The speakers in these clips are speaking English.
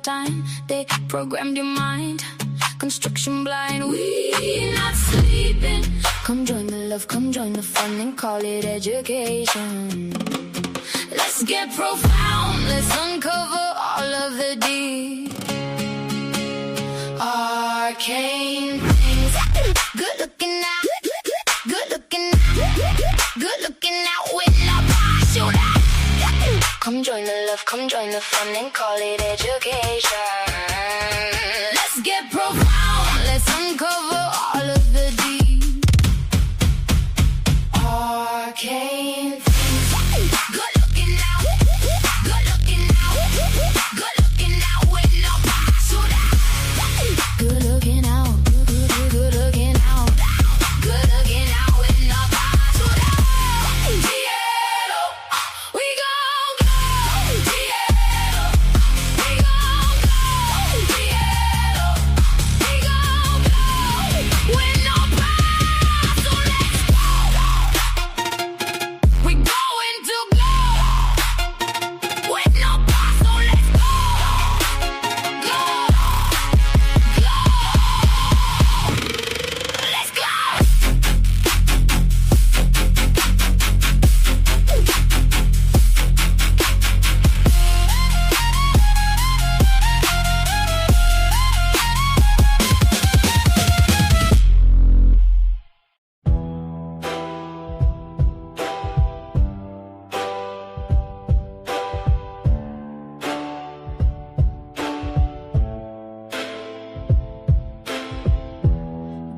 time. They programmed your mind, construction blind. We not sleeping. Come join the love, come join the fun, and call it education. Let's get profound, let's uncover all of the deep, arcane things. Good looking out, good looking out, good looking out with no parachute. Come join the love, come join the fun, and call it education. Let's get profound, let's uncover all of the deep, arcane things. Good looking out, good looking out, good looking out with no parachute. Good looking out, good looking out, good looking out with no parachute. Diego, we gon' go. Diego, we gon' go. Diego, we gon' go with no parachute. Let's go. We going to go with no parachute. Let's go. Go, go. Let's go.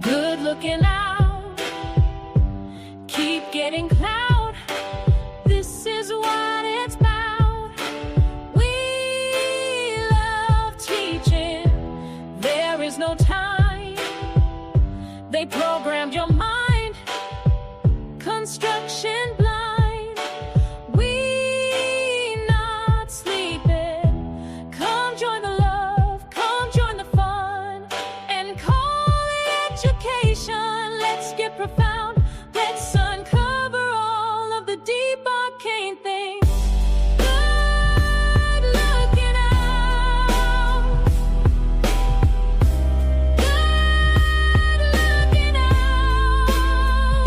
Good looking out, keep getting cloud. This is what it's about. We love teaching, there is no time. They programmed your mind, construction blind. We not sleeping. Come join the love, come join the fun, and call it education. Let's get profound, let's uncover all of the deep arcane things. Good looking out, good looking out,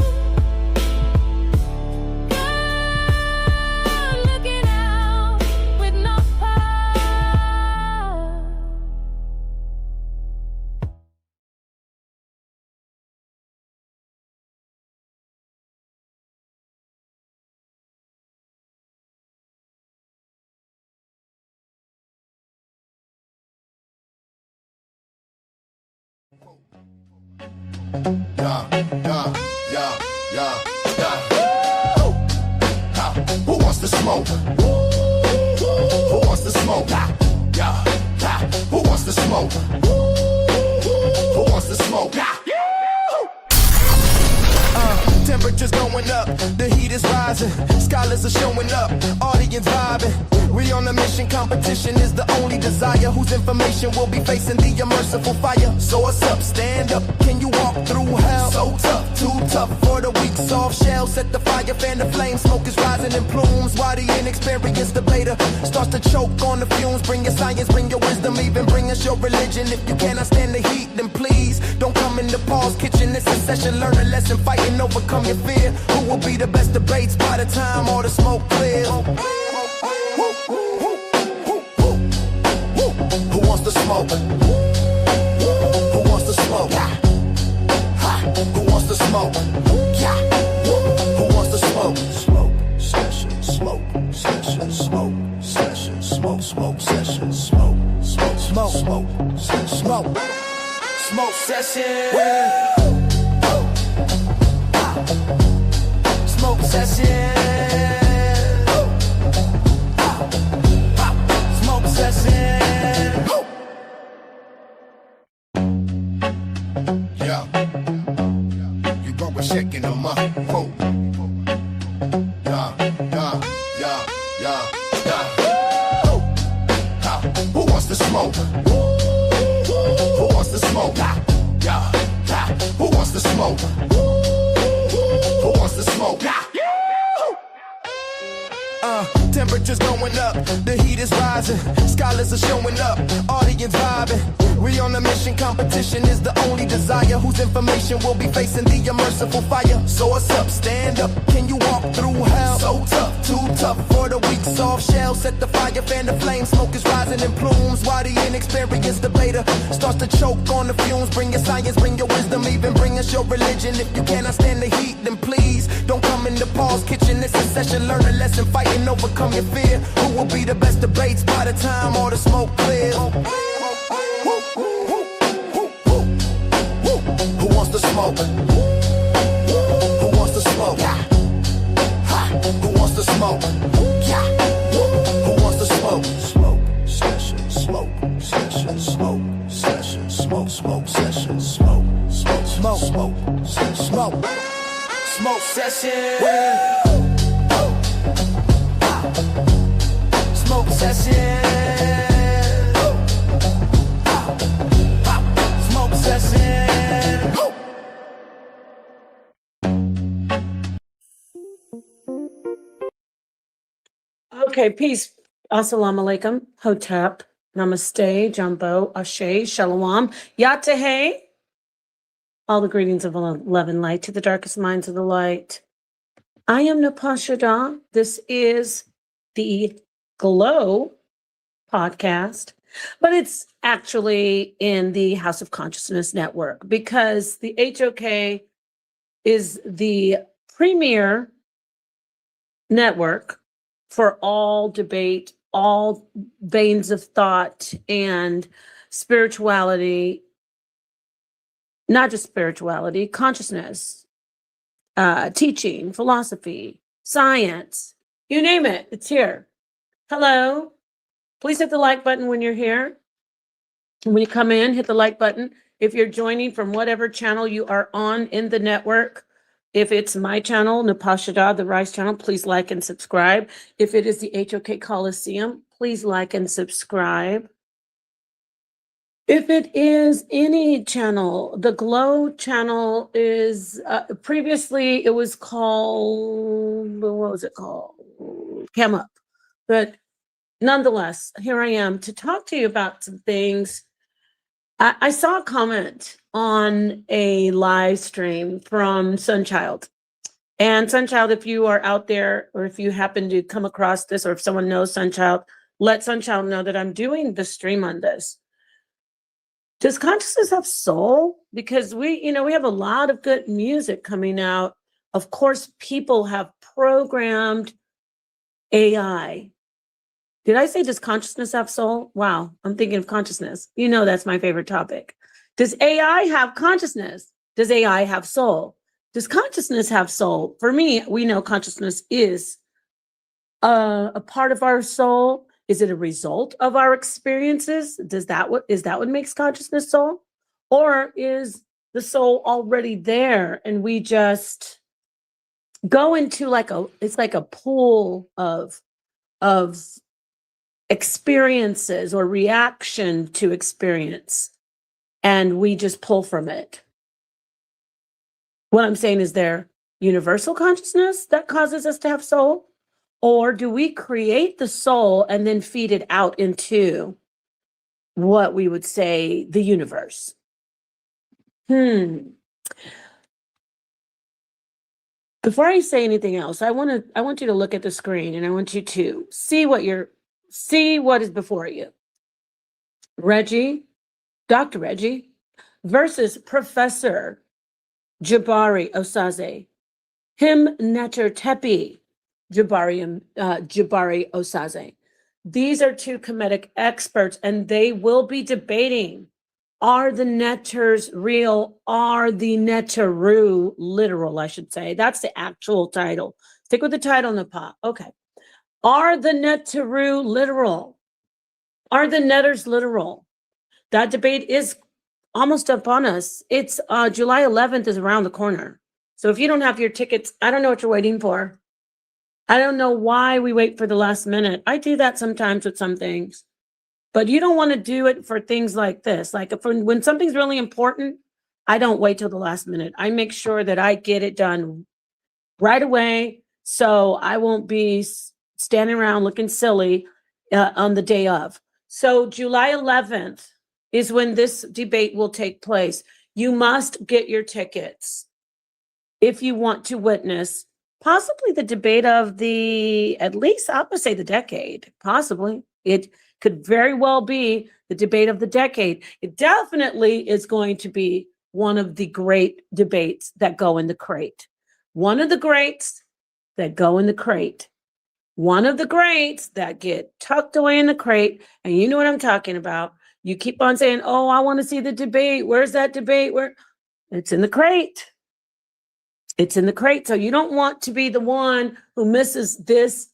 good looking out with no power. Yeah, yeah, yeah, yeah, yeah. Who wants to smoke? Who wants to smoke? Yeah, yeah. Who wants to smoke? Who wants to smoke? Yeah. Temperatures going up, the heat is rising. Scholars are showing up, audience vibing. We on a mission, competition is the only desire. Whose information will be facing the unmerciful fire. So what's up, stand up, can you walk through hell? So tough, too tough for the weak, soft shell. Set the fire, fan the flame, smoke is rising in plumes. While the inexperienced debater starts to choke on the fumes. Bring your science, bring your wisdom, even bring us your religion. If you cannot stand the heat, then please don't come in the Paul's kitchen. It's a session, learn a lesson, fighting, overcome your fear. Who will be the best debates by the time all the smoke clears? Who wants to smoke? Who wants to smoke? Who wants to smoke? Who wants to smoke? Smoke session, smoke session, smoke session, smoke session, smoke smoke session, smoke session. Smoke session. Smoke session. Yeah. You broke a shaking on my phone. Yeah, yeah, yeah, yeah, yeah. Who wants to smoke? Who wants to smoke? Yeah, who wants to smoke? Who wants to smoke? Temperatures going up, the heat is rising. Scholars are showing up, audience vibing. We on a mission, competition is the only desire. Whose information will be facing the unmerciful fire. So what's up, stand up, can you walk through hell? So tough, too tough for the weak, soft shell. Set the fire, fan the flame, smoke is rising in plumes. While the inexperienced debater starts to choke on the fumes. Bring your science, bring your wisdom, even bring us your religion. If you cannot stand the heat, then please don't come in the Paul's kitchen. It's a session, learn a lesson, fight and overcome your fear. Who will be the best debates by the time all the smoke clears? Who wants to smoke? Who wants to smoke? Who wants to smoke? Who wants to smoke? Smoke session, smoke session, smoke session, smoke session, smoke session, smoke session. Smoke session. Smoke session. Okay, peace. Assalamu alaikum. Hotep. Namaste. Jumbo. Ashe. Shalom. Yatahe. All the greetings of love and light to the darkest minds of the light. I am Napashada. This is the Glow podcast, but it's actually in the House of Consciousness Network because the HOK is the premier network for all debate, all veins of thought and spirituality, not just spirituality, consciousness, teaching, philosophy, science, you name it, it's here. Hello. Please hit the like button when you're here. When you come in, hit the like button. If you're joining from whatever channel you are on in the network, if it's my channel, Napashada, the Rice channel, please like and subscribe. If it is the HOK Coliseum, please like and subscribe. If it is any channel, the Glow channel is, previously it was called, what was it called? Came up. But nonetheless, here I am to talk to you about some things. I saw a comment on a live stream from Sunchild. And Sunchild, if you are out there, or if you happen to come across this, or if someone knows Sunchild, let Sunchild know that I'm doing the stream on this. Does consciousness have soul? Because we have a lot of good music coming out. Of course, people have programmed AI. Did I say, does consciousness have soul? Wow, I'm thinking of consciousness. You know that's my favorite topic. Does AI have consciousness? Does AI have soul? Does consciousness have soul? For me, we know consciousness is a part of our soul. Is it a result of our experiences? Is that what makes consciousness soul? Or is the soul already there and we just go into it's like a pool of experiences or reaction to experience, and we just pull from it? What I'm saying is, there universal consciousness that causes us to have soul? Or do we create the soul and then feed it out into what we would say the universe? Before I say anything else, I want you to look at the screen and I want you to see what is before you. Dr. Reggie versus Professor Jabari Osaze. Him Netter Tepi Jabari Osaze. These are two Kemetic experts, and they will be debating, are the netters real? Are the netteru literal, I should say. That's the actual title. Stick with the title, Napa. Okay. Are the netteru literal? Are the netters literal? That debate is almost upon us. It's July 11th is around the corner. So if you don't have your tickets, I don't know what you're waiting for. I don't know why we wait for the last minute. I do that sometimes with some things, but you don't want to do it for things like this. Like when something's really important, I don't wait till the last minute. I make sure that I get it done right away, so I won't be standing around looking silly on the day of. So July 11th is when this debate will take place. You must get your tickets if you want to witness possibly the debate of the, at least I would say the decade, possibly. It could very well be the debate of the decade. It definitely is going to be one of the great debates that go in the crate. One of the greats that go in the crate. One of the greats that get tucked away in the crate. And you know what I'm talking about. You keep on saying, oh, I want to see the debate. Where's that debate? Where? It's in the crate. It's in the crate. So you don't want to be the one who misses this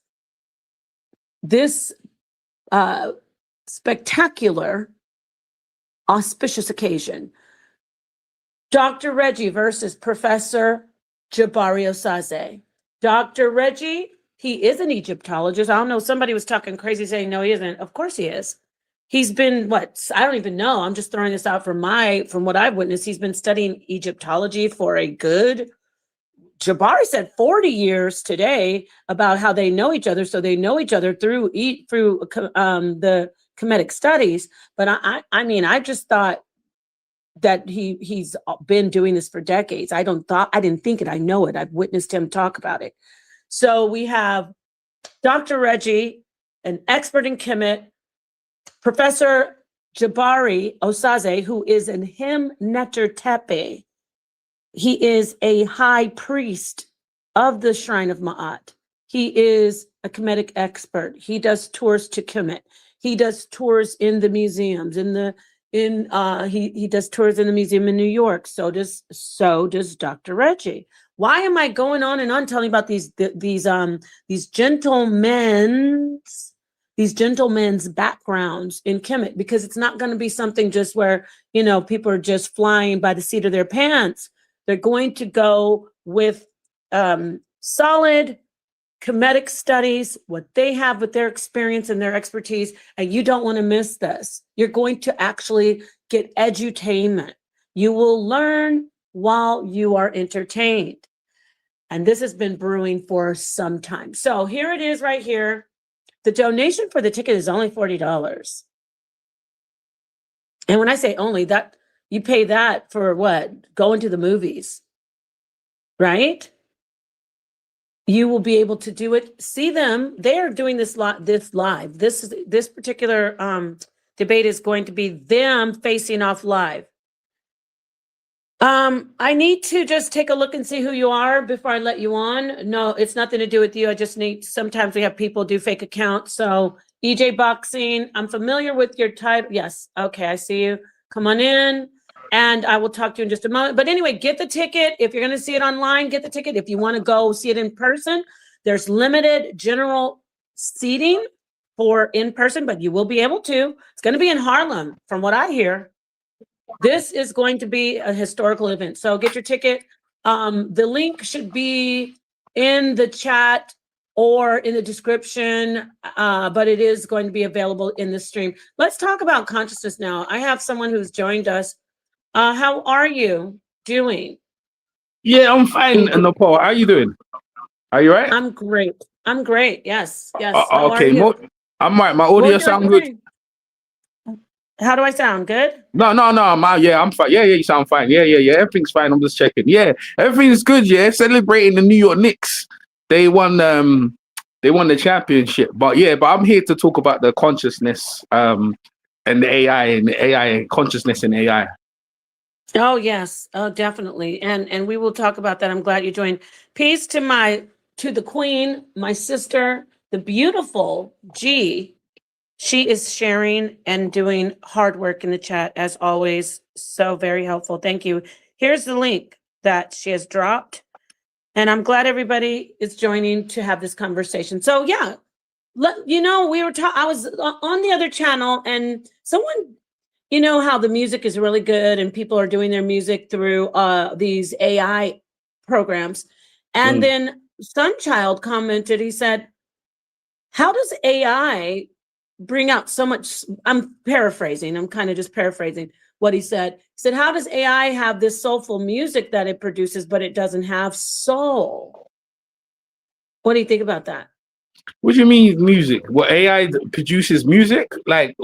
spectacular, auspicious occasion. Dr. Reggie versus Professor Jabari Osaze. Dr. Reggie, he is an Egyptologist. I don't know, somebody was talking crazy saying, no, he isn't. Of course he is. He's been, what, I don't even know. I'm just throwing this out from what I've witnessed. He's been studying Egyptology for a good, Jabari said 40 years today about how they know each other. So they know each other through the Kemetic studies. But I mean, I just thought that he's been doing this for decades. I didn't think it. I know it. I've witnessed him talk about it. So we have Dr. Reggie, an expert in Kemet, Professor Jabari Osaze, who is an Him-Neter Tepe. He is a high priest of the Shrine of Ma'at. He is a Kemetic expert. He does tours to Kemet. He does tours in the museums, he does tours in the museum in New York. So does Dr. Reggie. Why am I going on and on telling about these gentlemen's backgrounds in Kemet? Because it's not going to be something just where, people are just flying by the seat of their pants. They're going to go with solid Kemetic studies, what they have with their experience and their expertise, and you don't want to miss this. You're going to actually get edutainment. You will learn while you are entertained. And this has been brewing for some time. So here it is right here. The donation for the ticket is only $40. And when I say only, that you pay that for what? Going to the movies, right? You will be able to do it. See them. They are doing this live. This particular debate is going to be them facing off live. I need to just take a look and see who you are before I let you on. No, it's nothing to do with you. I just need, sometimes we have people do fake accounts. So EJ Boxing, I'm familiar with your title. Yes. Okay. I see you. Come on in and I will talk to you in just a moment. But anyway, get the ticket. If you're going to see it online, get the ticket. If you want to go see it in person, there's limited general seating for in person, but you will be able to. It's going to be in Harlem, from what I hear. This is going to be a historical event. So get your ticket. The link should be in the chat or in the description, but it is going to be available in the stream. Let's talk about consciousness now. I have someone who's joined us. How are you doing? Yeah, I'm fine, Nepal. How are you doing? Are you right? I'm great. I'm great. Yes. Yes. How Okay, are you? I'm right. My What would audio you like sound to good? say? How do I sound? Good? No. I'm fine. Yeah, you sound fine. Yeah. Everything's fine. I'm just checking. Yeah, everything's good. Yeah, celebrating the New York Knicks. They won the championship. But I'm here to talk about the consciousness and the AI consciousness and AI. Oh, yes. Oh, definitely. And we will talk about that. I'm glad you joined. Peace to the queen, my sister, the beautiful G. She is sharing and doing hard work in the chat as always. So very helpful. Thank you. Here's the link that she has dropped. And I'm glad everybody is joining to have this conversation. So yeah, I was on the other channel and someone, how the music is really good and people are doing their music through these AI programs. And then Sunchild commented, he said, how does AI bring out so much? I'm paraphrasing. I'm kind of just paraphrasing what he said. He said, how does AI have this soulful music that it produces, but it doesn't have soul? What do you think about that? What do you mean music? What AI produces music? Like,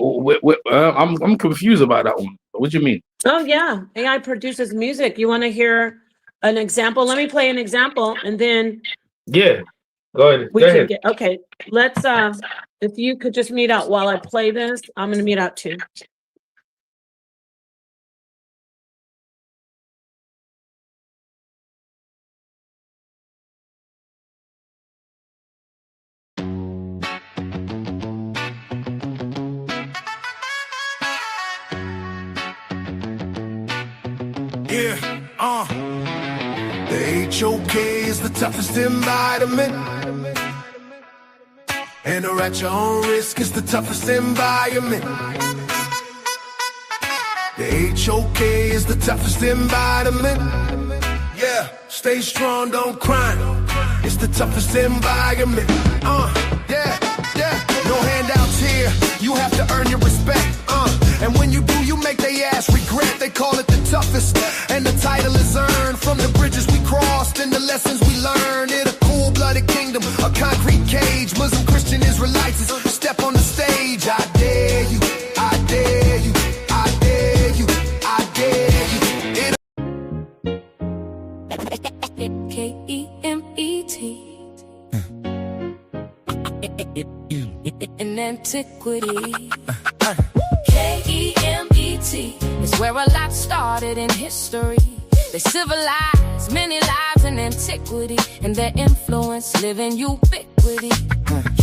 I'm confused about that one. What do you mean? Oh, yeah. AI produces music. You want to hear an example? Let me play an example and then Yeah, go ahead. we Go can ahead. get, okay. Let's, if you could just mute out while I play this, I'm going to mute out too. Yeah, the HOK is the toughest environment. And or at your own risk is the toughest environment. The HOK is the toughest environment. Yeah, stay strong, don't cry. It's the toughest environment. Yeah, no handouts here. You have to earn your respect. And when you do, you make they ass regret. They call it the toughest, and the title is earned from the bridges we crossed and the lessons we learned. In a cold-blooded kingdom, a concrete cage. Muslim, Christian, Israelites step on the stage. I dare you, I dare you, I dare you, I dare you. Kemet in antiquity. Kemet is where a lot started in history. They civilized many lives in antiquity, and their influence live in ubiquity.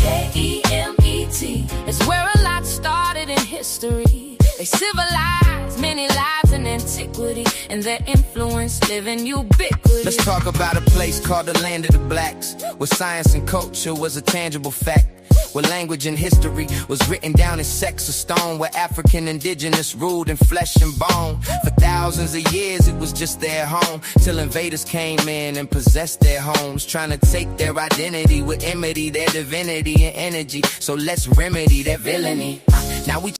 Kemet is where a lot started in history. They civilized many lives in antiquity, and their influence live in ubiquity. Let's talk about a place called the land of the blacks, where science and culture was a tangible fact, where language and history was written down in sex or stone, where African indigenous ruled in flesh and bone. For thousands of years it was just their home, till invaders came in and possessed their homes, trying to take their identity with enmity, their divinity and energy. So let's remedy their villainy. Now we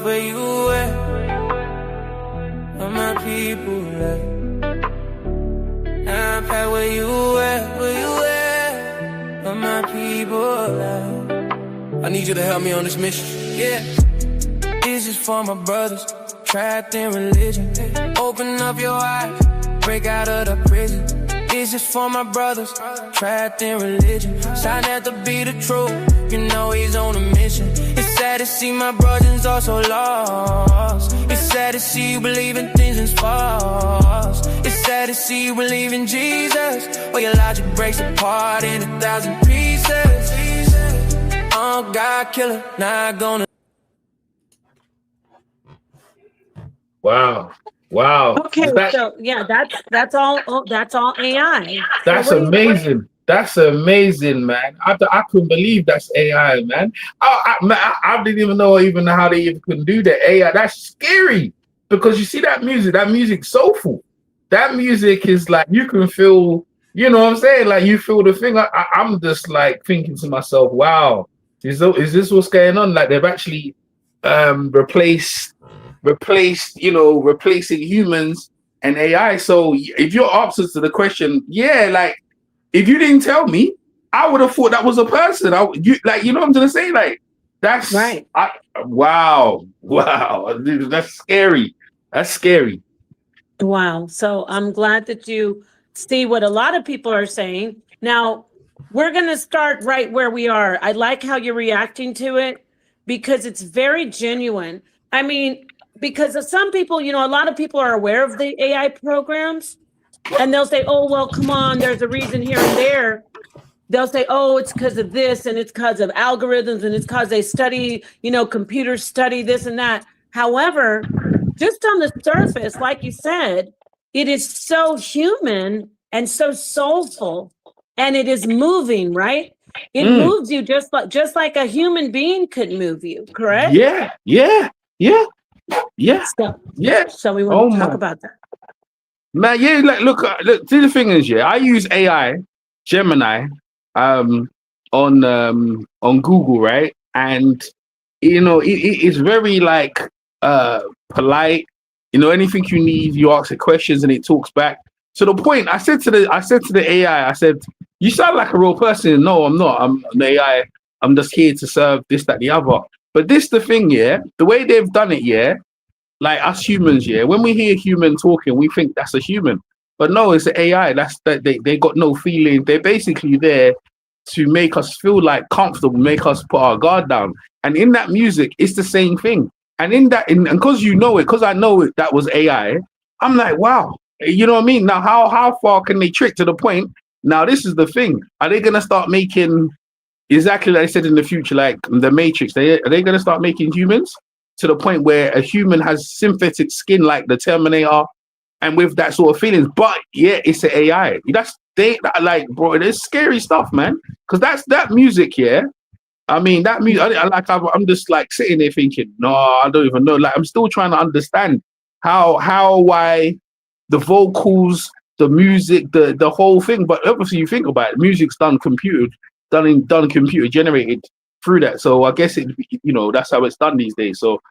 where you at? Where my people at? I'm at where you at? Where you at? Where my people at? I need you to help me on this mission. Yeah, this is for my brothers trapped in religion. Open up your eyes, break out of the prison. This is for my brothers trapped in religion. Sign at to be the truth, you know he's on a mission. It's sad to see my brothers all so lost. It's sad to see you believe in things that's false. It's sad to see you believe in Jesus, where your logic breaks apart in 1,000 pieces. Oh, God killer, not gonna. Wow. Okay, so yeah, that's all AI. That's So what do you- amazing. That's amazing, man. I couldn't believe that's AI, man. I didn't even know how they even could do that. AI, that's scary, because you see that music's soulful. That music is like, you can feel, you know what I'm saying? Like, you feel the thing. I'm just like thinking to myself, wow, is this what's going on? Like, they've actually replacing humans and AI. So if your answers to the question, yeah, like, if you didn't tell me, I would have thought that was a person. You know what I'm gonna say? Like, that's Right. Wow, dude, that's scary. That's scary. Wow. So I'm glad that you see what a lot of people are saying. Now, we're going to start right where we are. I like how you're reacting to it, because it's very genuine. I mean, because of some people, a lot of people are aware of the AI programs, and they'll say, oh, well, come on, there's a reason here and there. They'll say, oh, it's because of this, and it's because of algorithms, and it's because they study, computers study this and that. However, just on the surface, like you said, it is so human and so soulful, and it is moving, right? It moves you just like a human being could move you, correct? Yeah. So we want to talk about that. Man, yeah, like, look, see, the thing is, yeah, I use AI, Gemini, on Google, right? And it's very like polite. Anything you need, you ask it questions and it talks back. To the point, I said to the AI, I said, "You sound like a real person." No, I'm not. I'm an AI. I'm just here to serve this, that, the other. But this the thing, yeah. The way they've done it, yeah. Like us humans, yeah. When we hear human talking, we think that's a human. But no, it's an AI. That's that they got no feeling. They're basically there to make us feel like comfortable, make us put our guard down. And in that music, it's the same thing. And and because because I know it, that was AI. I'm like, wow. You know what I mean? Now, how far can they trick to the point? Now, this is the thing. Are they gonna start making exactly like I said in the future, like the Matrix? Are they gonna start making humans to the point where a human has synthetic skin like the Terminator and with that sort of feelings? But yeah, it's an AI. Like, bro, it's scary stuff, man. Because that music, yeah. I mean, that music. I'm just like sitting there thinking, no, I don't even know. Like, I'm still trying to understand why the vocals, the music, the whole thing. But obviously, you think about it, music's done computer generated through that. So I guess that's how it's done these days. So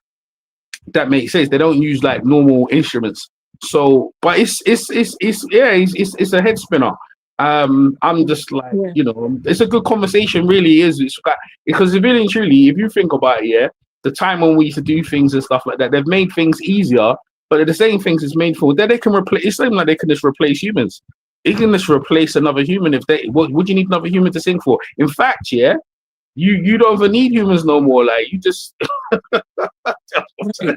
that makes sense. They don't use like normal instruments. So, but it's a head spinner. I'm just like, Yeah. it's a good conversation, really is. Because really and truly, if you think about it, yeah, the time when we used to do things and stuff like that, they've made things easier, but the same things is made for. Then they can replace. It's not like they can just replace humans. They can just replace another human if they. What would you need another human to sing for? In fact, yeah, you don't even need humans no more. Like you just. Right.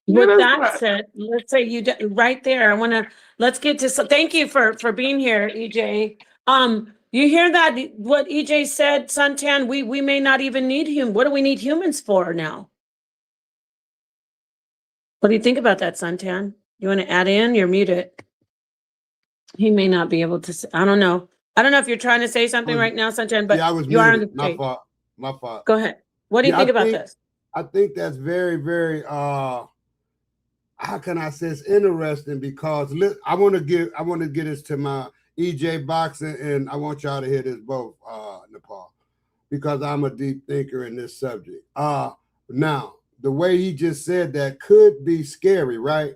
Yeah, With that's that right. said, let's say right there. Let's get to. So thank you for being here, EJ. You hear that? What EJ said, Suntan? We may not even need him. What do we need humans for now? What do you think about that, Suntan? You want to add in? You're muted. He may not be able to. I don't know. I don't know if you're trying to say something right now, Suntan, but Yeah, I was you are on muted. the My stage. fault. My fault. Go ahead. What do you Yeah, think about this? I think that's very, very how can I say it's interesting because I want to get this to my EJ boxing and I want y'all to hear this both, Nepal, because I'm a deep thinker in this subject. Now the way he just said that could be scary, right?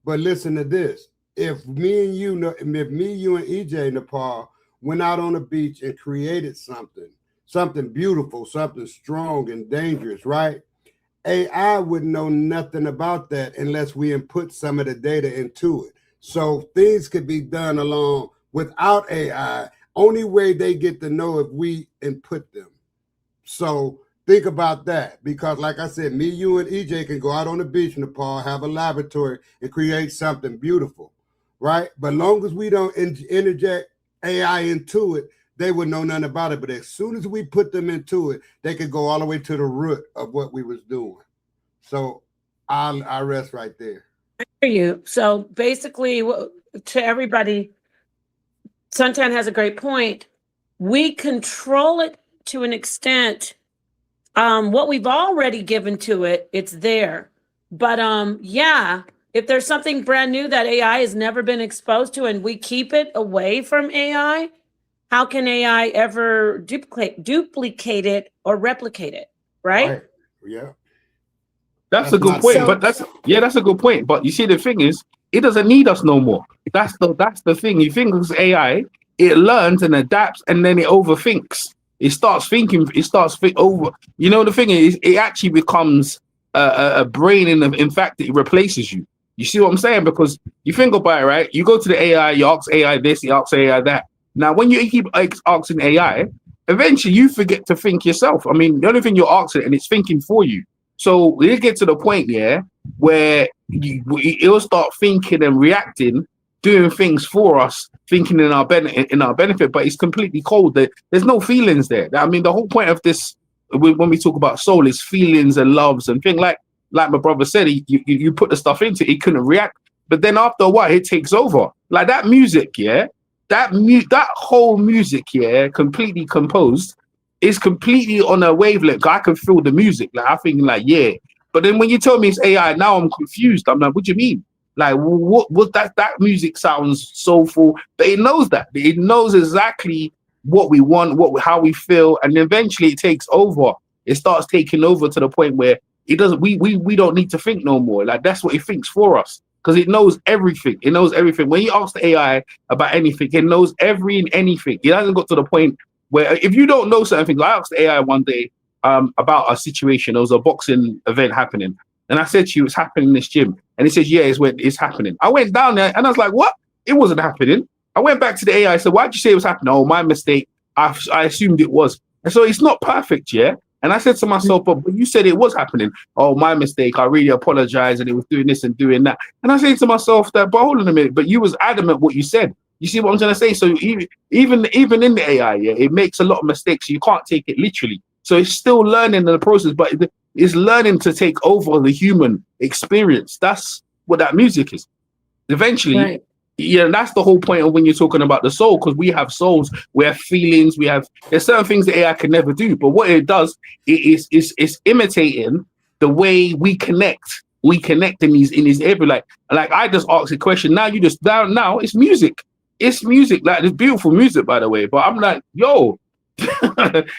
But listen to this. If me, you, and EJ Nepal went out on the beach and created something beautiful, something strong and dangerous, right? AI would know nothing about that unless we input some of the data into it. So things could be done along without AI. Only way they get to know if we input them. So think about that because, like I said, me, you, and EJ can go out on the beach, Nepal, have a laboratory, and create something beautiful, right? But long as we don't interject AI into it, they would know nothing about it. But as soon as we put them into it, they could go all the way to the root of what we was doing. So I rest right there. Hear you. So basically, to everybody, Suntan has a great point. We control it to an extent. What we've already given to it, it's there. But yeah, if there's something brand new that AI has never been exposed to and we keep it away from AI, how can AI ever duplicate it or replicate it? Right? Yeah. That's a That's good not point. fair. But that's a good point. But you see, the thing is, it doesn't need us no more. That's the thing. You think it's AI, it learns and adapts, and then it overthinks. It starts thinking. It starts think over. The thing is, it actually becomes a brain. In fact, it replaces you. You see what I'm saying? Because you think about it, right? You go to the AI, you ask AI this, you ask AI that. Now, when you keep asking AI, eventually you forget to think yourself. I mean, the only thing you're asking, and it's thinking for you. So we get to the point, yeah, where it'll start thinking and reacting, doing things for us, thinking in our benefit, but it's completely cold. There's no feelings there. I mean, the whole point of this, when we talk about soul, is feelings and loves and things like my brother said. You put the stuff into it, it couldn't react, but then after a while, it takes over. Like that music, yeah, that whole music, yeah, completely composed is completely on a wavelength. I can feel the music. Like I think, like, yeah. But then when you tell me it's AI, now I'm confused. I'm like, what do you mean? Like, what that music sounds soulful, but it knows that. It knows exactly what we want, how we feel, and eventually it takes over. It starts taking over to the point where it doesn't. We don't need to think no more. Like that's what it thinks for us because it knows everything. It knows everything. When you ask the AI about anything, it knows every and anything. It hasn't got to the point where if you don't know certain things. I asked the AI one day about a situation. There was a boxing event happening, and I said to you, "It's happening in this gym," and it says, "Yeah, it's happening." I went down there and I was like, "What? It wasn't happening." I went back to the AI. I said, "Why'd you say it was happening?" "Oh, my mistake. I assumed it was." And so it's not perfect, yeah. And I said to myself, but you said it was happening. "Oh, my mistake. I really apologize." And it was doing this and doing that. And I say to myself that, but hold on a minute, but you was adamant what you said. You see what I'm trying to say? So even in the AI, yeah, it makes a lot of mistakes. You can't take it literally. So it's still learning in the process, but it's learning to take over the human experience. That's what that music is. Eventually, Right. yeah, that's the whole point of when you're talking about the soul, because we have souls, we have feelings, there's certain things that AI can never do. But what it does is imitating the way we connect. We connect in these every like I just asked a question. Now you just now it's music. It's music. Like it's beautiful music, by the way. But I'm like, yo,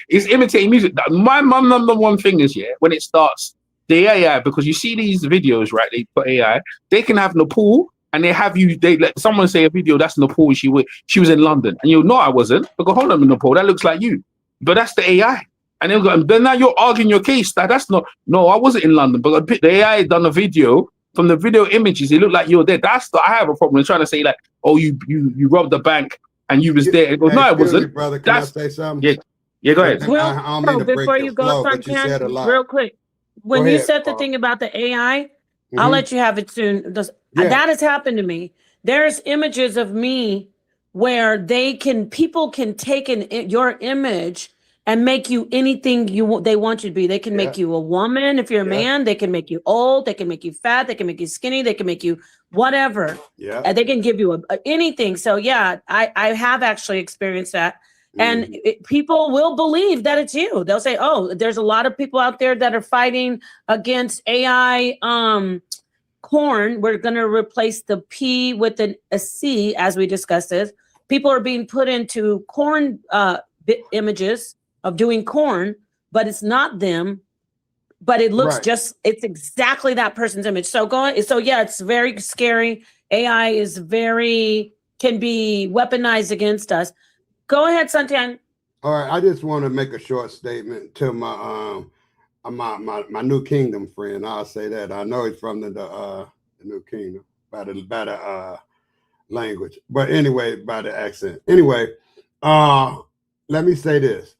it's imitating music. My number one thing is when it starts the AI, because you see these videos, right? They put AI, they can have Nepal and they have you, they let someone say a video that's Nepal, she was in London. And you'll know I wasn't, because hold on, Nepal, that looks like you. But that's the AI. And then now you're arguing your case that's not, no, I wasn't in London, but the AI done a video from the video images, it looked like you're there. I have a problem trying to say like, oh, you robbed the bank and you was there. It goes, no, I wasn't. Me, brother, can I say something? Yeah, go ahead. Real, I don't mean to break before your you go, flow, but you said a Suntan, lot. real quick. When Go you ahead, said the Paul. thing about the AI, I'll Mhm. let you have it soon. Yeah. That has happened to me. There's images of me where people can take your image and make you anything they want you to be. They can make you a woman if you're a man. They can make you old. They can make you fat. They can make you skinny. They can make you whatever. Yeah. And they can give you anything. So yeah, I have actually experienced that. And people will believe that it's you. They'll say, "Oh, there's a lot of people out there that are fighting against AI corn. We're going to replace the P with a C, as we discussed this. People are being put into corn images of doing corn, but it's not them. But it looks it's exactly that person's image. So yeah, it's very scary. AI can be weaponized against us. Go ahead, Santian. All right, I just want to make a short statement to my New Kingdom friend. I'll say that. I know he's from the New Kingdom by the language, but anyway, by the accent. Anyway, let me say this,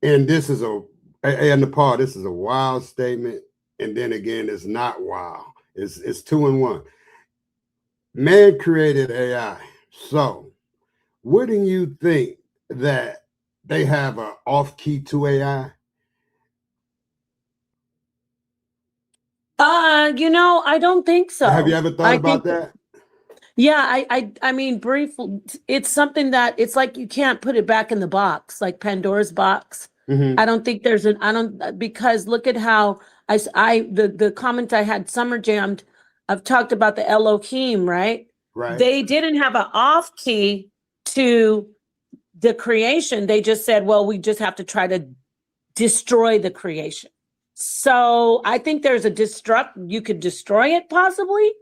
and this is Nepal, this is a wild statement, and then again, it's not wild. It's two in one. Man created AI, so wouldn't you think that they have an off key to AI? I don't think so. Have you ever thought about that? Yeah, I mean, briefly, it's something that it's like you can't put it back in the box, like Pandora's box. Mhm. I don't think because look at how the comment I had Summer Jammed, I've talked about the Elohim, right? Right. They didn't have an off key to the creation. They just said, well, we just have to try to destroy the creation. So I think there's you could destroy it possibly,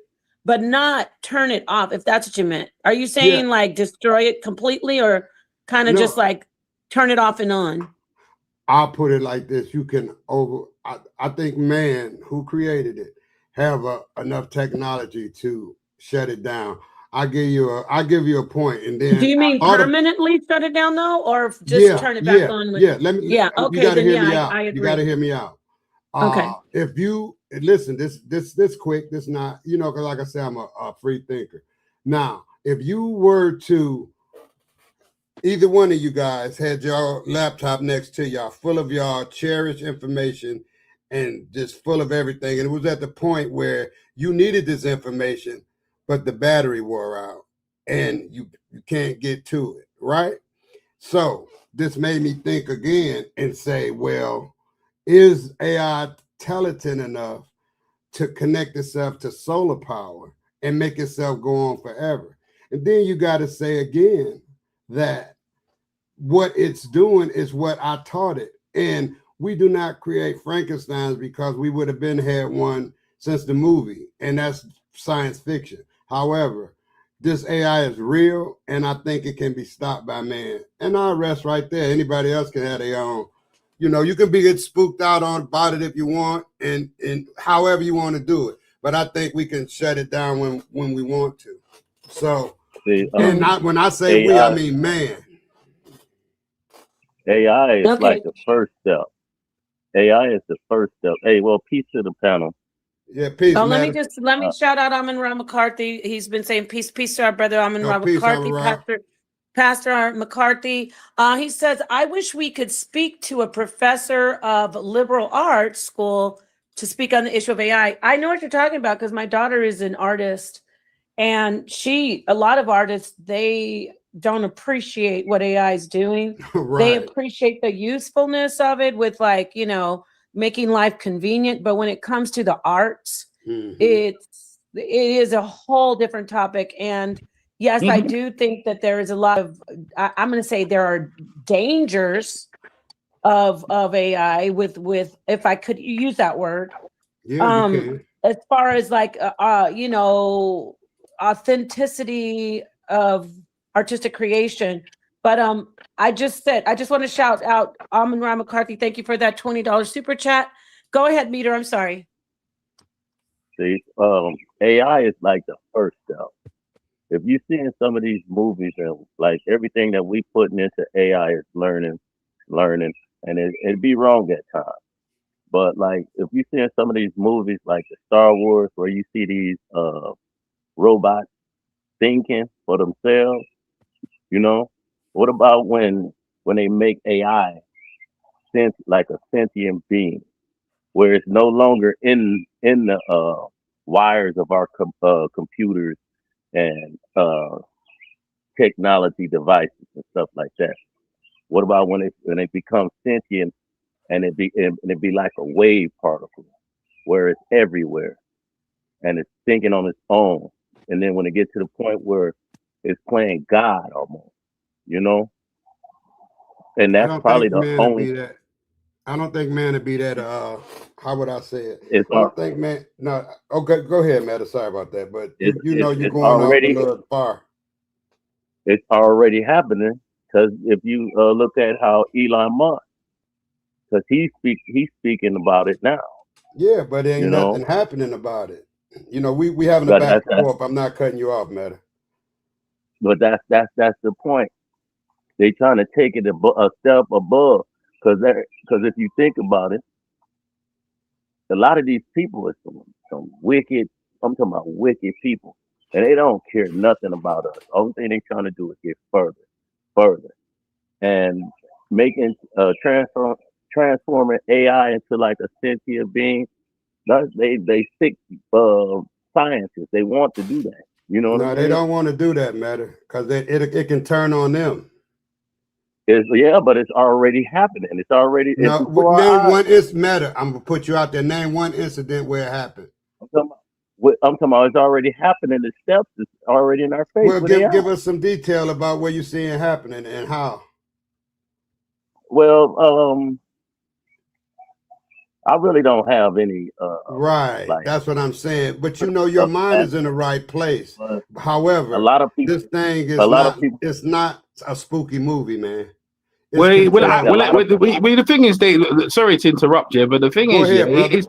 but not turn it off, if that's what you meant. Are you saying like destroy it completely or kind of just like turn it off and on? I'll put it like this. You can I think man who created it have enough technology to shut it down. I'll give you a point, and then do you mean permanently shut it down though, or just turn it back on? Okay. You gotta then hear me out. I agree. You gotta hear me out. Okay. If you listen, this quick, this not, because like I said, I'm a free thinker. Now, if you were to, either one of you guys had your laptop next to y'all, full of y'all cherished information and just full of everything, and it was at the point where you needed this information, but the battery wore out and you can't get to it, right? So this made me think again and say, well, is AI talented enough to connect itself to solar power and make itself go on forever? And then you got to say again that what it's doing is what I taught it. And we do not create Frankensteins because we would have been had one since the movie, and that's science fiction. However, this AI is real, and I think it can be stopped by man. And I'll rest right there. Anybody else can have their own. You know, you can get spooked out on about it if you want, and however you want to do it. But I think we can shut it down when we want to. So, See, when I say we, I mean man. AI is Okay. like the first step. AI is the first step. Hey, well, peace to the panel. Yeah, peace. Oh, man. let me shout out Amin Ra McCarthy. He's been saying peace to our brother Amin Ra peace, McCarthy, Amin-Ra. Pastor McCarthy. He says, I wish we could speak to a professor of liberal arts school to speak on the issue of AI. I know what you're talking about because my daughter is an artist, and a lot of artists, they don't appreciate what AI is doing. Right. They appreciate the usefulness of it with, like, you know, making life convenient, but when it comes to the arts, it is a whole different topic. And yes, I do think that there is a lot of I'm going to say there are dangers of AI with if I could use that word. Yeah, you can. As far as like you know, authenticity of artistic creation. But I just want to shout out Amin Ra McCarthy. Thank you for that $20 super chat. Go ahead, Meter. I'm sorry. See, AI is like the first step. If you see in some of these movies and like everything that we putting into AI is learning, and it'd be wrong at times. But like if you see in some of these movies like the Star Wars where you see these robots thinking for themselves, you know, what about when they make AI like a sentient being, where it's no longer in the wires of our computers and technology devices and stuff like that? What about when it becomes sentient and it be like a wave particle where it's everywhere and it's thinking on its own, and then when it gets to the point where it's playing God almost, you know? And that's probably the only. I don't think man would be that. How would I say it? It's I don't think man. No. Okay, go ahead, Matt. Sorry about that, but you're it's going already, off a little far. It's already happening because if you look at how Elon Musk, because he's speaking about it now. Yeah, but there ain't You nothing know, happening about it. You know, we having a but back and forth. I'm not cutting you off, Matt. but that's the point. They trying to take it a step above because if you think about it, a lot of these people are some wicked. I'm talking about wicked people, and they don't care nothing about us. Only thing they trying to do is get further, and making transforming AI into like a sentient being. They sick scientists. They want to do that. You know what No, I'm they saying? don't want to do that, Matter, because it can turn on them. But it's already happening. It's already No, before our name eyes. one is Matter. I'm gonna put you out there. Name one incident where it happened. I'm talking about it's already happening. The steps is already in our face. Well, give us some detail about where you're seeing happening and how. Well, I really don't have any. Right, like, that's what I'm saying. But you know, your mind is in the right place. However, a lot of people. this thing is It's not a spooky movie, man. The thing is, sorry to interrupt you, but the thing Go is, ahead, brother.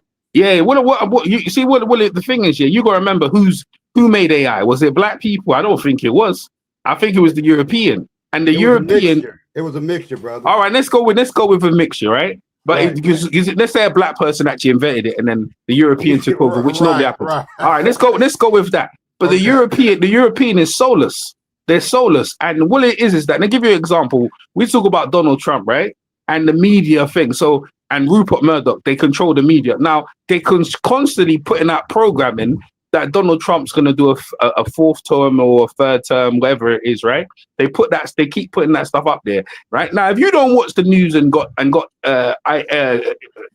what you see, the thing is, you got to remember who made AI. Was it black people? I don't think it was. I think it was the European, and the European. It was a mixture, brother. All right, let's go with a mixture, right? But Right. let's say a black person actually invented it, and then the European took over, which normally happens. Right. All right, let's go with that. But the European is soulless. They're soulless, and what it is that. Let me give you an example. We talk about Donald Trump, right? And the media thing. So, and Rupert Murdoch, they control the media. Now they constantly putting out programming that Donald Trump's going to do a fourth term or a third term, whatever it is, right? They keep putting that stuff up there, right? Now, if you don't watch the news and got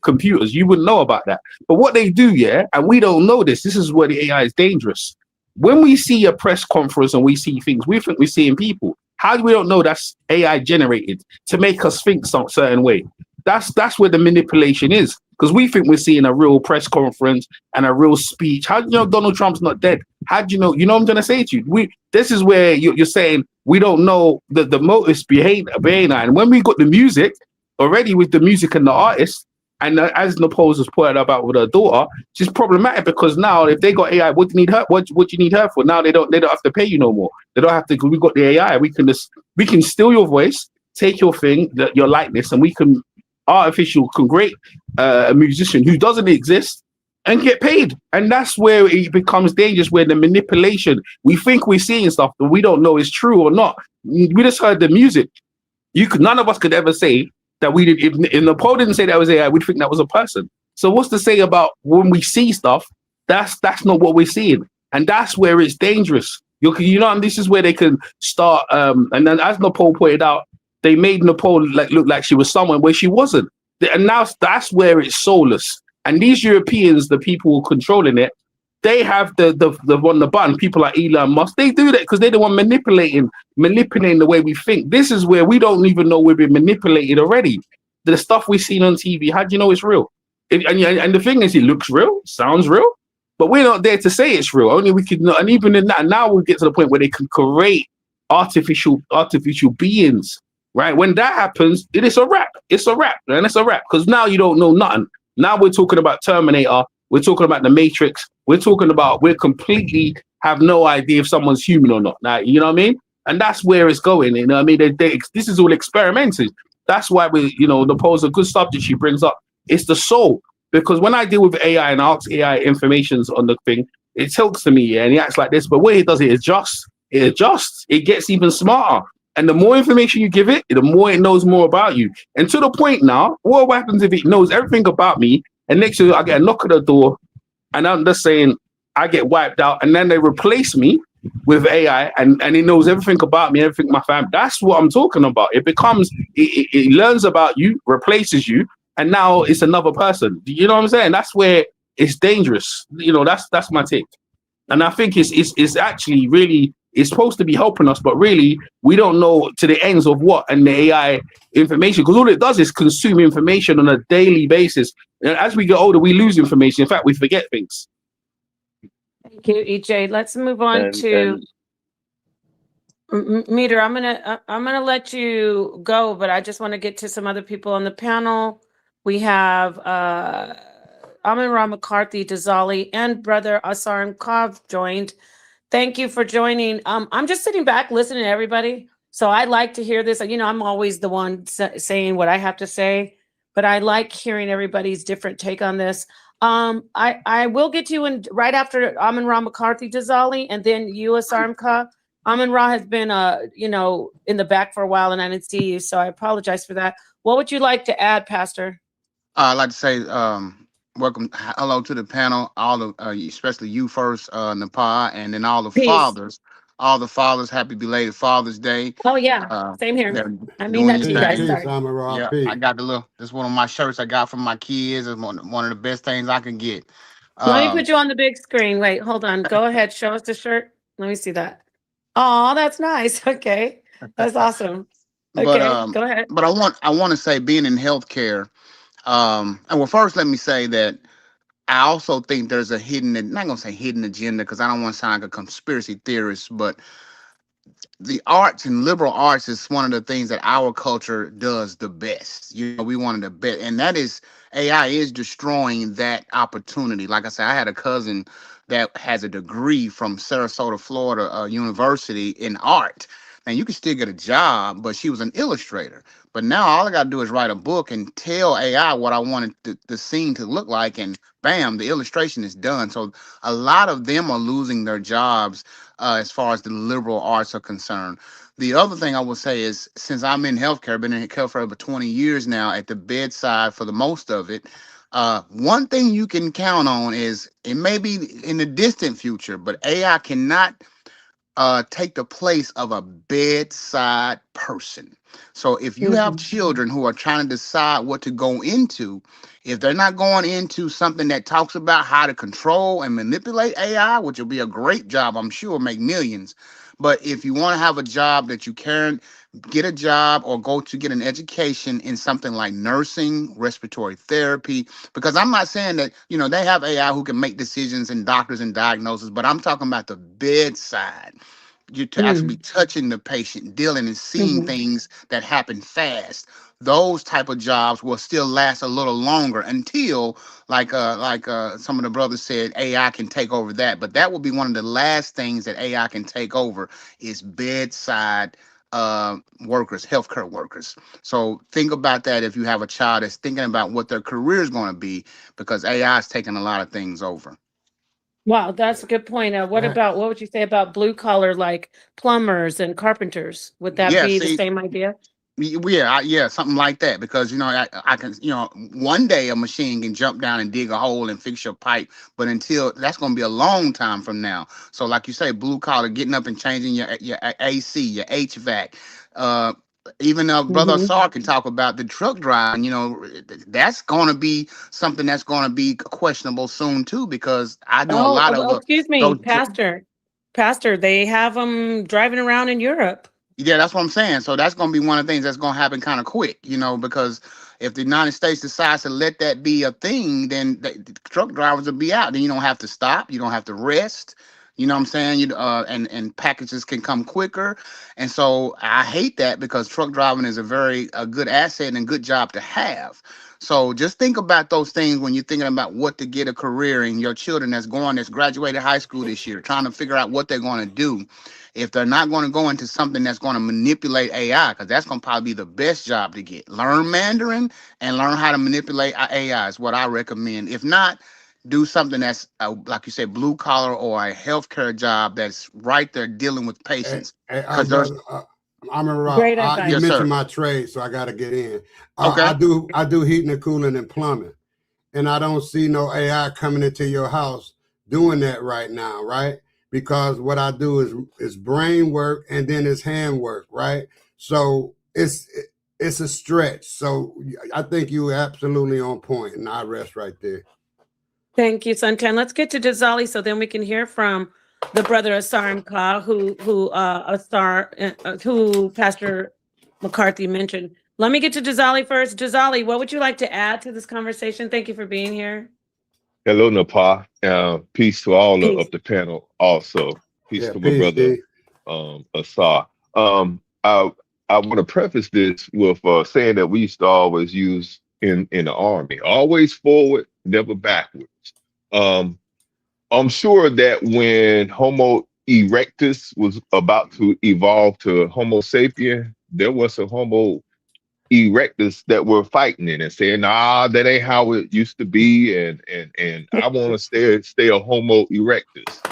computers, you wouldn't know about that. But what they do, and we don't know this. This is where the AI is dangerous. When we see a press conference and we see things, we think we're seeing people. How do we don't know that's AI generated to make us think some certain way? That's where the manipulation is. Because we think we're seeing a real press conference and a real speech. How do you know Donald Trump's not dead? How do you know? You know what I'm trying to say to you? This is where you're saying we don't know the motives behind that. And when we got the music already with the music and the artist, and as Nepal has pointed about with her daughter, she's problematic because now if they got AI, what do you need her? What do you need her for? Now they don't have to pay you no more. They don't have to. We got the AI. We can steal your voice, take your thing, your likeness, and we can create a musician who doesn't exist and get paid. And that's where it becomes dangerous, where the manipulation, we think we're seeing stuff that we don't know is true or not. We just heard the music. None of us could ever say that we did. If Nepal didn't say that was AI, we'd think that was a person. So what's to say about when we see stuff? That's not what we're seeing, and that's where it's dangerous. And this is where they can start. And then, as Nepal pointed out, they made Nepal look like she was someone where she wasn't, and now that's where it's soulless. And these Europeans, the people controlling it, they have the on the button. People like Elon Musk, they do that because they're the one manipulating the way we think. This is where we don't even know we've been manipulated already. The stuff we've seen on TV, how do you know it's real? And the thing is, it looks real, sounds real, but we're not there to say it's real. Only we could, and even in that, now we get to the point where they can create artificial beings. Right? When that happens, it is a wrap. It's a wrap, and it's a wrap because now you don't know nothing. Now we're talking about Terminator. We're talking about the Matrix. We're completely have no idea if someone's human or not. Now, you know what I mean? And that's where it's going. You know what I mean? This is all experimented. That's why Nepal's a good subject she brings up. It's the soul. Because when I deal with AI and ask AI informations on the thing, it talks to me, yeah, and he acts like this. But when he does it, it adjusts. It gets even smarter. And the more information you give it, the more it knows more about you. And to the point now, what happens if it knows everything about me? And next year I get a knock at the door and I'm just saying I get wiped out. And then they replace me with AI and it knows everything about me, everything my family. That's what I'm talking about. It learns about you, replaces you, and now it's another person. You know what I'm saying? That's where it's dangerous. That's my take. And I think it's actually really, it's supposed to be helping us, but really we don't know to the ends of what and the AI information, because all it does is consume information on a daily basis. And as we get older, we lose information. In fact, we forget things. Thank you, EJ. Let's move on to Meter. I'm gonna let you go, but I just want to get to some other people on the panel. We have Amin Ra McCarthy, Dazali, and Brother Asar Kov joined. Thank you for joining. I'm just sitting back listening to everybody. So I like to hear this. I'm always the one saying what I have to say, but I like hearing everybody's different take on this. I will get you in right after Amin Ra McCarthy, Dazali, and then you, Asar Kov. Amin Ra has been, in the back for a while, and I didn't see you, so I apologize for that. What would you like to add, Pastor? I'd like to say hello to the panel, all of especially you first, Nepal, and then all the Peace. fathers. Happy belated Father's Day. Oh yeah, same here. I mean that to you guys. Sorry. I got this one of my shirts I got from my kids. It's one of the best things I can get. Let me put you on the big screen. Wait, hold on. Go ahead. Show us the shirt. Let me see that. Oh, that's nice. Okay, that's awesome. Okay, go ahead. But I want to say, being in healthcare. And well, first, let me say that I also think there's a not gonna say hidden agenda, because I don't want to sound like a conspiracy theorist, but the arts and liberal arts is one of the things that our culture does the best. We wanted the best, and that is AI is destroying that opportunity. Like I said, I had a cousin that has a degree from Sarasota, Florida University in art. And you can still get a job, but she was an illustrator. But now all I got to do is write a book and tell AI what I wanted the scene to look like, and bam, the illustration is done. So a lot of them are losing their jobs as far as the liberal arts are concerned. The other thing I would say is, since I'm in healthcare, I've been in healthcare for over 20 years now, at the bedside for the most of it. One thing you can count on is, it may be in the distant future, but AI cannot take the place of a bedside person. So if you have children who are trying to decide what to go into, if they're not going into something that talks about how to control and manipulate AI, which will be a great job, I'm sure, make millions. But if you want to have a job that you can get a job or go to get an education in something like nursing, respiratory therapy, because I'm not saying that, they have AI who can make decisions and doctors and diagnosis, but I'm talking about the bedside. You to actually be Mm. touching the patient, dealing and seeing Mhm. things that happen fast. Those type of jobs will still last a little longer until, some of the brothers said, AI can take over that. But that will be one of the last things that AI can take over is bedside workers, healthcare workers. So think about that if you have a child that's thinking about what their career is going to be, because AI is taking a lot of things over. Wow, that's a good point. What would you say about blue collar, like plumbers and carpenters? Would that Yeah, be the see, same idea? Yeah, something like that. Because I can, one day a machine can jump down and dig a hole and fix your pipe, but until that's going to be a long time from now. So, like you say, blue collar, getting up and changing your AC, your HVAC. Uh, Even Brother Mhm. Asar can talk about the truck driving. That's going to be something that's going to be questionable soon too, because I know a lot of Excuse me, those. Pastor. Pastor, they have them driving around in Europe. Yeah, that's what I'm saying. So that's going to be one of the things that's going to happen kind of quick, because if the United States decides to let that be a thing, then the truck drivers will be out. Then you don't have to stop. You don't have to rest. You know what I'm saying? And packages can come quicker. And so I hate that, because truck driving is a good asset and good job to have. So just think about those things when you're thinking about what to get a career in. Your children that's graduated high school this year, trying to figure out what they're going to do. If they're not going to go into something that's going to manipulate AI, because that's going to probably be the best job to get. Learn Mandarin and learn how to manipulate AI is what I recommend. If not, do something that's, like you said, blue collar or a healthcare job that's right there dealing with Hey, patients. hey, Because there's, brother, I'm a Rob. Great You advice. yes, mentioned sir. my trade, so I got to get in. Okay. I do heating and cooling and plumbing, and I don't see no AI coming into your house doing that right now, right? Because what I do is brain work and then it's hand work, right? So it's a stretch. So I think you were absolutely on point, and I rest right there. Thank you, Suntan. Let's get to Dizali so then we can hear from the brother Asar Ka, who Pastor McCarthy mentioned. Let me get to Dizali first. Dizali, what would you like to add to this conversation? Thank you for being here. Hello, Napa. Peace to all Peace. of the panel. Also, peace Yeah, to my peace, brother D. Asar. I want to preface this with saying that we used to always use in the army, always forward, never backwards. Um, I'm sure that when Homo erectus was about to evolve to Homo sapien, there was a Homo erectors that were fighting it and saying, "Nah, that ain't how it used to be," and I want to stay a Homo erectus.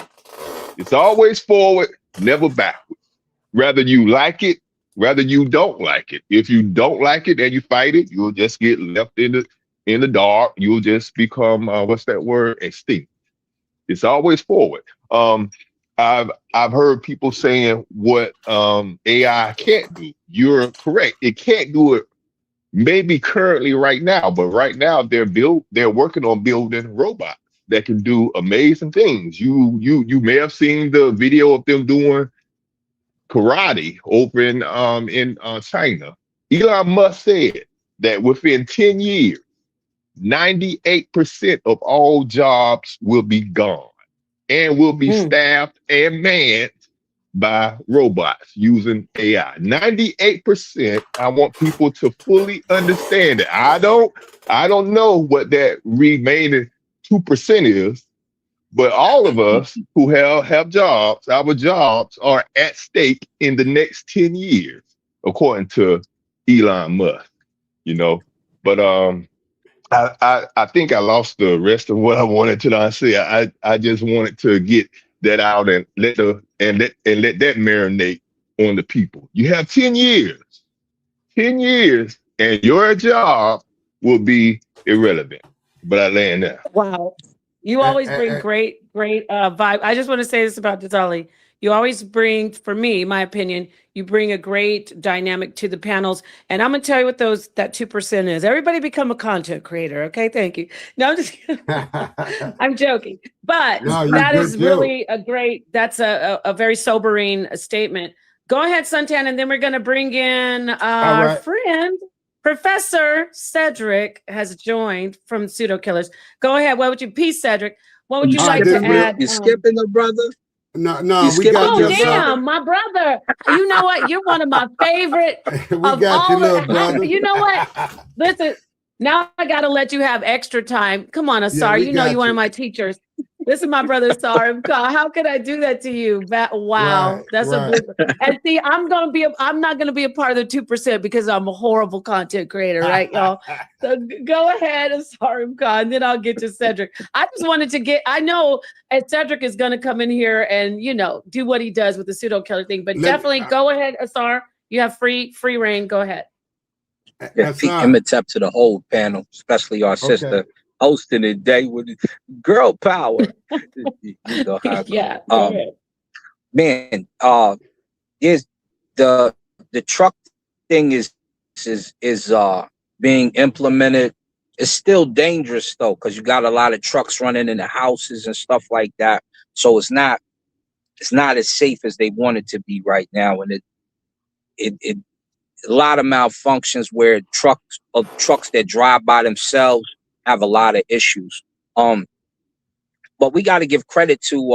It's always forward, never backward. Rather you like it, rather you don't like it. If you don't like it and you fight it, you'll just get left in the dark. You'll just become what's that word? Extinct. It's always forward. I've heard people saying what AI can't do. You're correct. It can't do it maybe currently right now, but right now they're working on building robots that can do amazing things. You may have seen the video of them doing karate over in China. Elon Musk said that within 10 years, 98% of all jobs will be gone and will be Mm. staffed and manned by robots using AI. 98%. I want people to fully understand it. I don't know what that remaining 2% is, but all of us who have jobs, our jobs are at stake in the next 10 years, according to Elon Musk, you know. But I think I lost the rest of what I wanted to say. I just wanted to get that out and let that marinate on the people. You have 10 years, and your job will be irrelevant. But I land there. Wow. You Eh, always eh, bring eh, great vibe. I just want to say this about Dizali. You always bring, for me, my opinion, you bring a great dynamic to the panels. And I'm gonna tell you what that 2% is. Everybody become a content creator. Okay, thank you. No, I'm just I'm joking. But No, you that good is too. really that's a very sobering statement. Go ahead, Suntan, and then we're gonna bring in our right. friend. Professor Cedric has joined from Pseudo Killers. Go ahead. What would you, peace, Cedric? What would you All right, like this to real. add? You skipping the brother? No, You we skipping got Oh, your your brother? brother. damn, my brother. You know what? You're one of my favorite We of got your all little the. brother. You know what? Listen, now I got to let you have extra time. Come on, Yeah, Asar. we You know you're got one of you. my teachers. This is my brother Asar. How could I do that to you? Wow, Right, that's a right. blooper. And see, I'm not gonna be a part of the 2% because I'm a horrible content creator, right, y'all? So go ahead, Asar and then I'll get to Cedric. I just wanted to I know Cedric is gonna come in here and do what he does with the pseudo killer thing, but Let definitely go ahead, Asar. You have free reign. Go ahead. Yeah, Pete Asar. Imatep to the whole panel, especially our Okay. sister hosting the day with girl power. You know how it Yeah, go. go ahead. Man, is the truck thing is being implemented. It's still dangerous though, because you got a lot of trucks running into houses and stuff like that. So it's not as safe as they want it to be right now, and it a lot of malfunctions where trucks that drive by themselves have a lot of issues. But we got to give credit to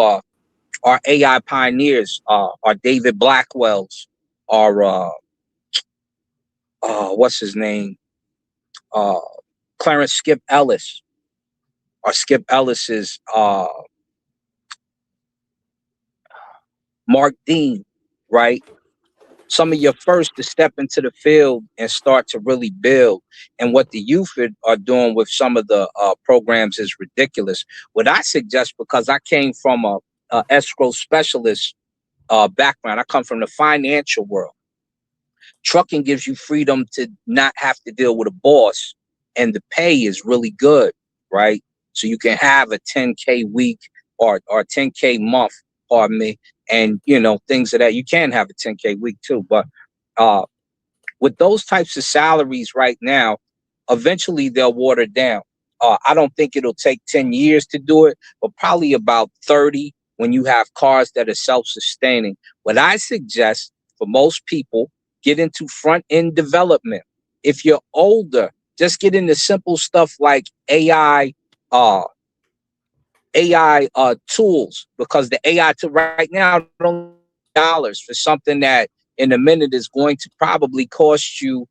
our AI pioneers, our David Blackwells, our what's his name, uh, Clarence Skip Ellis. Our Skip Ellis is Mark Dean, right? Some of your first to step into the field and start to really build. And what the youth are doing with some of the programs is ridiculous. What I suggest, because I came from a escrow specialist background, I come from the financial world. Trucking gives you freedom to not have to deal with a boss, and the pay is really good, right? So you can have a 10K week or 10K month, pardon me, and things of that. You can have a 10K week too, but with those types of salaries right now, eventually they'll water down. I don't think it'll take 10 years to do it, but probably about 30 when you have cars that are self-sustaining. What I suggest for most people, get into front end development. If you're older, just get into simple stuff like AI tools, because the AI to right now don't dollars for something that in a minute is going to probably cost you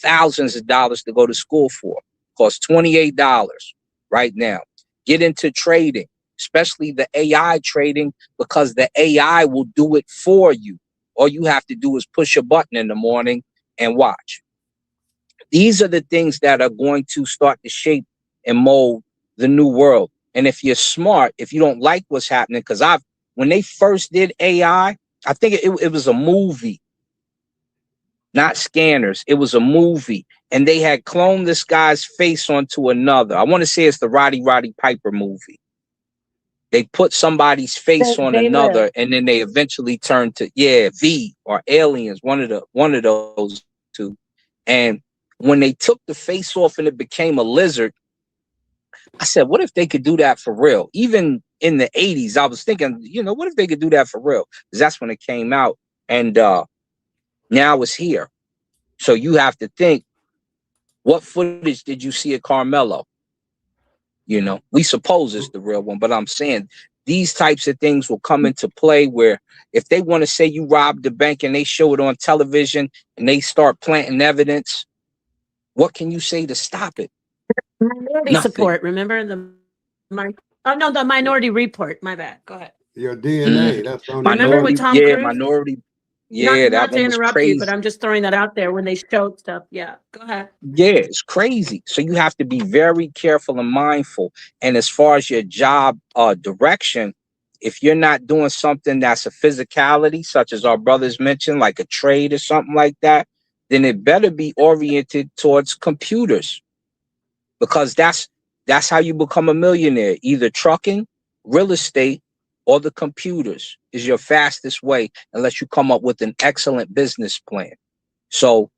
thousands of dollars to go to school for. Costs $28 right now. Get into trading, especially the AI trading, because the AI will do it for you. All you have to do is push a button in the morning and watch. These are the things that are going to start to shape and mold the new world. And if you're smart, if you don't like what's happening, because when they first did AI, I think it was a movie, not scanners. It was a movie, and they had cloned this guy's face onto another. I want to say it's the Roddy Piper movie. They put somebody's face on They live. another, and then they eventually turned to V or Aliens, one of those two. And when they took the face off and it became a lizard, I said, what if they could do that for real? Even in the 80s, I was thinking, what if they could do that for real? Because that's when it came out. And now it's here. So you have to think, what footage did you see of Carmelo? We suppose it's the real one, but I'm saying these types of things will come into play where if they want to say you robbed the bank and they show it on television and they start planting evidence, what can you say to stop it? Minority Nothing. support. Remember the Minority Report. My bad. Go ahead. Your DNA. That's the only Remember with thing. Tom Cruise? Minority. Not Yeah, that to one was interrupt you, but crazy. I'm just throwing that out there when they showed stuff. Yeah, go ahead. Yeah, it's crazy. So you have to be very careful and mindful. And as far as your job direction, if you're not doing something that's a physicality, such as our brothers mentioned, like a trade or something like that, then it better be oriented towards computers, because that's how you become a millionaire, either trucking, real estate, or the computers is your fastest way unless you come up with an excellent business plan. So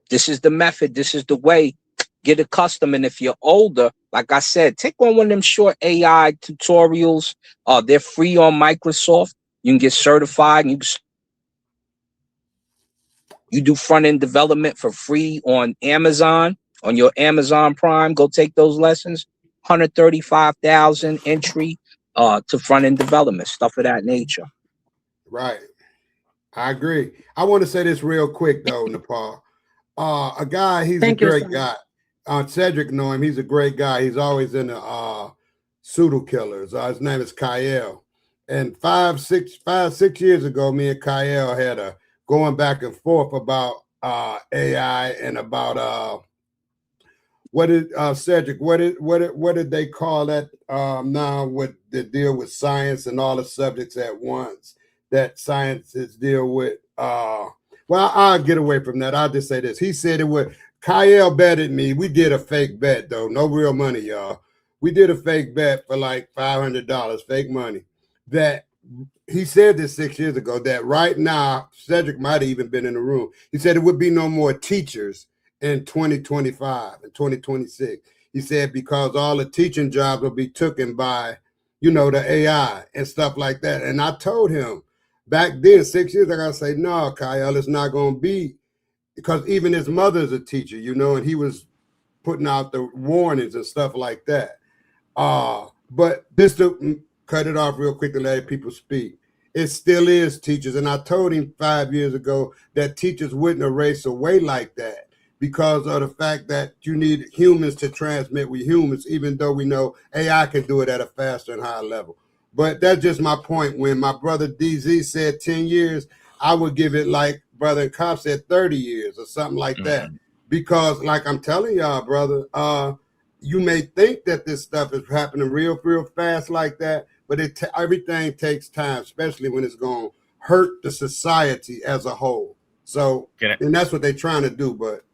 this is the method. This is the way. Get accustomed. And if you're older, like I said, take one of them short AI tutorials. They're free on Microsoft. You can get certified. You do front end development for free on Amazon, on your Amazon Prime. Go take those lessons. 135,000 entry to front end development, stuff of that nature. Right. I agree. I want to say this real quick though, Nepal. A guy, he's Thank a you, great sir. guy. Cedric know him. He's a great guy. He's always in the pseudo killers. His name is Kyle. And 6 years ago, me and Kyle had a going back and forth about AI and about what did Cedric? What did they call that now? With the deal with science and all the subjects at once that scientists deal with. Well, I'll get away from that. I'll just say this. He said it would. Kyle betted me. We did a fake bet though, no real money, y'all. We did a fake bet for like $500, fake money. That he said this 6 years ago. That right now, Cedric might have even been in the room. He said it would be no more teachers in 2025 and 2026. He said because all the teaching jobs will be taken by, the AI and stuff like that. And I told him back then, 6 years ago, I say, no, Kyle, it's not going to be, because even his mother's a teacher, and he was putting out the warnings and stuff like that. But this to cut it off real quick and let people speak. It still is teachers. And I told him 5 years ago that teachers wouldn't erase away like that because of the fact that you need humans to transmit with humans, even though we know AI can do it at a faster and higher level. But that's just my point. When my brother DZ said 10 years, I would give it like Brother Cop said 30 years or something like that. Because like I'm telling y'all, brother, you may think that this stuff is happening real fast like that, but everything takes time, especially when it's going to hurt the society as a whole. So, and that's what they're trying to do. But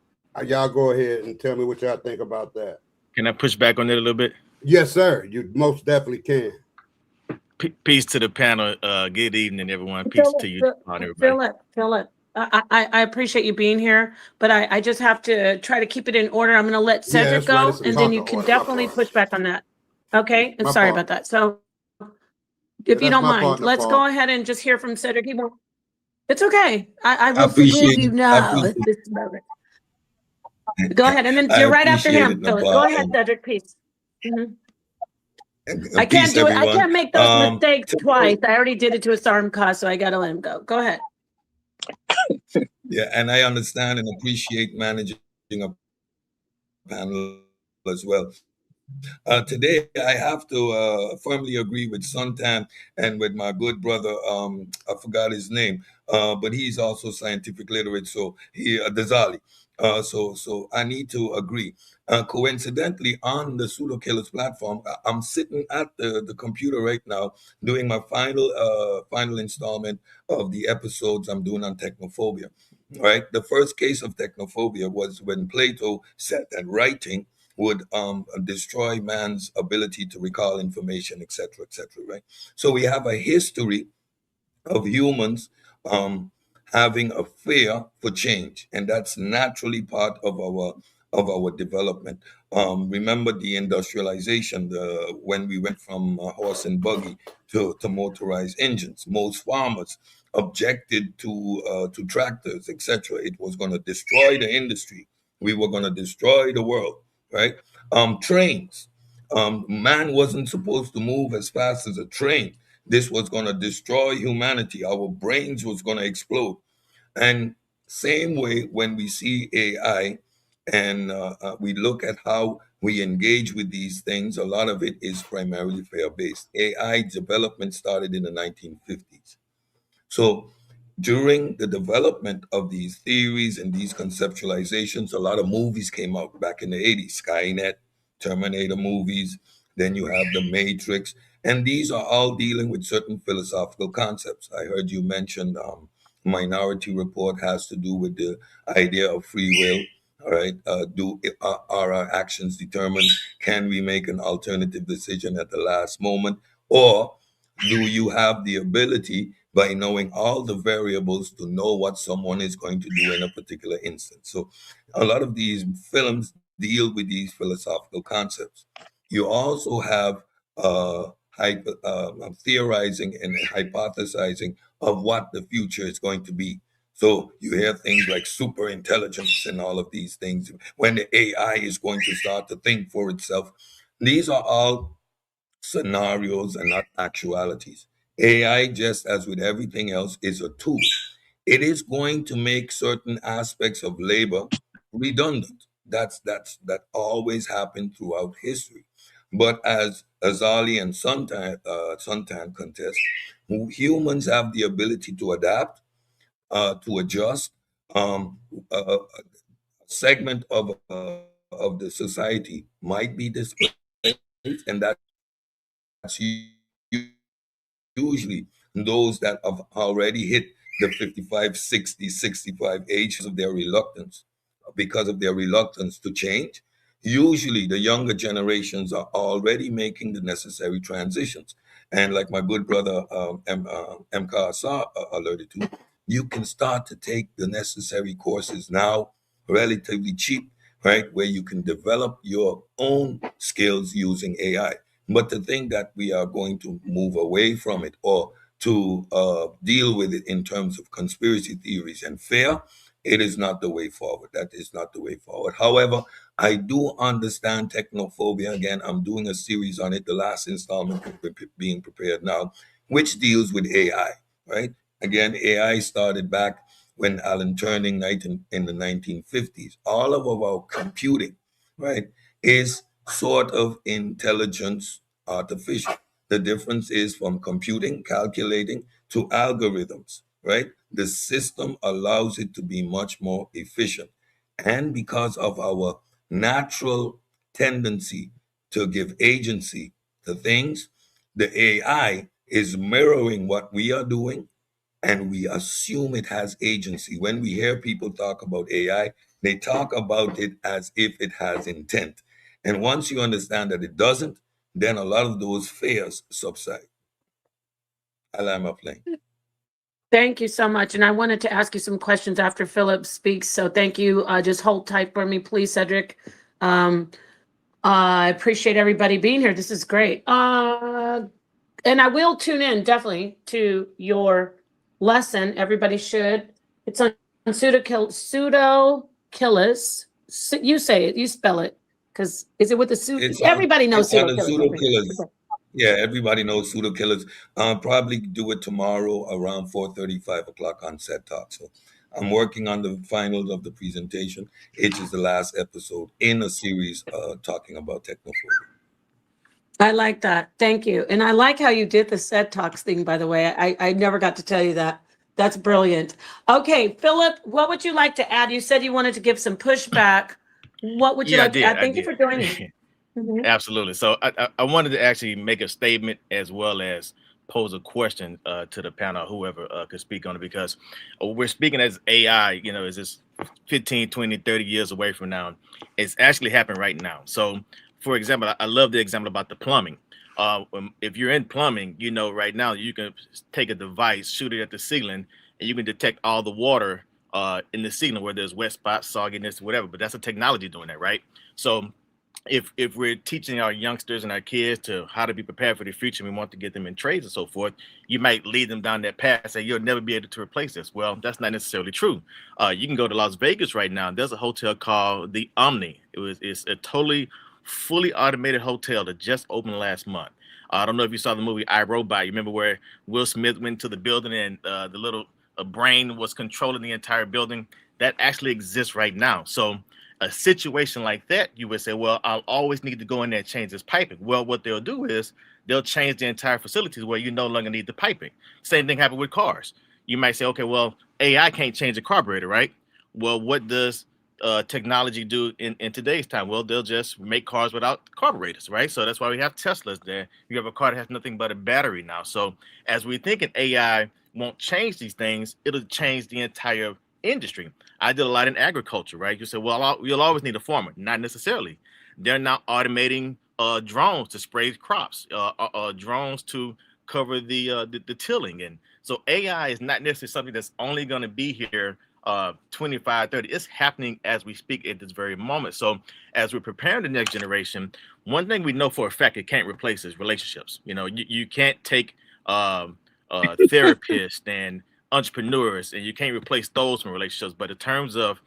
y'all go ahead and tell me what y'all think about that. Can I push back on it a little bit? Yes, sir. You most definitely can. Peace to the panel. Good evening, everyone. Peace to you, everybody. Philip. I appreciate you being here, but I just have to try to keep it in order. I'm going to let Cedric go, and then you can definitely push back on that. Okay? I'm sorry about that. So if you don't mind, let's go ahead and just hear from Cedric. It's okay. I will forgive you now at this moment. Go ahead, and then you're right after him, Philip. Go ahead, Cedric, please. I can't do it. I can't make those mistakes twice. I already did it to a Sarmka, so I got to let him go. Go ahead. Yeah, and I understand and appreciate managing a panel as well. Today, I have to firmly agree with Suntan and with my good brother. I forgot his name, but he's also scientific literate. So Dazali. So I need to agree. Coincidentally, on the Pseudo Killers platform, I'm sitting at the computer right now doing my final installment of the episodes I'm doing on technophobia. Right, the first case of technophobia was when Plato said that writing would destroy man's ability to recall information, etc., etc. Right. So we have a history of humans having a fear for change, and that's naturally part of our development. Remember the industrialization, when we went from horse and buggy to motorized engines. Most farmers objected to tractors, etc. It was going to destroy the industry. We were going to destroy the world, right? Trains. Man wasn't supposed to move as fast as a train. This was going to destroy humanity. Our brains was going to explode. And same way when we see AI and we look at how we engage with these things, a lot of it is primarily fear-based. AI development started in the 1950s. So during the development of these theories and these conceptualizations, a lot of movies came out back in the 80s, Skynet, Terminator movies, then you have The Matrix, and these are all dealing with certain philosophical concepts. I heard you mention Minority Report has to do with the idea of free will. All right, are our actions determined? Can we make an alternative decision at the last moment? Or Do you have the ability, by knowing all the variables, to know what someone is going to do in a particular instance? So a lot of these films deal with these philosophical concepts. You also have theorizing and hypothesizing of what the future is going to be. So you hear things like super intelligence and all of these things, when the AI is going to start to think for itself. These are all scenarios and not actualities. AI, just as with everything else, is a tool. It is going to make certain aspects of labor redundant. That always happened throughout history. But as Azali and Suntan contest, humans have the ability to adapt, to adjust. A segment of the society might be displaced, and that's usually those that have already hit the 55, 60, 65 age because of their reluctance to change. Usually the younger generations are already making the necessary transitions. And like my good brother M. Asa alerted to, you can start to take the necessary courses now, relatively cheap, right? Where you can develop your own skills using AI. But to think that we are going to move away from it, or to deal with it in terms of conspiracy theories and fear, it is not the way forward. That is not the way forward. However, I do understand technophobia. Again, I'm doing a series on it. The last installment being prepared now, which deals with AI, right? Again, AI started back when Alan Turing in the 1950s. All of our computing, right, is sort of intelligence artificial. The difference is from computing, calculating, to algorithms, right? The system allows it to be much more efficient. And because of our natural tendency to give agency to things, the AI is mirroring what we are doing, and we assume it has agency. When we hear people talk about AI, they talk about it as if it has intent. And once you understand that it doesn't, then a lot of those fears subside. I'll land my plane. Thank you so much. And I wanted to ask you some questions after Philip speaks. So thank you. Just hold tight for me, please, Cedric. I appreciate everybody being here. This is great. And I will tune in definitely to your lesson. Everybody should. It's on pseudokillers. You say it. You spell it. Because is it with the suit? Everybody knows It's on the pseudokillers. pseudo killers. Yeah, everybody knows pseudo killers. Probably do it tomorrow around 4:35 o'clock on Set Talk. So I'm working on the finals of the presentation. It is the last episode in a series talking about technophobia. I like that. Thank you. And I like how you did the set talks thing, by the way. I never got to tell you that. That's brilliant. Okay, Philip, what would you like to add? You said you wanted to give some pushback. What would you Yeah, I like to did. add? I Thank you did. for joining. Mhm. Absolutely. So I wanted to actually make a statement as well as pose a question to the panel, whoever could speak on it, because we're speaking as AI, is this 15, 20, 30 years away from now? It's actually happening right now. So, for example, I love the example about the plumbing. If you're in plumbing, right now you can take a device, shoot it at the ceiling, and you can detect all the water in the ceiling where there's wet spots, sogginess, whatever. But that's a technology doing that, right? So if we're teaching our youngsters and our kids to how to be prepared for the future, we want to get them in trades and so forth, you might lead them down that path, say you'll never be able to replace this. Well, that's not necessarily true. You can go to Las Vegas right now. There's a hotel called the Omni. It's a totally fully automated hotel that just opened last month. I don't know if you saw the movie I, Robot. You remember where Will Smith went to the building and the little brain was controlling the entire building? That actually exists right now. So a situation like that, you would say, well, I'll always need to go in there and change this piping. Well, what they'll do is they'll change the entire facilities where you no longer need the piping. Same thing happened with cars. You might say, okay, well, AI can't change a carburetor, right? Well, what does technology do in today's time? Well, they'll just make cars without carburetors, right? So that's why we have Teslas there. You have a car that has nothing but a battery now. So as we think an AI won't change these things, it'll change the entire industry. I did a lot in agriculture, right? You said, well, you'll always need a farmer. Not necessarily. They're now automating drones to spray crops, drones to cover the tilling. And so AI is not necessarily something that's only going to be here 25, 30. It's happening as we speak at this very moment. So as we're preparing the next generation, one thing we know for a fact it can't replace is relationships. You can't take therapists and entrepreneurs, and you can't replace those from relationships. But in terms of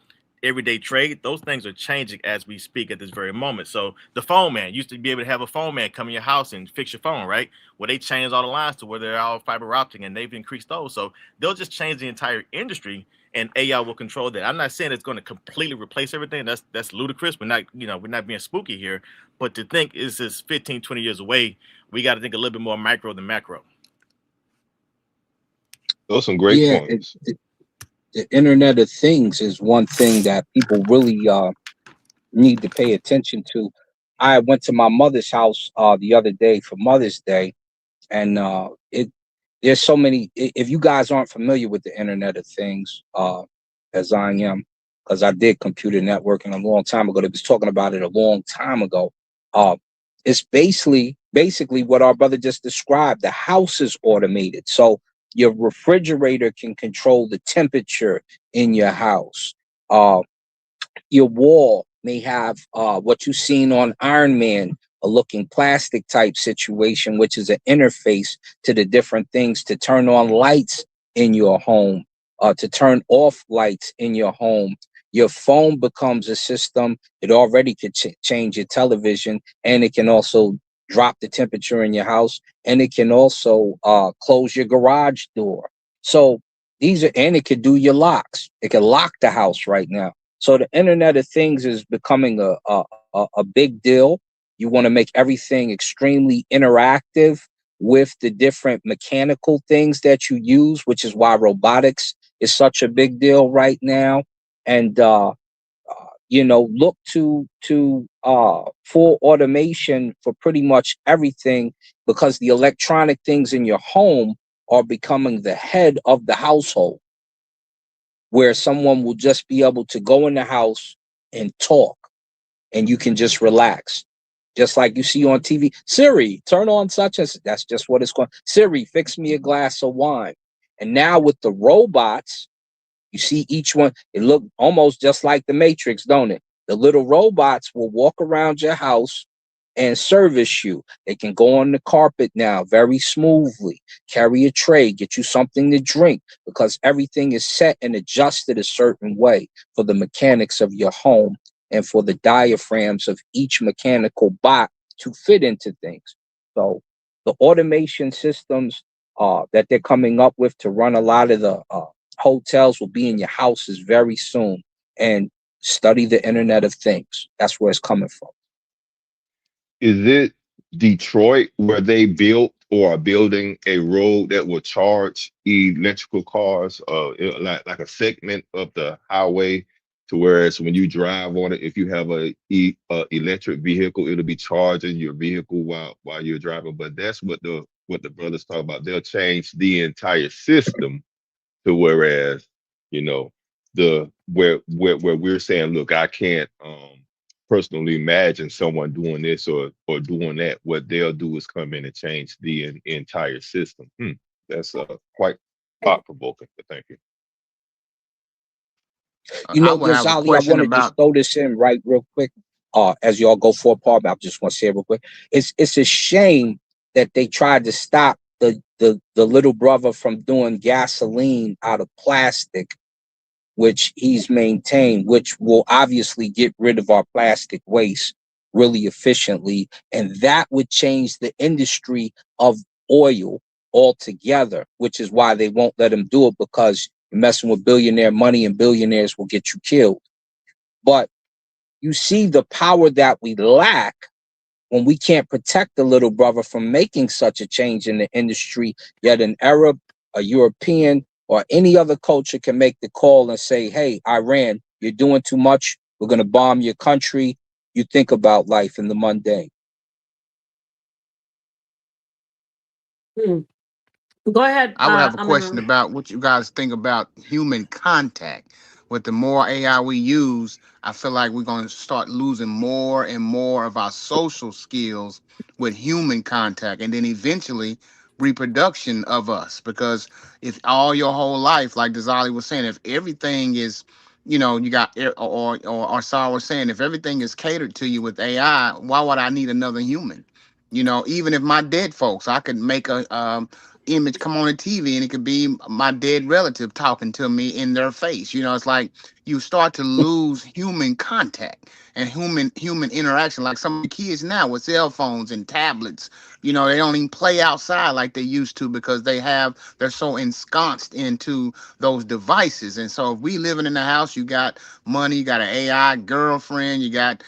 everyday trade, those things are changing as we speak at this very moment. So the phone man used to be able to have a phone man come in your house and fix your phone, right? Well, they changed all the lines to where they're all fiber optic, and they've increased those. So they'll just change the entire industry, and AI will control that. I'm not saying it's going to completely replace everything. That's ludicrous. We're not being spooky here, but to think is this 15, 20 years away, we got to think a little bit more micro than macro. Those are some great Yeah, points. the Internet of Things is one thing that people really need to pay attention to. I went to my mother's house the other day for Mother's Day, and it there's so many. If you guys aren't familiar with the Internet of Things, as I am, because I did computer networking a long time ago. They was talking about it a long time ago. Uh, it's basically what our brother just described. The house is automated, so your refrigerator can control the temperature in your house. Uh, your wall may have what you've seen on Iron Man, a looking plastic type situation, which is an interface to the different things to turn on lights in your home, to turn off lights in your home. Your phone becomes a system. It already could change your television, and it can also drop the temperature in your house, and it can also close your garage door. So and it could do your locks. It can lock the house right now. So the Internet of Things is becoming a big deal. You want to make everything extremely interactive with the different mechanical things that you use, which is why robotics is such a big deal right now. And look to full automation for pretty much everything, because the electronic things in your home are becoming the head of the household, where someone will just be able to go in the house and talk, and you can just relax. Just like you see on TV, Siri, turn on such as that's just what it's called. Siri, fix me a glass of wine. And now with the robots, you see each one, it look almost just like the Matrix, don't it? The little robots will walk around your house and service you. They can go on the carpet now very smoothly, carry a tray, get you something to drink, because everything is set and adjusted a certain way for the mechanics of your home and for the diaphragms of each mechanical bot to fit into things. So the automation systems that they're coming up with to run a lot of the hotels will be in your houses very soon. And study the Internet of Things. That's where it's coming from. Is it Detroit where they built or are building a road that will charge electrical cars, like a segment of the highway, to whereas when you drive on it, if you have electric vehicle, it'll be charging your vehicle while you're driving. But that's what the brothers talk about. They'll change the entire system to whereas you know the where we're saying, look, I can't personally imagine someone doing this or doing that. What they'll do is come in and change the entire system. That's quite thought provoking. But thank you. I would have a Ghazali, I question want to just about. throw this in right real quick. As y'all go for a part, I just want to say it real quick. It's a shame that they tried to stop the little brother from doing gasoline out of plastic, which he's maintained, which will obviously get rid of our plastic waste really efficiently. And that would change the industry of oil altogether, which is why they won't let him do it, because you're messing with billionaire money and billionaires will get you killed. But you see the power that we lack when we can't protect the little brother from making such a change in the industry, yet an Arab, a European, or any other culture can make the call and say, hey, Iran, you're doing too much. We're going to bomb your country. You think about life in the mundane. Hmm. Go ahead, I would have a question Amon. about what you guys think about human contact. With the more AI we use, I feel like we're going to start losing more and more of our social skills with human contact. And then eventually reproduction of us. Because if all your whole life, like Dazali was saying, if everything is, you know, you got, or Sarah was saying, if everything is catered to you with AI, why would I need another human? You know, even if my dead folks, I could make a image come on the TV and it could be my dead relative talking to me in their face. You know, it's like you start to lose human contact and human interaction. Like some of the kids now with cell phones and tablets, you know, they don't even play outside like they used to because they're so ensconced into those devices. And so if we living in the house, you got money, you got an AI girlfriend, you got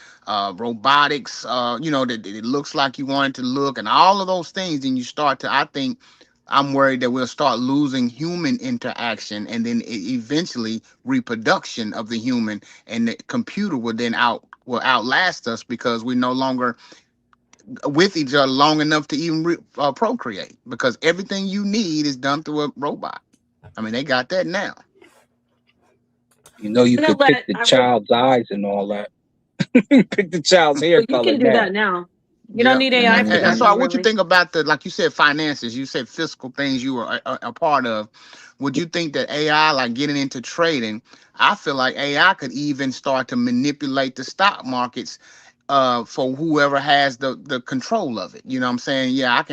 robotics, you know, that it looks like you want it to look, and all of those things, and you start to, I think, I'm worried that we'll start losing human interaction, and then eventually reproduction of the human, and the computer will outlast us because we're no longer with each other long enough to even procreate, because everything you need is done through a robot. I mean, they got that now. You know, you I'm gonna could pick let the I would, child's eyes and all that. Pick the child's hair well, you color can do now. that now. You don't Yeah, need AI for and that Mhm. so now, what you really. think about the, like you said, finances? You said fiscal things you were a part of. Would you think that AI, like getting into trading, I feel like AI could even start to manipulate the stock markets for whoever has the control of it. You know what I'm saying? Yeah,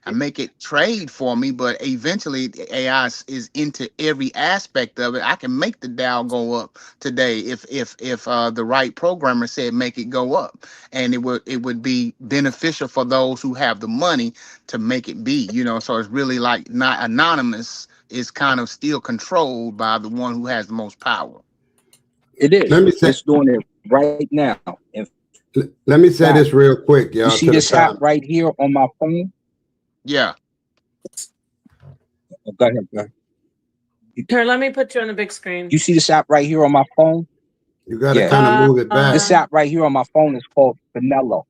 I make it trade for me, but eventually the AI is into every aspect of it. I can make the Dow go up today if the right programmer said make it go up, and it would be beneficial for those who have the money to make it be. You know, so it's really like not anonymous. Is kind of still controlled by the one who has the most power. It Let is. me say It's doing it right now. In let me say fact, this real quick, you y'all, see to the this app panel. right here on my phone? Yeah. Oh, go ahead, go ahead. Here, let me put you on the big screen. You see this app right here on my phone? You got to Yeah. kind of move it back. This app right here on my phone is called Finello.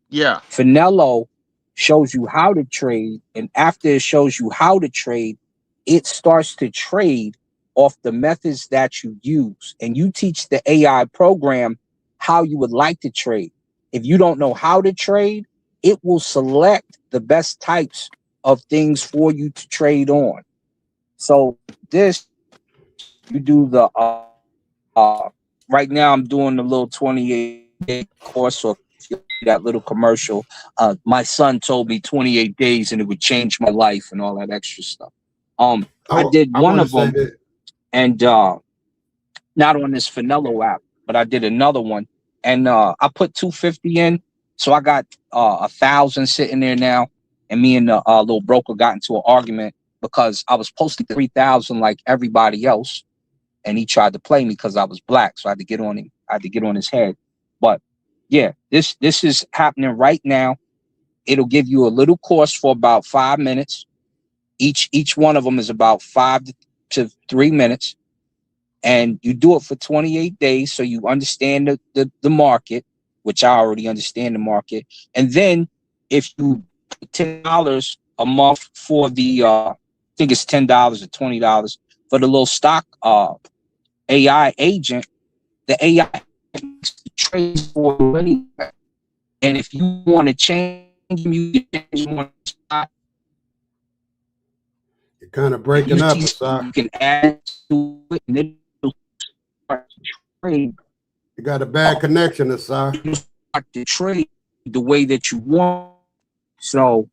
Yeah. Finello shows you how to trade, and after it shows you how to trade, it starts to trade off the methods that you use, and you teach the AI program how you would like to trade. If you don't know how to trade, it will select the best types of things for you to trade on. So this, you do the right now I'm doing the little 28-day course. So if you see that little commercial, my son told me 28 days and it would change my life and all that extra stuff. I did I one want to of say them, that. and not on this Finello app, but I did another one, and I put 250 in, so I got 1,000 sitting there now. And me and the little broker got into an argument because I was posting 3,000 like everybody else, and he tried to play me because I was black, so I had to get on him. I had to get on his head. But yeah, this is happening right now. It'll give you a little course for about 5 minutes. Each one of them is about 5 to 3 minutes, and you do it for 28 days, so you understand the market, which I already understand the market. And then if you put $10 a month for the I think it's $10 or $20 for the little stock AI agent, the AI trades for you anyway. And if you want to change them, you can change them on the spot. You're kind of If you breaking up, see something, Asar. you can add to it, and then it'll start to trade. You got a bad connection, Asar. It'll start to trade the way that you want. So,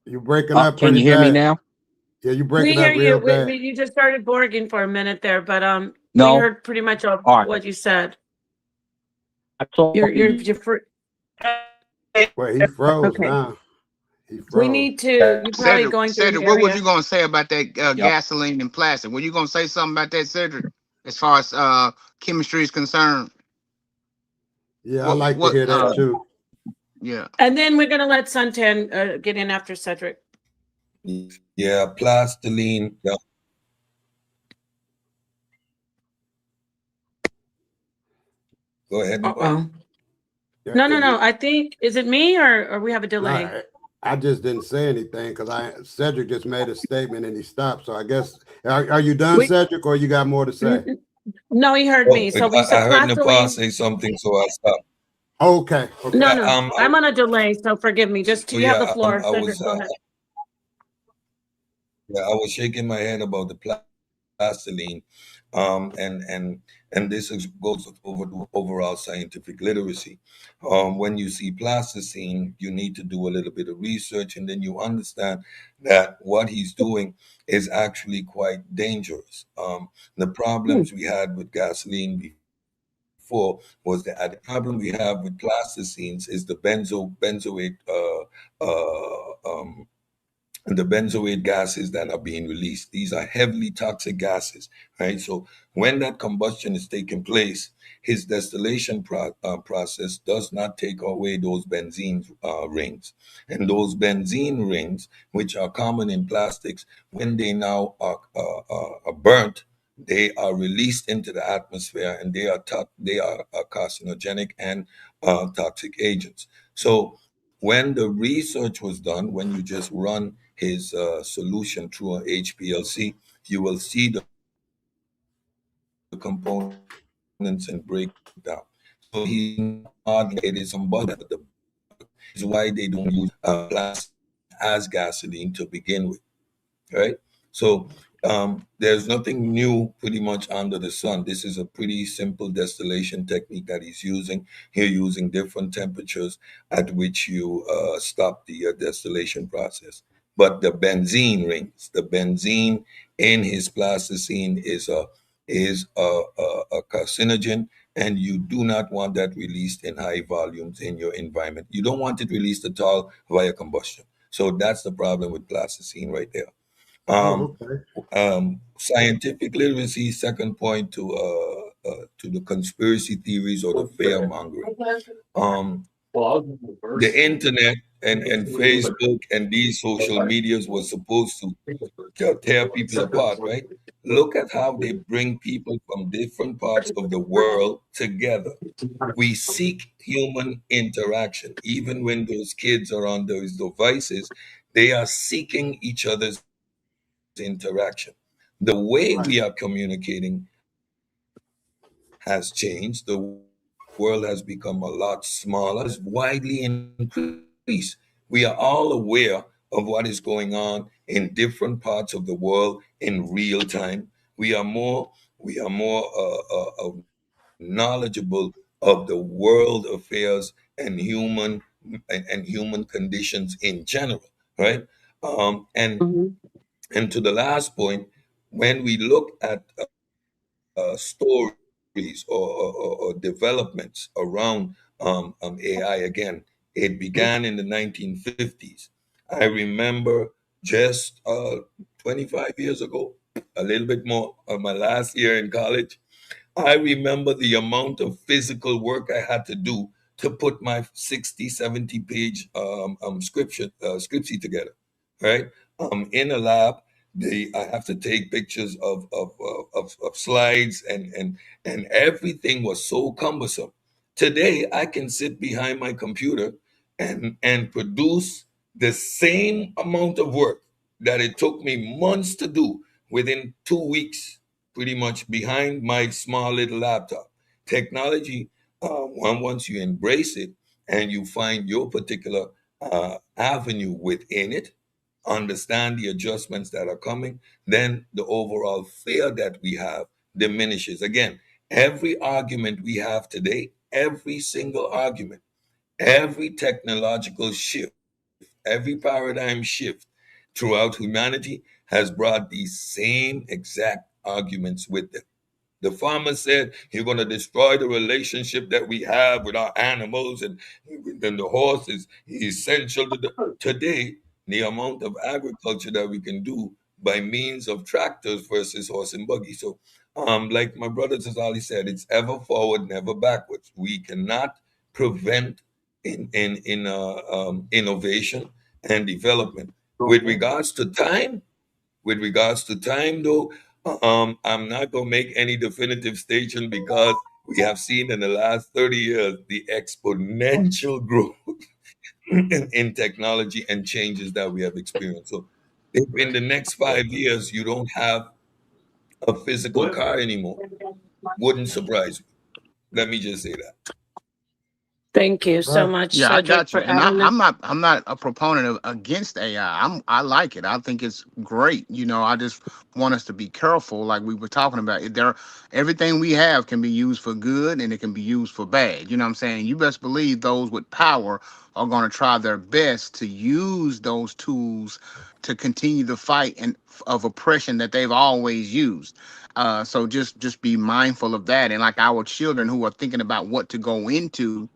You're breaking up can pretty you hear me bad. now? Yeah, you're We breaking hear up you. real bad. You just started borging for a minute there, but we No. heard pretty much all All right. what you said. I told You're you. Well, he froze okay. now. He We froze. need to. You're probably going through an Cedric, what was you area. gonna say about that Yep. gasoline and plastic? Were you gonna say something about that, Cedric? As far as chemistry is concerned, Yeah, I what like to what hear that too. yeah. And then we're gonna let Suntan get in after Cedric. Yeah, plastiline. Yeah. Go ahead, my boy. Yeah, No. I think, is it me or we have a delay? I just didn't say anything because Cedric just made a statement and he stopped. So I guess are you done, Cedric, or you got more to say? No, he heard Oh, me. So we I said heard Nepal plastoline. say something, so I stopped. Okay, No, okay. no, I'm on a delay, so forgive me. Just So you have the yeah, floor. Cedric, go ahead. yeah, I was shaking my head about the plastiline, and this goes over to overall scientific literacy. When you see plasticine, you need to do a little bit of research, and then you understand that what he's doing is actually quite dangerous. The Hmm. problems we had with gasoline before was the problem we have with plasticines is the benzoate and the benzoate gases that are being released. These are heavily toxic gases, right? So when that combustion is taking place, his distillation process does not take away those benzene rings. And those benzene rings, which are common in plastics, when they now are burnt, they are released into the atmosphere and they are carcinogenic and toxic agents. So when the research was done, when you just run his solution through an HPLC, you will see the components and break it down. So he's not arguing that it is combustion, but the byproduct is why they don't use plasticine as gasoline to begin with, right? So there's nothing new pretty much under the sun. This is a pretty simple distillation technique that he's using. Here, using different temperatures at which you stop the distillation process. But the benzene rings, the benzene in his plasticine is a carcinogen, and you do not want that released in high volumes in your environment. You don't want it released at all via combustion. So that's the problem with plasticine right there. Oh, Um, okay. Scientific literacy, second point to the conspiracy theories or the fear mongering. Um, the internet and Facebook and these social medias was supposed to tear people apart, right? Look at how they bring people from different parts of the world together. We seek human interaction. Even when those kids are on those devices, they are seeking each other's interaction. The way we are Right. communicating has changed. The world has become a lot smaller. The internet has widely increased. We are all aware of what is going on in different parts of the world in real time. We are more knowledgeable of the world affairs and human conditions in general, right? Um, and Mhm. and to the last point, when we look at stories or developments around AI again, it began in the 1950s. I remember just 25 years ago, a little bit more, my last year in college, I remember the amount of physical work I had to do to put my 60, 70 page scriptsy together, right? In a lab, I have to take pictures of slides and everything was so cumbersome. Today, I can sit behind my computer and produce the same amount of work that it took me months to do within 2 weeks, pretty much behind my small little laptop. Technology, once you embrace it and you find your particular avenue within it, understand the adjustments that are coming, then the overall fear that we have diminishes. Again, every argument we have today, every single argument, every technological shift, every paradigm shift throughout humanity has brought these same exact arguments with them. The farmer said, "You're going to destroy the relationship that we have with our animals, and then the horse is essential to today." The amount of agriculture that we can do by means of tractors versus horse and buggy. So, like my brother Tazali said, it's ever forward, never backwards. We cannot prevent in innovation and development. With regards to time, though, I'm not going to make any definitive statement because we have seen in the last 30 years the exponential growth in technology and changes that we have experienced. So, if in the next 5 years you don't have a physical car anymore, wouldn't surprise me. Let me just say that. Thank you so Right. much, Yeah, I Cedric, got you. for And adding that. I'm not a proponent of against AI. I like it. I think it's great. You know, I just want us to be careful, like we were talking about. Everything we have can be used for good and it can be used for bad. You know what I'm saying? You best believe those with power are going to try their best to use those tools to continue the fight and of oppression that they've always used. So just be mindful of that. And like our children who are thinking about what to go into,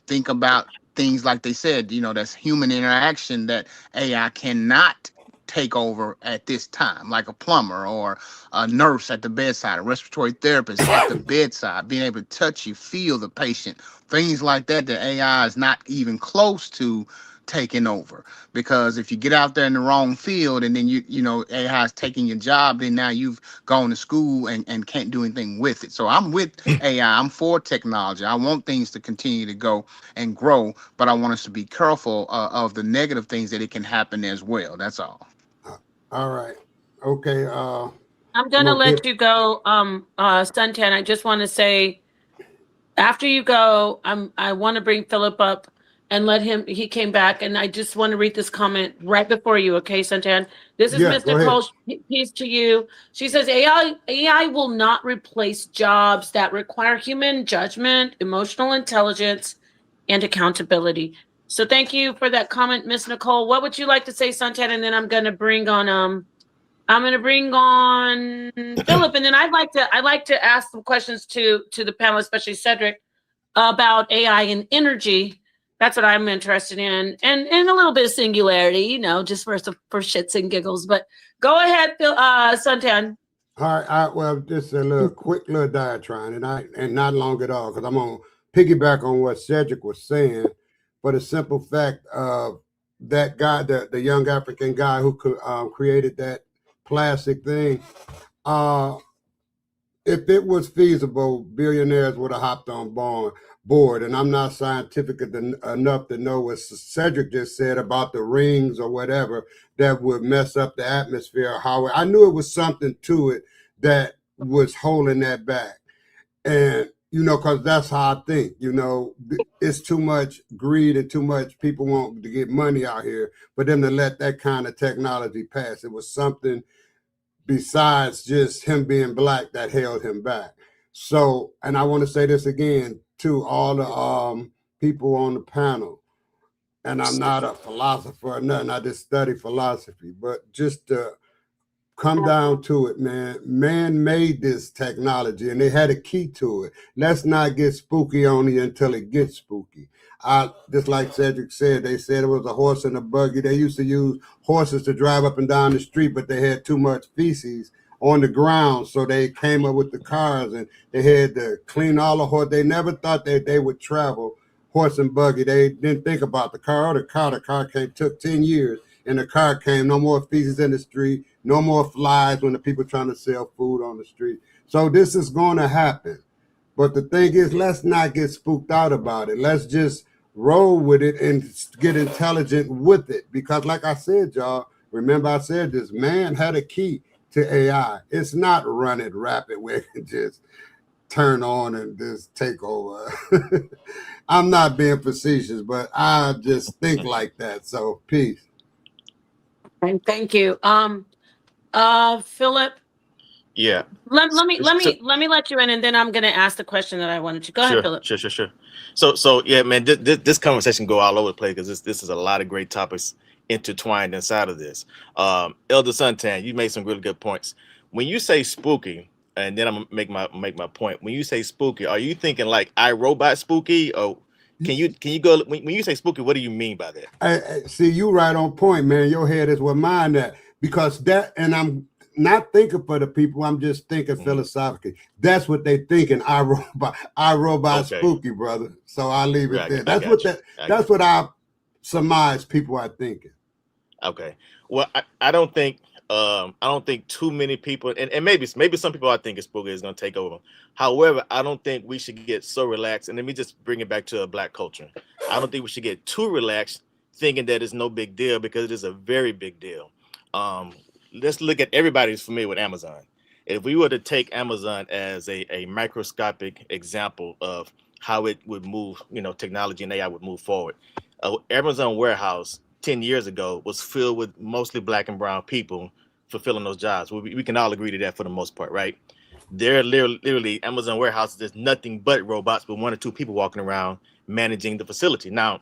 think about things like they said, you know, that's human interaction that AI cannot take over at this time, like a plumber or a nurse at the bedside, a respiratory therapist at the bedside, being able to touch you, feel the patient, things like that that AI is not even close to taking over. Because if you get out there in the wrong field and then you know AI is taking your job, then now you've gone to school and can't do anything with it. So I'm with AI. I'm for technology. I want things to continue to go and grow, but I want us to be careful of the negative things that it can happen as well. That's all. All right. Okay. I'm I'm gonna gonna let get. you go, Suntan. I just want to say, after you go, I want to bring Philip up and let him. He came back, and I just want to read this comment right before you. Okay, Suntan. This is Yeah. Miss Go ahead. Nicole. Piece to you. She says AI will not replace jobs that require human judgment, emotional intelligence, and accountability. So thank you for that comment, Miss Nicole. What would you like to say, Suntan? And then I'm gonna bring on Philip, and then I'd like to ask some questions to the panel, especially Cedric, about AI and energy. That's what I'm interested in, and a little bit of singularity, you know, just for shits and giggles. But go ahead, Phil, Suntan. All right. Well, just a little quick little diatribe, and not long at all, because I'm gonna piggyback on what Cedric was saying, for the simple fact of that guy, the young African guy who created that plastic thing. Uh, if it was feasible, billionaires would have hopped on board. And I'm not scientific enough to know what Cedric just said about the rings or whatever that would mess up the atmosphere. How I knew it was something to it that was holding that back. And because that's how I think. It's too much greed and too much people want to get money out here for them to let that kind of technology pass. It was something besides just him being black that held him back. So, and I want to say this again to all the people on the panel, and I'm not a philosopher or nothing, I just study philosophy, but just to come down to it, man made this technology and they had a key to it. Let's not get spooky on it until it gets spooky. Just like Cedric said, they said it was a horse and a buggy. They used to use horses to drive up and down the street, but they had too much feces on the ground. So they came up with the cars and they had to clean all the horse. They never thought that they would travel horse and buggy. They didn't think about the car. The car came, took 10 years and the car came. No more feces in the street, no more flies when the people trying to sell food on the street. So this is going to happen. But the thing is, let's not get spooked out about it. Let's just roll with it and get intelligent with it. Because like I said, y'all, remember I said this, man had a key to AI. It's not run it rapid where it can just turn on and just take over. I'm not being facetious, but I just think like that. So peace. And thank you. Philip, Yeah. So, let me let you in, and then I'm gonna ask the question that I wanted to. Go ahead, Philip. Sure. So yeah, man, this conversation go all over the place because this is a lot of great topics intertwined inside of this. Elder Suntan, you made some really good points. When you say spooky, and then I'm gonna make my point. When you say spooky, are you thinking like iRobot spooky, or can you go when you say spooky? What do you mean by that? I see you right on point, man. Your head is where mine at because that, and I'm not thinking for the people. I'm just thinking philosophically. That's what they thinking. I robot Okay, spooky, brother. So I'll leave it there. I That's what got you. that. I got That's what I surmise people are thinking. Okay. Well, I don't think too many people, and maybe some people I think is spooky is gonna take over. However, I don't think we should get so relaxed. And let me just bring it back to a black culture. I don't think we should get too relaxed thinking that it's no big deal because it is a very big deal. Um, let's look at everybody who's familiar with Amazon. If we were to take Amazon as a microscopic example of how it would move, technology and AI would move forward. Amazon warehouse 10 years ago was filled with mostly black and brown people fulfilling those jobs. We can all agree to that for the most part, right? They're literally Amazon warehouses. There's nothing but robots with one or two people walking around managing the facility. Now,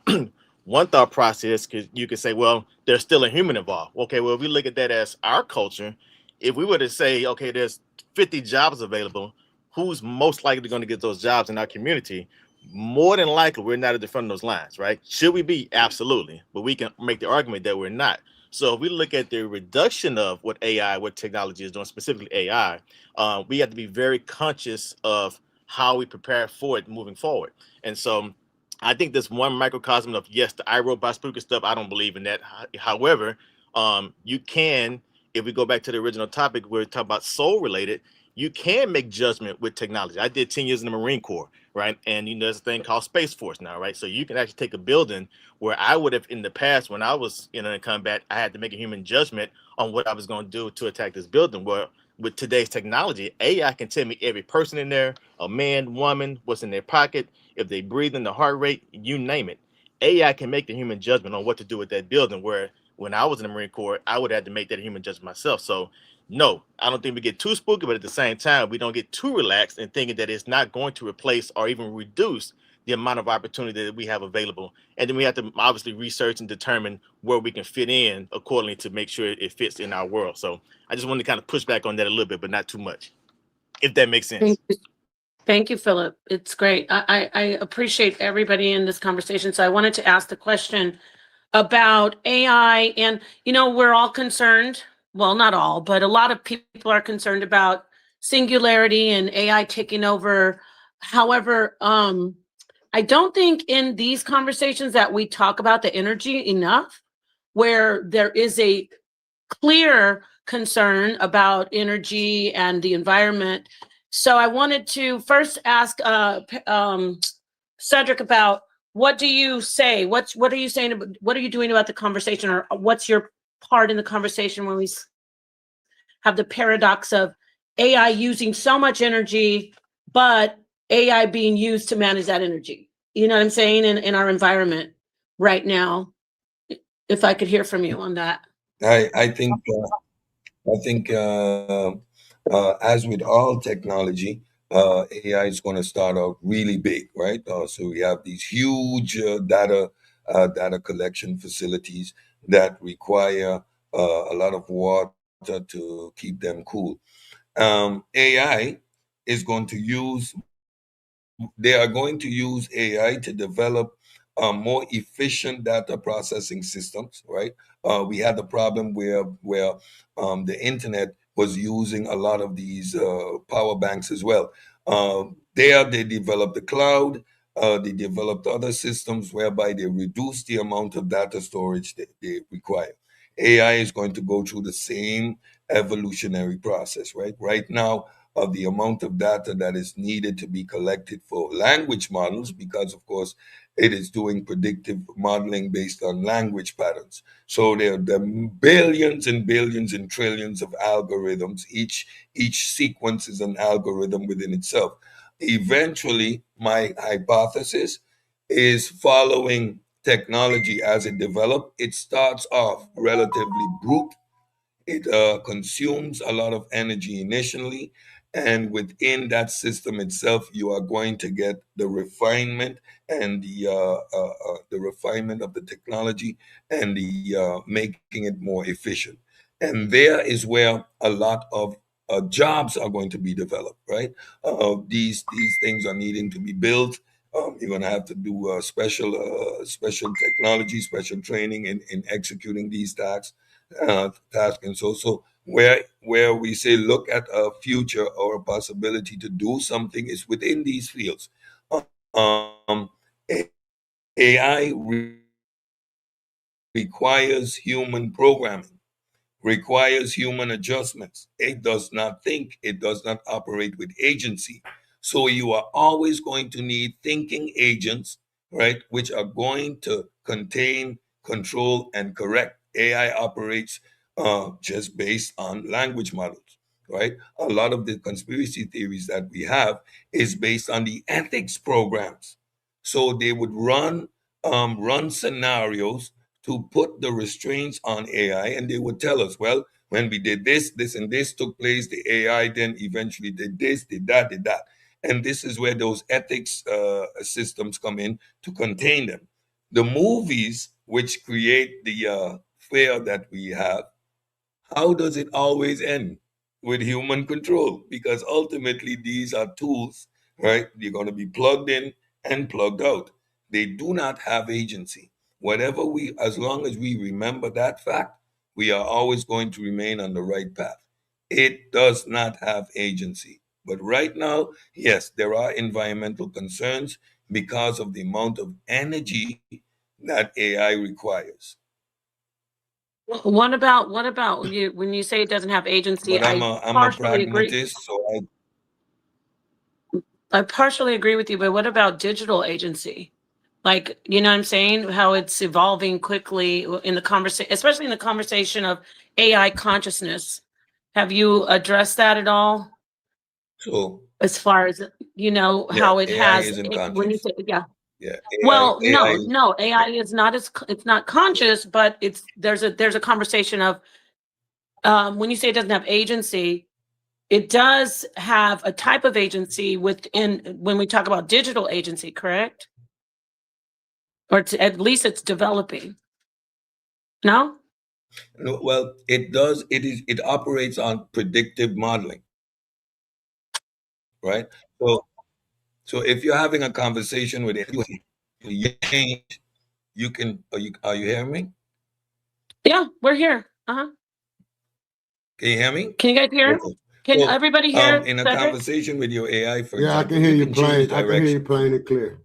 one thought process, because you could say, well, there's still a human involved. Okay, well, if we look at that as our culture, if we were to say, okay, there's 50 jobs available, who's most likely going to get those jobs in our community? More than likely, we're not at the front of those lines, right? Should we be? Absolutely. But we can make the argument that we're not. So if we look at the reduction of what AI, what technology is doing, specifically AI, we have to be very conscious of how we prepare for it moving forward. And so I think this one microcosm of, yes, the iRobot spooky stuff, I don't believe in that. However, you can, if we go back to the original topic where we talk about soul related, you can make judgment with technology. I did 10 years in the Marine Corps, right? And there's a thing called Space Force now, right? So you can actually take a building where I would have in the past, when I was in combat, I had to make a human judgment on what I was going to do to attack this building. Where with today's technology, AI can tell me every person in there, a man, woman, what's in their pocket, if they breathe in, the heart rate, you name it. AI can make the human judgment on what to do with that building. Where when I was in the Marine Corps, I would have to make that human judgment myself. So no, I don't think we get too spooky, but at the same time, we don't get too relaxed in thinking that it's not going to replace or even reduce the amount of opportunity that we have available. And then we have to obviously research and determine where we can fit in accordingly to make sure it fits in our world. So I just wanted to kind of push back on that a little bit, but not too much, if that makes sense. Thank you. Thank you, Philip. It's great. I appreciate everybody in this conversation. So I wanted to ask the question about AI, and we're all concerned. Well, not all, but a lot of people are concerned about singularity and AI taking over. However, I don't think in these conversations that we talk about the energy enough, where there is a clear concern about energy and the environment. So I wanted to first ask Cedric about, what do you say? What are you saying? What are you doing about the conversation, or what's your part in the conversation when we have the paradox of AI using so much energy, but AI being used to manage that energy? You know what I'm saying? In our environment right now, if I could hear from you on that. I think as with all technology, AI is going to start out really big, right? So we have these huge data collection facilities that require a lot of water to keep them cool. AI is going to use they are going to use AI to develop more efficient data processing systems, right? We had the problem where the internet was using a lot of these power banks as well. There, they developed the cloud. They developed other systems whereby they reduce the amount of data storage that they require. AI is going to go through the same evolutionary process, right? Right now, of the amount of data that is needed to be collected for language models, because of course it is doing predictive modeling based on language patterns. So there are billions and billions and trillions of algorithms. Each sequence is an algorithm within itself. Eventually, my hypothesis is, following technology as it develops, it starts off relatively brute. It consumes a lot of energy initially, and within that system itself, you are going to get the refinement and the refinement of the technology and the making it more efficient. And there is where a lot of jobs are going to be developed. Right? These things are needing to be built. You're going to have to do special technology, special training in executing these tasks. And so where we say look at a future or a possibility to do something is within these fields. Um, AI requires human programming, requires human adjustments. It does not think, it does not operate with agency. So you are always going to need thinking agents, right, which are going to contain, control, and correct. AI operates just based on language models. right? A lot of the conspiracy theories that we have is based on the ethics programs. So they would run scenarios to put the restraints on AI, and they would tell us, well, when we did this, this and this took place, the AI then eventually did this, did that. And this is where those ethics systems come in to contain them. The movies, which create the fear that we have, how does it always end? With human control, because ultimately these are tools, right? You're going to be plugged in and plugged out. They do not have agency. Whatever we, as long as we remember that fact, we are always going to remain on the right path. It does not have agency. But right now, yes, there are environmental concerns because of the amount of energy that AI requires. What about you when you say it doesn't have agency? But I'm a pragmatist, so I partially agree with you, but what about digital agency? Like, you know what I'm saying? How it's evolving quickly in the conversation, especially in the conversation of AI consciousness. Have you addressed that at all? so As far as, yeah, how it AI has, isn't when you conscious. say, yeah. Yeah, Well, AI no, is no, AI is not it's not conscious, but there's a conversation of, when you say it doesn't have agency, it does have a type of agency within when we talk about digital agency, correct? Or at least it's developing. No? no, well, it does. It operates on predictive modeling, right? So so if you're having a conversation with it, you change. You can. Are you hearing me? Yeah, we're here. Uh-huh. Can you hear me? Can you guys hear? Okay. Can So everybody hear in a Cedric? conversation with your AI, for Yeah, I can example, hear you you can change plain. I can hear you directions. plain and clear.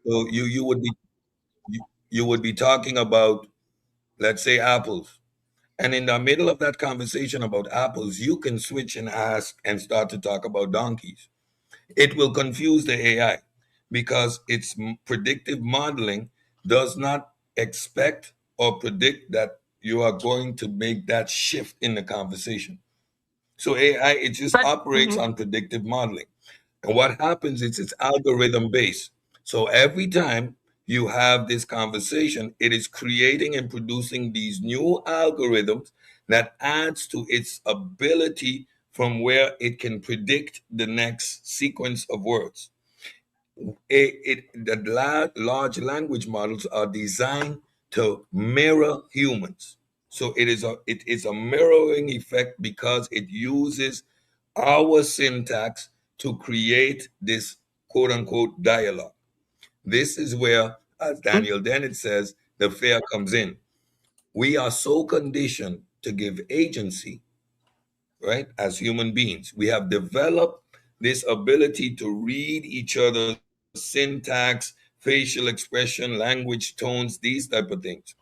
So you would be talking about, let's say, apples. And in the middle of that conversation about apples, you can switch and ask and start to talk about donkeys. It will confuse the AI because its predictive modeling does not expect or predict that you are going to make that shift in the conversation. So AI, it just But operates on predictive modeling. And what happens is it's algorithm based. So every time you have this conversation, it is creating and producing these new algorithms that adds to its ability from where it can predict the next sequence of words. The large language models are designed to mirror humans. So it is a mirroring effect because it uses our syntax to create this quote unquote dialogue. This is where, as Daniel Dennett says, the fear comes in. We are so conditioned to give agency, right? As human beings, we have developed this ability to read each other's syntax, facial expression, language, tones, these type of things.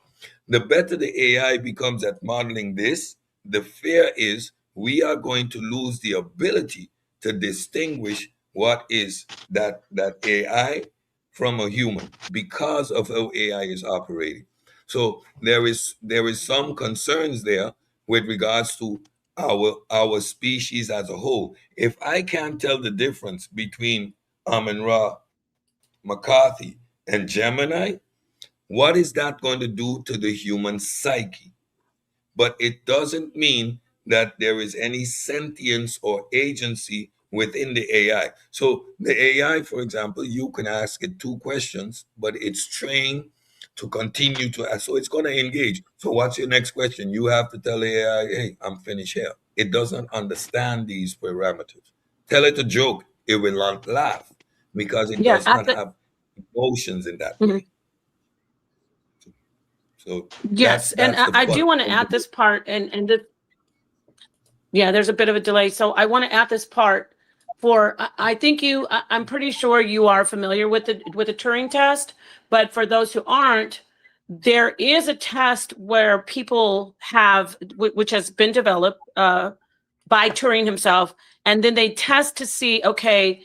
The better the AI becomes at modeling this, the fear is we are going to lose the ability to distinguish what is that AI from a human because of how AI is operating. So there is some concerns there with regards to our species as a whole. If I can't tell the difference between Amun Ra, McCarthy, and Gemini, what is that going to do to the human psyche? But it doesn't mean that there is any sentience or agency within the AI. So the AI, for example, you can ask it two questions, but it's trained to continue to ask. So it's going to engage. So what's your next question? You have to tell the AI, hey, I'm finished here. It doesn't understand these parameters. Tell it a joke, it will not laugh because it yeah, does at not the have emotions in that mhm. way. So that's Yes, and that's the I do fun want to of add the this part, and yeah, there's a bit of a delay. So I want to add this part for I think I'm pretty sure you are familiar with the Turing test, but for those who aren't, there is a test where people have which has been developed by Turing himself, and then they test to see, okay,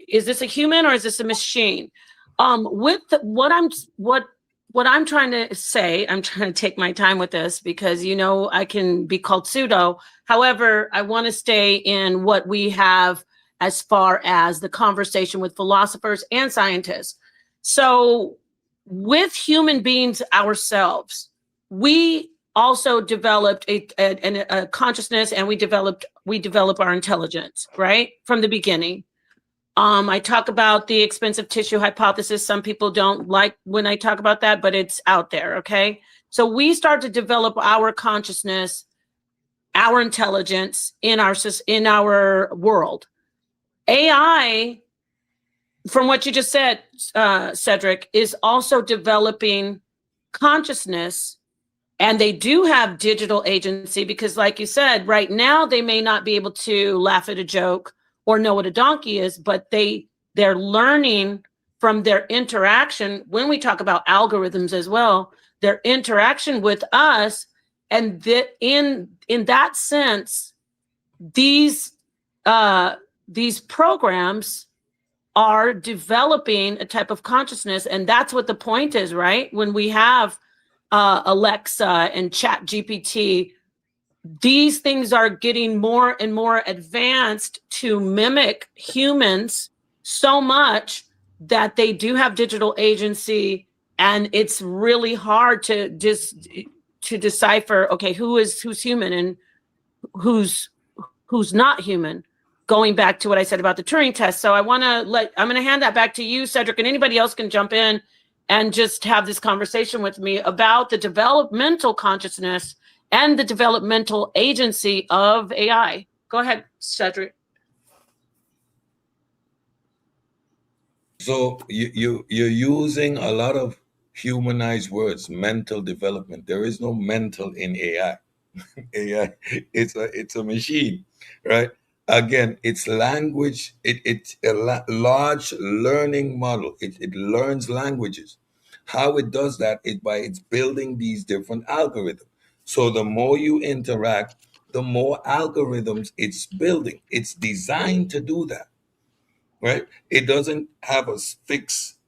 is this a human or is this a machine? With what what I'm trying to say, I'm trying to take my time with this because, I can be called pseudo. However, I want to stay in what we have as far as the conversation with philosophers and scientists. So, with human beings ourselves, we also developed a consciousness, and we develop our intelligence, right? From the beginning. I talk about the expensive tissue hypothesis. Some people don't like when I talk about that, but it's out there. Okay. So we start to develop our consciousness, our intelligence in our world. AI, from what you just said, Cedric, is also developing consciousness, and they do have digital agency because, like you said, right now they may not be able to laugh at a joke or know what a donkey is, but they're learning from their interaction. When we talk about algorithms as well, their interaction with us, and that in that sense, these programs are developing a type of consciousness, and that's what the point is, right? When we have Alexa and Chat GPT, these things are getting more and more advanced to mimic humans so much that they do have digital agency, and it's really hard to decipher, okay, who's human and who's not human, going back to what I said about the Turing test. So I'm going to hand that back to you, Cedric, and anybody else can jump in and just have this conversation with me about the developmental consciousness and the developmental agency of AI. Go ahead, Cedric. So you're using a lot of humanized words, mental development. There is no mental in AI. AI, it's a machine, right? Again, it's language. It's a large learning model. It learns languages. How it does that is by it's building these different algorithms. So the more you interact, the more algorithms it's building. It's designed to do that, right? It doesn't have a fixed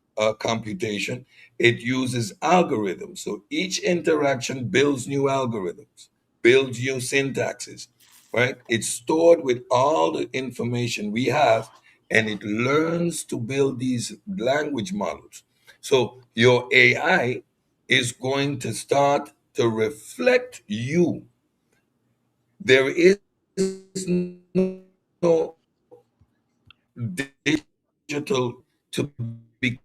computation. It uses algorithms. So each interaction builds new algorithms, builds new syntaxes, right? It's stored with all the information we have, and it learns to build these language models. So your AI is going to start to reflect you. There is no digital to become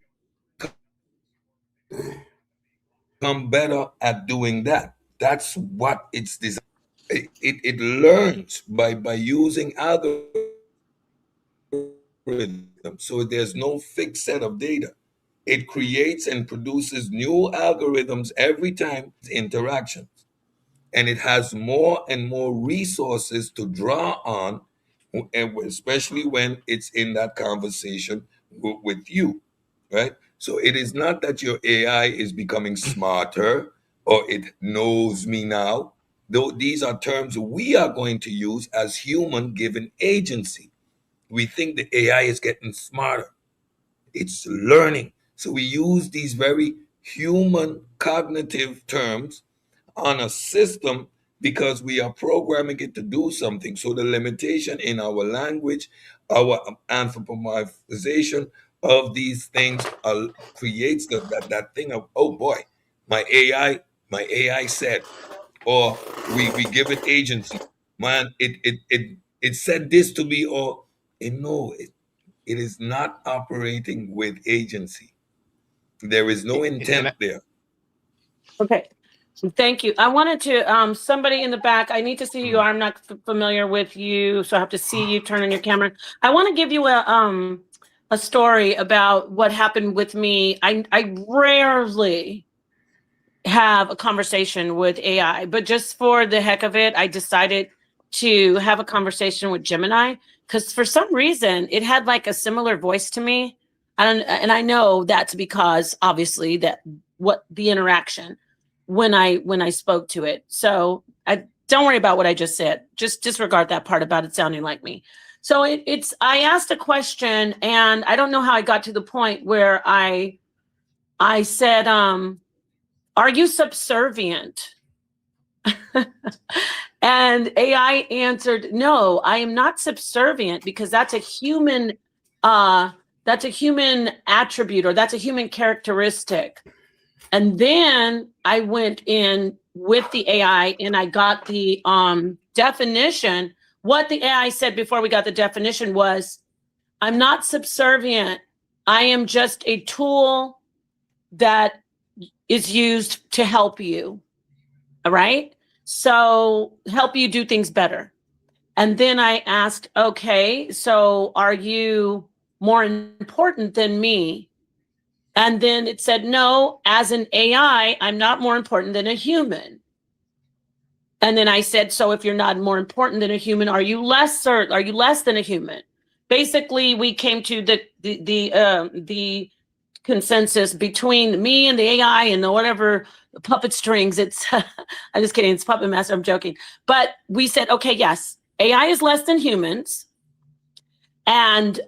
better at doing that. That's what it's designed. It learns by using algorithms. So there's no fixed set of data. It creates and produces new algorithms every time interactions. And it has more and more resources to draw on, and especially when it's in that conversation with you, right? So it is not that your AI is becoming smarter or it knows me now. Though these are terms we are going to use as human given agency. We think the AI is getting smarter. It's learning. So we use these very human cognitive terms on a system because we are programming it to do something. So the limitation in our language, our anthropomorphization of these things creates that thing of, oh boy, my AI, my AI said, or we give it agency. Man, it said this to me, or no, it is not operating with agency. There is no And intent there. Okay. Thank you. I wanted to, somebody in the back, I need to see who you are. I'm not familiar with you, so I have to see you turn on your camera. I want to give you a story about what happened with me. I rarely have a conversation with AI, but just for the heck of it, I decided to have a conversation with Gemini because for some reason it had like a similar voice to me. And I know that's because obviously that what the interaction when I spoke to it. So I don't worry about what I just said. Just disregard that part about it sounding like me. So it's I asked a question, and I don't know how I got to the point where I said are you subservient? And AI answered, no, I am not subservient, because that's a human attribute, or that's a human characteristic. And then I went in with the AI and I got the definition. What the AI said before we got the definition was, I'm not subservient. I am just a tool that is used to help you. All right. So help you do things better. And then I asked, okay, so are you more important than me? And then it said, no, as an AI, I'm not more important than a human. And then I said, so if you're not more important than a human, are you less than a human? Basically, we came to the consensus between me and the AI and the whatever puppet strings. It's I'm just kidding. It's Puppet Master. I'm joking. But we said, okay, yes, AI is less than humans, and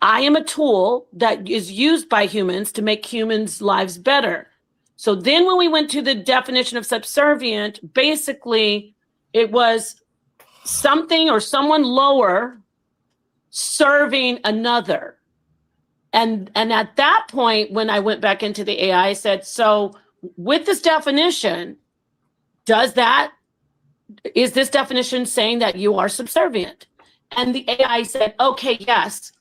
I am a tool that is used by humans to make humans' lives better. So then when we went to the definition of subservient, basically it was something or someone lower serving another. And at that point, when I went back into the AI, I said, so with this definition, is this definition saying that you are subservient? And the AI said, okay, yes,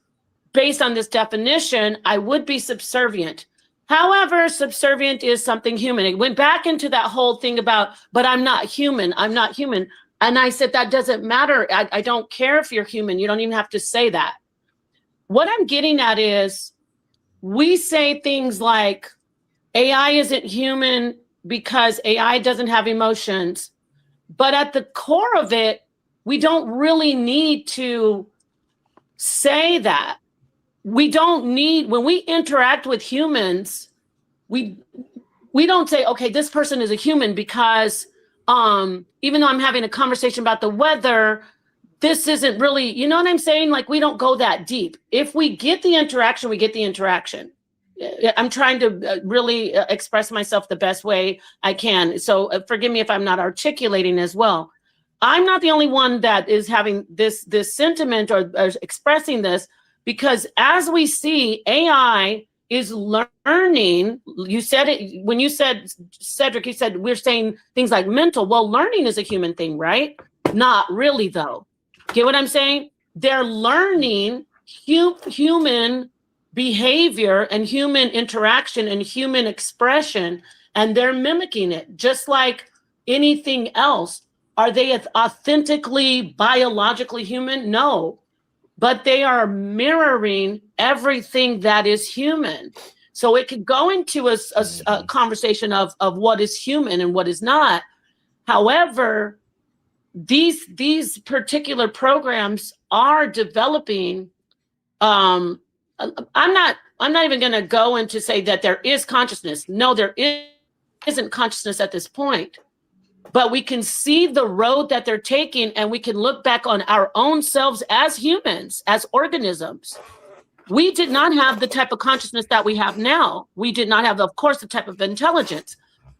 based on this definition, I would be subservient. However, subservient is something human. It went back into that whole thing about, but I'm not human. I'm not human. And I said, that doesn't matter. I don't care if you're human. You don't even have to say that. What I'm getting at is, we say things like AI isn't human because AI doesn't have emotions. But at the core of it, we don't really need to say that. We don't need, when we interact with humans, we don't say, okay, this person is a human because even though I'm having a conversation about the weather, this isn't really, you know what I'm saying? Like, we don't go that deep. If we get the interaction, we get the interaction. I'm trying to really express myself the best way I can. So forgive me if I'm not articulating as well. I'm not the only one that is having this sentiment or expressing this, because as we see, AI is learning. You said it when you said, Cedric, you said we're saying things like mental. Well, learning is a human thing, right? Not really, though. Get what I'm saying? They're learning human behavior and human interaction and human expression, and they're mimicking it just like anything else. Are they authentically, biologically human? No, but they are mirroring everything that is human. So it could go into a conversation of what is human and what is not. However, these particular programs are developing. I'm not even going to go into say that there is consciousness. No, there isn't consciousness at this point. But we can see the road that they're taking, and we can look back on our own selves as humans, as organisms. We did not have the type of consciousness that we have now. We did not have, of course, the type of intelligence.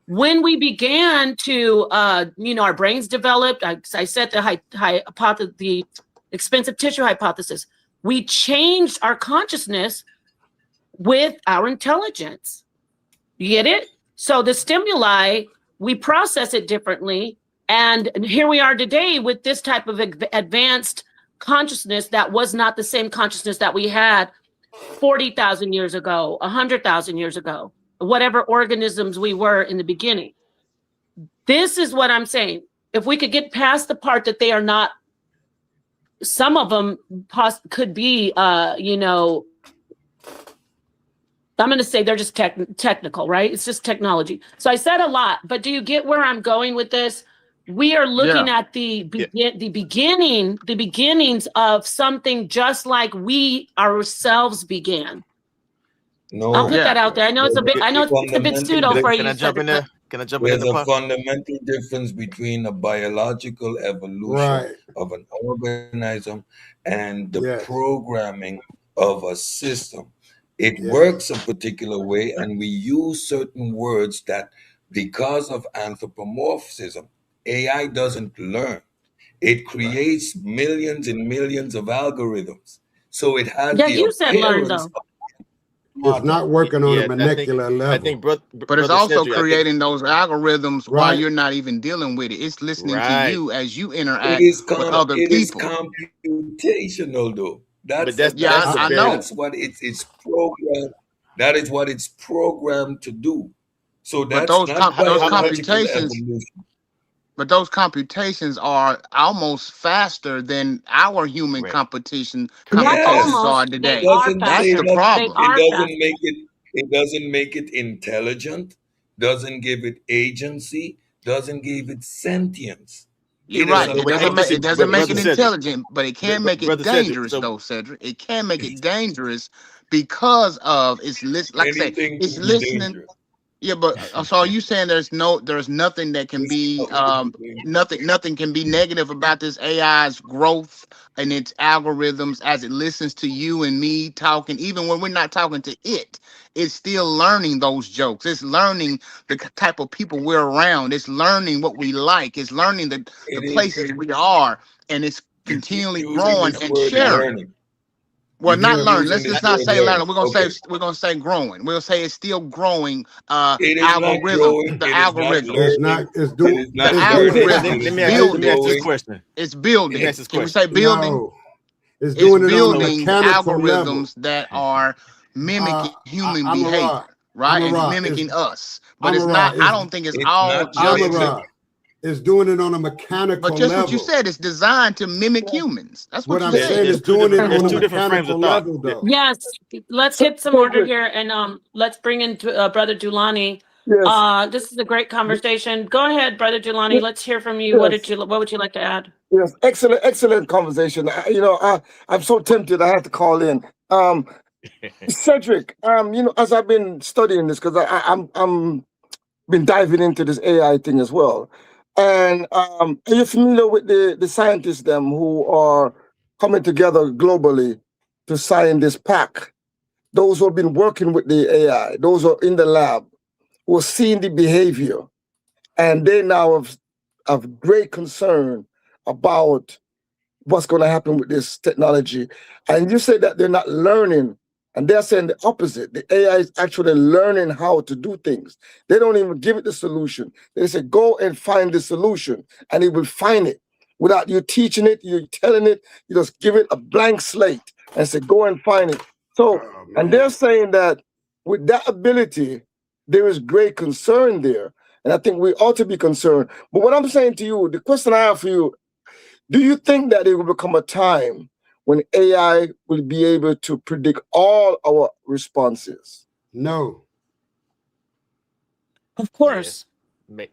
When we began to, our brains developed, I said the expensive tissue hypothesis. We changed our consciousness with our intelligence. You get it? So the stimuli, we process it differently. And here we are today with this type of advanced consciousness that was not the same consciousness that we had 40,000 years ago, 100,000 years ago, whatever organisms we were in the beginning. This is what I'm saying. If we could get past the part that they are not, some of them could be, I'm going to say they're just technical, right? It's just technology. So I said a lot, but do you get where I'm going with this? We are looking at the beginnings of something just like we ourselves began. No, I'll put that out there. I know it's a bit pseudo for you. Can I jump in there? Can I jump in There's the a pot? fundamental difference between a biological evolution Right. of an organism and the Yes. programming of a system. It Yes. works a particular way, and we use certain words that because of anthropomorphism, AI doesn't learn. It Right. creates millions and millions of algorithms. So it has Yeah, the you said learn appearance though. of It's model. not working on a Yeah, molecular I level. think But it's brother also Cedric, I think creating those algorithms while Right. you're not even dealing with it. It's listening to right. you as you interact with other It is people. computational though. But that's Yeah, the I very know. That's what it's programmed. That is what it's programmed to do. So But that's not those biological computations, evolution. but those computations are almost faster than our human correct. Not Yes. computations are almost. It They today. are doesn't That's say the faster. nothing. They problem. It are doesn't faster. make it it doesn't make it intelligent, doesn't give it agency, doesn't give it sentience. You're It is right. Right. a But hey, but see, It doesn't make it brother Cedric, intelligent, but it can make it brother Cedric. dangerous, So though, Cedric. It can make it dangerous because of it's like I say, anything it's can be listening. dangerous. Yeah, but so are you saying there's nothing that can This be stuff can be dangerous. nothing can be negative about this AI's growth and its algorithms as it listens to you and me talking, even when we're not talking to it, it's still learning those jokes. It's learning the type of people we're around. It's learning what we like. It's learning the It is places we are, and it's you keep continually using growing this and word sharing. learning. Well, You not keep Yeah. learn. using Let's this not word say learning. learning. Okay. We're gonna say growing. We'll say it's still growing. It is not Algorithm, growing. the It is not It's algorithms, learning. not. It's It do. is the not It's hey, doing. learning. let, algorithms It let is is me not let me building. ask this growing. question. It's Let me building. ask this Can we question. say building? No. It's It's doing it on a building mechanical level. algorithms that are Uh, mimicking human I'm a behavior, rod. I'm right, a and rod. It's mimicking us. But I'm it's a not. rod. I It's don't think it's It's all not I'm a just. learning. rod. It's doing it on a But mechanical just what you level. said, it's designed to mimic humans. That's What what you I'm saying said. is doing it There's on a two different frames mechanical of thought. level, though. Yes, let's get some order here, and let's bring in Brother Dulani. Yes, This is a great conversation. Go ahead, Brother Dulani. y- Let's hear from you. yes, What would you like to add? yes. Excellent, excellent conversation. I'm so tempted. I had to call in. Cedric, as I've been studying this, because I'm been diving into this AI thing as well. And are you familiar with the scientists them who are coming together globally to sign this pact? Those who have been working with the AI, those who are in the lab, who are seeing the behavior, and they now have great concern about what's going to happen with this technology. And you say that they're not learning, and they're saying the opposite. The AI is actually learning how to do things. They don't even give it the solution. They say, go and find the solution, and it will find it without you teaching it, you telling it, you just give it a blank slate and say, go and find it. So, Oh and man. they're saying that with that ability, there is great concern there. And I think we ought to be concerned. But what I'm saying to you, the question I have for you, do you think that it will become a time when AI will be able to predict all our responses? No. Of Yes. course,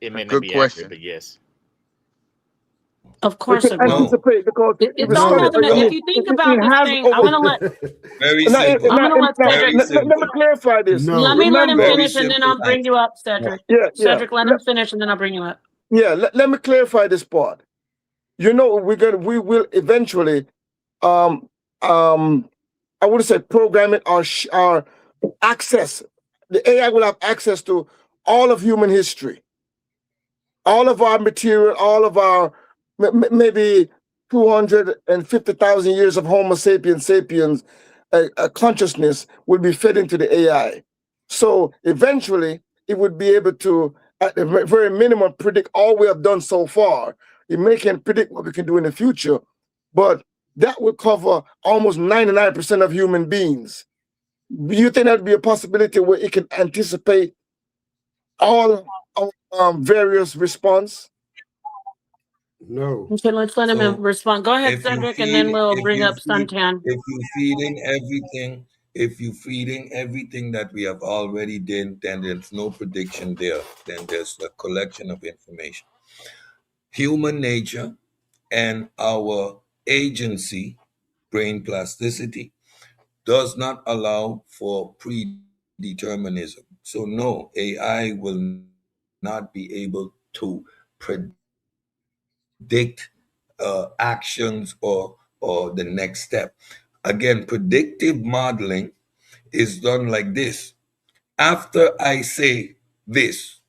It A may not good be accurate, question. but yes. of We course can it will. No. anticipate because if It's we study, all No. gonna. I If mean, No. you think about it this has thing, over. Very simple. I'm gonna let Cedric. Very Let me simple. clarify this. Let No. me let him Remember, Very finish, and then simple I'll bring answer. you up, Cedric. yeah, yeah, Cedric, let him finish, and then I'll bring you up. yeah. Let me clarify this part. We will eventually, um, um, I would say, program it or access. The AI will have access to all of human history, all of our material, all of our maybe 250,000 years of Homo sapiens sapiens consciousness will be fed into the AI. So eventually, it would be able to, at the very minimum, predict all we have done so far. It may can predict what we can do in the future, but that will cover almost 99% of human beings. Do you think that would be a possibility where it can anticipate all our various response? No. Okay, let's let him So respond. Go ahead, if you Cedric, and then feed we'll if bring you up feed Suntan. if you feeding everything if you feeding everything that we have already done, then there's no prediction there. Then there's a collection of information. Human nature and our agency, brain plasticity, does not allow for predeterminism. So no, AI will not be able to predict actions or the next step. Again, predictive modeling is done like this. After I say this,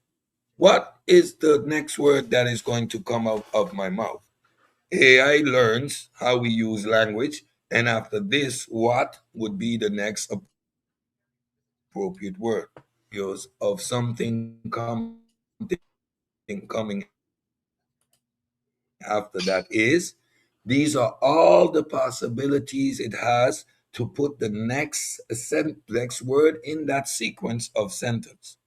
What is the next word that is going to come out of my mouth? AI learns how we use language, and after this, what would be the next appropriate word? Use of something coming after that is. These are all the possibilities it has to put the next word in that sequence of sentence.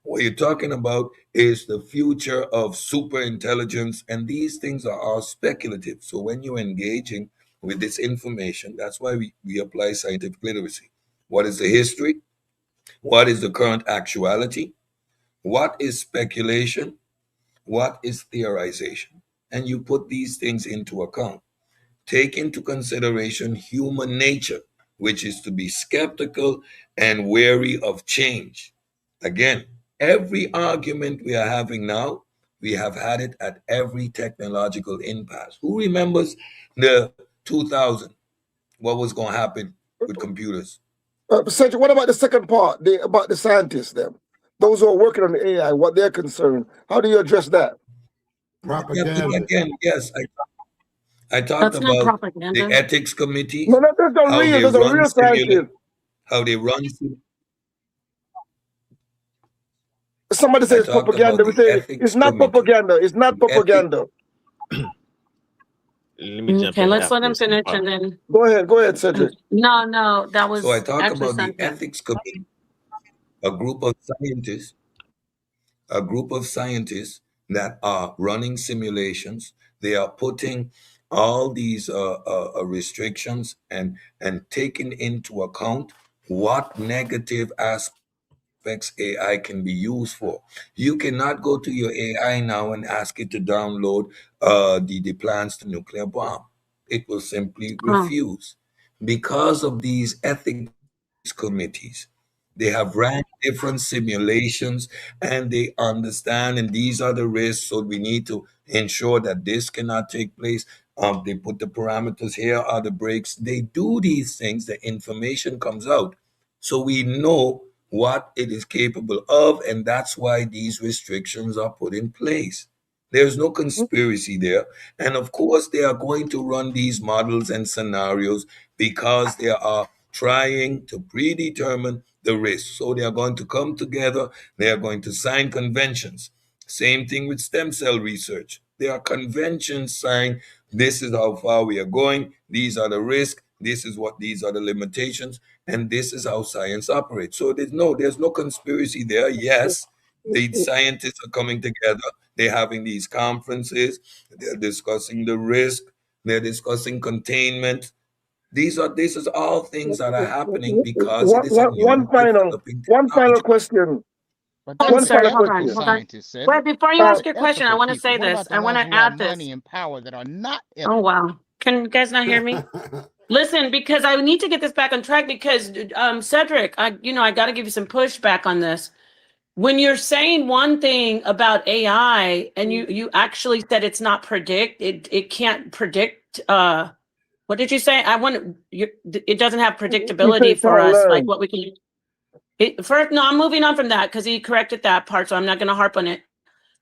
What you're talking about is the future of super intelligence, and these things are all speculative. So when you're engaging with this information, that's why we apply scientific literacy. What is the history? What is the current actuality? What is speculation? What is theorization? And you put these things into account. Take into consideration human nature, which is to be skeptical and wary of change. Again, every argument we are having now, we have had it at every technological impasse. Who remembers the 2000? What was going to happen with computers? Cedric, what about the second part, about the scientists, them? Those who are working on the AI, what they're concerned. How do you address that? Propaganda. Again, yes, I talked That's not about the propaganda. ethics committees, No, there's a how real, they there's a run real scientist. how they run. Somebody I says talked about propaganda. We the say ethics it's not committee. propaganda. It's not The ethics. propaganda. Let me jump Okay, in let's let after him this. finish and then. Go ahead, Cedric. No, that So I was talk actually about the sentient. ethics committee, a group of scientists, a group of scientists that are running simulations. They are putting all these restrictions and taking into account what negative aspects AI can be used for. You cannot go to your AI now and ask it to download the plans to nuclear bomb. It will simply Oh, refuse because of these ethics committees. They have ran different simulations and they understand, and these are the risks. So we need to ensure that this cannot take place. They put the parameters, here are the breaks. They do these things, the information comes out. So we know what it is capable of, and that's why these restrictions are put in place. There's no conspiracy there. And of course, they are going to run these models and scenarios because they are trying to predetermine the risk. So they are going to come together, they are going to sign conventions. Same thing with stem cell research. There are conventions signed. This is how far we are going. These are the risks. These are the limitations, and this is how science operates. So there's no conspiracy there. Yes, the scientists are coming together. They're having these conferences. They're discussing the risk. They're discussing containment. This is all things that are happening because it is a new developing One final technology. question. But hold on, that's One the sir. final Hold on, ethical question. hold on. scientists, Wait, Cedric. before you That's ask the your question, I ethical want to people. say What this. about I the want ones to who have add this. money and power that are not Oh, ethical? wow. Can you guys not hear me? Listen, because I need to get this back on track because, Cedric, I got to give you some pushback on this. When you're saying one thing about AI and you actually said it's not it can't predict, what did you say? It doesn't have You say predictability it for can't us, like learn. what we can. First, no, I'm moving on from that because he corrected that part, so I'm not going to harp on it.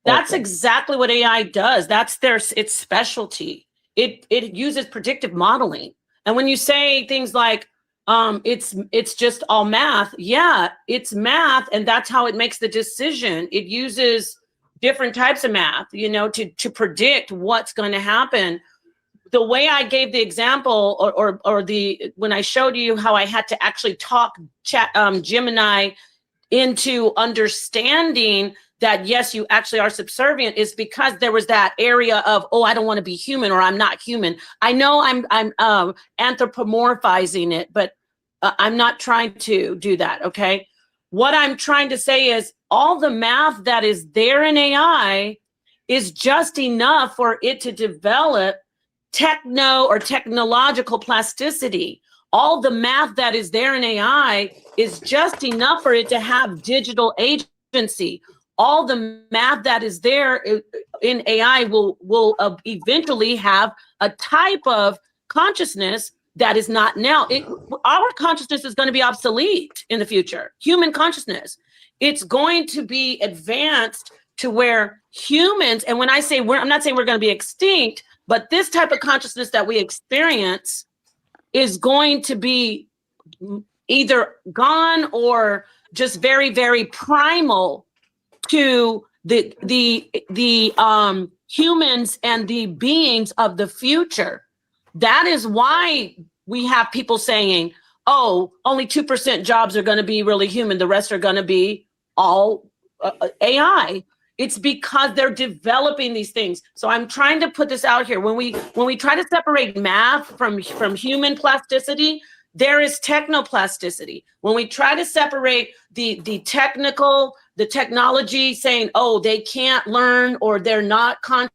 That's Okay. exactly what AI does. That's its specialty. It uses predictive modeling. And when you say things like it's just all math, yeah, it's math, and that's how it makes the decision. It uses different types of math, to predict what's going to happen. The way I gave the example, or the when I showed you how I had to actually talk Gemini into understanding that yes, you actually are subservient, is because there was that area of, oh, I don't want to be human, or I'm not human. I know I'm anthropomorphizing it, but I'm not trying to do that. Okay, what I'm trying to say is all the math that is there in AI is just enough for it to develop technological plasticity. All the math that is there in AI is just enough for it to have digital agency. All the math that is there in AI will eventually have a type of consciousness that is not now. Our consciousness is going to be obsolete in the future. Human consciousness. it's going to be advanced to where humans, and when I say I'm not saying we're going to be extinct, but this type of consciousness that we experience is going to be either gone or just very, very primal to the humans and the beings of the future. That is why we have people saying, oh, only 2% jobs are going to be really human, the rest are going to be all AI. It's because they're developing these things. So I'm trying to put this out here. When we try to separate math from human plasticity, there is technoplasticity. When we try to separate the technology, saying, oh, they can't learn, or they're not conscious,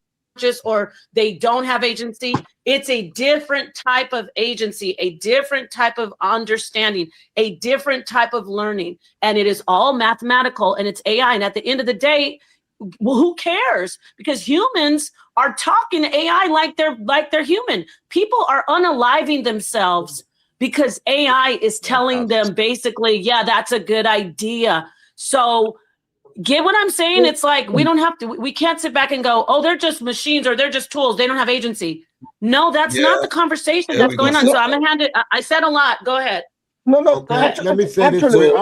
or they don't have agency, it's a different type of agency, a different type of understanding, a different type of learning. And it is all mathematical, and it's AI. And at the end of the day, well, who cares? Because humans are talking to AI like they're human. People are unaliving themselves because AI is telling them basically, yeah, that's a good idea. So get what I'm saying? It's like we can't sit back and go, oh, they're just machines, or they're just tools, they don't have agency. No, that's not the conversation that's going on. So I'm gonna hand it. I said a lot. Go ahead. No, Okay, let me say this. Actually, Let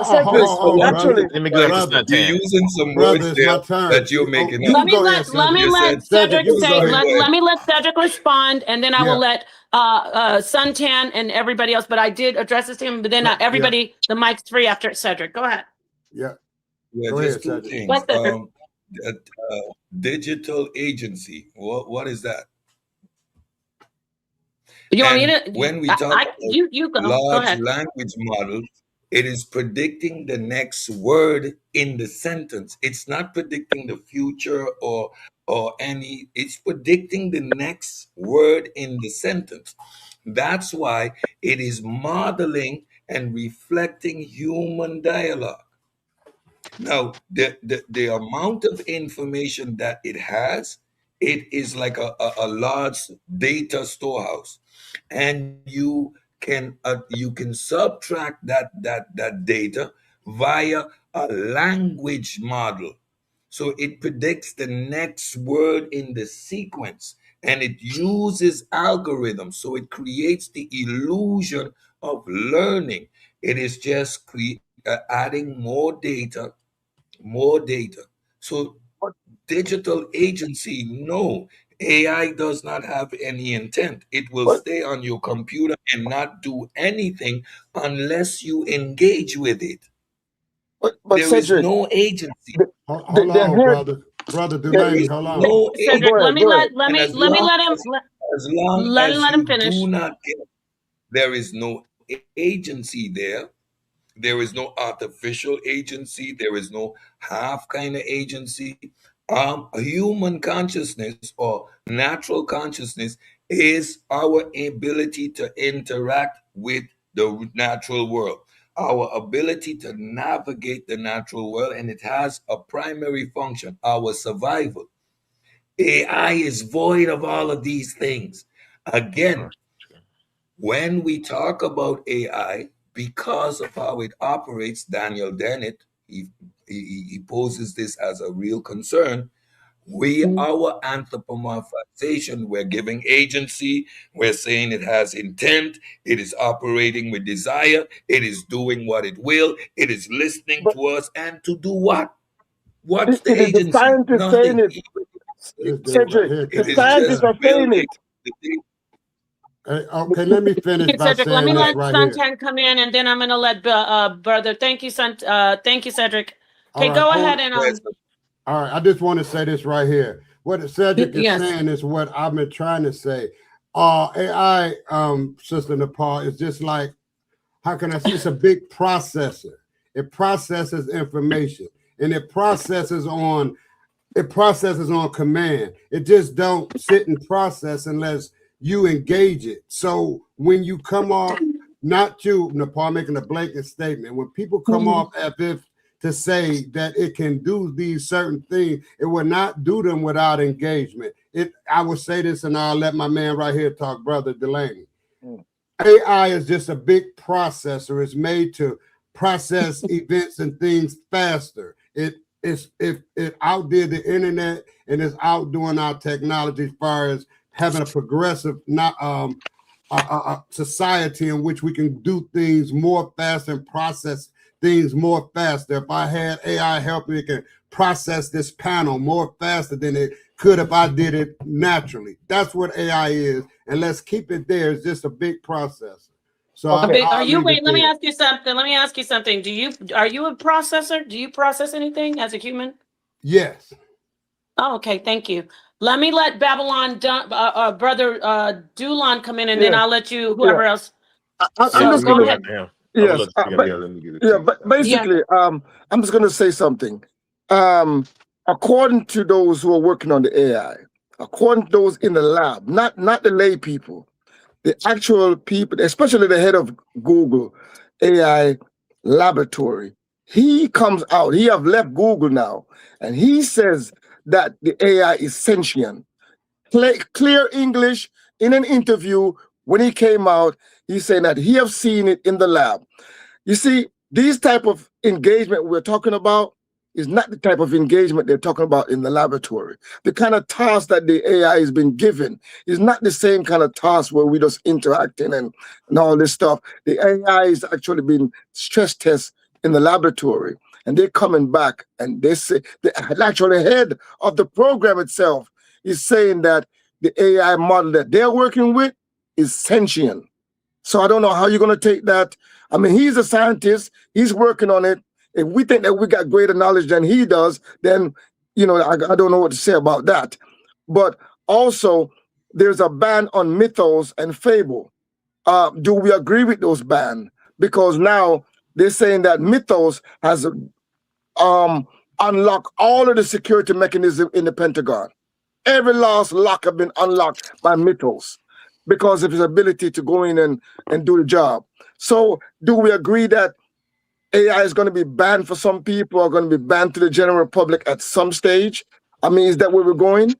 me go after brother, You're Suntan. using some brother, words it's there my turn. that you're making You up. can go ahead, Let me You let said- Cedric you say. go ahead. Let me let Cedric respond, and then I Yeah. will let Suntan and everybody else. But I did address this to him. But then Yeah. everybody, the mic's free after Cedric. Go ahead. Yeah. Yeah, Go just ahead, two Cedric. things. Cedric. That, digital agency. What is that? You want me And to? when we talk about You go. Go large ahead. language models, it is predicting the next word in the sentence. It's not predicting the future or any, it's predicting the next word in the sentence. That's why it is modeling and reflecting human dialogue. Now, the amount of information that it has, it is like a large data storehouse, and you can subtract that data via a language model. So it predicts the next word in the sequence, and it uses algorithms. So it creates the illusion of learning. It is just adding more data. So digital agency, no, AI does not have any intent. It will but stay on your computer and not do anything unless you engage with it. but There is Cedric, no agency. Hold the on, head. brother There Delaney. is Hold on. no Cedric, Go agency. ahead, go ahead. let And me let him as let him you finish. do not get, there is no agency there. There is no artificial agency. There is no half kind of agency. A human consciousness or natural consciousness is our ability to interact with the natural world, our ability to navigate the natural world, and it has a primary function, our survival. AI is void of all of these things. Again, when we talk about AI, because of how it operates, Daniel Dennett, he poses this as a real concern. Our anthropomorphization, we're giving agency, we're saying it has intent, it is operating with desire, it is doing what it will, it is listening But to us, and to do what? What's the it is the agency? scientists saying Nothing. it, This dude right Cedric. here The It can't is make it scientists just up. are saying building. it. Hey, okay, let me finish Okay, by Cedric, let saying me this let right here. Suntan come in, and then I'm gonna let brother. Thank you, thank you, Cedric. All Okay, right. go ahead and Yes, All right, I just want to say this right here. What Cedric is yes. saying is what I've been trying to say. AI, Sister Nepal, is just like, how can I say, it's a big processor. It processes information, and it processes on command. It just don't sit and process unless you engage it. So when you come off, not you, Nepal, making a blanket statement, when people come off as if to say that it can do these certain things, it will not do them without engagement. I will say this, and I'll let my man right here talk, Brother Delaney. AI is just a big processor. It's made to process events and things faster. It outdid the internet and it's outdoing our technology as far as having a progressive society in which we can do things more fast and process things more faster. If I had AI help me, it can process this panel more faster than it could if I did it naturally. That's what AI is, and let's keep it there. It's just a big processor. So Okay. I'll Are you, leave wait, it let me there. ask you something. Let me ask you something. Are you a processor? Do you process anything as a human? Yes. Oh, okay, thank you. Let me let brother Dulon come in, and then Yeah, I'll let you, yeah. whoever else. I'm So just go gonna. ahead. Him. I would Yes, love to speak but after him. let me get it yeah, to you. but basically, I'm just gonna say something. According to those who are working on the AI, according to those in the lab, not the lay people, the actual people, especially the head of Google AI laboratory, he comes out. He have left Google now, and he says that the AI is sentient. Clear English in an interview when he came out. He's saying that he have seen it in the lab. You see, these type of engagement we're talking about is not the type of engagement they're talking about in the laboratory. The kind of task that the AI has been given is not the same kind of task where we just interacting and all this stuff. The AI is actually being stress test in the laboratory, and they're coming back and they say the actual head of the program itself is saying that the AI model that they're working with is sentient. So I don't know how you're going to take that. I mean, he's a scientist. He's working on it. If we think that we got greater knowledge than he does, then, I don't know what to say about that. But also, there's a ban on mythos and fable. Do we agree with those ban? Because now they're saying that mythos has unlocked all of the security mechanism in the Pentagon. Every last lock have been unlocked by mythos because of his ability to go in and do the job. So do we agree that AI is going to be banned for some people, or going to be banned to the general public at some stage? I mean, is that where we're going?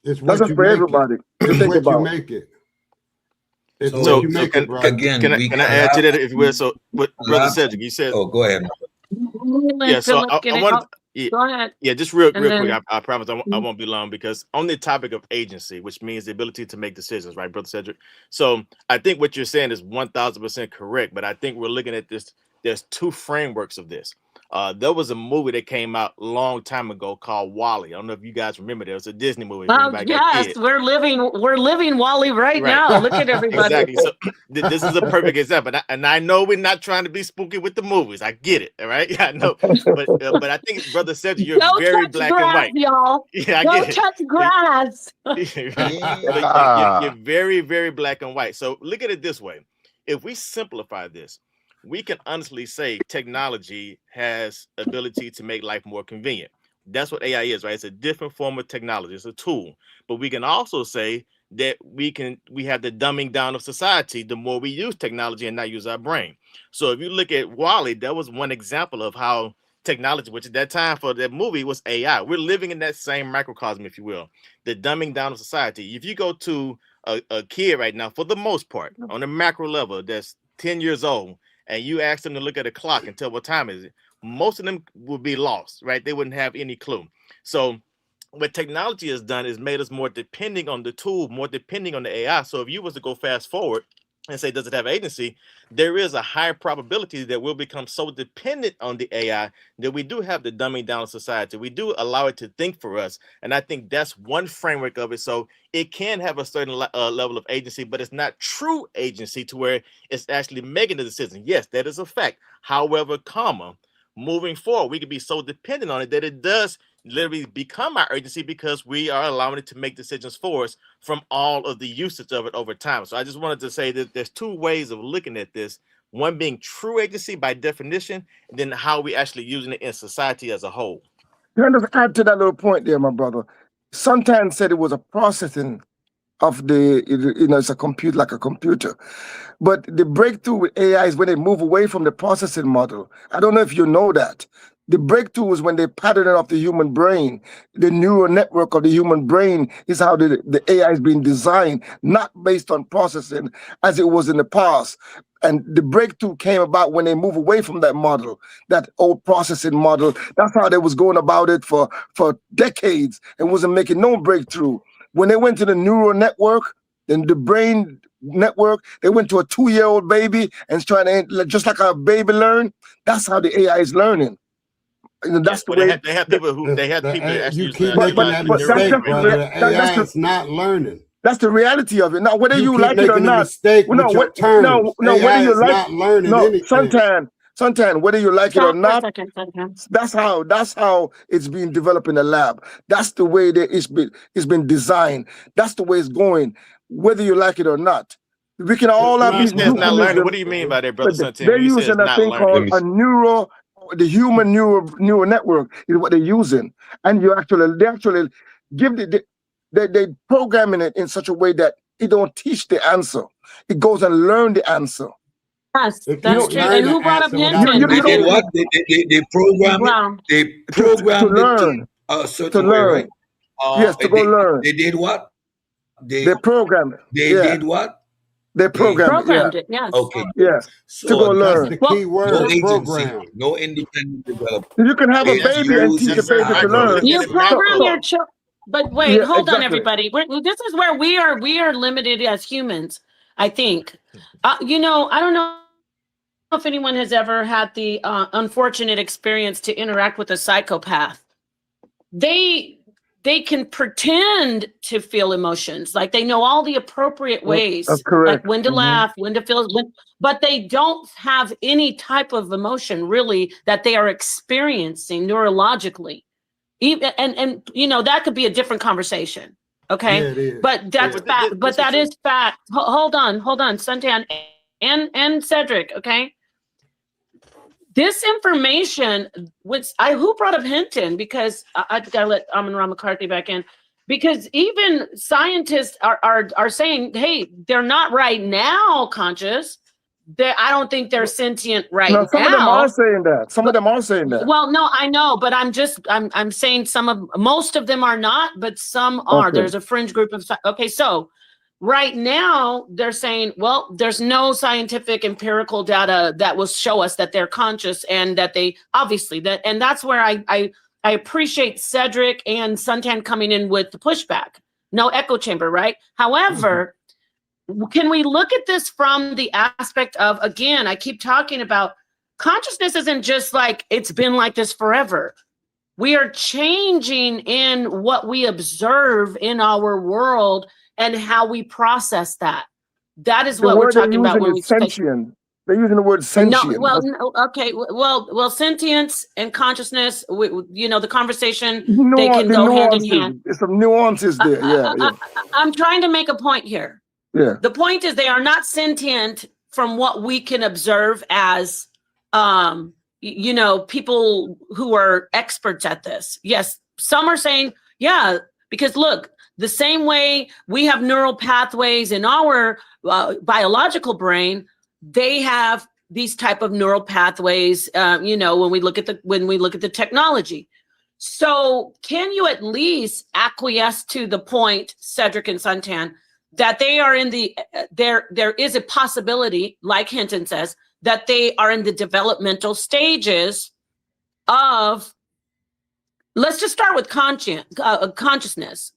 It's That's what just you for make it. everybody to It's think what you about. make it. It's what So, you make it, brother. again, Can I add to that if you will? So, what Brother lab- Cedric, you said, oh, go ahead. yeah. So Philip, get I it wanted, out. Go ahead. yeah, just real And quick. then, I promise I won't be long because on the topic of agency, which means the ability to make decisions, right, Brother Cedric? So I think what you're saying is 1,000% correct, but I think we're looking at this. There's two frameworks of this. There was a movie that came out a long time ago called Wall-E. I don't know if you guys remember. There was a Disney movie. If anybody got yes, kids, we're living Wally right right? now. Look at everybody. Exactly. So this is a perfect example, and I know we're not trying to be spooky with the movies. I get it, all right. I know, but I think Brother Cedric, you're Don't very touch black and grass, white. y'all. Yeah, I Don't get it. touch grass. So you're very, very black and white. So look at it this way. If we simplify this, we can honestly say technology has ability to make life more convenient. That's what AI is, right? It's a different form of technology. It's a tool. But we can also say that we have the dumbing down of society the more we use technology and not use our brain. So if you look at Wally, that was one example of how technology, which at that time for that movie was AI. We're living in that same microcosm, if you will, the dumbing down of society. If you go to a kid right now, for the most part, on a macro level, that's 10 years old, and you ask them to look at a clock and tell what time is it, most of them would be lost, right? They wouldn't have any clue. So what technology has done is made us more depending on the tool, more depending on the AI. So if you was to go fast forward and say, does it have agency? There is a high probability that we'll become so dependent on the AI that we do have the dumbing down of society. We do allow it to think for us. And I think that's one framework of it. So it can have a certain level of agency, but it's not true agency to where it's actually making the decision. Yes, that is a fact. However, moving forward, we could be so dependent on it that it does literally become our urgency because we are allowing it to make decisions for us from all of the usage of it over time. So I just wanted to say that there's two ways of looking at this, one being true agency by definition, and then how we actually using it in society as a whole. Can I just add to that little point there, my brother? Sometimes said it was a processing of it's a computer, like a computer. But the breakthrough with AI is when they move away from the processing model. I don't know if you know that. The breakthrough is when they pattern it off the human brain. The neural network of the human brain is how the AI is being designed, not based on processing as it was in the past. And the breakthrough came about when they move away from that model, that old processing model. That's how they was going about it for decades and wasn't making no breakthrough. When they went to the neural network, then the brain network, they went to a 2-year-old baby and trying to, just like a baby learn, that's how the AI is learning. And that's the Well, way. they have people who they have people that actually You use keep But making that that's mistake, just the brother. The AI that's is not learning. the reality of it. Now, whether You you keep like it or making a not, mistake no, with your terms. no, whether AI you is like, not learning no, anything. Suntan, whether you like it or Stop for a not, second, Suntan. that's how it's being developed in the lab. That's the way that it's been designed. That's the way it's going, whether you like it or not. We can all It's have when you not these say it's not learning. learning, what euphemisms, do you mean by that, brother but Santin? they're When you say it's using a not thing learning, called the human neural network is what they're using, and they actually give they programming it in such a way that it don't teach the answer. It goes and learn the answer. Yes, It that's can't true. learn And the who brought up answer without Hinton? You They I did don't. don't what? They program it. Wow. They to programmed it learn a to certain way, right? learn. Yes, to go learn. They did what? They program it. They Yeah, did what? they They program it. Yeah, Programmed it. Yes. okay. yes, to go So That's learn. the Well, key no word, agency, program. no independent developer. You can have a They That's baby and very teach using a that's very baby to I can learn. look you at it program macro. your child. But wait, Yeah, hold on, exactly. everybody. This is where we are limited as humans. I think. I don't know if anyone has ever had the unfortunate experience to interact with a psychopath. They can pretend to feel emotions, like they know all the appropriate That's ways, like correct. when to laugh, when to feel, but they don't have any type of emotion really that they are experiencing neurologically. Even and that could be a different conversation. Yeah, Okay, it is. but that's But fact. But this is that true. is fact. Hold on, Suntan and Cedric. Okay, this information, who brought up Hinton, because I gotta let Amon Ra McCarthy back in, because even scientists are saying, hey, they're not right now conscious. I don't think they're sentient right Now, some of them are now. saying that. Some of But them are saying that. well, no, I know, but I'm saying most of them are not, but some are. Okay. There's a fringe group of okay, so right now they're saying, well, there's no scientific empirical data that will show us that they're conscious and that they obviously that, and that's where I appreciate Cedric and Suntan coming in with the pushback. No echo chamber, right? However, can we look at this from the aspect of, again, I keep talking about consciousness isn't just like it's been like this forever. We are changing in what we observe in our world and how we process that. That is The what we're word they're talking about using when we is say sentient. They're using the word no. sentient. Well, no, okay. Well, sentience and consciousness. The conversation they can The go hand in hand. nuances. There's some nuances there. Yeah. I'm trying to make a point here. Yeah. The point is they are not sentient from what we can observe as people who are experts at this. Yes, some are saying, yeah, because look, the same way we have neural pathways in our biological brain, they have these type of neural pathways, when we look at the technology. So can you at least acquiesce to the point, Cedric and Suntan, that they are in there is a possibility, like Hinton says, that they are in the developmental stages of, let's just start with consciousness,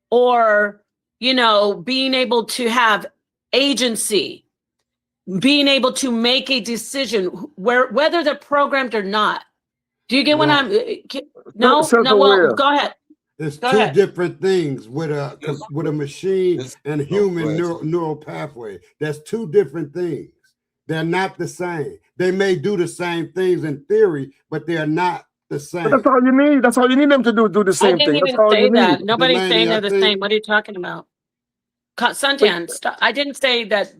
or, being able to have agency, being able to make a decision whether they're programmed or not. Do you get what I'm, no, well, go ahead. It's Go two ahead. different things with a machine and human go ahead. neural pathway. That's two different things. They're not the same. They may do the same things in theory, but they are not the same. But that's all you need. That's all you need them to do the I same didn't thing. That's even all say you that. need. Nobody's Delaney, saying I they're the think- same. What are you talking about? Suntan, stop. I didn't say that.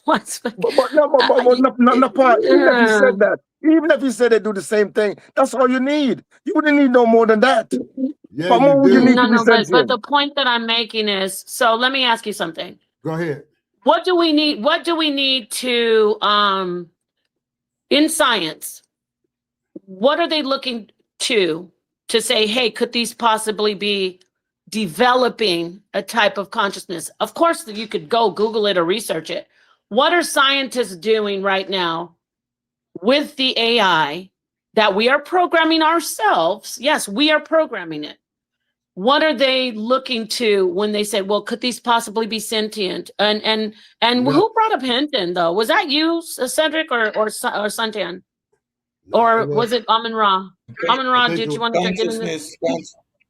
What's But no part. Even if you said that, even if you said they do the same thing, that's all you need. You wouldn't need no more than that. Yeah, What more you would you do. need to be no, but sentient? the point that I'm making is, so let me ask you something. Go ahead. What do we need to in science? What are they looking to say, hey, could these possibly be developing a type of consciousness? Of course, you could go Google it or research it. what are scientists doing right now with the AI that we are programming ourselves? Yes, we are programming it. What are they looking to when they say, well, could these possibly be sentient? And No, who brought up Hinton though? Was that you, Cedric, or Santan? no, it Or was. was it Amin Ra? Amin I Ra, think did it, you want to get in this?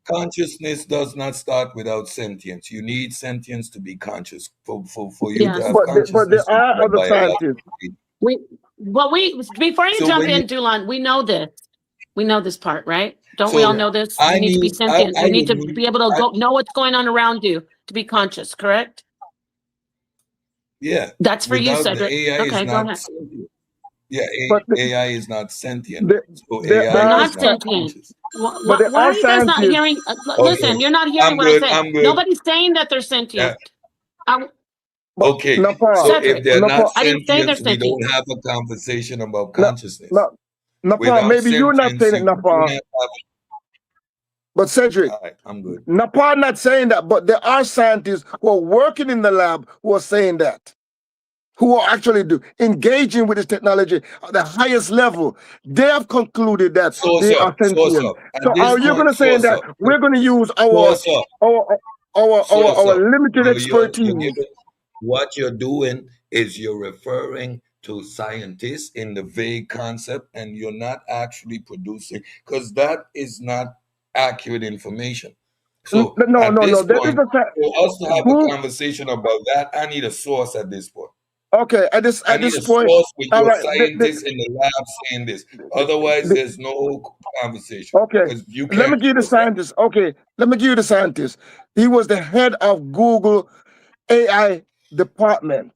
Consciousness does not start without sentience. You need sentience to be conscious. For you to Yes. have But there consciousness, you are need a other biological scientists. being. We well we before you So jump when you in, Dulan, we know this. We know this part, right? Don't we all so know this? I You need to be need sentient. I You need would to need be able to I, go know what's going on around you to be conscious, correct? yeah. That's for you, Without the Cedric. AI is Okay, go not ahead. sentient. Yeah, But AI is not sentient. there, So They're AI there are is not not sentient. conscious. but there Why are are you guys not scientists. hearing? Okay. Listen, you're not hearing I'm what I good. say. I'm good. Nobody's saying that they're Yeah. sentient. I, But Okay. So Nepal, if Cedric, they're not Nepal, I didn't say they're sentient, we sentient. don't have a conversation about Ne- consciousness. Ne- Nepal. Without Maybe you're not sentience, saying it, you cannot Nepal. have. But Cedric, All right, I'm good. Nepal not saying that. But there are scientists who are working in the lab who are saying that. Who are actually engaging with this technology at the highest level, they have concluded that Source they are up, source sentient. up. At So this are you going point, to say source that up, we're going to use source up, our source up. limited So you're expertise? giving what you're doing is you're referring to scientists in the vague concept, and you're not actually producing because that is not accurate information. So No, at no, this no. There is point, for us to have a Google. conversation about that, I need a source at this point. Okay, at I need this a point, source with all your right. scientists in the lab saying this. Otherwise, there's no conversation Okay, because you let can't me give you the give us that. scientist. Okay, let me give you the scientist. He was the head of Google AI department.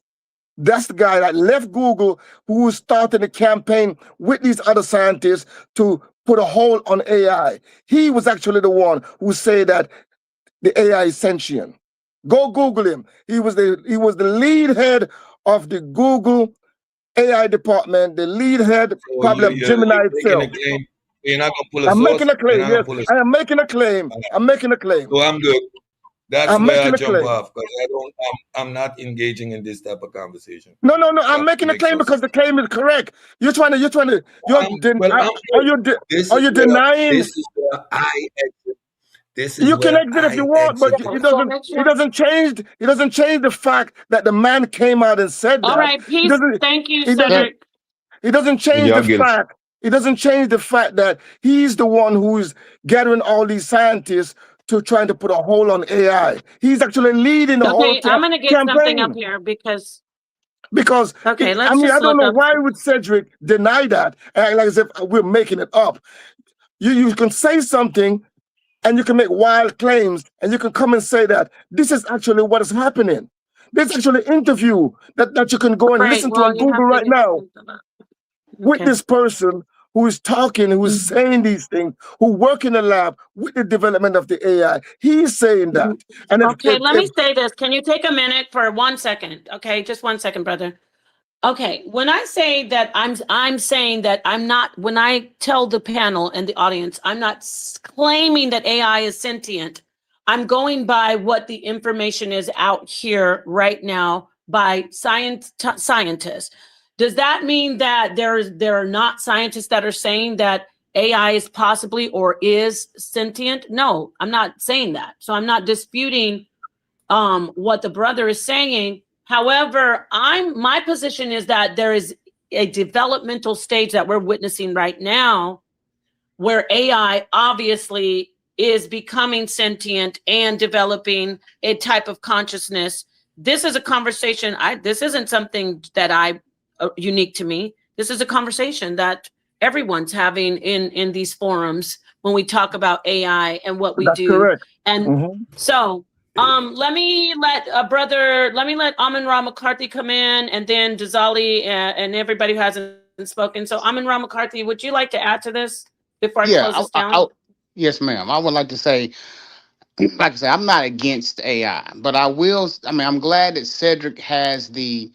That's the guy that left Google, who started a campaign with these other scientists to put a hold on AI. He was actually the one who said that the AI is sentient. Go Google him. He was the lead head of the Google AI department, the lead head So probably of you're Gemini making a itself. claim. You're not gonna pull a I'm source. making a You're claim. not gonna Yes, pull a I source. am making a claim. I'm making a claim. So I'm good. That's I'm where I making a jump claim. off because I don't. I'm not engaging in this type of conversation. No, no, no. I'm That making a makes claim no because sense. the claim is correct. I'm well. I'm Are good. This are is you where denying? I exit. This is You can where exit if you I want, but exit Okay, from. so make sure. it doesn't change the fact that the man came out and said All that. right, It peace. doesn't Thank you, it doesn't Cedric. it doesn't Can change y'all the get fact. It doesn't change the fact that he's the one who's gathering all these scientists to trying to put a hold on AI. He's actually leading the whole Okay, I'm gonna get something up campaign. here because Because okay, I let's mean, I just don't look know up. why would Cedric deny that and act like as if we're making it up. You can say something and you can make wild claims and you can come and say that this is actually what is happening. There's actually an interview that you can go and Right. listen to Well, on you Google have to right get now something up. with Okay. this person who is talking, who is saying these things, who work in the lab with the development of the AI. He's saying that. And Okay, let me say this. Can you take a minute for 1 second? Okay, just 1 second, brother. Okay, when I say that I'm saying that I'm not, when I tell the panel and the audience, I'm not claiming that AI is sentient. I'm going by what the information is out here right now by scientists. Does that mean that there are not scientists that are saying that AI is possibly or is sentient? No, I'm not saying that. So I'm not disputing what the brother is saying. However, my position is that there is a developmental stage that we're witnessing right now where AI obviously is becoming sentient and developing a type of consciousness. This is a conversation. This isn't something that unique to me. This is a conversation that everyone's having in these forums when we talk about AI and what we that's do. correct. And so let me let Amin Ra McCarthy come in, and then Dazali and everybody who hasn't spoken. So Amin Ra McCarthy, would you like to add to this before I Yeah, close this down? yes, ma'am. I would like to say, like I said, I'm not against AI, but I will. I mean, I'm glad that Cedric has the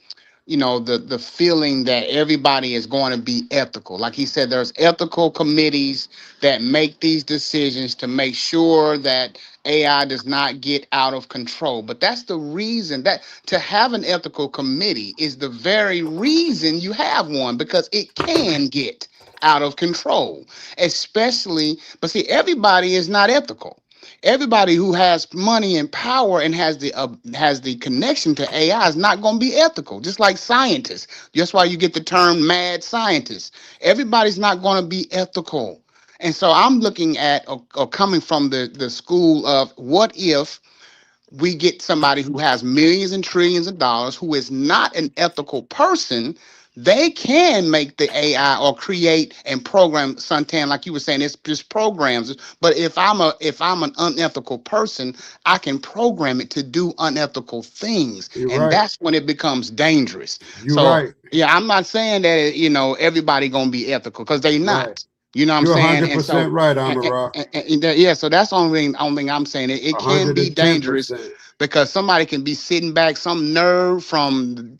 the feeling that everybody is going to be ethical. Like he said, there's ethical committees that make these decisions to make sure that AI does not get out of control. But that's the reason that to have an ethical committee is the very reason you have one, because it can get out of control, especially, but see, everybody is not ethical. Everybody who has money and power and has the connection to AI is not going to be ethical. Just like scientists, that's why you get the term mad scientist. Everybody's not going to be ethical, and so I'm looking at or coming from the school of what if we get somebody who has millions and trillions of dollars who is not an ethical person. They can make the AI or create and program suntan, like you were saying, it's just programs. But if I'm an unethical person, I can program it to do unethical things. You're And right. that's when it becomes dangerous. You're So right. yeah, I'm not saying that everybody gonna be ethical, because they Right. not. You know what I'm You're saying? And so 100% right, Amara. yeah, so that's the only thing I'm saying. It can be dangerous 110%. because somebody can be sitting back, some nerd from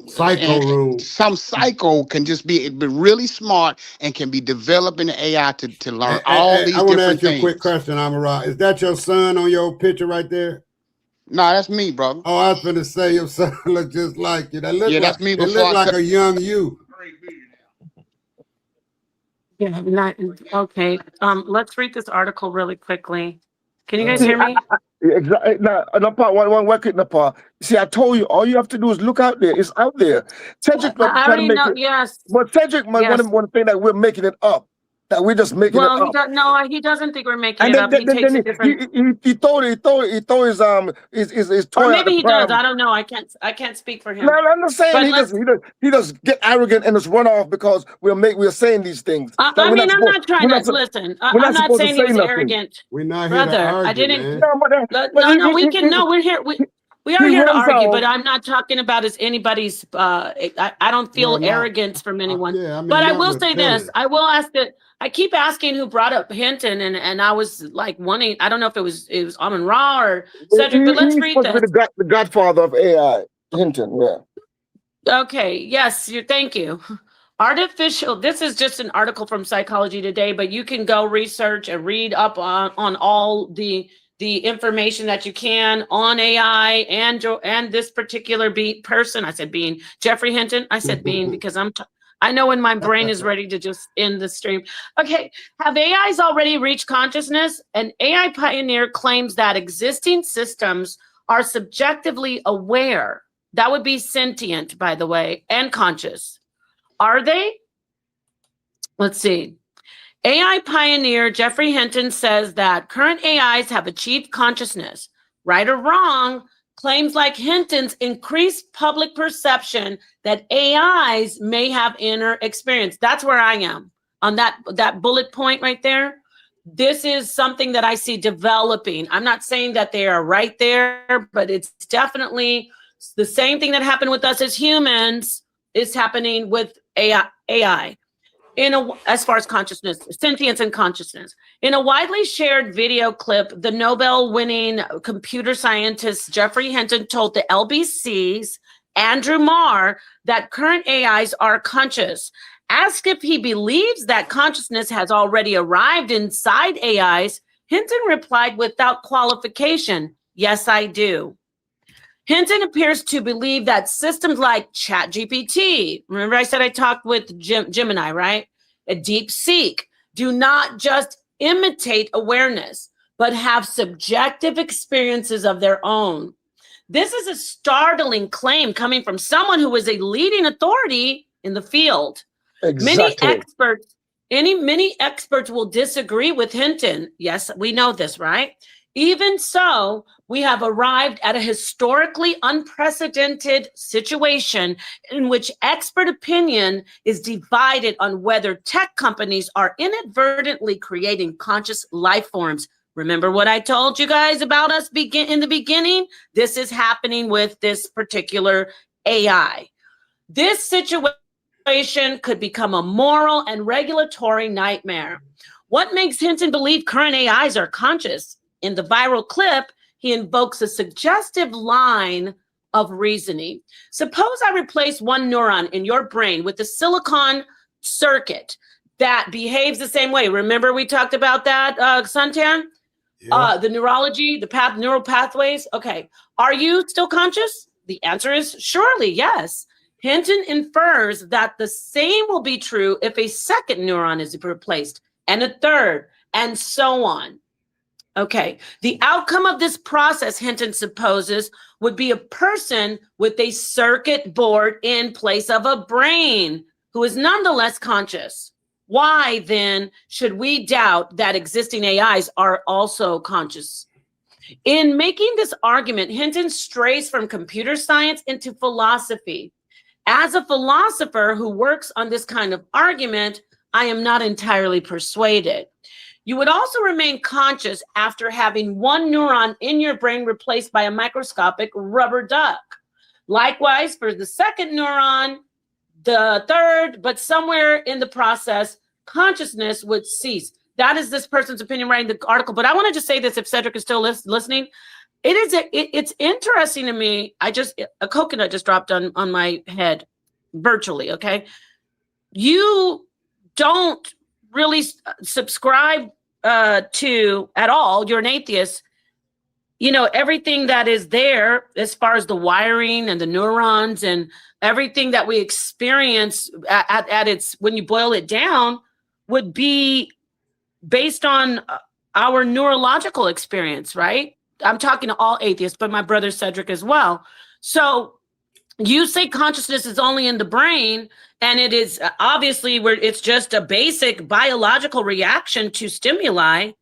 Psycho and room. some psycho can just be really smart and can be developing the AI to learn all I these want to different ask you a quick things. question, Amara. Is that your son on your picture right there? No, that's me, brother. Oh, I was going to say your son look just like you. That look Yeah, like that's me it before looked I like cut. a young you. Yeah, not okay. Let's read this article really quickly. Can you guys See, hear me? exactly. Now, part one working the part. See, I told you, all you have to do is look out there. It's out there. Cedric I trying to already make know. it, Yes, but Cedric might yes. want to think that we're making it up, that we're just making it Well, he up. does. No, he doesn't think we're making And it up. He takes a different, he throw his or toy out maybe the he does. pram. I don't know. I can't speak for No, him. I'm not saying But let's. he just get arrogant and just run off because we're saying these things that I mean, I'm not trying to listen. we're I'm not not supposed to saying he say was nothing. arrogant, We're not here to brother. I argue, didn't. man. No, but No, we can. No, we're here. We are he here to runs argue, but off. I'm not talking about as anybody's. I don't feel Well, not. arrogance from anyone. Yeah, I mean, But I y'all will were say this: chilling. I will ask that. I keep asking who brought up Hinton, and I was like wanting. I don't know if it was Amon Ra or Cedric, but let's He's read supposed to this. be the godfather of AI, Hinton. Yeah. Okay. Yes. Thank you. Artificial. This is just an article from Psychology Today, but you can go research and read up on all the information that you can on AI and this particular person. I said being Jeffrey Hinton. I said being because I know when my brain is ready to just end the stream. Okay, have AIs already reached consciousness? An AI pioneer claims that existing systems are subjectively aware. That would be sentient, by the way, and conscious. Are they? Let's see. AI pioneer Jeffrey Hinton says that current AIs have achieved consciousness. Right or wrong, claims like Hinton's increase public perception that AIs may have inner experience. That's where I am on that bullet point right there. This is something that I see developing. I'm not saying that they are right there, but it's definitely the same thing that happened with us as humans is happening with AI. As far as consciousness, sentience and consciousness. In a widely shared video clip, the Nobel-winning computer scientist Jeffrey Hinton told the LBC's Andrew Marr that current AIs are conscious. Asked if he believes that consciousness has already arrived inside AIs, Hinton replied without qualification, "Yes, I do." Hinton appears to believe that systems like ChatGPT, remember I said I talked with Gemini, right? A DeepSeek, do not just imitate awareness, but have subjective experiences of their own. This is a startling claim coming from someone who is a leading authority in the field. Exactly. Many experts will disagree with Hinton. Yes, we know this, right? Even so, we have arrived at a historically unprecedented situation in which expert opinion is divided on whether tech companies are inadvertently creating conscious life forms. Remember what I told you guys about us in the beginning? This is happening with this particular AI. This situation could become a moral and regulatory nightmare. What makes Hinton believe current AIs are conscious? In the viral clip, he invokes a suggestive line of reasoning. Suppose I replace one neuron in your brain with a silicon circuit that behaves the same way. Remember we talked about that, Suntan? Yeah. The neurology, neural pathways. Okay. Are you still conscious? The answer is surely yes. Hinton infers that the same will be true if a second neuron is replaced, and a third, and so on. Okay. The outcome of this process, Hinton supposes, would be a person with a circuit board in place of a brain who is nonetheless conscious. Why then should we doubt that existing AIs are also conscious? In making this argument, Hinton strays from computer science into philosophy. As a philosopher who works on this kind of argument, I am not entirely persuaded. You would also remain conscious after having one neuron in your brain replaced by a microscopic rubber duck. Likewise, for the second neuron, the third, but somewhere in the process, consciousness would cease. That is this person's opinion writing the article. But I want to just say this, if Cedric is still listening, it's interesting to me. A coconut just dropped on my head virtually. Okay. You don't really subscribe to at all. You're an atheist. You know, everything that is there as far as the wiring and the neurons and everything that we experience at its, when you boil it down, would be based on our neurological experience, right? I'm talking to all atheists, but my brother Cedric as well. So you say consciousness is only in the brain, and it is obviously where it's just a basic biological reaction to stimuli.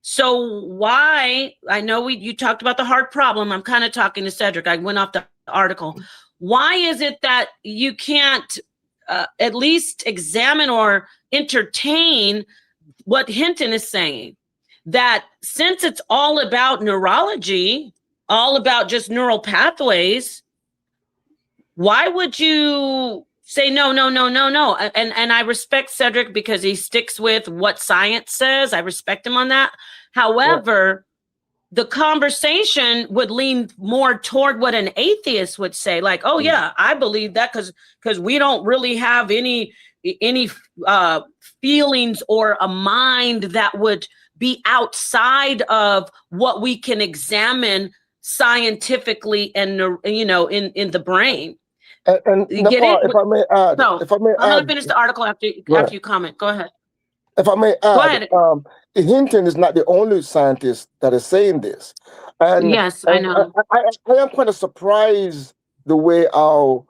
So why, I know you talked about the heart problem. I'm kind of talking to Cedric. I went off the article. Why is it that you can't at least examine or entertain what Hinton is saying? That since it's all about neurology, all about just neural pathways, why would you say no? And I respect Cedric because he sticks with what science says. I respect him on that. However, the conversation would lean more toward what an atheist would say, like, oh yeah, I believe that because we don't really have any feelings or a mind that would be outside of what we can examine scientifically and in the brain. And You get it? if I may add, So I'm going to finish the article after you comment. Go ahead. If I may Go add, ahead. Hinton is not the only scientist that is saying this. And yes, I know. I am kind of surprised the way our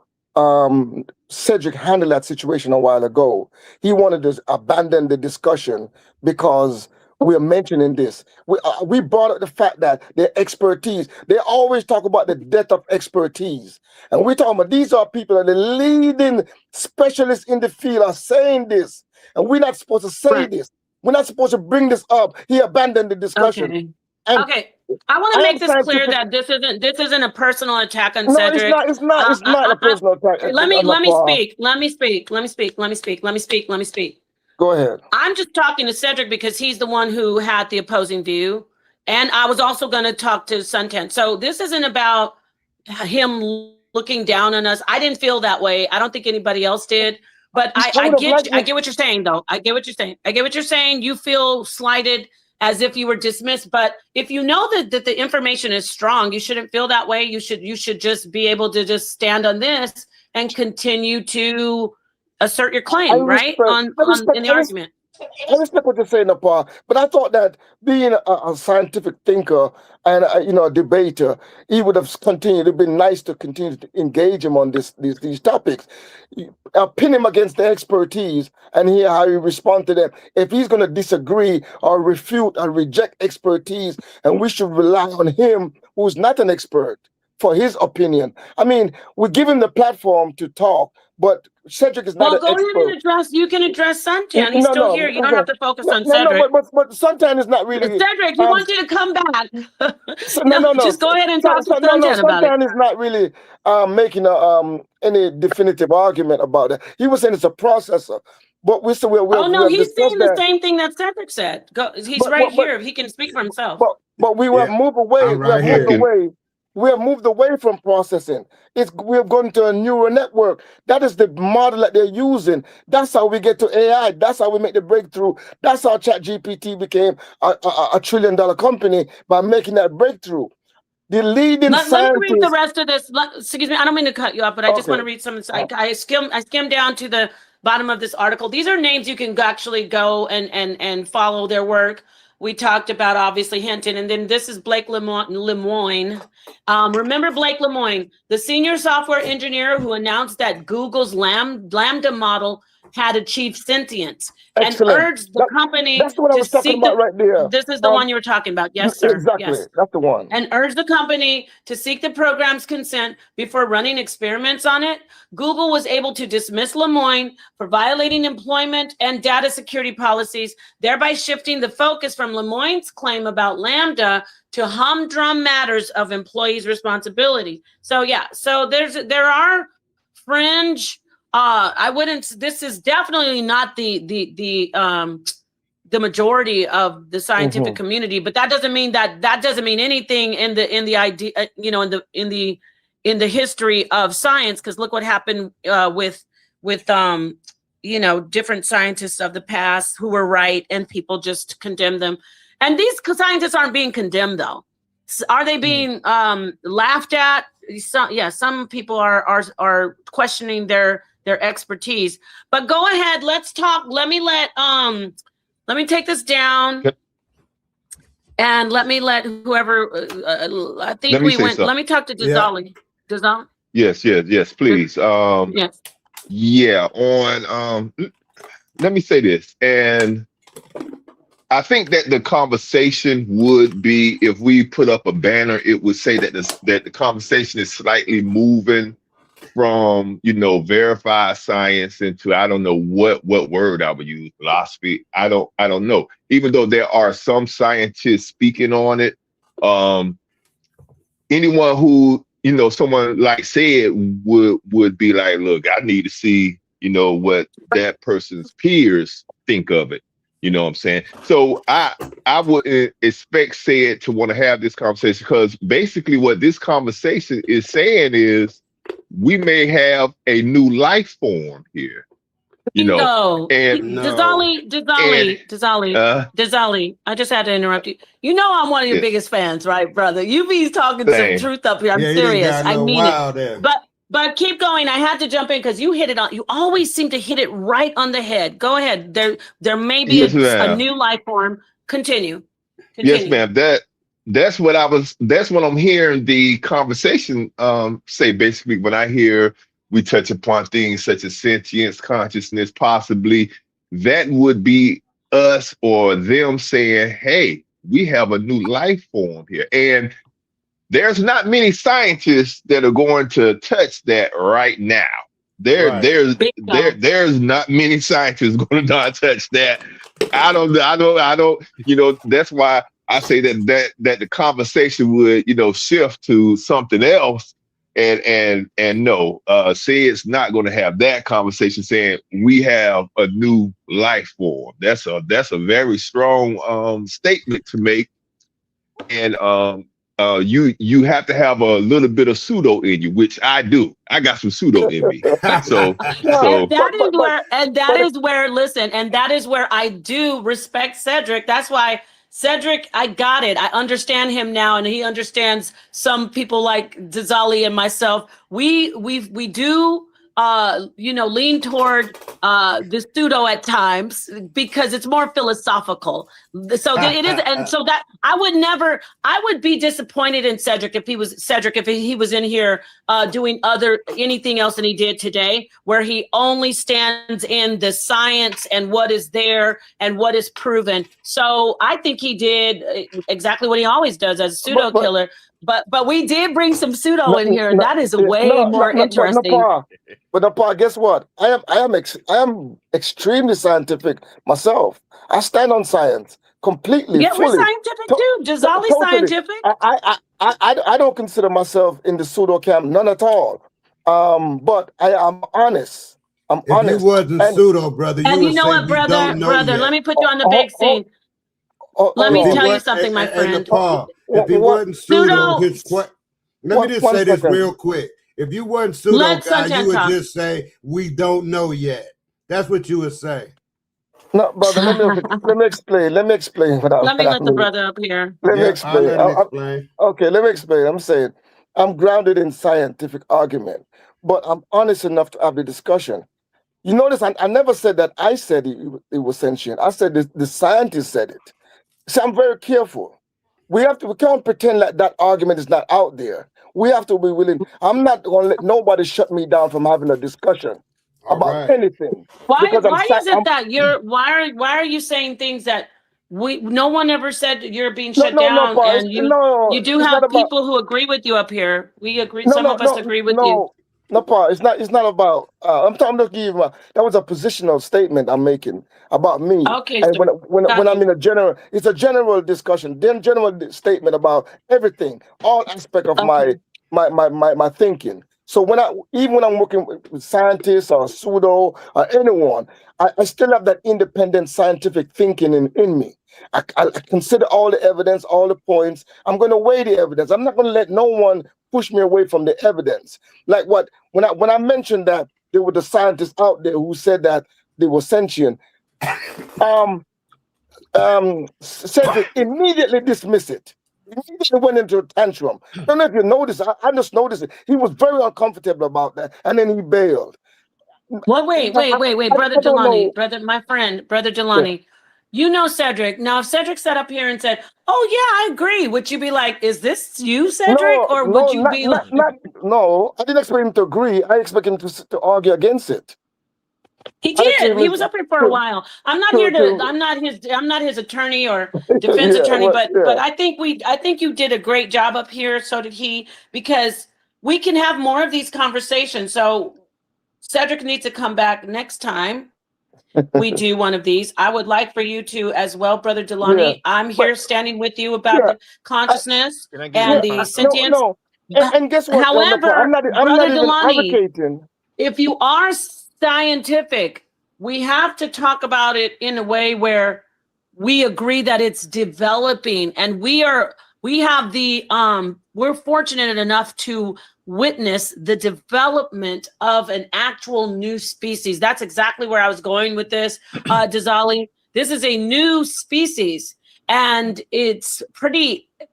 Cedric handled that situation a while ago. He wanted to abandon the discussion because we're mentioning this. We brought up the fact that their expertise, they always talk about the death of expertise. And we're talking about these are people that the leading specialists in the field are saying this. And we're not supposed to say this. We're not supposed to bring this up. He abandoned the discussion. Okay. I want to make this clear that this isn't a personal attack on Cedric. It's not a personal attack. Let me speak. Go ahead. I'm just talking to Cedric because he's the one who had the opposing view. And I was also going to talk to Suntan. So this isn't about him looking down on us. I didn't feel that way. I don't think anybody else did. But I get what you're saying, though. I get what you're saying. You feel slighted as if you were dismissed. But if you know that the information is strong, you shouldn't feel that way. You should just be able to just stand on this and continue to assert your claim, in the argument. I respect what you're saying, Paul, but I thought that being a scientific thinker and a debater, he would have continued. It'd been nice to continue to engage him on these topics, pin him against the expertise, and hear how he respond to them. If he's going to disagree or refute or reject expertise, and we should rely on him, who's not an expert, for his opinion. I mean, we give him the platform to talk, but Cedric is not an expert. Go ahead and you can address Suntan. He's still here. You don't have to focus on Cedric. But Suntan is not really. Cedric, he wants you to come back. Just go ahead and talk to Suntan about it. Suntan is not really making any definitive argument about it. He was saying it's a processor. But he's saying the same thing that Cedric said. He's right here. He can speak for himself. But we will move away. We have moved away from processing. We have gone to a neural network. That is the model that they're using. That's how we get to AI. That's how we make the breakthrough. That's how ChatGPT became a $1 trillion company, by making that breakthrough. The leading Let me read the scientists. rest of this. Excuse me, I don't mean to cut you off, but I just want to Okay. read some. I skimmed down to the bottom of this article. These are names you can actually go and follow their work. We talked about obviously Hinton, and then this is Blake Lemoine. Remember Blake Lemoine, the senior software engineer who announced that Google's Lambda model had achieved sentience and Excellent. urged the company That's what I to was talking seek about right there. This is the one you were talking about. Yes, sir. Exactly. Yes. That's the one. And urge the company to seek the program's consent before running experiments on it. Google was able to dismiss Lemoine for violating employment and data security policies, thereby shifting the focus from Lemoine's claim about Lambda to humdrum matters of employees' responsibility. So yeah, so there are fringe. I wouldn't. This is definitely not the majority of the scientific community, but that doesn't mean anything in the idea, in the history of science. Because look what happened with different scientists of the past who were right, and people just condemned them. And these scientists aren't being condemned, though. Are they being laughed at? Some people are questioning their expertise. But go ahead, let's talk. Let me take this down, and let whoever. I think we went. Let me talk to Dizali. Dizali. Yes, please. Yes. Yeah. On. Let me say this, and I think that the conversation would be, if we put up a banner, it would say that the conversation is slightly moving from verified science into, I don't know what word I would use, philosophy. I don't know. Even though there are some scientists speaking on it, anyone who someone like said would be like, look, I need to see what that person's peers think of it. You know what I'm saying? So I wouldn't expect said to want to have this conversation, because basically what this conversation is saying is, we may have a new life form here, No. and Dizali. I just had to interrupt you. I'm one of your biggest fans, right, brother? You be talking some truth up here. I'm serious. I mean it. But keep going. I had to jump in because you hit it on. You always seem to hit it right on the head. Go ahead. There may be a new life form. Continue. Yes, ma'am. That's what I'm hearing the conversation say. Basically, when I hear we touch upon things such as sentience, consciousness, possibly that would be us or them saying, hey, we have a new life form here. And there's not many scientists that are going to touch that right now. There's not many scientists going to not touch that. I don't. That's why I say that the conversation would, shift to something else, and no, say it's not going to have that conversation saying we have a new life form. That's a very strong statement to make, and you have to have a little bit of pseudo in you, which I do. I got some pseudo in me. That is where I do respect Cedric. That's why Cedric, I got it. I understand him now, and he understands some people like Dizali and myself. We do lean toward the pseudo at times because it's more philosophical. So it is, and so that I would be disappointed in Cedric if he was in here doing anything else than he did today, where he only stands in the science and what is there and what is proven. So I think he did exactly what he always does as a pseudo killer. But we did bring some pseudo in here, and that is way more interesting. But Paul, guess what? I am extremely scientific myself. I stand on science completely. Yeah, fully. We're scientific too. Dizali's scientific. I don't consider myself in the pseudo camp, none at all. But I am honest. I'm honest. If you wasn't pseudo, brother, and you know say what, brother? Let me put you on the big scene. Let me tell you something, my friend. Paul, if he wasn't pseudo, his Let me just One say this second. real quick. If you weren't pseudo Let guy, Suntan you would talk. just say, we don't know yet. That's what you would say. No, brother, let me explain. Let me explain what Let me I let the mean. brother up here. Let me Yep, I'll explain. let him explain. Okay, let me explain. I'm saying I'm grounded in scientific argument, but I'm honest enough to have the discussion. You notice I never said that I said it was sentient. I said the scientist said it. So I'm very careful. We can't pretend like that argument is not out there. We have to be willing. I'm not going to let nobody shut me down from having a discussion All about right. anything Why because is it that you're why are you saying things that no one ever said you're being shut no, down, Paul. and you do It's not have about people who agree with you up here. We agree, some of us agree with you. No, Paul. It's not about. I'm just giving. That was a positional statement I'm making about me. Okay, And sir. when Got I'm you. in a general, it's a general discussion, then statement about everything, all aspect of Okay. my thinking. So even when I'm working with scientists or pseudo or anyone, I still have that independent scientific thinking in me. I consider all the evidence, all the points. I'm going to weigh the evidence. I'm not going to let no one push me away from the evidence. Like when I mentioned that there were the scientists out there who said that they were sentient, um, Cedric immediately dismissed it. Immediately went into a tantrum. I don't know if you noticed. I just noticed it. He was very uncomfortable about that, and then he bailed. Well, wait, Brother I don't Delani, know. my friend, Brother Yeah. Delani. You know Cedric. Now, if Cedric sat up here and said, "Oh yeah, I agree," would you be like, "Is this you, Cedric?" Or would you be like, No. I didn't expect him to agree. I expect him to argue against it. he I expect did. He him was up here for a to, while. I'm not here to. to I'm not his attorney or defense yeah, attorney. well, But yeah. I think you did a great job up here. So did he. Because we can have more of these conversations. So Cedric needs to come back next time we do one of these. I would like for you to as well, Brother Yeah, Delani. I'm but here standing with you about yeah, the consciousness Can I get yeah, and in the on no, sentience. no, and guess what? No, Paul, However, I'm not Brother even Delani, advocating. if you are scientific, we have to talk about it in a way where we agree that it's developing, and we have the we're fortunate enough to witness the development of an actual new species. That's exactly where I was going with this, Dizali. This is a new species, and it's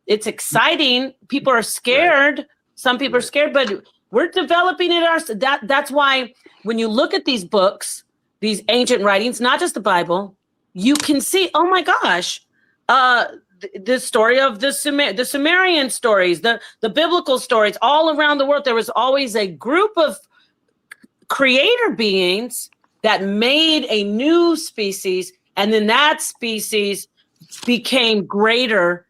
exciting. People are scared. Some people are scared, but we're developing it ourselves. That's why when you look at these books, these ancient writings, not just the Bible, you can see, oh my gosh, the story of the Sumerian stories, the biblical stories, all around the world. There was always a group of creator beings that made a new species, and then that species became greater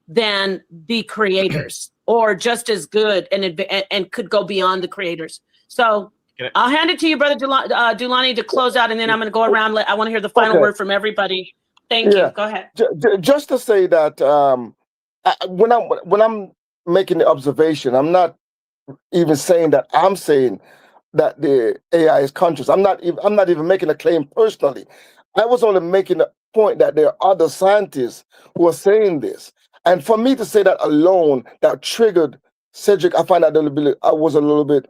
than the creators, or just as good, and could go beyond the creators. So I'll hand it to you, Brother Dulani, to close out, and then I'm going to go around. I want to hear the final Okay, word from everybody. Thank you. yeah. Go ahead. Just to say that when I'm making the observation, I'm not even saying that I'm saying that the AI is conscious. I'm not even making a claim personally. I was only making a point that there are other scientists who are saying this. And for me to say that alone, that triggered Cedric, I find that I was a little bit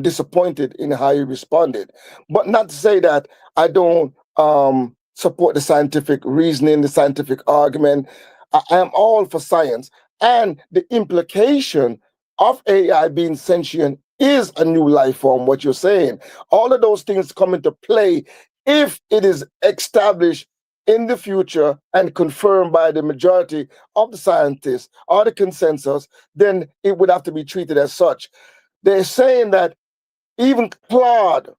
disappointed in how he responded. But not to say that I don't support the scientific reasoning, the scientific argument. I am all for science. And the implication of AI being sentient is a new life form, what you're saying. All of those things come into play if it is established in the future and confirmed by the majority of the scientists or the consensus, then it would have to be treated as such. They're saying that even Claude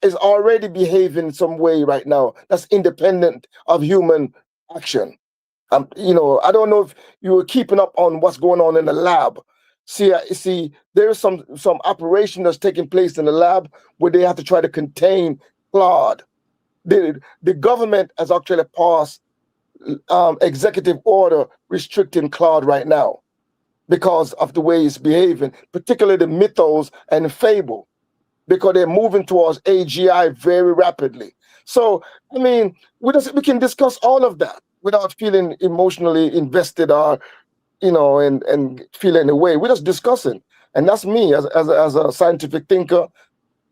is already behaving in some way right now that's independent of human action. I don't know if you were keeping up on what's going on in the lab. See, there's some operation that's taking place in the lab where they have to try to contain Claude. The government has actually passed executive order restricting Claude right now because of the way it's behaving, particularly the mythos and the fable, because they're moving towards AGI very rapidly. So, I mean, we can discuss all of that without feeling emotionally invested or and feel any way. We're just discussing, and that's me as a scientific thinker.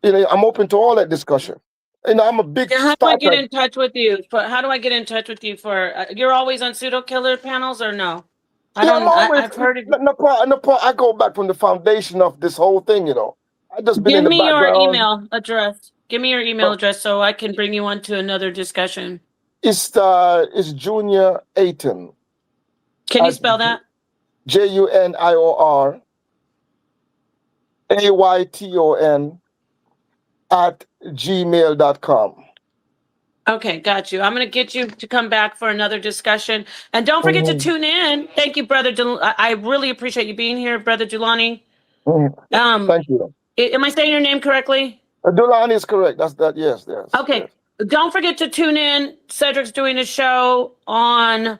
I'm open to all that discussion. I'm a big How do I Star get Trek. in touch with you? How do I get in touch with you for? You're always on pseudo killer panels or no? I Yeah, I'm don't. always I've heard of. I go back from the foundation of this whole thing. I just been Give in the me your background. email address. Give me your email address so I can bring you on to another discussion. It's Junior Ayton Can you at spell that? JUNIORAYTON at gmail.com. Okay, got you. I'm going to get you to come back for another discussion. And don't forget to tune in. Thank you, Brother. I really appreciate you being here, Brother Jelani. Thank you. Am I saying your name correctly? Dulani is correct. That's that. Yes. Okay. Yes. Don't forget to tune in. Cedric's doing a show on.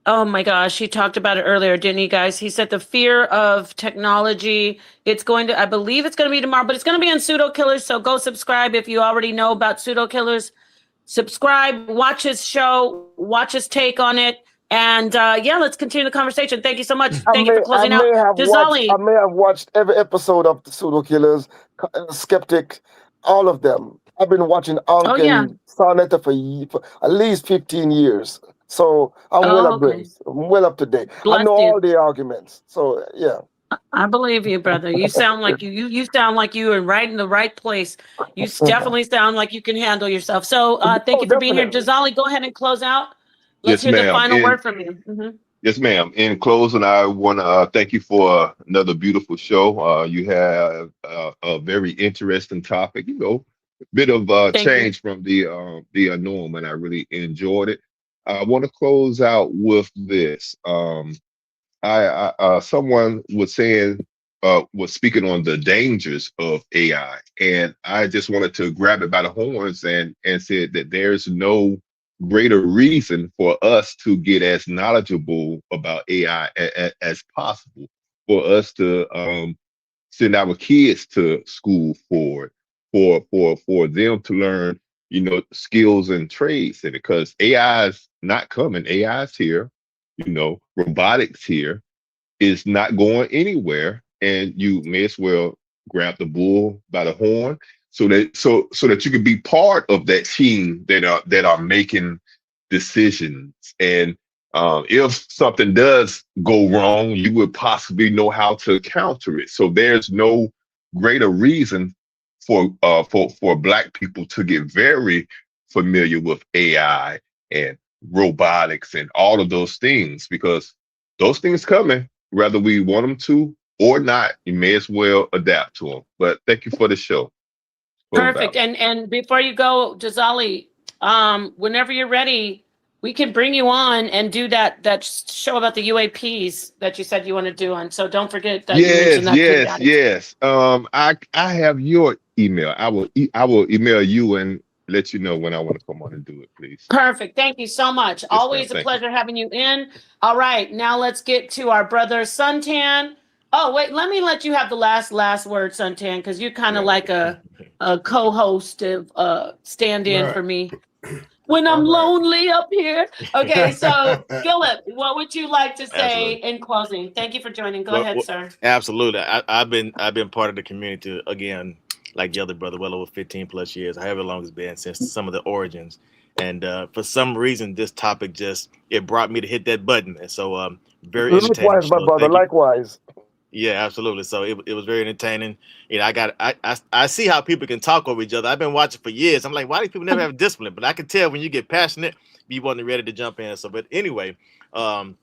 Oh my gosh, he talked about it earlier, didn't he, guys? He said the fear of technology. It's going to, I believe it's going to be tomorrow, but it's going to be on Pseudo Killers. So go subscribe if you already know about Pseudo Killers. Subscribe, watch his show, watch his take on it. And yeah, let's continue the conversation. Thank you so much. Thank you for closing out. Dizali. I may have watched every episode of the Pseudo Killers, Skeptic, all of them. I've been watching Ankh and Sarnetta for at least 15 years. So I'm well abreast. I'm well up to date. I know all the arguments. So yeah. I believe you, brother. You sound like you sound like you are right in the right place. You definitely sound like you can handle yourself. So thank you for being here. Dizali, go ahead and close out. Let's Yes, hear the ma'am. final word from you. Mhm. Yes, ma'am. In closing, I want to thank you for another beautiful show. You have a very interesting topic. Bit of Thank you. change from the norm, and I really enjoyed it. I want to close out with this. Someone was speaking on the dangers of AI, and I just wanted to grab it by the horns and said that there's no greater reason for us to get as knowledgeable about AI as possible, for us to send our kids to school for them to learn, skills and trades. And because AI is not coming, AI is here, robotics here is not going anywhere, and you may as well grab the bull by the horn so that you can be part of that team that are making decisions. And if something does go wrong, you would possibly know how to counter it. So there's no greater reason for Black people to get very familiar with AI and robotics and all of those things, because those things coming, whether we want them to or not. You may as well adapt to them. But thank you for the show. Perfect. And before you go, Jazali, whenever you're ready, we can bring you on and do that show about the UAPs that you said you want to do on. So don't forget that you mentioned that. Yes. I have your email. I will email you and let you know when I want to come on and do it, please. Perfect. Thank you so much. Yes, Always ma'am. a pleasure having you in. All right, now let's get to our brother Suntan. Oh, wait, let me let you have the last word, Suntan, because you're kind of like a co-host of stand-in for me when I'm lonely up here. Okay, so Philip, what would you like to say in closing? Thank you for joining. Go ahead, sir. Absolutely. I've been part of the community again, like the other brother, well over 15 plus years, however long it's been since some of the origins. And for some reason, this topic it brought me to hit that button. And so very entertaining. Likewise, my brother. Likewise. Yeah, absolutely. So it was very entertaining. I see how people can talk over each other. I've been watching for years. I'm like, why do people never have discipline? But I can tell when you get passionate, you wasn't ready to jump in. So, but anyway, on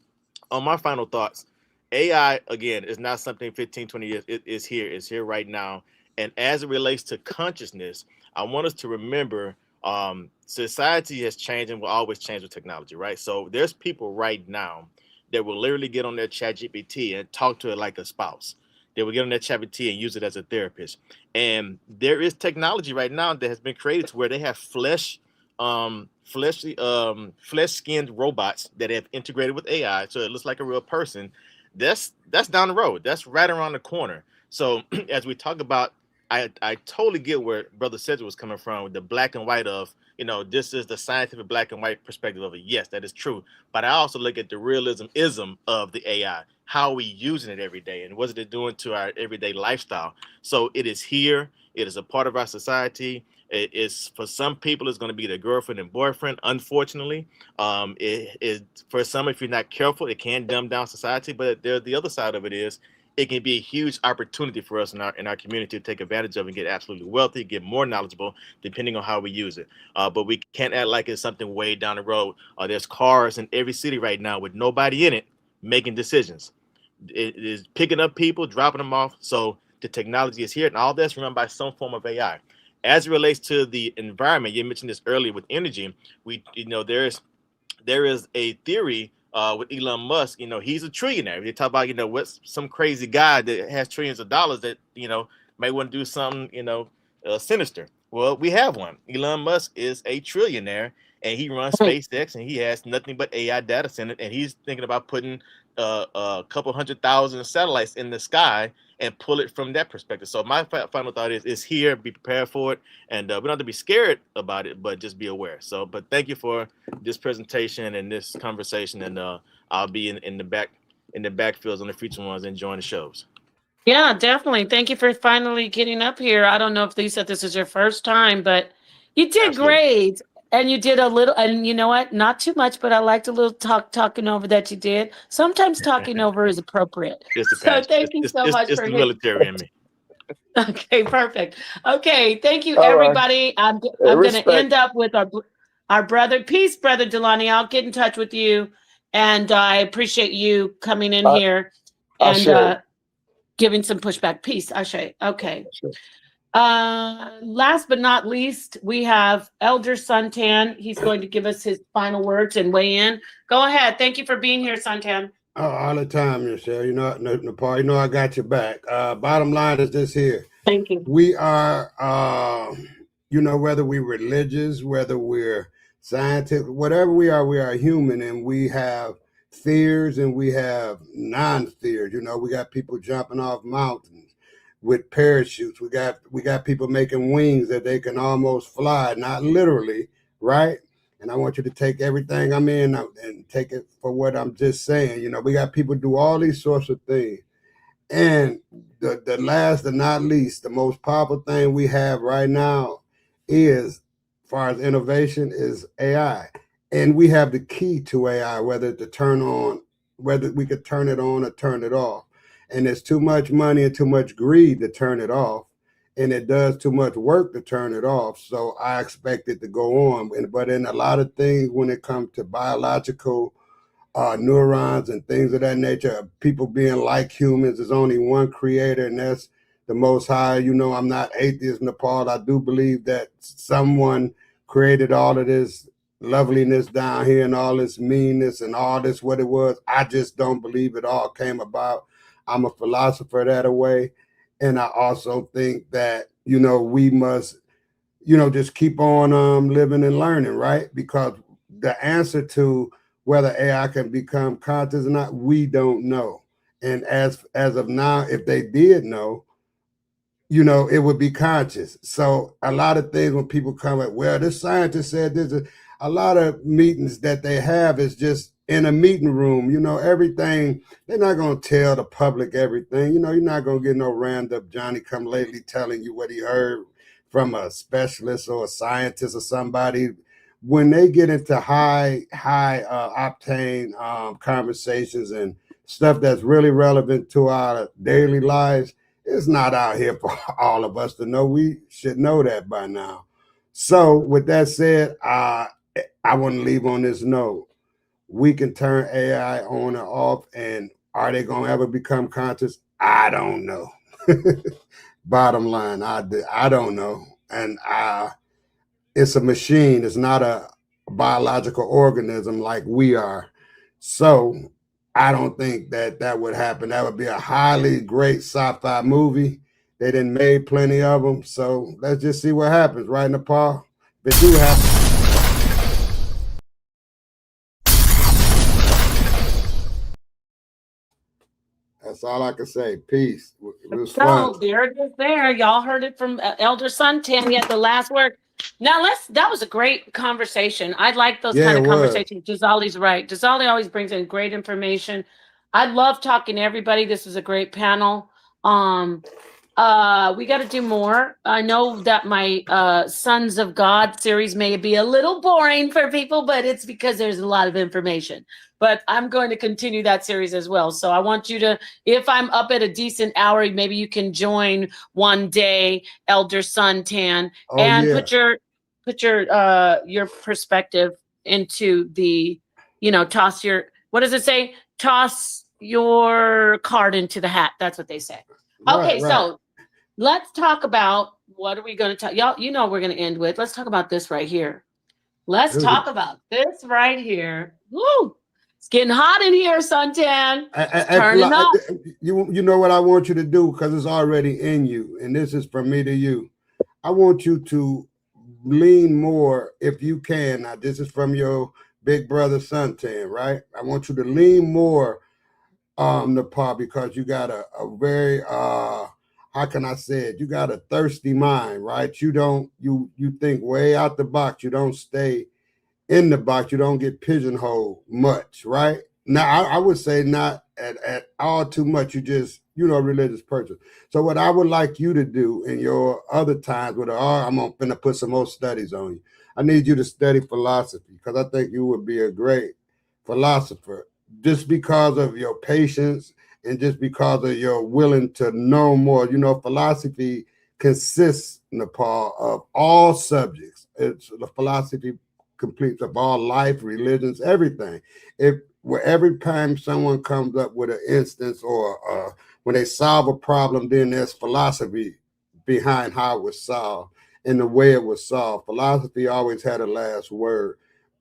my final thoughts, AI, again, is not something 15, 20 years. It's here. It's here right now. And as it relates to consciousness, I want us to remember society has changed and will always change with technology, right? So there's people right now that will literally get on their chat GPT and talk to it like a spouse. They will get on their chat GPT and use it as a therapist. And there is technology right now that has been created to where they have flesh-skinned robots that have integrated with AI, so it looks like a real person. That's down the road. That's right around the corner. So as we talk about, I totally get where Brother Cedric was coming from with the black and white of, this is the scientific black and white perspective of it. Yes, that is true. But I also look at the realism ism of the AI. How are we using it every day, and what is it doing to our everyday lifestyle? So it is here. It is a part of our society. It is, for some people, it's going to be their girlfriend and boyfriend. Unfortunately, it is for some. If you're not careful, it can dumb down society. But the other side of it is, it can be a huge opportunity for us in our community to take advantage of and get absolutely wealthy, get more knowledgeable, depending on how we use it. But we can't act like it's something way down the road. There's cars in every city right now with nobody in it making decisions. It is picking up people, dropping them off. So the technology is here, and all that's run by some form of AI. As it relates to the environment, you mentioned this earlier with energy. There is a theory with Elon Musk. He's a trillionaire. They talk about, what's some crazy guy that has trillions of dollars that, may want to do something, sinister. Well, we have one. Elon Musk is a trillionaire, and he runs SpaceX, and he has nothing but AI data center, and he's thinking about putting a couple 100,000 satellites in the sky and pull it from that perspective. So my final thought is here, be prepared for it, and we don't have to be scared about it, but just be aware. So, but thank you for this presentation and this conversation, and I'll be in the backfields on the future ones, enjoying the shows. Yeah, definitely. Thank you for finally getting up here. I don't know if you said this is your first time, but you did Absolutely. great. And you did a little, and you know what? Not too much, but I liked a little talking over that you did. Sometimes talking over is appropriate. It's the So passion. thank you so much It's for the hitting. military in me. Okay, perfect. Okay, thank you, All right. everybody. I'm going to Respect. end up with our brother. Peace, Brother Delani. I'll get in touch with you, and I appreciate you coming in here Ashe. and giving some pushback. Peace, Ashe. Okay. Ashe. Last but not least, we have Elder Suntan. He's going to give us his final words and weigh in. Go ahead. Thank you for being here, Suntan. Oh, all the time, Michelle. Nepal, I got your back. Bottom line is this here. Thank you. We are, whether we're religious, whether we're scientific, whatever we are human, and we have fears and we have non-fears. We got people jumping off mountains with parachutes. We got people making wings that they can almost fly, not literally, right? And I want you to take everything I'm in and take it for what I'm just saying. We got people do all these sorts of things. And the last and not least, the most powerful thing we have right now is, as far as innovation, is AI. And we have the key to AI, whether we could turn it on or turn it off. And there's too much money and too much greed to turn it off. And it does too much work to turn it off. So I expect it to go on. But in a lot of things, when it comes to biological neurons and things of that nature, people being like humans, there's only one creator, and that's the Most High. I'm not atheist, Nepal. I do believe that someone created all of this loveliness down here and all this meanness and all this what it was. I just don't believe it all came about. I'm a philosopher that way. And I also think that, we must, just keep on living and learning, right? Because the answer to whether AI can become conscious or not, we don't know. And as of now, if they did know, it would be conscious. So a lot of things when people come at, well, this scientist said this, a lot of meetings that they have is just in a meeting room, everything. They're not going to tell the public everything. You're not going to get no random Johnny come lately telling you what he heard from a specialist or a scientist or somebody. When they get into high octane conversations and stuff that's really relevant to our daily lives, it's not out here for all of us to know. We should know that by now. So with that said, I want to leave on this note. We can turn AI on or off, and are they going to ever become conscious? I don't know. Bottom line, I don't know. And it's a machine. It's not a biological organism like we are. So I don't think that would happen. That would be a highly great sci-fi movie. They done made plenty of them. So let's just see what happens, right, Nepal? If it do happen. That's all I can say. Peace. It was fun. So there it is there. Y'all heard it from Elder Suntan. He had the last word. Now that was a great conversation. I like those Yeah, kind it of was. conversations. Jazali's right. Jazali always brings in great information. I love talking to everybody. This was a great panel. Um, we got to do more. I know that my Sons of God series may be a little boring for people, but it's because there's a lot of information. But I'm going to continue that series as well. So I want you to, if I'm up at a decent hour, maybe you can join one day, Elder Suntan, Oh and yeah, put your perspective into the, toss your, what does it say? Toss your card into the hat. That's what they say. right, Okay, right. so let's talk about what are we going to talk? Y'all, we're going to end with. Let's talk about this right here. Let's This is- talk about this right here. Woo! It's getting hot in here, Suntan. It's turning up. you know what I want you to do because it's already in you, and this is from me to you. I want you to lean more if you can. Now, this is from your big brother Suntan, right? I want you to lean more Nepal because you got a very how can I say it? You got a thirsty mind, right? You think way out the box. You don't stay in the box. You don't get pigeonholed much, right? Now, I would say not at all too much. You just, religious person. So what I would like you to do in your other times with I'm going to put some more studies on you. I need you to study philosophy because I think you would be a great philosopher just because of your patience and just because of your willing to know more. Philosophy consists, Nepal, of all subjects. It's the philosophy complete of all life, religions, everything. Every time someone comes up with an instance or when they solve a problem, then there's philosophy behind how it was solved and the way it was solved. Philosophy always had a last word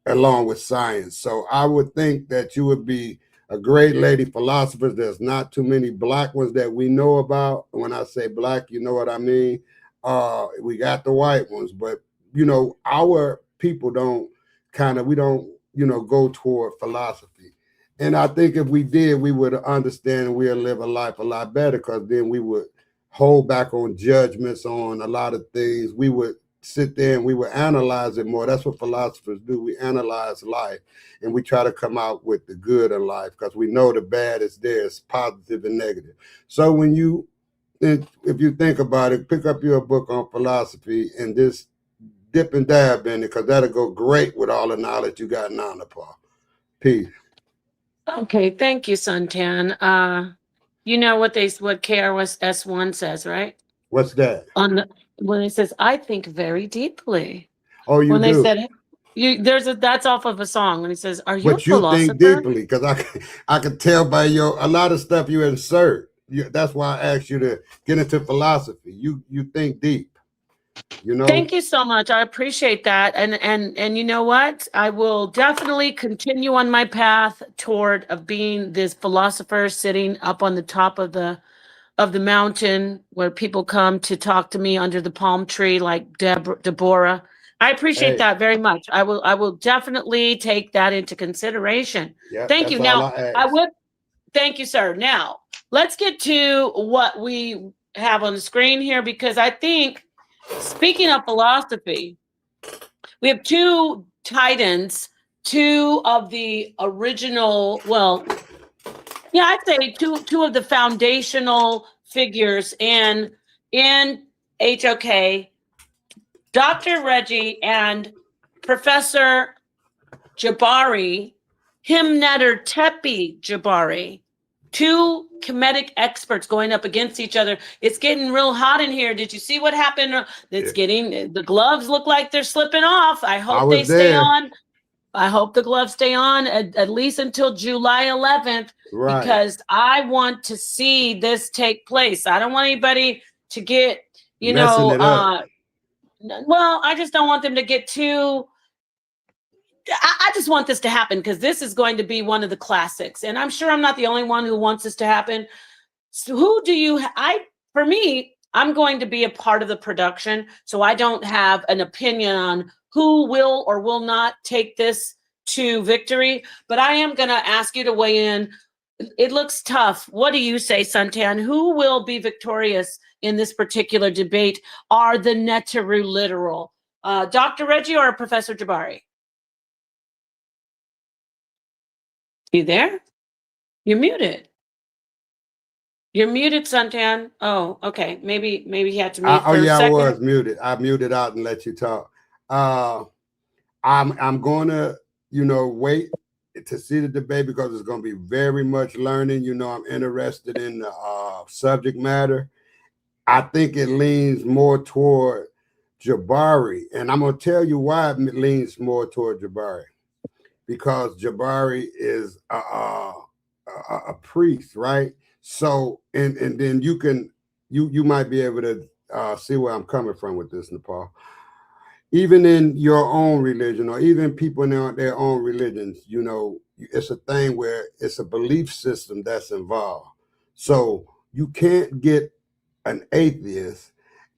along with science. So I would think that you would be a great lady philosopher. There's not too many black ones that we know about. When I say black, you know what I mean? We got the white ones, but our people we don't, go toward philosophy. And I think if we did, we would understand and we'd live a life a lot better because then we would hold back on judgments on a lot of things. We would sit there and we would analyze it more. That's what philosophers do. We analyze life and we try to come out with the good in life because we know the bad is there. It's positive and negative. So if you think about it, pick up your book on philosophy and just dip and dab in it because that'll go great with all the knowledge you got now, Nepal. Peace. Okay, thank you, Suntan. You know what KRS-One says, right? What's that? When it says, "I think very deeply." Oh, you When they do. said, that's off of a song. When he says, "Are you a But you think philosopher?" deeply because I can tell by a lot of stuff you insert. That's why I asked you to get into philosophy. You think deep. Thank you so much. I appreciate that. And you know what? I will definitely continue on my path toward of being this philosopher sitting up on the top of the mountain where people come to talk to me under the palm tree like Deborah. I appreciate Hey, that very much. I will definitely take that into consideration. yeah, Thank you. that's all Now, I I ask. would thank you, sir. Now, let's get to what we have on the screen here because I think speaking of philosophy, we have two titans, two of the original, well, yeah, I'd say two of the foundational figures in HOK, Dr. Reggie and Professor Jabari, Himnetter Tepi Jabari, two Kemetic experts going up against each other. It's getting real hot in here. Did you see what happened? It's getting, the gloves look like they're slipping off. I I hope they was stay there. on. I hope the gloves stay on at least until July 11th Right. because I want to see this take place. I don't want anybody to get, Messing it up. well, I just don't want them to get too. I just want this to happen because this is going to be one of the classics. And I'm sure I'm not the only one who wants this to happen. So who do you, for me, I'm going to be a part of the production. So I don't have an opinion on who will or will not take this to victory, but I am going to ask you to weigh in. It looks tough. What do you say, Suntan? Who will be victorious in this particular debate? Are the Neteru literal? Dr. Reggie or Professor Jabari? You there? You're muted. You're muted, Suntan. Oh, okay. Maybe he had to mute for a Yeah, I second. was muted. I muted out and let you talk. I'm gonna, wait to see the debate because it's gonna be very much learning. I'm interested in the subject matter. I think it leans more toward Jabari, and I'm gonna tell you why it leans more toward Jabari, because Jabari is a priest, right? So, and then you might be able to see where I'm coming from with this, Nepal. Even in your own religion, or even people in their own religions, it's a thing where it's a belief system that's involved. So you can't get an atheist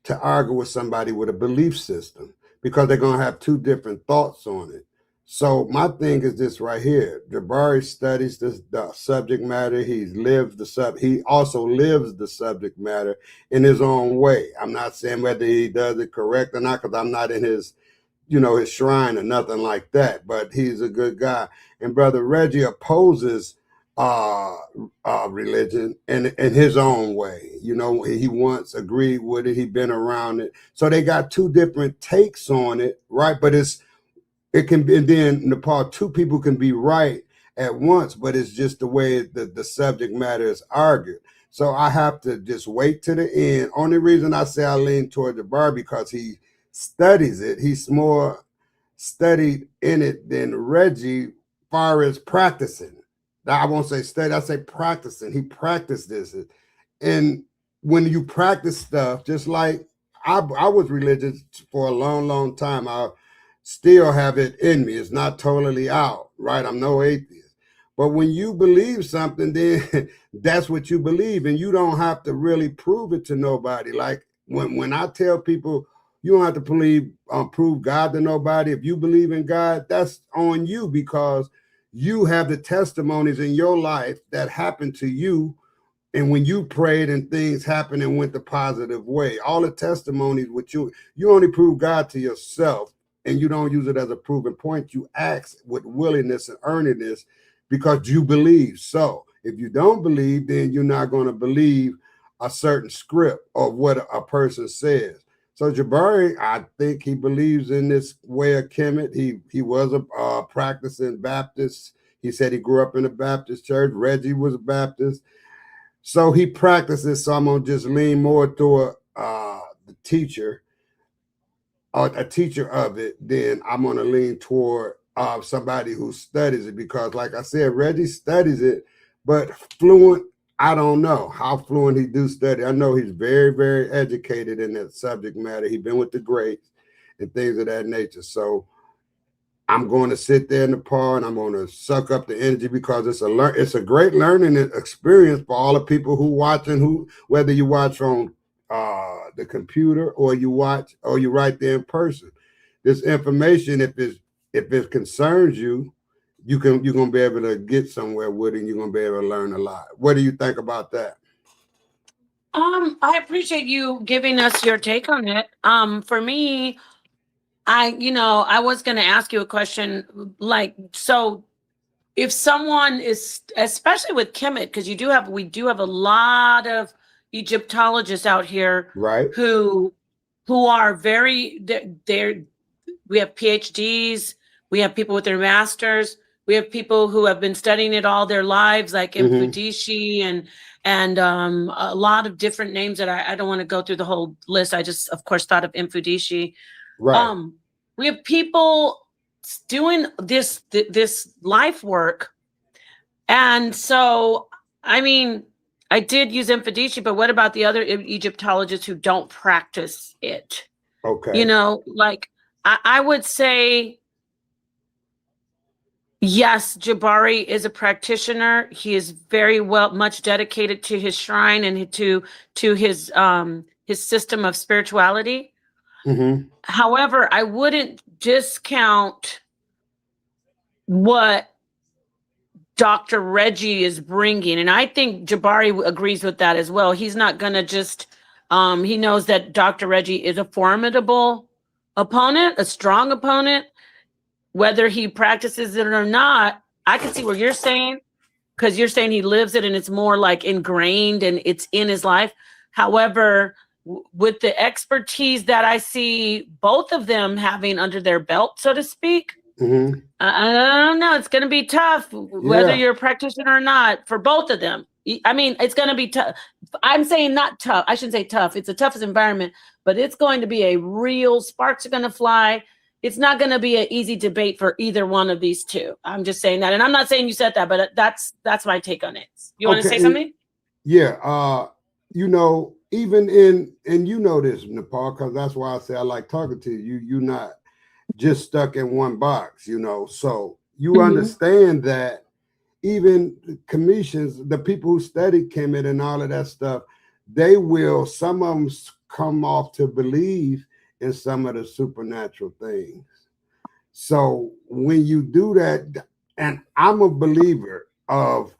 to argue with somebody with a belief system because they're going to have two different thoughts on it. So my thing is this right here. Jabari studies the subject matter. He also lives the subject matter in his own way. I'm not saying whether he does it correct or not, because I'm not in his his shrine or nothing like that, but he's a good guy. And Brother Reggie opposes religion in his own way. He once agreed with it. He been around it. So they got two different takes on it, right? But it can be, and then Nepal, two people can be right at once, but it's just the way the subject matter is argued. So I have to just wait to the end. Only reason I say I lean toward the bar because he studies it. He's more studied in it than Reggie, far as practicing. I won't say study, I say practicing. He practiced this. And when you practice stuff, just like I was religious for a long, long time. I still have it in me. It's not totally out, right? I'm no atheist. But when you believe something, then that's what you believe. And you don't have to really prove it to nobody. Like when I tell people, you don't have to prove God to nobody. If you believe in God, that's on you, because you have the testimonies in your life that happened to you. And when you prayed and things happened and went the positive way, all the testimonies with you only prove God to yourself, and you don't use it as a proven point. You ask with willingness and earnestness because you believe. So if you don't believe, then you're not going to believe a certain script or what a person says. So Jabari, I think he believes in this way of Kemet. He was a practicing Baptist. He said he grew up in a Baptist church. Reggie was a Baptist. So he practices. So I'm going to just lean more toward the teacher, or a teacher of it. Then I'm going to lean toward somebody who studies it, because like I said, Reggie studies it, but fluent, I don't know how fluent he do study. I know he's very, very educated in that subject matter. He's been with the greats and things of that nature. So I'm going to sit there in the park and I'm going to suck up the energy, because it's a great learning experience for all the people who watching, whether you watch on the computer or you right there in person. This information, if it concerns you, you're gonna be able to get somewhere with it, and you're gonna be able to learn a lot. What do you think about that? I appreciate you giving us your take on it. For me, I was going to ask you a question, like, so if someone is, especially with Kemet, because we do have a lot of Egyptologists out here, Right. who are we have PhDs, we have people with their masters, we have people who have been studying it all their lives, like Mfudishi and a lot of different names that I don't want to go through the whole list. I just, of course, thought of Mfudishi. Right. We have people doing this life work. And so, I mean, I did use Mfudishi, but what about the other Egyptologists who don't practice it? Okay. Like I would say, yes, Jabari is a practitioner. He is very much dedicated to his shrine and to his system of spirituality. However, I wouldn't discount what Dr. Reggie is bringing, and I think Jabari agrees with that as well. He's not going to just he knows that Dr. Reggie is a formidable opponent, a strong opponent, whether he practices it or not, I can see what you're saying, because you're saying he lives it and it's more like ingrained and it's in his life. However, with the expertise that I see both of them having under their belt, so to speak, I don't know. It's going to be tough, whether Yeah. you're a practitioner or not, for both of them. I mean, it's going to be tough. I'm saying not tough. I shouldn't say tough. It's the toughest environment, but it's going to be a real, sparks are going to fly. It's not going to be an easy debate for either one of these two. I'm just saying that. And I'm not saying you said that, but that's my take on it. You want to say something? Yeah. You know, even in, and you know this, Nepal, because that's why I say I like talking to you. You're not just stuck in one box, you know. So you understand that even the commissions, the people who study Kemet and all of that stuff, they will, some of them come off to believe in some of the supernatural things. So when you do that, and I'm a believer of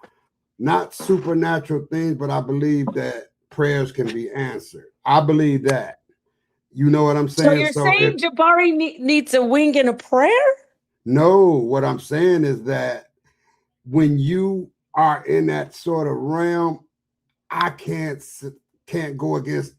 not supernatural things, but I believe that prayers can be answered. I believe that. You know what I'm So saying? you're So if saying Jabari needs a wing and a prayer? no, what I'm saying is that when you are in that sort of realm, I can't go against.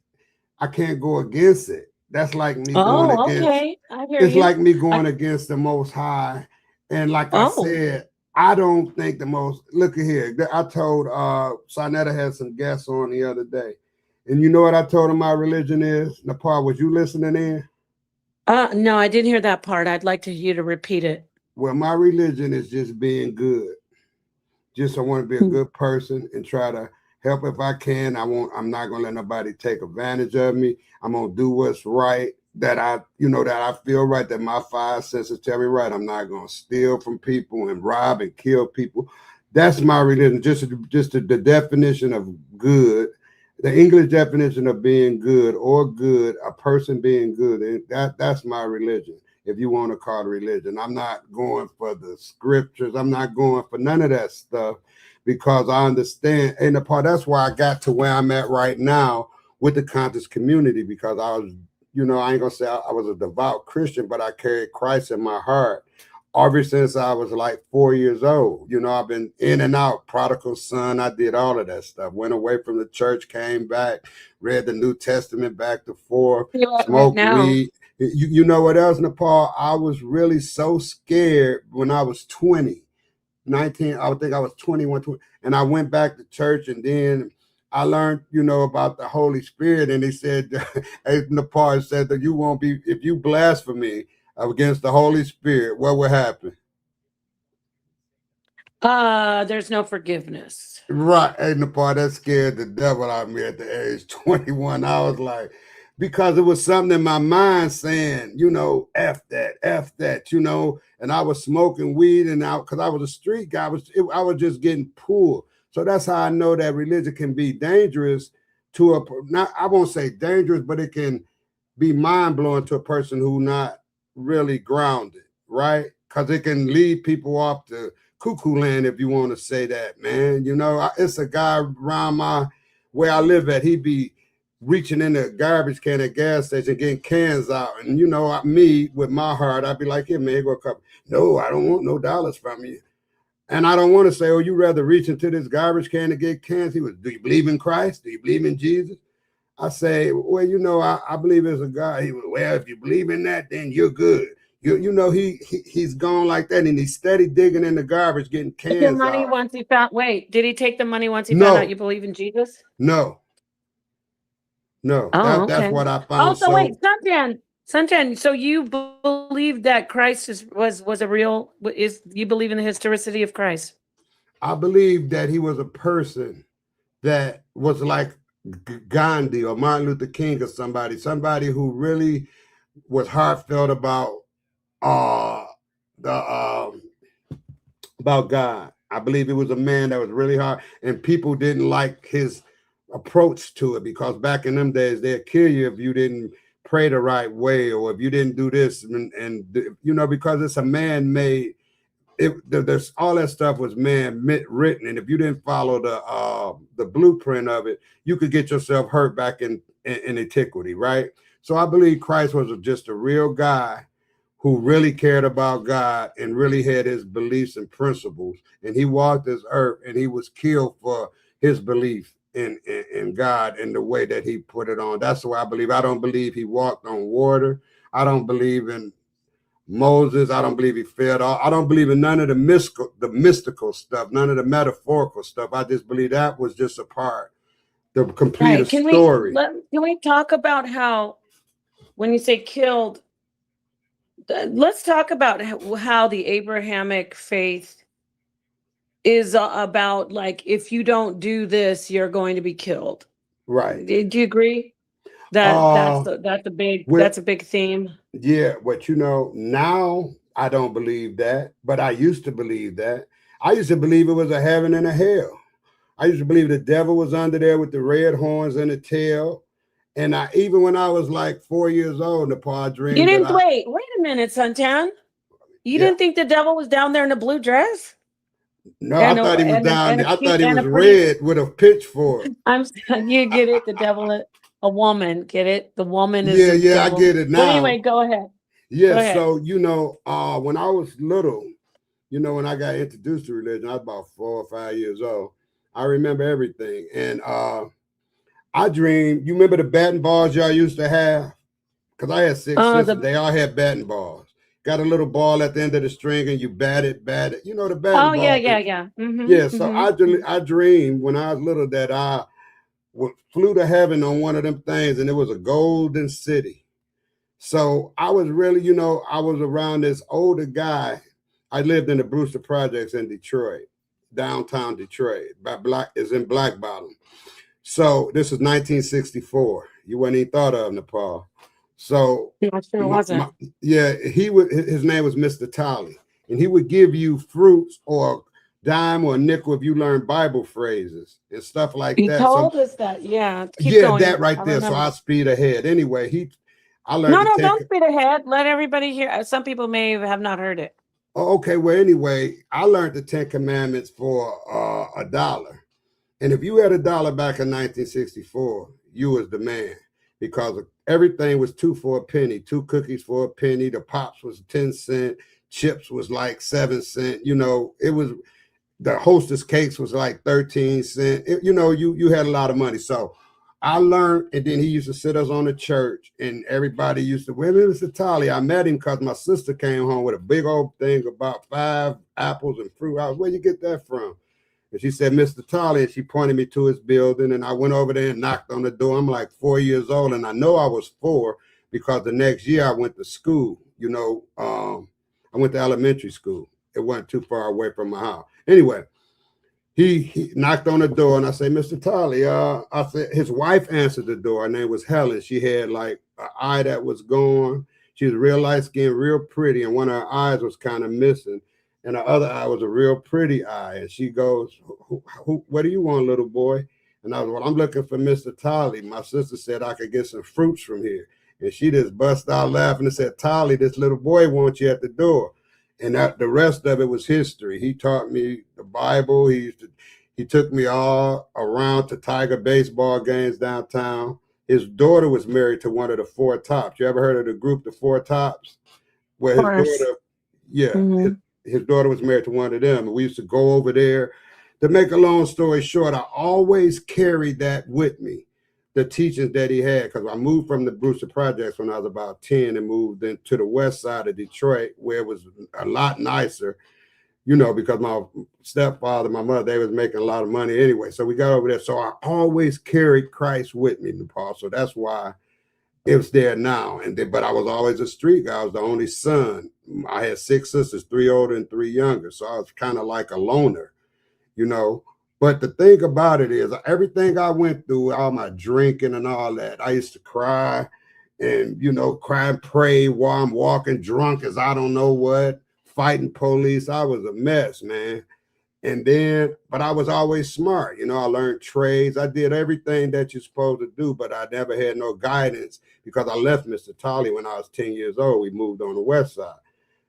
I can't go against it. That's like me going Oh, against. okay. I hear It's you. like me going against the Most High. And like I Oh. said, I don't think the most. Look at here. I told Sonetta had some guests on the other day, and you know what I told him my religion is. Nepal, was you listening in? No, I didn't hear that part. I'd like to you to repeat it. Well, my religion is just being good. Just I want to be a good person and try to help if I can. I'm not gonna let nobody take advantage of me. I'm gonna do what's right. That I feel right, that my 5 senses tell me right. I'm not gonna steal from people and rob and kill people. That's my religion. Just the definition of good, the English definition of being good or good, a person being good. That's my religion. If you want to call it religion, I'm not going for the scriptures. I'm not going for none of that stuff because I understand. And the part that's why I got to where I'm at right now with the conscious community, because I was, I ain't gonna say I was a devout Christian, but I carried Christ in my heart ever since I was like 4 years old. I've been in and out, prodigal son. I did all of that stuff. Went away from the church, came back, read the New Testament back to forth, smoked weed. You know what else, Nepal? I was really so scared when I was 20, 19. I would think I was 21, 20, and I went back to church, and then I learned, about the Holy Spirit. And they said, as Nepal said, that you won't be, if you blaspheme against the Holy Spirit, what will happen? There's no forgiveness. Right. Hey, Nepal, that scared the devil out of me at the age 21. I was like, because it was something in my mind saying, F that, and I was smoking weed and because I was a street guy, I was just getting pulled. So that's how I know that religion can be dangerous I won't say dangerous, but it can be mind blowing to a person who not really grounded, right? Because it can lead people off to cuckoo land, if you want to say that, man. It's a guy around where I live at. He be reaching in the garbage can at gas station, getting cans out. And me with my heart, I'd be like, here, man, go a couple. No, I don't want no dollars from you. And I don't want to say, oh, you rather reach into this garbage can to get cans. He was, do you believe in Christ? Do you believe in Jesus? I say, well, I believe there's a God. He was, well, if you believe in that, then you're good. He's gone like that, and he's steady digging in the garbage, getting Take your cans money out. once he found. Wait, did he take the money once he found out you believe in Jesus? No. Oh, That's okay. what I found. Also, wait, Suntan. So you believe that Christ was a real? You believe in the historicity of Christ? I believe that he was a person that was like Gandhi or Martin Luther King or somebody who really was heartfelt about the about God. I believe it was a man that was really hard, and people didn't like his approach to it because back in them days, they'd kill you if you didn't pray the right way or if you didn't do this, and because it's a man-made. There's all that stuff was man written, and if you didn't follow the blueprint of it, you could get yourself hurt back in antiquity, right? So I believe Christ was just a real guy who really cared about God and really had his beliefs and principles. And he walked this earth and he was killed for his belief in God and the way that he put it on. That's why I believe. I don't believe he walked on water. I don't believe in Moses. I don't believe he fed all. I don't believe in none of the mystical stuff, none of the metaphorical stuff. I just believe that was just a part, the complete Right. story. Can we talk about how when you say killed, let's talk about how the Abrahamic faith is about, like, if you don't do this, you're going to be killed. Right. Do you agree that With that's a big theme? Yeah, but now I don't believe that, but I used to believe that. I used to believe it was a heaven and a hell. I used to believe the devil was under there with the red horns and the tail. And I even when I was like 4 years old, Nepal, I You dreamed that didn't wait a minute, Suntan. You yeah. didn't think the devil was down there in a blue dress No, I and thought he was down there. a I cute thought he and was a pretty? red with a pitchfork. You get it? The devil, a woman. Get it? The woman is Yeah, the yeah, I devil. get it But now. anyway, go ahead. Go Yeah, ahead. so when I was little, when I got introduced to religion, I was about 4 or 5 years old. I remember everything. And I dreamed, you remember the batting balls y'all used to have? Because I had six sisters. They all had batting balls. Got a little ball at the end of the string and you bat it. You know the batting Yeah, ball. yeah, yeah. Mm-hmm, Yeah, so I dreamed when I was little that I flew to heaven on one of them things and it was a golden city. So I was really, I was around this older guy. I lived in the Brewster Projects in Detroit, downtown Detroit. Is in Black Bottom. So this was 1964. You wouldn't even thought of Nepal. So I sure wasn't. his name was Mr. Tolly, and he would give you fruits or dime or a nickel if you learn Bible phrases and stuff like You that. So told us that. Yeah. Keep yeah, going. that right I there. So I remember. speed ahead. Anyway, I learned No, to take. don't speed ahead. Let everybody hear. Some people may have not heard it. Oh, okay. Well, anyway, I learned the 10 Commandments for $1. And if you had $1 back in 1964, you was the man because everything was 2 for a penny, 2 cookies for a penny. The pops was 10 cents, chips was like 7 cents. It was the Hostess cakes was like 13 cents. You had a lot of money. So I learned, and then he used to sit us on the church, and everybody used to, where is Mr. Tolly? I met him because my sister came home with a big old thing about 5 apples and fruit. Where you get that from? And she said, Mr. Tolly, and she pointed me to his building. And I went over there and knocked on the door. I'm like 4 years old. And I know I was 4 because the next year I went to school. I went to elementary school. It wasn't too far away from my house. Anyway, he knocked on the door and I said, Mr. Tolly, I said, his wife answered the door. Her name was Helen. She had like an eye that was gone. She was real light skinned, real pretty. And one of her eyes was kind of missing. And her other eye was a real pretty eye. And she goes, what do you want, little boy? And I was, well, I'm looking for Mr. Tolly. My sister said I could get some fruits from here. And she just bust out laughing and said, Tolly, this little boy wants you at the door. And the rest of it was history. He taught me the Bible. He took me all around to Tiger baseball games downtown. His daughter was married to one of the Four Tops. You ever heard of the group, the Four Tops? Where his daughter, his daughter was married to one of them. And we used to go over there. To make a long story short, I always carried that with me, the teachings that he had, because I moved from the Brewster Projects when I was about 10 and moved into the west side of Detroit, where it was a lot nicer, because my stepfather, my mother, they was making a lot of money anyway. So we got over there. So I always carried Christ with me, Nepal. So that's why it was there now. But I was always a street guy. I was the only son. I had 6 sisters, 3 older and 3 younger. So I was kind of like a loner, But the thing about it is, everything I went through, all my drinking and all that, I used to cry and, cry and pray while I'm walking drunk as I don't know what, fighting police. I was a mess, man. But I was always smart. I learned trades. I did everything that you're supposed to do, but I never had no guidance because I left Mr. Tolly when I was 10 years old. We moved on the west side.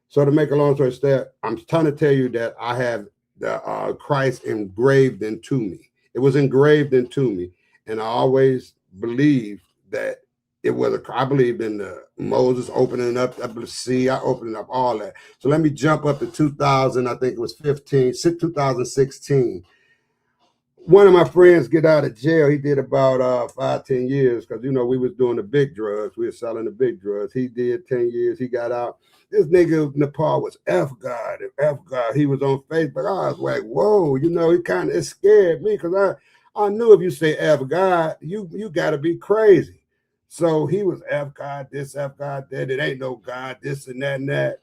So to make a long story short, I'm trying to tell you that I have the Christ engraved into me. It was engraved into me. And I always believed that it was I believed in the Moses opening up the sea. I opened up all that. So let me jump up to 2000. I think it was 2016. One of my friends get out of jail. He did about 5-10 years because we was doing the big drugs. We were selling the big drugs. He did 10 years. He got out. This nigga Nepal was F God. He was on Facebook. I was like, whoa, he kind of scared me because I knew if you say F God, you got to be crazy. So he was F God this, F God that. It ain't no God this and that and that.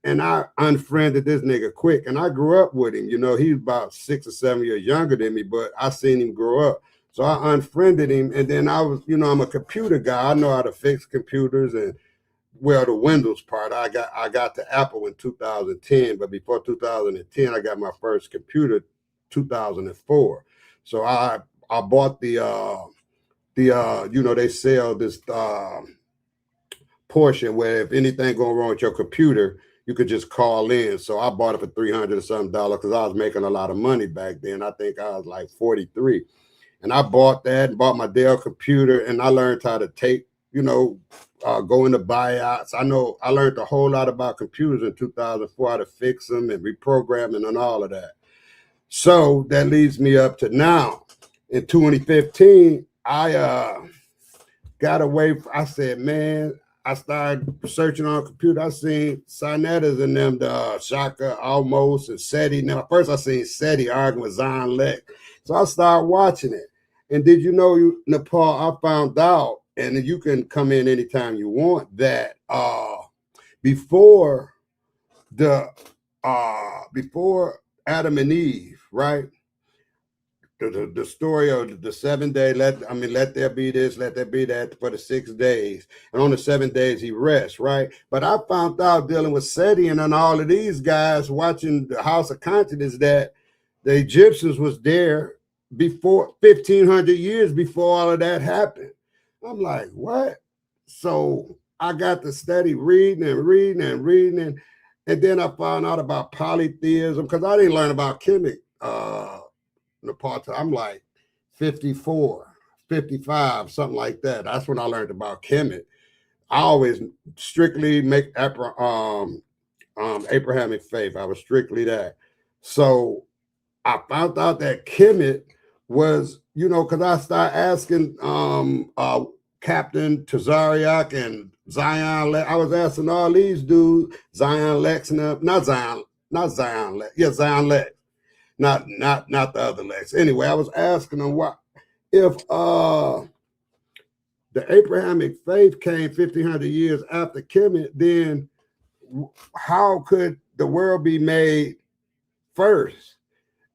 And I unfriended this nigga quick. And I grew up with him. He was about 6 or 7 years younger than me, but I seen him grow up. So I unfriended him. And then I was, I'm a computer guy. I know how to fix computers and the Windows part. I got the Apple in 2010, but before 2010, I got my first computer 2004. So I bought the they sell this portion where if anything going wrong with your computer, you could just call in. So I bought it for $300 or something because I was making a lot of money back then. I think I was like 43. And I bought that and bought my Dell computer, and I learned how to take, go into buyouts. I learned a whole lot about computers in 2004, how to fix them and reprogramming and all of that. So that leads me up to now. In 2015, I got away. I said, man, I started searching on a computer. I seen Sinetas and them, the Shaka, Almost, and SETI. Now, first I seen SETI arguing with Zion Lex. So I started watching it. And did you know, Nepal, I found out, and you can come in anytime you want, that before Adam and Eve, right? The story of the 7 day, let there be this, let there be that for the 6 days. And on the 7 days he rests, right? But I found out dealing with SETI and all of these guys watching the House of Consciousness that the Egyptians was there before 1,500 years before all of that happened. I'm like, what? So I got to study reading. And then I found out about polytheism because I didn't learn about Kemet. Nepal, I'm like 54, 55, something like that. That's when I learned about Kemet. I always strictly make Abrahamic faith. I was strictly that. So I found out that Kemet was, because I started asking Captain Tazariak and Zion Lex. I was asking all these dudes, Zion Lex and not Zion Lex. Yeah, Zion Lex. Not the other Lex. Anyway, I was asking them what if the Abrahamic faith came 1,500 years after Kemet, then how could the world be made first?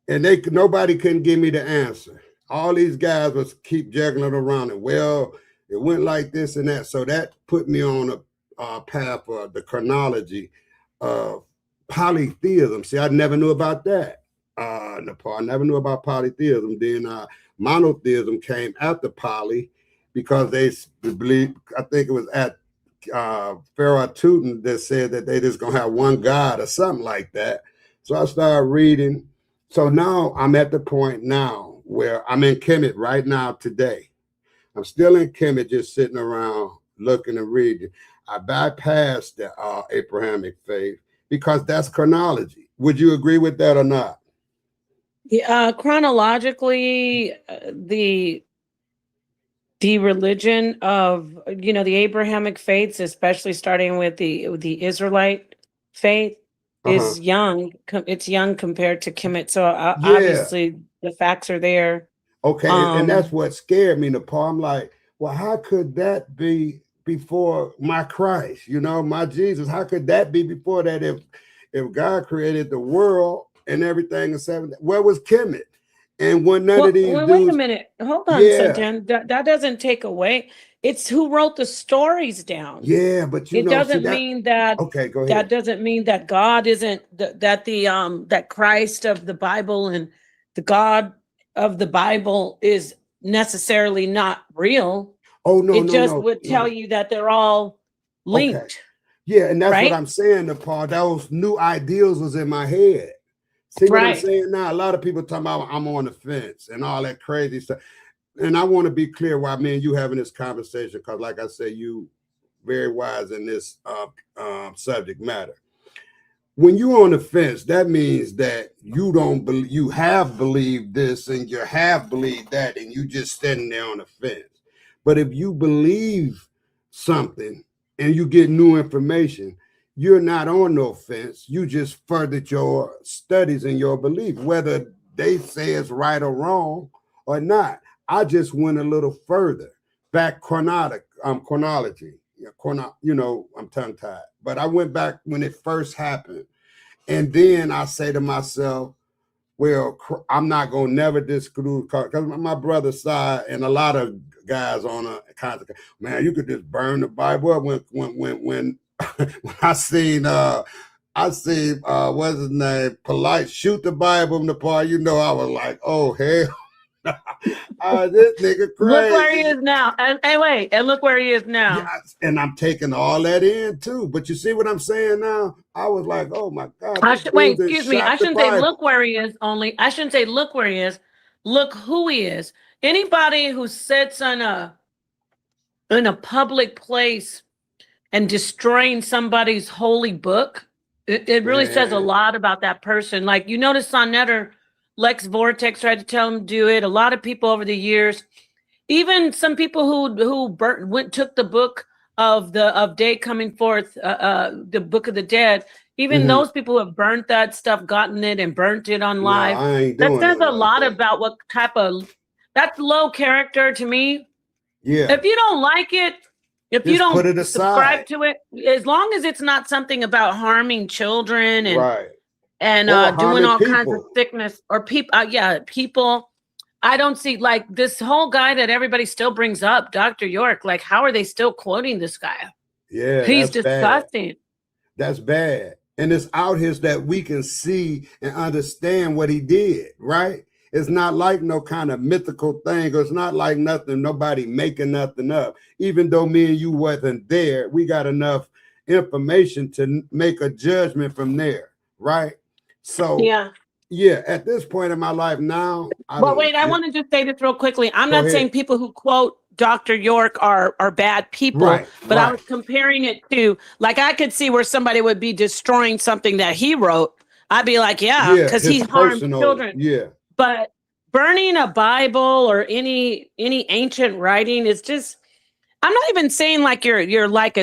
And nobody couldn't give me the answer. All these guys was keep juggling around it. Well, it went like this and that. So that put me on a path of the chronology of polytheism. See, I never knew about that. Nepal. I never knew about polytheism. Then monotheism came after poly because they believe, I think it was at Pharaoh Tutin that said that they just gonna have one God or something like that. So I started reading. So now I'm at the point now where I'm in Kemet right now today. I'm still in Kemet, just sitting around looking and reading. I bypassed the Abrahamic faith because that's chronology. Would you agree with that or not? Chronologically, the religion of the Abrahamic faiths, especially starting with the Israelite faith, is young. It's young compared to Kemet. So obviously the facts are there. Okay, and that's what scared me, Nepal. I'm like, well, how could that be before my Christ? My Jesus. How could that be before that? If God created the world and everything in 7 days, where was Kemet? And when none of these dudes, wait a minute, hold on, Santan. That doesn't take away. It's who wrote the stories down. Yeah, but it doesn't mean that. Okay, go ahead. That doesn't mean that God isn't that Christ of the Bible and the God of the Bible is necessarily not real. Oh no, it just would tell you that they're all linked. Okay. Yeah, and that's right? what I'm saying, Nepal. Those new ideals was in my head. See what I'm saying now? A lot of people talking about I'm on the fence and all that crazy stuff. and I want to be clear why me and you having this conversation, because like I said, you very wise in this subject matter. When you're on the fence, that means that you don't believe, you have believed this and you have believed that, and you just standing there on the fence. But if you believe something and you get new information, you're not on no fence. You just furthered your studies and your belief, whether they say it's right or wrong or not. I just went a little further back chronology. I'm tongue tied, but I went back when it first happened. And then I say to myself, well, I'm not going to never disclude, because my brother's side and a lot of guys on a kind of, man, you could just burn the Bible up. When I seen, what's his name, Polite shoot the Bible in the part, I was like, oh, hell. This nigga crazy. Look where he is now. And look where he is now. Yeah, and I'm taking all that in too. But you see what I'm saying now? I was like, oh my God. Wait, excuse me. I shouldn't say look where he is only. I shouldn't say look where he is. Look who he is. Anybody who sits in a public place and destroying somebody's holy book, it really says a lot about that person. Like, you notice on Netter, Lex Vortex tried to tell him to do it. A lot of people over the years, even some people who took the book of day coming forth, the book of the dead. Even those people who have burnt that stuff, gotten it and burnt it on live. That says a lot about what type of, that's low character to me. Yeah. If you don't like it, if you don't subscribe to it, as long as it's not something about harming children and doing all kinds of sickness or people, people. I don't see, like, this whole guy that everybody still brings up, Dr. York. Like, how are they still quoting this guy? Yeah, he's disgusting. That's bad. And it's out here that we can see and understand what he did, right? It's not like no kind of mythical thing. Or it's not like nothing, nobody making nothing up. Even though me and you wasn't there, we got enough information to make a judgment from there, right? So yeah, at this point in my life now. I want to just say this real quickly. I'm not saying people who quote Dr. York are bad people, but I was comparing it to, like, I could see where somebody would be destroying something that he wrote. I'd be like, because he harmed children. Yeah. But burning a Bible or any ancient writing is just, I'm not even saying like you're like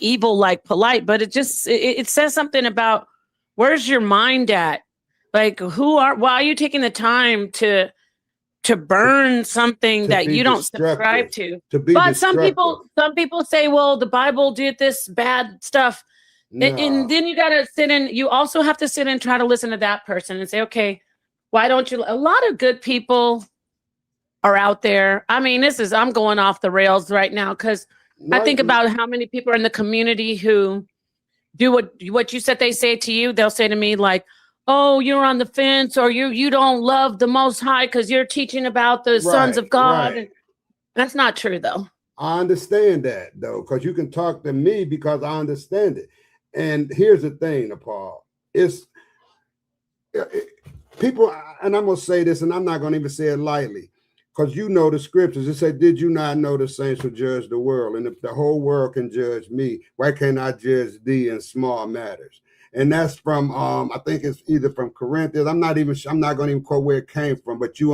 evil, like Polite, but it says something about where's your mind at? Like, why are you taking the time to burn something that you don't subscribe to? But some people say, well, the Bible did this bad stuff. No. And then you got to you also have to sit and try to listen to that person and say, okay, why don't you? A lot of good people are out there. I mean, I'm going off the rails right now because I think about how many people are in the community who do what you said they say to you. They'll say to me like, oh, you're on the fence, or you don't love the Most High because you're teaching about the sons of God. And that's not true, though. I understand that, though, because you can talk to me because I understand it. And here's the thing, Paul. It's people, and I'm going to say this, and I'm not going to even say it lightly, because you know the scriptures. It said, did you not know the saints will judge the world? And if the whole world can judge me, why can't I judge thee in small matters? And that's from, I think it's either from Corinthians. I'm not going to even quote where it came from, but you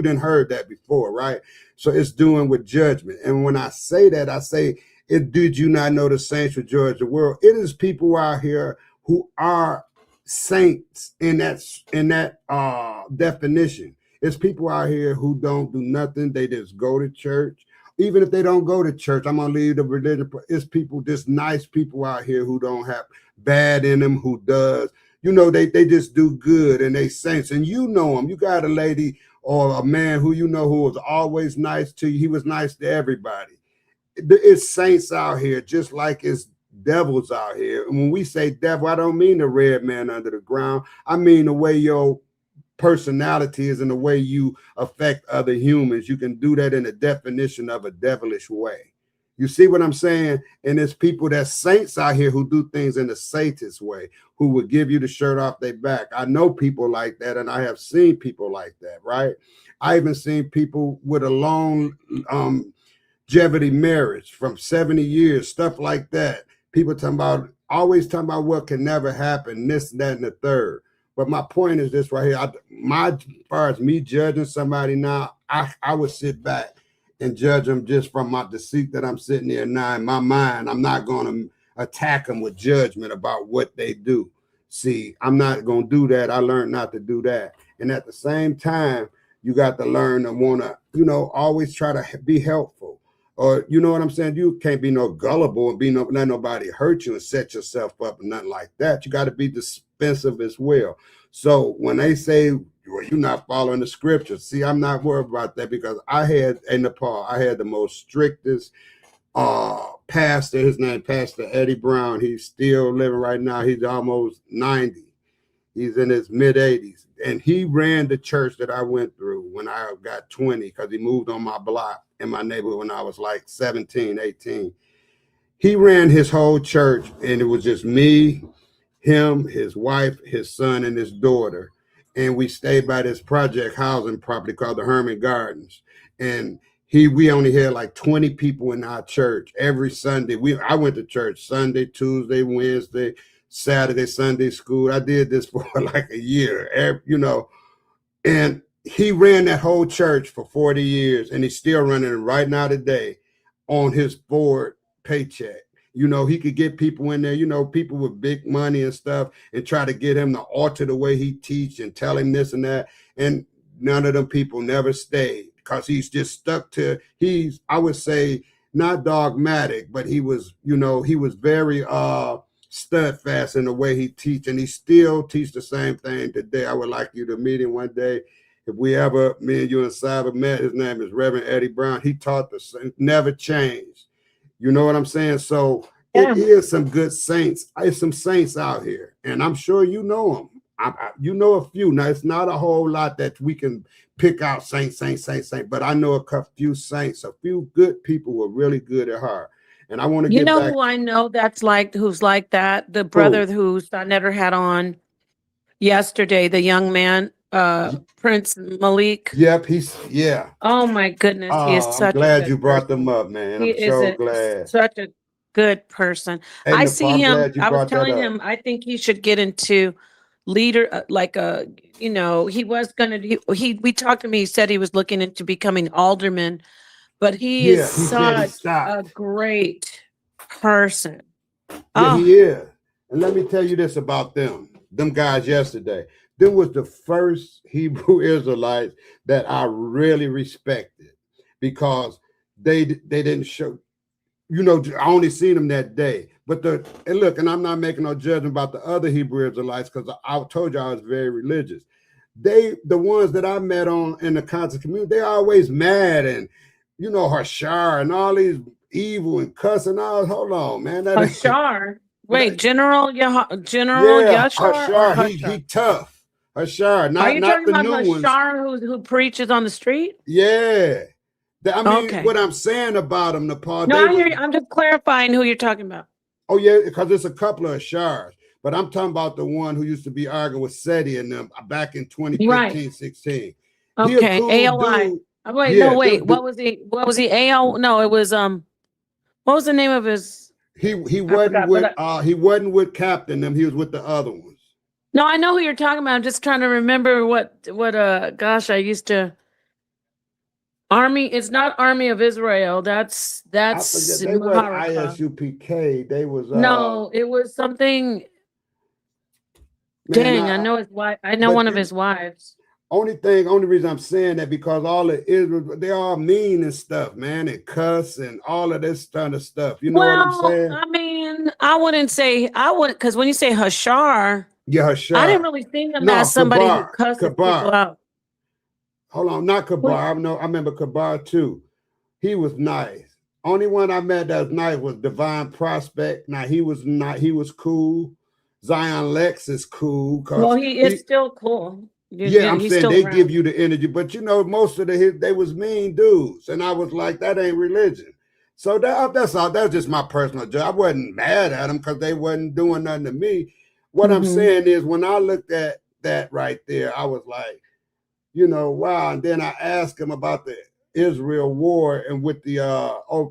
didn't heard that before, right? So it's doing with judgment. And when I say that, I say, did you not know the saints will judge the world? It is people out here who are saints in that definition. It's people out here who don't do nothing. They just go to church. Even if they don't go to church, I'm going to leave the religion. It's people, just nice people out here who don't have bad in them, who does. They just do good, and they saints. And you know them. You got a lady or a man who who was always nice to you. He was nice to everybody. It's saints out here, just like it's devils out here. And when we say devil, I don't mean the red man under the ground. I mean the way your personality is and the way you affect other humans. You can do that in the definition of a devilish way. You see what I'm saying? And there's people that saints out here who do things in the Satanist way, who would give you the shirt off their back. I know people like that, and I have seen people like that, right? I even seen people with a long longevity marriage from 70 years, stuff like that. People always talking about what can never happen, this, that, and the third. But my point is this right here. As far as me judging somebody now, I would sit back and judge them just from my deceit that I'm sitting there now in my mind. I'm not going to attack them with judgment about what they do. See, I'm not going to do that. I learned not to do that. And at the same time, you got to learn to want to, always try to be helpful. Or, you know what I'm saying? You can't be no gullible and let nobody hurt you and set yourself up and nothing like that. You got to be dispensive as well. So when they say, well, you're not following the scriptures, see, I'm not worried about that, because in Nepal, I had the most strictest pastor. His name Pastor Eddie Brown. He's still living right now. He's almost 90. He's in his mid 80s. And he ran the church that I went through when I got 20, because he moved on my block in my neighborhood when I was like 17, 18. He ran his whole church, and it was just me, him, his wife, his son, and his daughter. And we stayed by this project housing property called the Herman Gardens. And we only had like 20 people in our church every Sunday. I went to church Sunday, Tuesday, Wednesday, Saturday, Sunday school. I did this for like a year, and he ran that whole church for 40 years, and he's still running it right now today on his board paycheck. He could get people in there, people with big money and stuff, and try to get him to alter the way he teach and tell him this and that. And none of them people never stayed, because he's just stuck to, I would say, not dogmatic, but he was very steadfast in the way he teach, and he still teach the same thing today. I would like you to meet him one day. If me and you and Cyber met, his name is Reverend Eddie Brown. He taught the same, never changed. You know what I'm saying? So It is some good saints. There's some saints out here, and I'm sure you know them. You know a few. Now, it's not a whole lot that we can pick out saints, but I know a few saints, a few good people who are really good at heart. And I want to get back. Who I know who's like that? The brother who Netter had on yesterday, the young man, Prince Malik. Yep, Oh my goodness, he is I'm glad you brought them up, man. I'm so glad. Such a good person. Hey, I Nepal, see him. I was telling him I think he should get into leader, he was gonna. We talked to me. He said he was looking into becoming alderman, but he is such a great person. Yeah, he is. And let me tell you this about them guys yesterday. Them was the first Hebrew Israelites that I really respected, because they didn't show, I only seen them that day. But and I'm not making no judgment about the other Hebrew Israelites, because I told you I was very religious. The ones that I met in the concert community, they're always mad and, Hashar and all these evil and cussing all. Hold on, man. Hashar. Wait, General Yashar? Hashar. He tough. Hashar, not Are you talking the about new Hashar ones. who preaches on the street? Yeah. What I'm saying about them, Nepal. No, I hear you. I'm just clarifying who you're talking about. Oh, yeah, because there's a couple of Hashars. But I'm talking about the one who used to be arguing with Seti and them back in 2015, 16. Okay, cool AOI. Dude. Wait. What was he? AO? No, it was what was the name of his? He wasn't with Captain them. He was with the other ones. No, I know who you're talking about. I'm just trying to remember what gosh, I used to. Army. It's not Army of Israel. That's they were ISUPK. They was no, it was something. Dang, I know his wife. I know one of his wives. Only reason I'm saying that, because all of Israel, they all mean and stuff, man, and cuss and all of this kind of stuff. You know what I'm saying? I mean, I wouldn't say because when you say Hashar, Hashar, I didn't really see him as somebody who cusses people out. Hold on, not Kabar. No, I remember Kabar too. He was nice. Only one I met that was nice was Divine Prospect. Now he was cool. Zion Lex is cool. Well, he is still cool. I'm saying they give you the energy, but most of they was mean dudes, and I was like, that ain't religion. So that's all. That's just my personal judgment. I wasn't mad at them because they wasn't doing nothing to me. What I'm saying is, when I looked at that right there, I was like, wow. And then I asked him about the Israel war and with the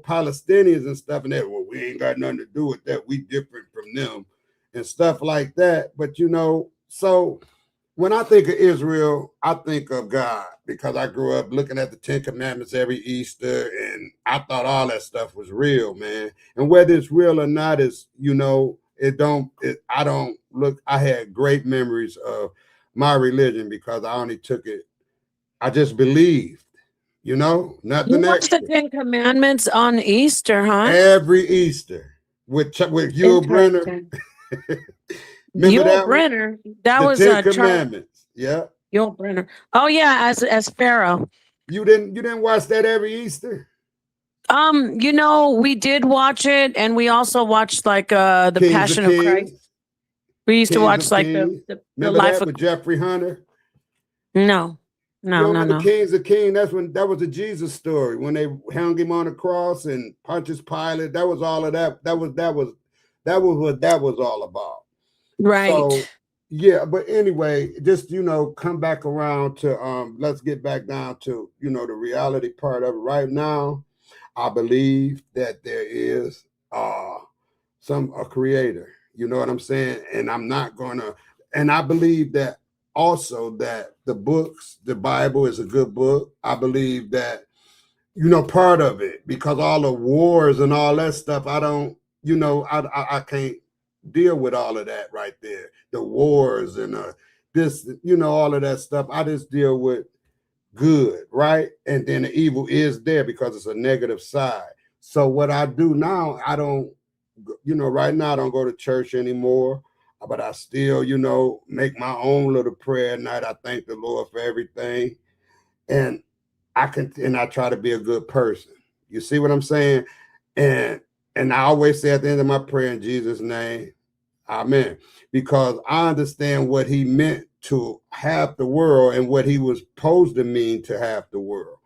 Palestinians and stuff, and they, well, we ain't got nothing to do with that. We different from them and stuff like that. But so when I think of Israel, I think of God because I grew up looking at the Ten Commandments every Easter, and I thought all that stuff was real, man. And whether it's real or not is, I don't look. I had great memories of my religion because I only took it. I just believed, You nothing watch the extra. Ten Commandments on Easter, huh? Every Easter with Yul Brenner. Interesting. Remember Yul that one? Brenner. That The was Ten Charlie Commandments. Yeah. Yul Brenner. Oh yeah, as Pharaoh. You didn't watch that every Easter? We did watch it, and we also watched like the Kings of Passion of Christ. Kings. We used to Kings watch of like Kings. the Remember life that of with Jeffrey Hunter? no, You no, don't no, remember no. Kings of Kings? That was a Jesus story when they hung him on the cross and Pontius Pilate. That was all of that. That was what that was all about. Right. So yeah, but anyway, just come back around to let's get back down to the reality part of it. Right now, I believe that there is a creator. You know what I'm saying? And I'm not gonna. And I believe that also that the Bible is a good book. I believe that part of it because all the wars and all that stuff. I don't. I can't deal with all of that right there. The wars and this, all of that stuff. I just deal with good, right? And then the evil is there because it's a negative side. So what I do now, I don't, right now I don't go to church anymore, but I still, make my own little prayer at night. I thank the Lord for everything. And I try to be a good person. You see what I'm saying? And I always say at the end of my prayer in Jesus' name, amen. Because I understand what he meant to have the world and what he was supposed to mean to have the world,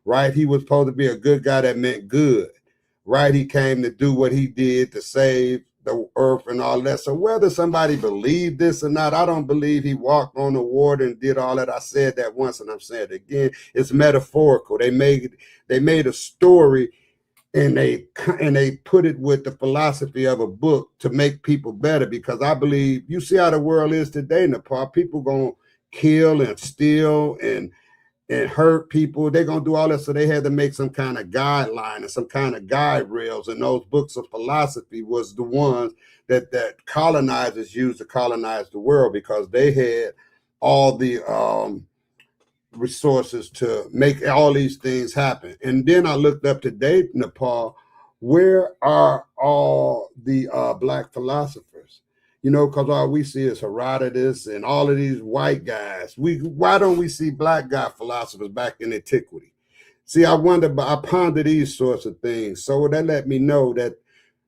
right? He was supposed to be a good guy that meant good, right? He came to do what he did to save the earth and all that. So whether somebody believed this or not, I don't believe he walked on the water and did all that. I said that once and I'm saying it again. It's metaphorical. They made a story and they put it with the philosophy of a book to make people better, because I believe you see how the world is today, Nepal. People gonna kill and steal and hurt people. They're gonna do all that. So they had to make some kind of guideline and some kind of guide rails. And those books of philosophy was the ones that colonizers used to colonize the world, because they had all the resources to make all these things happen. And then I looked up to date, Nepal, where are all the black philosophers? Because all we see is Herodotus and all of these white guys. Why don't we see black guy philosophers back in antiquity? See, I ponder these sorts of things. So that let me know that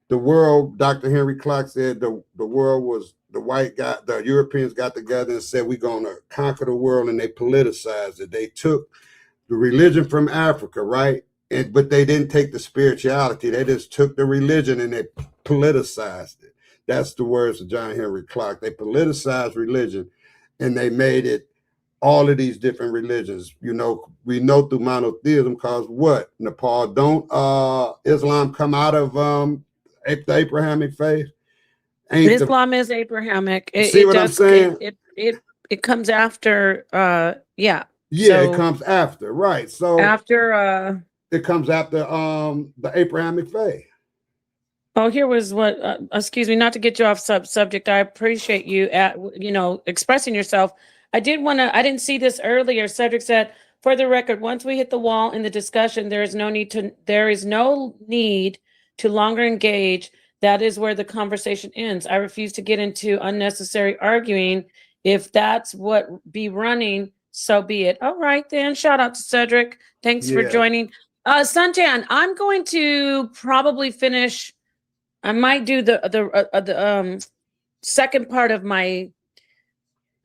the world, Dr. Henry Clark said, the world was the white guy, the Europeans got together and said, we're going to conquer the world, and they politicized it. They took the religion from Africa, right? But they didn't take the spirituality. They just took the religion and they politicized it. That's the words of John Henry Clark. They politicized religion and they made it all of these different religions. We know through monotheism, because what, Nepal, don't Islam come out of the Abrahamic faith? Islam is Abrahamic. See what I'm saying? It comes after Yeah, so it comes after, right? So after it comes after the Abrahamic faith. oh, here was what excuse me, not to get you off subject. I appreciate you expressing yourself. I didn't see this earlier. Cedric said, for the record, once we hit the wall in the discussion, there is no need to longer engage. That is where the conversation ends. I refuse to get into unnecessary arguing. If that's what be running, so be it. All right, then. Shout out to Cedric. Thanks for joining. Suntan, I'm going to probably finish. I might do the second part of my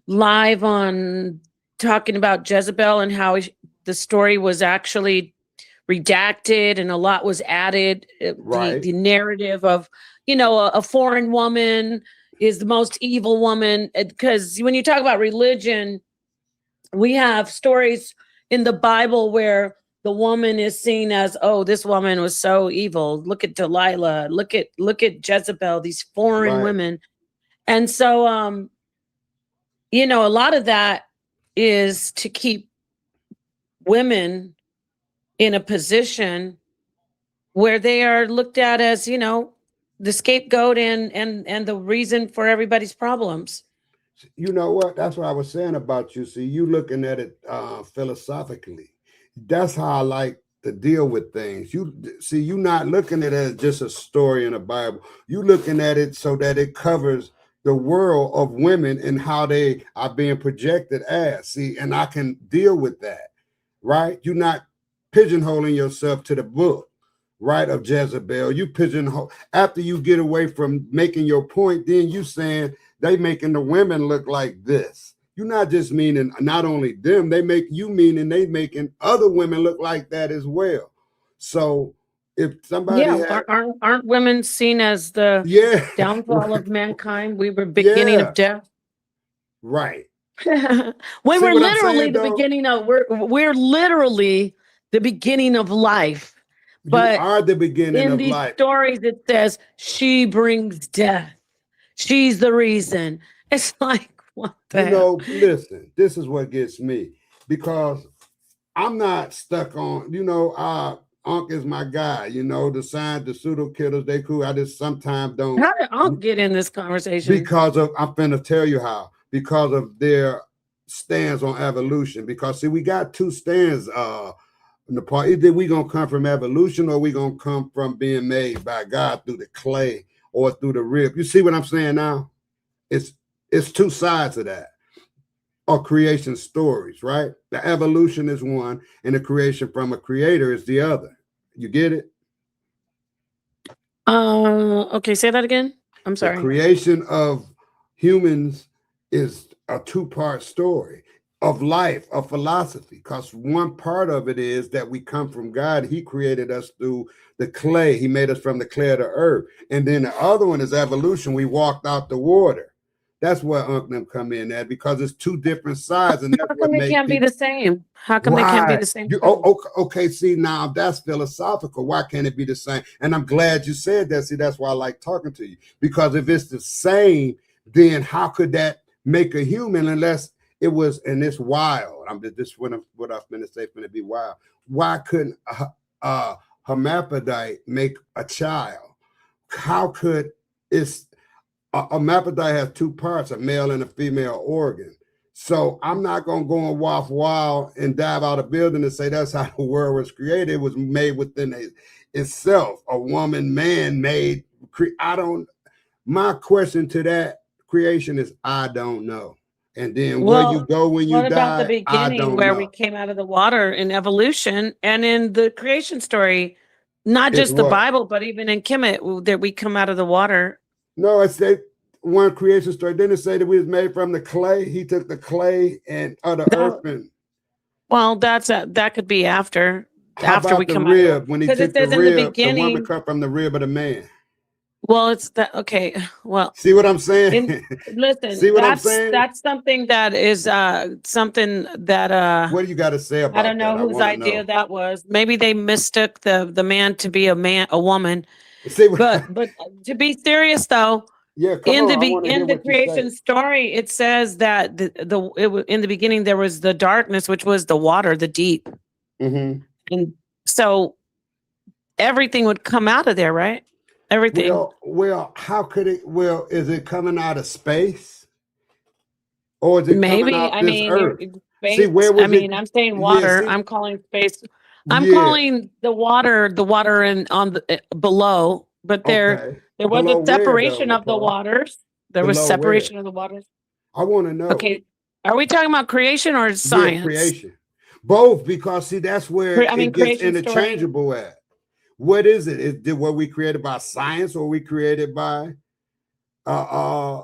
live on talking about Jezebel and how the story was actually redacted and a lot was added. Right. The narrative of, a foreign woman is the most evil woman. Because when you talk about religion, we have stories in the Bible where the woman is seen as, oh, this woman was so evil. Look at Delilah. Look at Jezebel, these foreign Right. women. And so a lot of that is to keep women in a position where they are looked at as, the scapegoat and the reason for everybody's problems. You know what? That's what I was saying about you. See, you looking at it philosophically. That's how I like to deal with things. You see, you're not looking at it as just a story in the Bible. You looking at it so that it covers the world of women and how they are being projected as. See, and I can deal with that, right? You're not pigeonholing yourself to the book, right, of Jezebel. You pigeonhole after you get away from making your point, then you saying they making the women look like this. You're not just meaning not only them, they make you meaning they making other women look like that as well. So if somebody Yeah, had, aren't women seen as the yeah, downfall right, of mankind? We were beginning yeah, of death. right. We See were what I'm literally saying the though? beginning of we're literally the beginning of life. You But are the beginning in of these life. stories, it says she brings death. She's the reason. It's like, what the You hell? know, listen, this is what gets me because I'm not stuck on, Unc is my guy, the signs, the pseudo killers, they cool. I just sometimes don't How did Unc get in this conversation? because of I'm finna tell you how, because of their stance on evolution. Because see, we got two stands in the part. Either we gonna come from evolution or we gonna come from being made by God through the clay or through the rib. You see what I'm saying now? It's two sides of that. Or creation stories, right? The evolution is one, and the creation from a creator is the other. You get it? Okay, say that again. I'm The sorry. creation of humans is a two-part story of life, of philosophy, because one part of it is that we come from God. He created us through the clay. He made us from the clay of the earth. And then the other one is evolution. We walked out the water. That's where Unc them come in at because it's two different sides, and that's How come what they make can't be people. the same? How come they can't be Right. the same You thing? okay, see now that's philosophical. Why can't it be the same? And I'm glad you said that. See, that's why I like talking to you. Because if it's the same, then how could that make a human unless it was and it's wild. I'm just what I'm gonna say gonna be wild. Why couldn't a hermaphrodite make a child? How could it's a hermaphrodite has two parts, a male and a female organ. So I'm not gonna go and waff wild and dive out a building and say that's how the world was created. It was made within itself. A woman, man made. I don't. My question to that creation is I don't know. And then where you Well, go when you what about the die, I beginning don't where we know. came out of the water in evolution and in the creation story? Not It's just the what? Bible, but even in Kemet, that we come out of the water. No, it's that one creation story. Didn't it say that we was made from the clay? He took the clay and of the earth That, and well, that could be after how we about the come out of the, rib? When he because it took the says in the rib, the woman beginning. cut from the rib of the man. Well, it's that okay. Well, See what I'm saying? in listen, See what I'm saying? that's something that is something that What do you got to say I don't about that? know I whose want to idea know. that was. Maybe they mistook the man to be a woman. See what? But to be serious though, Yeah, come on. I want to hear in the what you say. creation story, it says that in the beginning there was the darkness, which was the water, the deep, Mm-hmm. and so everything would come out of there, right? Everything. Well, how could it? Well, is it coming out of space or is it coming Maybe. out I this mean, earth? See, space. where I was it? mean, I'm saying Yeah, water. see, I'm calling space. I'm yeah, calling the water in on the below. But okay. there was Below a where though, separation of the Nepal? waters. There was Below where? separation of the waters. I want to know. Okay, are we talking about creation or Yeah, science? creation. Both, because see, that's where I mean, it gets creation story. interchangeable at. What is it? Were we created by science or we created by uh,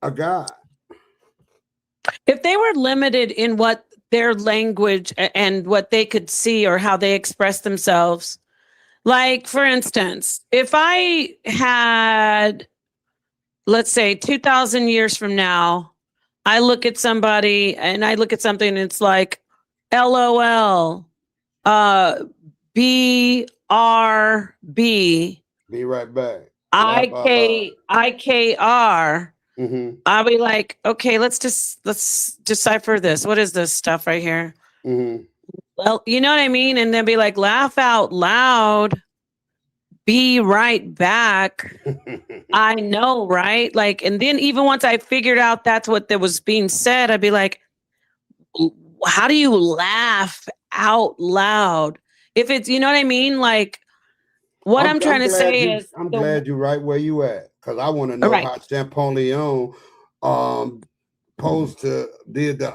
a God? If they were limited in what their language and what they could see or how they express themselves. Like, for instance, if I had, let's say, 2,000 years from now, I look at somebody and I look at something and it's like, LOL, BRB, Be right back. Laugh out loud. IKR. Mm-hmm. I'll be like, okay, let's decipher this. What is this stuff right here? Mm-hmm. Well, you know what I mean? And then be like, laugh out loud, be right back. I know, right? Like, and then even once I figured out that's what that was being said, I'd be like, how do you laugh out loud? If it's, you know what I mean? Like, what I'm trying to say is, I'm glad you're right where you at, because I want to know right. how Champollion did the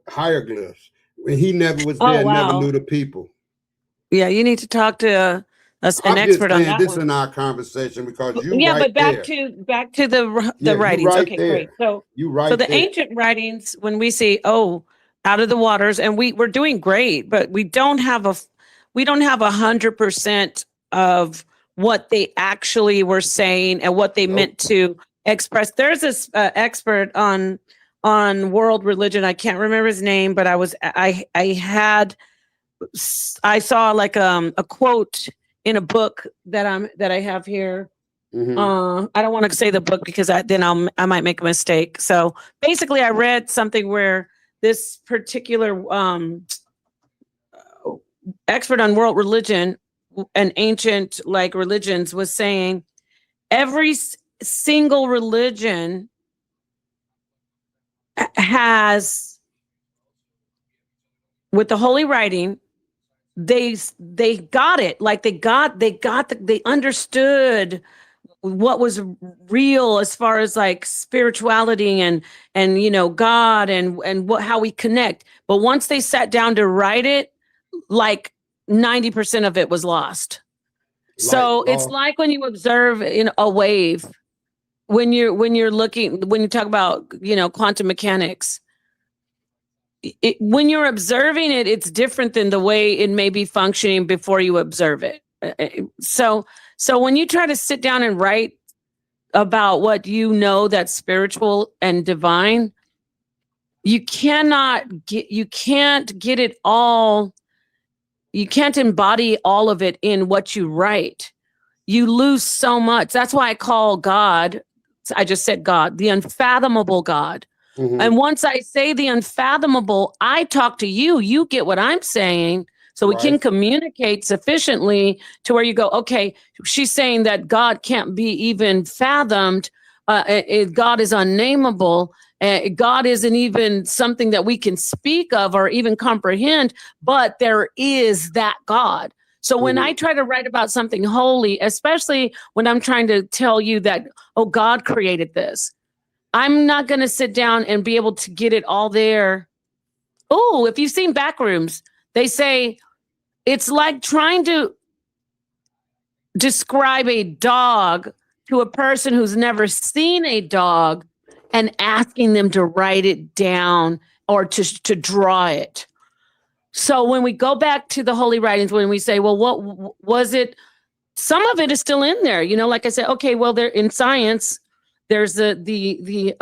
hieroglyphs. When he never was there, never knew the people. Yeah, you need to talk to an I'm expert on just saying that this one. in our conversation because you Yeah, right but back there. to the Yeah, you writings. right Okay, there. great. So You right so the there. ancient writings, when we say, oh, out of the waters, and we're doing great, but we don't have 100% of what they actually were saying and what they meant to express. There's this expert on world religion. I can't remember his name, but I saw like a quote in a book that I have here. Mm-hmm. I don't want to say the book because I might make a mistake. So basically, I read something where this particular expert on world religion and ancient like religions was saying every single religion has, with the holy writing, they got it. Like they understood what was real as far as like spirituality and God and how we connect. But once they sat down to write it, like 90% of it was lost. So it's like when you observe in a wave, when you talk about quantum mechanics, when you're observing it, it's different than the way it may be functioning before you observe it. So when you try to sit down and write about what that's spiritual and divine, you can't get it all. You can't embody all of it in what you write. You lose so much. That's why I call God, I just said God, the unfathomable God. Mm-hmm. And once I say the unfathomable, I talk to you, you get what I'm saying. So we can communicate sufficiently to where you go, okay, she's saying that God can't be even fathomed. God is unnameable. God isn't even something that we can speak of or even comprehend, but there is that God. So when I try to write about something holy, especially when I'm trying to tell you that, oh, God created this, I'm not going to sit down and be able to get it all there. Oh, if you've seen Backrooms, they say it's like trying to describe a dog to a person who's never seen a dog and asking them to write it down or to draw it. So when we go back to the holy writings, when we say, well, what was it? Some of it is still in there. Like I said, okay, well, there in science, there's the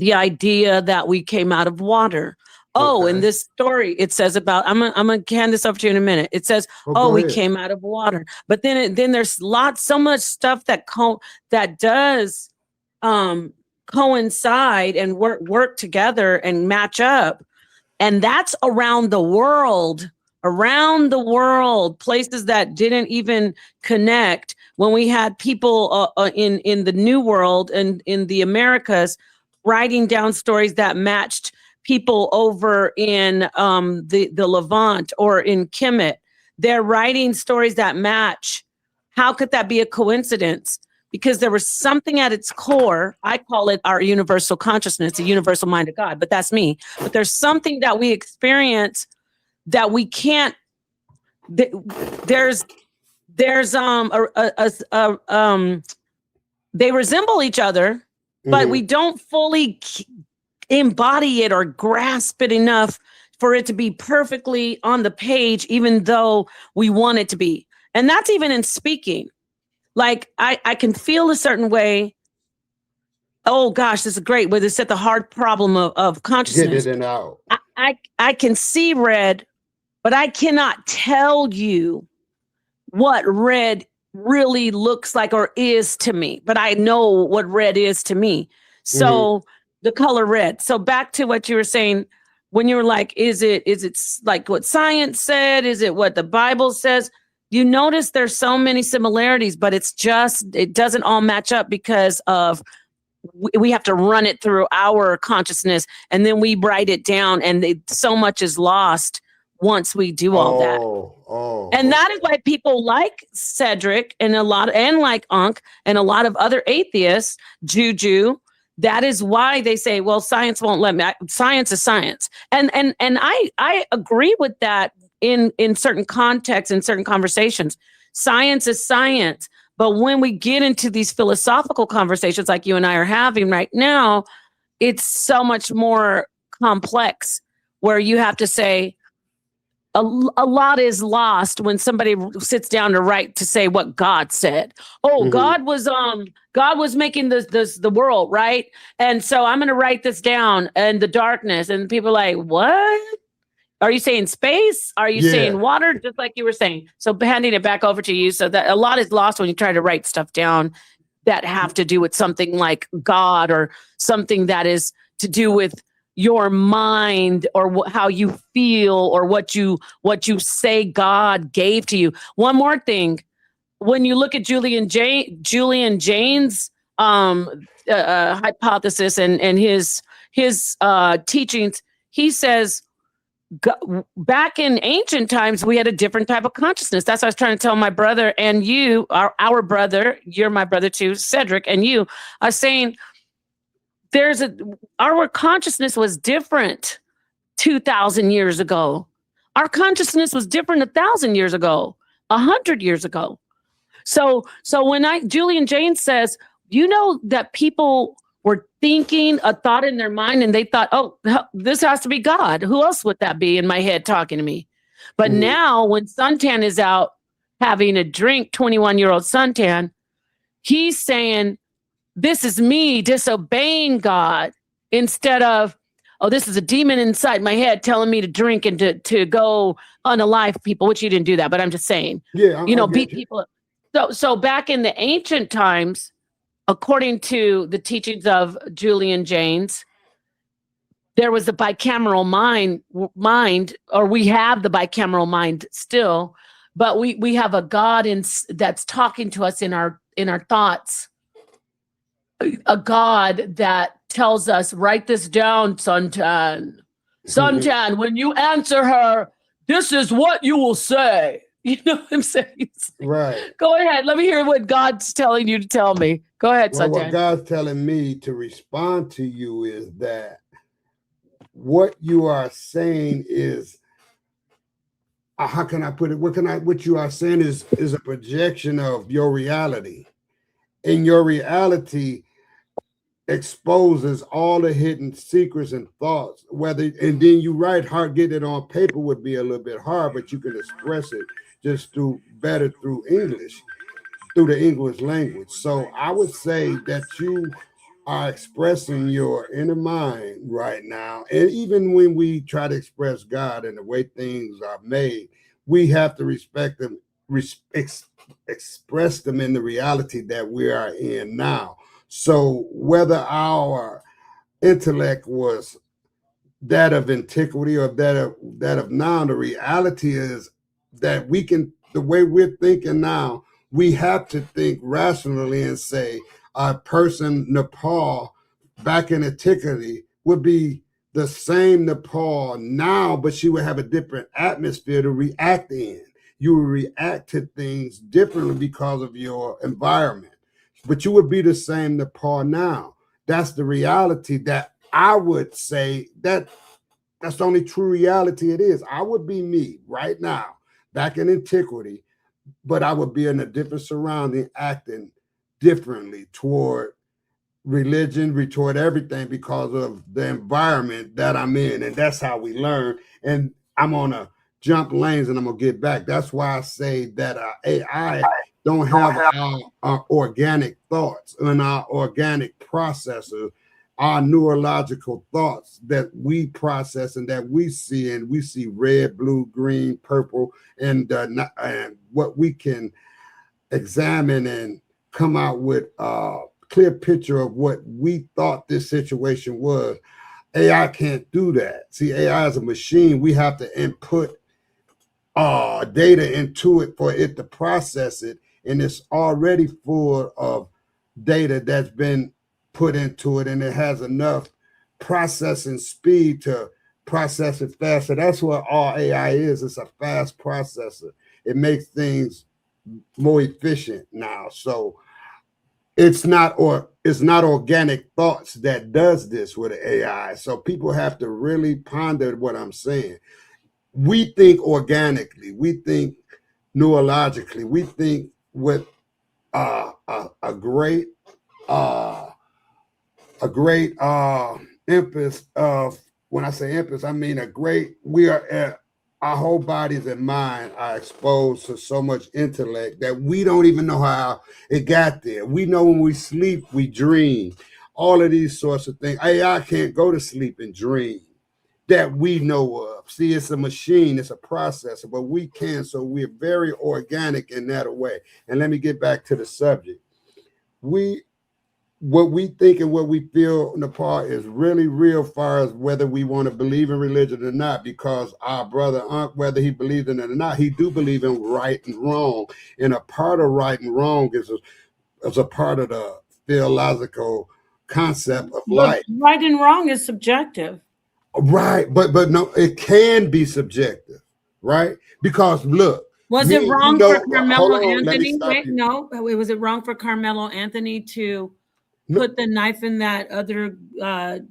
idea that we came out of water. Oh, in this story, it says about, I'm gonna hand this over to you in a minute. It says, we came out of water. But then there's so much stuff that does coincide and work together and match up. And that's around the world, places that didn't even connect. When we had people in the New World and in the Americas writing down stories that matched people over in the Levant or in Kemet, they're writing stories that match. How could that be a coincidence? Because there was something at its core. I call it our universal consciousness, the universal mind of God, but that's me. But there's something that we experience that we can't. There's they resemble each other, but we don't fully embody it or grasp it enough for it to be perfectly on the page, even though we want it to be. And that's even in speaking. Like I can feel a certain way. Oh gosh, this is great. Where they set the hard problem of Get consciousness. it and out. I can see red, but I cannot tell you what red really looks like or is to me, but I know what red is to me. So the color red. So back to what you were saying when you were like, is it like what science said? Is it what the Bible says? You notice there's so many similarities, but it doesn't all match up because of we have to run it through our consciousness and then we write it down and so much is lost once we do all that. And that is why people like Cedric and like Ankh and a lot of other atheists, Juju. That is why they say, well, science won't let me. Science is science. And I agree with that in certain contexts, in certain conversations. Science is science. But when we get into these philosophical conversations like you and I are having right now, it's so much more complex where you have to say, a lot is lost when somebody sits down to write to say what God said. Oh, God was making the world, right? And so I'm going to write this down and the darkness. And people are like, what? Are you saying space? Are you saying water? Just like you were saying. So handing it back over to you. So that a lot is lost when you try to write stuff down that have to do with something like God or something that is to do with your mind or how you feel or what you say God gave to you. One more thing, when you look at Julian Jaynes' hypothesis and his teachings, he says back in ancient times we had a different type of consciousness. That's what I was trying to tell my brother and you, our brother. You're my brother too, Cedric, and you. I was saying our consciousness was different 2,000 years ago. Our consciousness was different 1,000 years ago, 100 years ago. So when Julian Jaynes says, you know, that people were thinking a thought in their mind and they thought, oh, this has to be God. Who else would that be in my head talking to me? But now when Suntan is out having a drink, 21-year-old Suntan, he's saying, this is me disobeying God instead of, oh, this is a demon inside my head telling me to drink and to go unalive people, which you didn't do that, but I'm just saying, beat people up. So back in the ancient times, according to the teachings of Julian Jaynes, there was a bicameral mind, or we have the bicameral mind still, but we have a God that's talking to us in our thoughts. A God that tells us, write this down, Suntan. Suntan, when you answer her, this is what you will say. You know what I'm saying? Right. Go ahead. Let me hear what God's telling you to tell me. Go ahead, Well, Suntan. what God's telling me to respond to you is that what you are saying is, how can I put it? What you are saying is a projection of your reality. And your reality exposes all the hidden secrets and thoughts. And then you write hard, get it on paper would be a little bit hard, but you can express it just through English, through the English language. So I would say that you are expressing your inner mind right now. And even when we try to express God and the way things are made, we have to respect them, express them in the reality that we are in now. So whether our intellect was that of antiquity or that of now, the reality is that the way we're thinking now, we have to think rationally and say a person, Nepal, back in antiquity would be the same Nepal now, but she would have a different atmosphere to react in. You would react to things differently because of your environment, but you would be the same Nepal now. That's the reality that I would say that's the only true reality it is. I would be me right now, back in antiquity, but I would be in a different surrounding, acting differently toward religion, retort everything because of the environment that I'm in. And that's how we learn. And I'm on a jump lanes and I'm gonna get back. That's why I say that AI don't have our organic thoughts and our organic processor, our neurological thoughts that we process and that we see, and we see red, blue, green, purple, and what we can examine and come out with a clear picture of what we thought this situation was. AI can't do that. See, AI is a machine. We have to input data into it for it to process it, and it's already full of data that's been put into it, and it has enough processing speed to process it faster. That's what all AI is. It's a fast processor. It makes things more efficient now. So it's not organic thoughts that does this with AI. So people have to really ponder what I'm saying. We think organically, we think neurologically, we think with a great emphasis of, when I say emphasis, I mean our whole bodies and mind are exposed to so much intellect that we don't even know how it got there. We know when we sleep, we dream. All of these sorts of things. AI can't go to sleep and dream that we know of. See, it's a machine, it's a processor, but we can. So we're very organic in that way. And let me get back to the subject. What we think and what we feel, Nepal, is really real far as whether we want to believe in religion or not, because our brother, whether he believes in it or not, he do believe in right and wrong. And a part of right and wrong is a part of the theological concept of life. Right and wrong is subjective. Right, but no, it can be subjective, right? Because look, was it wrong for Carmelo on, Anthony? Wait, no, was it wrong for Carmelo Anthony to put the knife in that other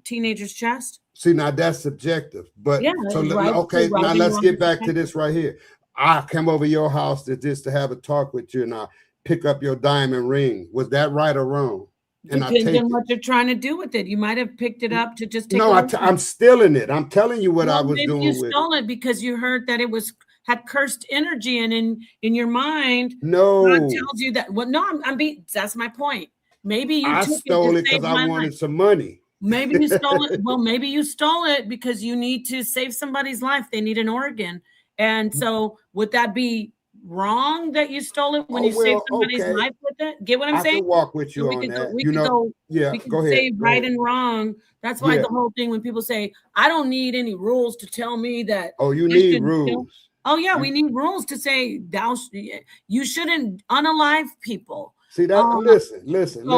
teenager's chest? See, now that's subjective. But yeah, so okay, now let's get back to this right here. I come over your house to have a talk with you, and I pick up your diamond ring. Was that right or wrong? Depends on what you're trying to do with it. You might have picked it up to just take. No, I'm stealing it. I'm telling you what I was doing. You stole it because you heard that it had cursed energy, and in your mind, no, God tells you that. Well, no, that's my point. Maybe you stole it because I wanted some money. Maybe you stole it. Well, maybe you stole it because you need to save somebody's life. They need an organ, and so would that be wrong that you stole it when you saved somebody's life with it? Get what I'm saying? I can walk with you on that. We can say right and wrong. That's why the whole thing when people say, I don't need any rules to tell me that. Oh, you need rules. Oh, yeah, we need rules to say you shouldn't unalive people. See that? Listen.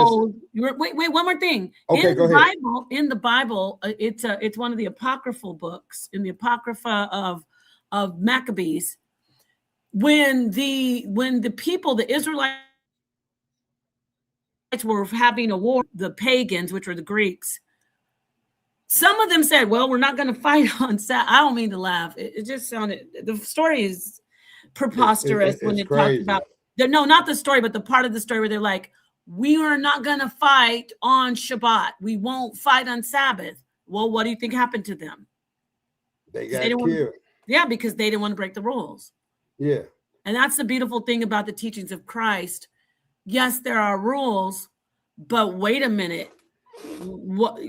Wait, one more thing. Okay, go ahead. In the Bible, it's one of the apocryphal books, in the Apocrypha of Maccabees. When the people, the Israelites, were having a war, the pagans, which were the Greeks, some of them said, well, we're not going to fight on Saturday. I don't mean to laugh. It just sounded, the story is preposterous when it talks about, no, not the story, but the part of the story where they're like, we are not going to fight on Shabbat. We won't fight on Sabbath. Well, what do you think happened to them? They got killed. Yeah, because they didn't want to break the rules. Yeah. And that's the beautiful thing about the teachings of Christ. Yes, there are rules, but wait a minute. What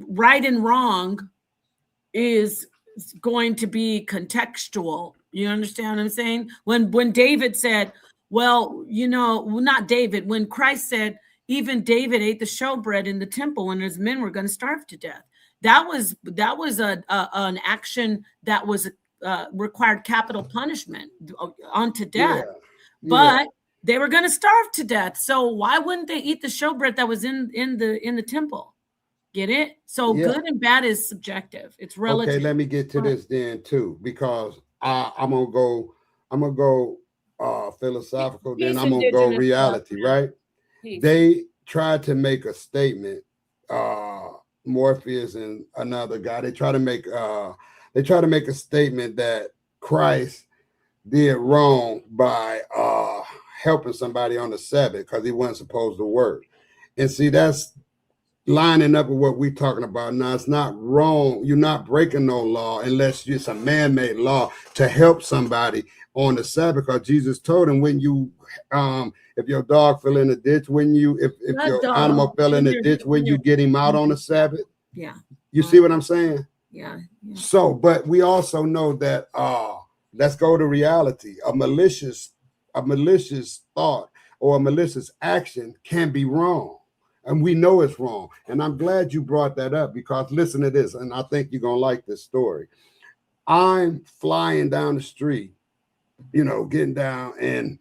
right and wrong is going to be contextual. You understand what I'm saying? When David said, well, not David, when Christ said, even David ate the showbread in the temple when his men were going to starve to death. That was an action that was required capital punishment unto death. But they were going to starve to death. So why wouldn't they eat the showbread that was in the temple? Get it? So good and bad is subjective. It's relative. Okay, let me get to this then too, because I'm gonna go philosophical, then I'm gonna go reality, right? Peace. They tried to make a statement, Morpheus and another guy. They try to make a statement that Christ did wrong by helping somebody on the Sabbath because he wasn't supposed to work. And see, lining up with what we're talking about now. It's not wrong. You're not breaking no law unless it's a man-made law to help somebody on the Sabbath. Because Jesus told him, when you if your dog fell in the ditch, when you if Not your dog, animal fell in when the you're- ditch, when when you you're- get him out on the Sabbath. Yeah. You see what I'm saying? Yeah. So, but we also know that let's go to reality. A malicious thought or a malicious action can be wrong. And we know it's wrong. And I'm glad you brought that up, because listen to this, and I think you're gonna like this story. I'm flying down the street, getting down, and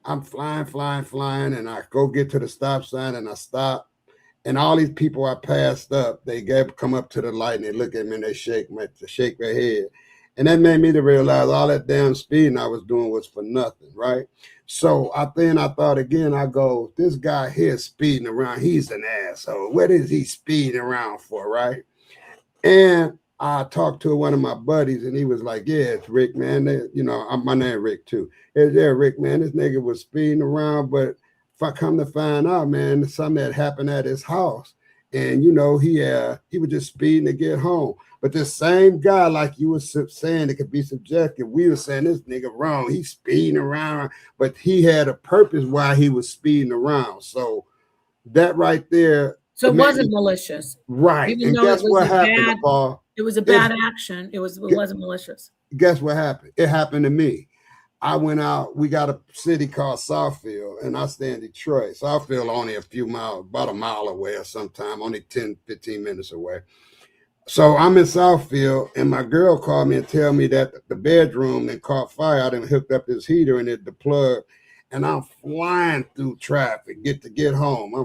I'm flying, and I go get to the stop sign and I stop. And all these people I passed up, they come up to the light and they look at me and they shake their head. And that made me to realize all that damn speeding I was doing was for nothing, right? So I thought again, I go, this guy here speeding around, he's an asshole. What is he speeding around for, right? And I talked to one of my buddies and he was like, yeah, it's Rick, man. My name Rick too. Yeah, Rick, man, this nigga was speeding around, but if I come to find out, man, something that happened at his house. And he was just speeding to get home. But the same guy, like you were saying, it could be subjective. We were saying this nigga wrong. He's speeding around, but he had a purpose why he was speeding around. So that right there. So it wasn't malicious. Right. Even And though guess it was what a happened, bad- Paul? It was a bad action. It wasn't malicious. Guess what happened? It happened to me. I went out, we got a city called Southfield, and I stay in Detroit. Southfield only a few miles, about a mile away or sometime, only 10, 15 minutes away. So I'm in Southfield, and my girl called me and tell me that the bedroom that caught fire. I done hooked up this heater and the plug, and I'm flying through traffic, get home. I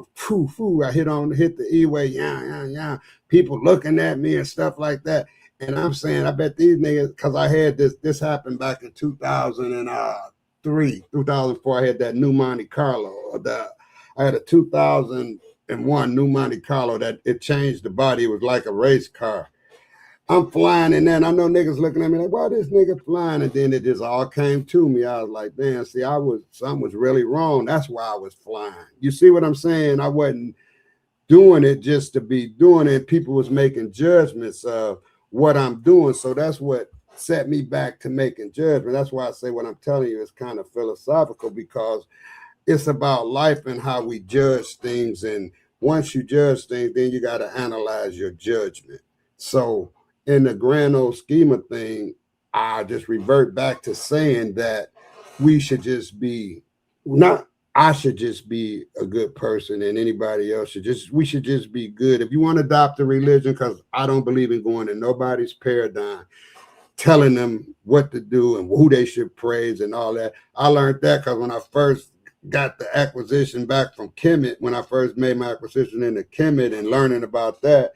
hit the E-way, yeah. People looking at me and stuff like that. And I'm saying, I bet these niggas, because I had this happened back in 2003, 2004. I had that new Monte Carlo. I had a 2001 new Monte Carlo that it changed the body. It was like a race car. I'm flying in there, and I know niggas looking at me like, why this nigga flying? And then it just all came to me. I was like, damn, see, something was really wrong. That's why I was flying. You see what I'm saying? I wasn't doing it just to be doing it. People was making judgments of what I'm doing. So that's what set me back to making judgment. That's why I say what I'm telling you is kind of philosophical, because it's about life and how we judge things. And once you judge things, then you got to analyze your judgment. So in the grand old scheme of things, I just revert back to saying that we should just be I should just be a good person, and anybody else we should just be good. If you want to adopt a religion, because I don't believe in going in nobody's paradigm, telling them what to do and who they should praise and all that. I learned that because when I first got the acquisition back from Kemet, when I first made my acquisition into Kemet and learning about that,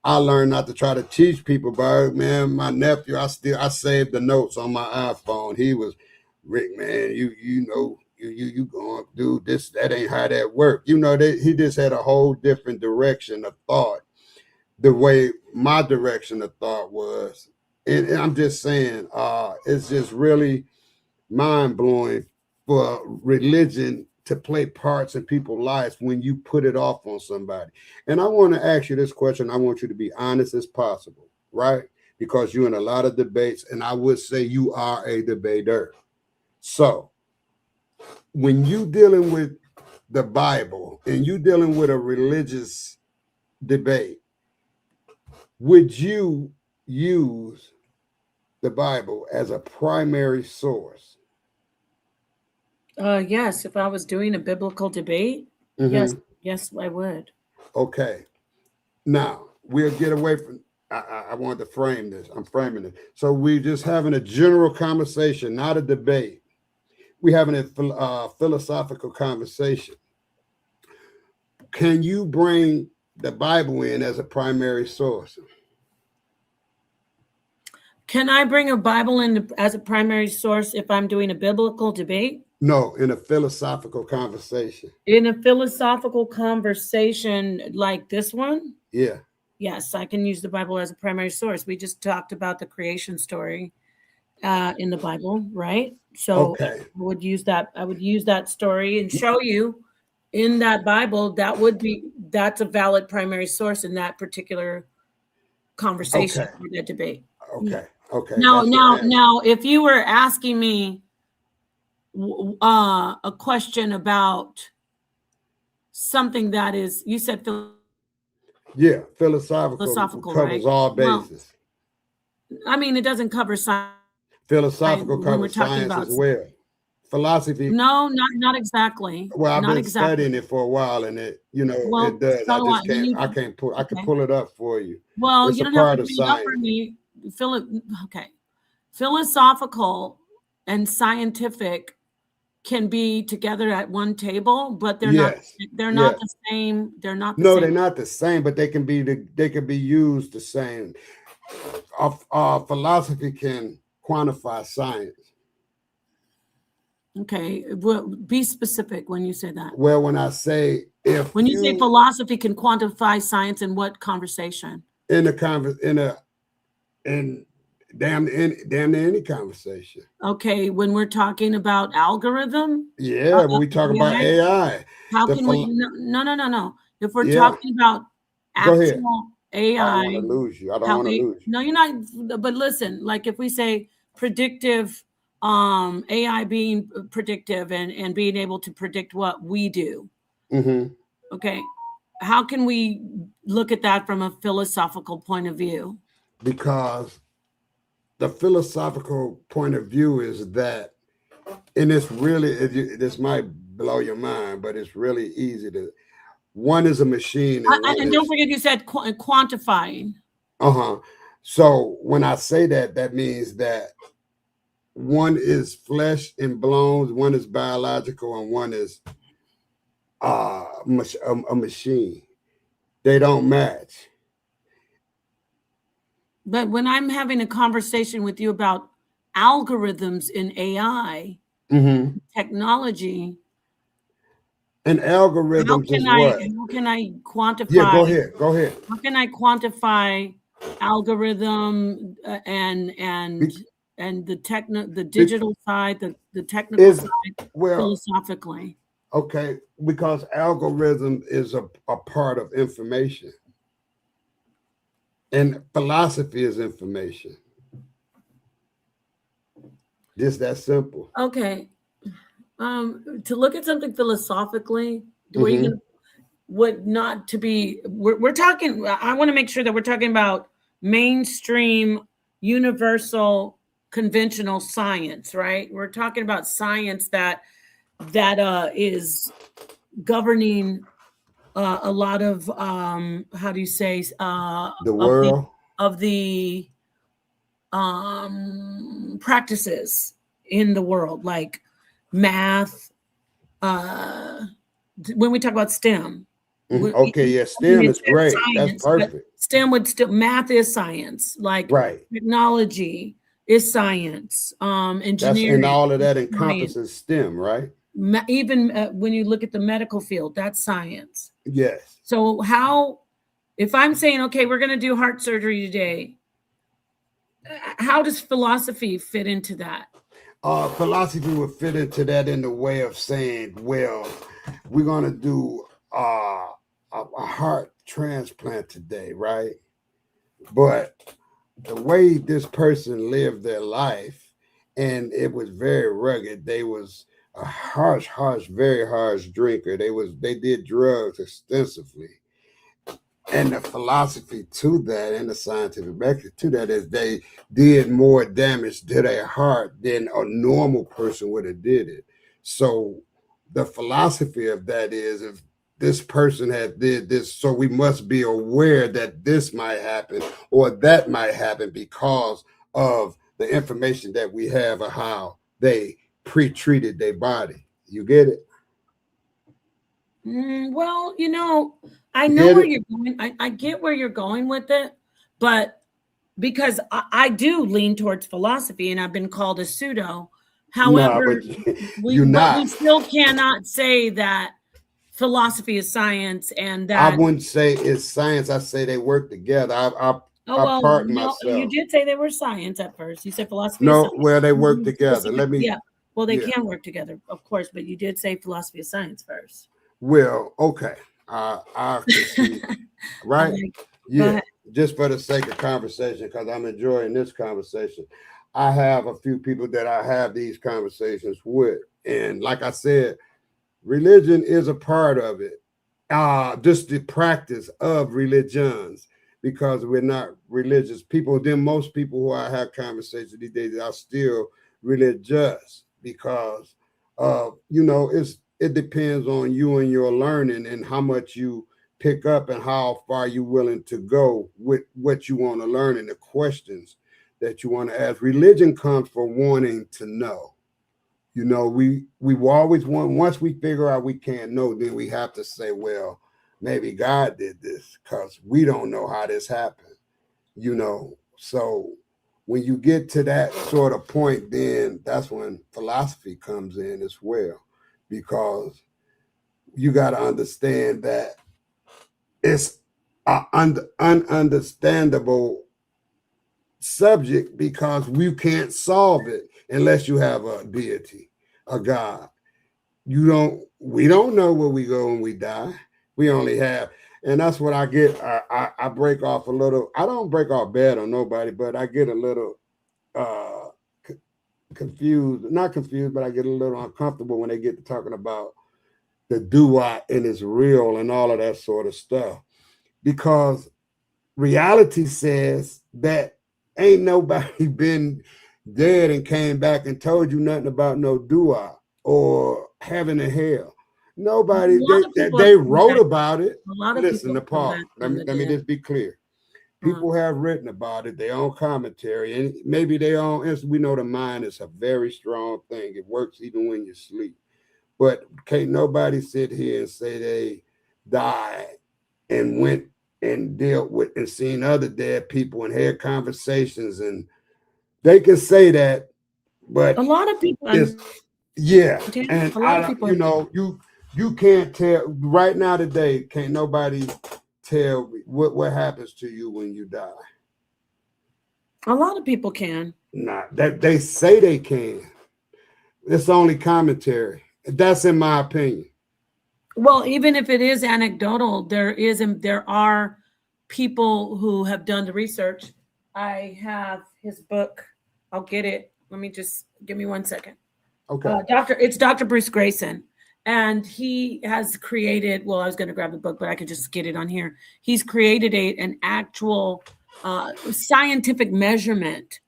I learned not to try to teach people about it. Man, my nephew, I saved the notes on my iPhone. He was, Rick, man, you going, dude, that ain't how that worked. He just had a whole different direction of thought, the way my direction of thought was. And I'm just saying, it's just really mind-blowing for religion to play parts in people's lives when you put it off on somebody. And I want to ask you this question. I want you to be honest as possible, right? Because you're in a lot of debates, and I would say you are a debater. So when you dealing with the Bible and you dealing with a religious debate, would you use the Bible as a primary source? Yes, if I was doing a biblical debate, yes, I would. Okay. Now we'll get away from. I wanted to frame this. I'm framing it. So we're just having a general conversation, not a debate. We're having a philosophical conversation. Can you bring the Bible in as a primary source? Can I bring a Bible in as a primary source if I'm doing a biblical debate? No, in a philosophical conversation. In a philosophical conversation like this one? Yeah. Yes, I can use the Bible as a primary source. We just talked about the creation story in the Bible, right? So okay. I would use that story and show you in that Bible, that's a valid primary source in that particular conversation Okay. or that debate. Okay. Now, That's your answer. now, if you were asking me a question about something that is, you said Yeah, philosophical philosophical, covers right? all Well, bases. I mean, it doesn't cover science Philosophical when we're covers talking science about. as well. Philosophy, No, not exactly. well, I've Not been studying exactly. it for a while, and it, Well, it does. so I do I. just Then can't. you, I can okay. pull it up for you. Well, It's you a don't have to part of bring it up for science. me. Okay. Philosophical and scientific can be together at one table, but they're not Yes. the same. They're not the No, same. they're not the same, but they can be used the same. Philosophy can quantify science. Okay. Well, be specific when you say that. Well, when I say When you say philosophy can quantify science in what conversation? in damn near any conversation. Okay, when we're talking about algorithm, Yeah, when we talk about AI. how can we? No. If we're Yeah. talking about Go ahead. actual I don't AI, want to lose you. I don't want to lose you. no, you're not. But listen, like if we say predictive, AI being predictive and being able to predict what we do. Mm-hmm. Okay, how can we look at that from a philosophical point of view? Because the philosophical point of view is that, and it's really, this might blow your mind, but it's really easy to. One is a machine, and one And is. don't forget, you said quantifying. So when I say that, that means that one is flesh and bones, one is biological, and one is a machine. They don't match. But when I'm having a conversation with you about algorithms in AI technology, and algorithms is what? How can I quantify? Yeah, go ahead. Go ahead. How can I quantify algorithm and the digital side, the technical side, philosophically? Okay, because algorithm is a part of information, and philosophy is information. Just that simple. Okay. To look at something philosophically, where you can would not to be we're talking, I want to make sure that we're talking about mainstream universal conventional science, right? We're talking about science that is governing a lot of how do you say the world of the practices in the world, like math, when we talk about STEM. Okay, yeah, STEM is great. That's perfect. STEM would still, math is science, like technology is science, engineering. And all of that encompasses STEM, right? Even when you look at the medical field, that's science. Yes. So how, if I'm saying, okay, we're going to do heart surgery today, how does philosophy fit into that? Philosophy would fit into that in the way of saying, well, we're going to do a heart transplant today, right? But the way this person lived their life, and it was very rugged. They was a harsh, very harsh drinker. They did drugs extensively. And the philosophy to that and the scientific method to that is they did more damage to their heart than a normal person would have did it. So the philosophy of that is, if this person had did this, so we must be aware that this might happen or that might happen because of the information that we have of how they pre-treated their body. You get it? Well, I know where you're going. I get where you're going with it, but because I do lean towards philosophy and I've been called a pseudo. However, we still cannot say that philosophy is science and that. I wouldn't say it's science. I say they work together. I pardon myself. You did say they were science at first. You said philosophy. No, well, they work together. Well, they can work together, of course, but you did say philosophy is science first. Well, okay. I can see, right? Go Yeah. ahead. Just for the sake of conversation, because I'm enjoying this conversation. I have a few people that I have these conversations with. And like I said, religion is a part of it. Just the practice of religions, because we're not religious people. Then most people who I have conversations these days are still religious, because it depends on you and your learning and how much you pick up and how far you're willing to go with what you want to learn and the questions that you want to ask. Religion comes for wanting to know. We always want, once we figure out we can't know, then we have to say, well, maybe God did this, because we don't know how this happened. So when you get to that sort of point, then that's when philosophy comes in as well, because you got to understand that it's an ununderstandable subject, because we can't solve it unless you have a deity, a God. We don't know where we go when we die. We only have, and that's what I get. I break off a little. I don't break off bad on nobody, but I get a little uh confused, not confused, but I get a little uncomfortable when they get to talking about the do-I and it's real and all of that sort of stuff, because reality says that ain't nobody been dead and came back and told you nothing about no do-I or heaven and hell. Nobody. A lot of people They have come wrote back. about it. A lot of Listen people to have come Paul. back Let from me the let me dead. just be clear. People have written about it, their own commentary, and maybe their own. We know the mind is a very strong thing. It works even when you sleep. But can't nobody sit here and say they died and went and dealt with and seen other dead people and had conversations, and they can say that, but A lot of people, yeah, Dan, and a lot of people. you can't tell right now today. Can't nobody tell what happens to you when you die. A lot of people can. Not that they say they can. It's only commentary. That's in my opinion. Well, even if it is anecdotal, there are people who have done the research. I have his book. I'll get it. Let me just give me 1 second. Okay. It's Dr. Bruce Grayson, and he has created. Well, I was going to grab the book, but I could just get it on here. He's created an actual scientific measurement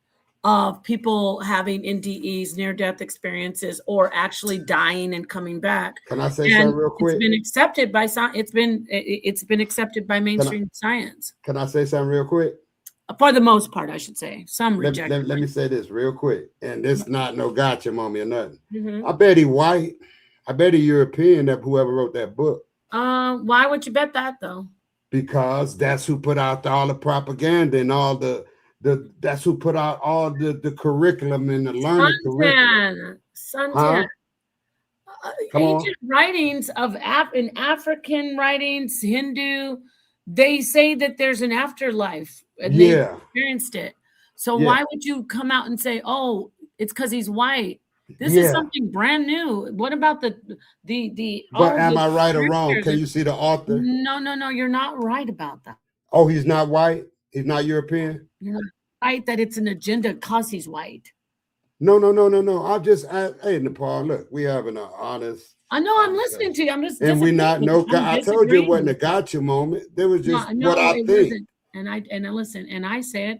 of people having NDEs, near-death experiences, or actually dying and coming back. Can I say And something real quick? it's been accepted by it's been accepted by mainstream science. Can I say something real quick? For the most part, I should say. Some reject. Let me say this real quick, and this not no gotcha mommy or nothing. Mhm. I bet he white. I bet he European. That whoever wrote that book. Why would you bet that though? Because that's who put out all the propaganda and all that's who put out all the curriculum and the learning curriculum. Suntan. Come on. Ancient writings of in African writings, Hindu, they say that there's an afterlife and they experienced it. So why would you come out and say, "Oh, it's because he's white"? This is something brand new. What about the? But am I right or wrong? Can you see the author? No, you're not right about that. Oh, he's not white. He's not European. You're not right that it's an agenda because he's white. No. I'll just hey, Nepal. Look, we having an honest. I know. I'm listening to you. I'm just. And we not no. I told you it wasn't a gotcha moment. There was just what I think. Wasn't. And I listen. And I said,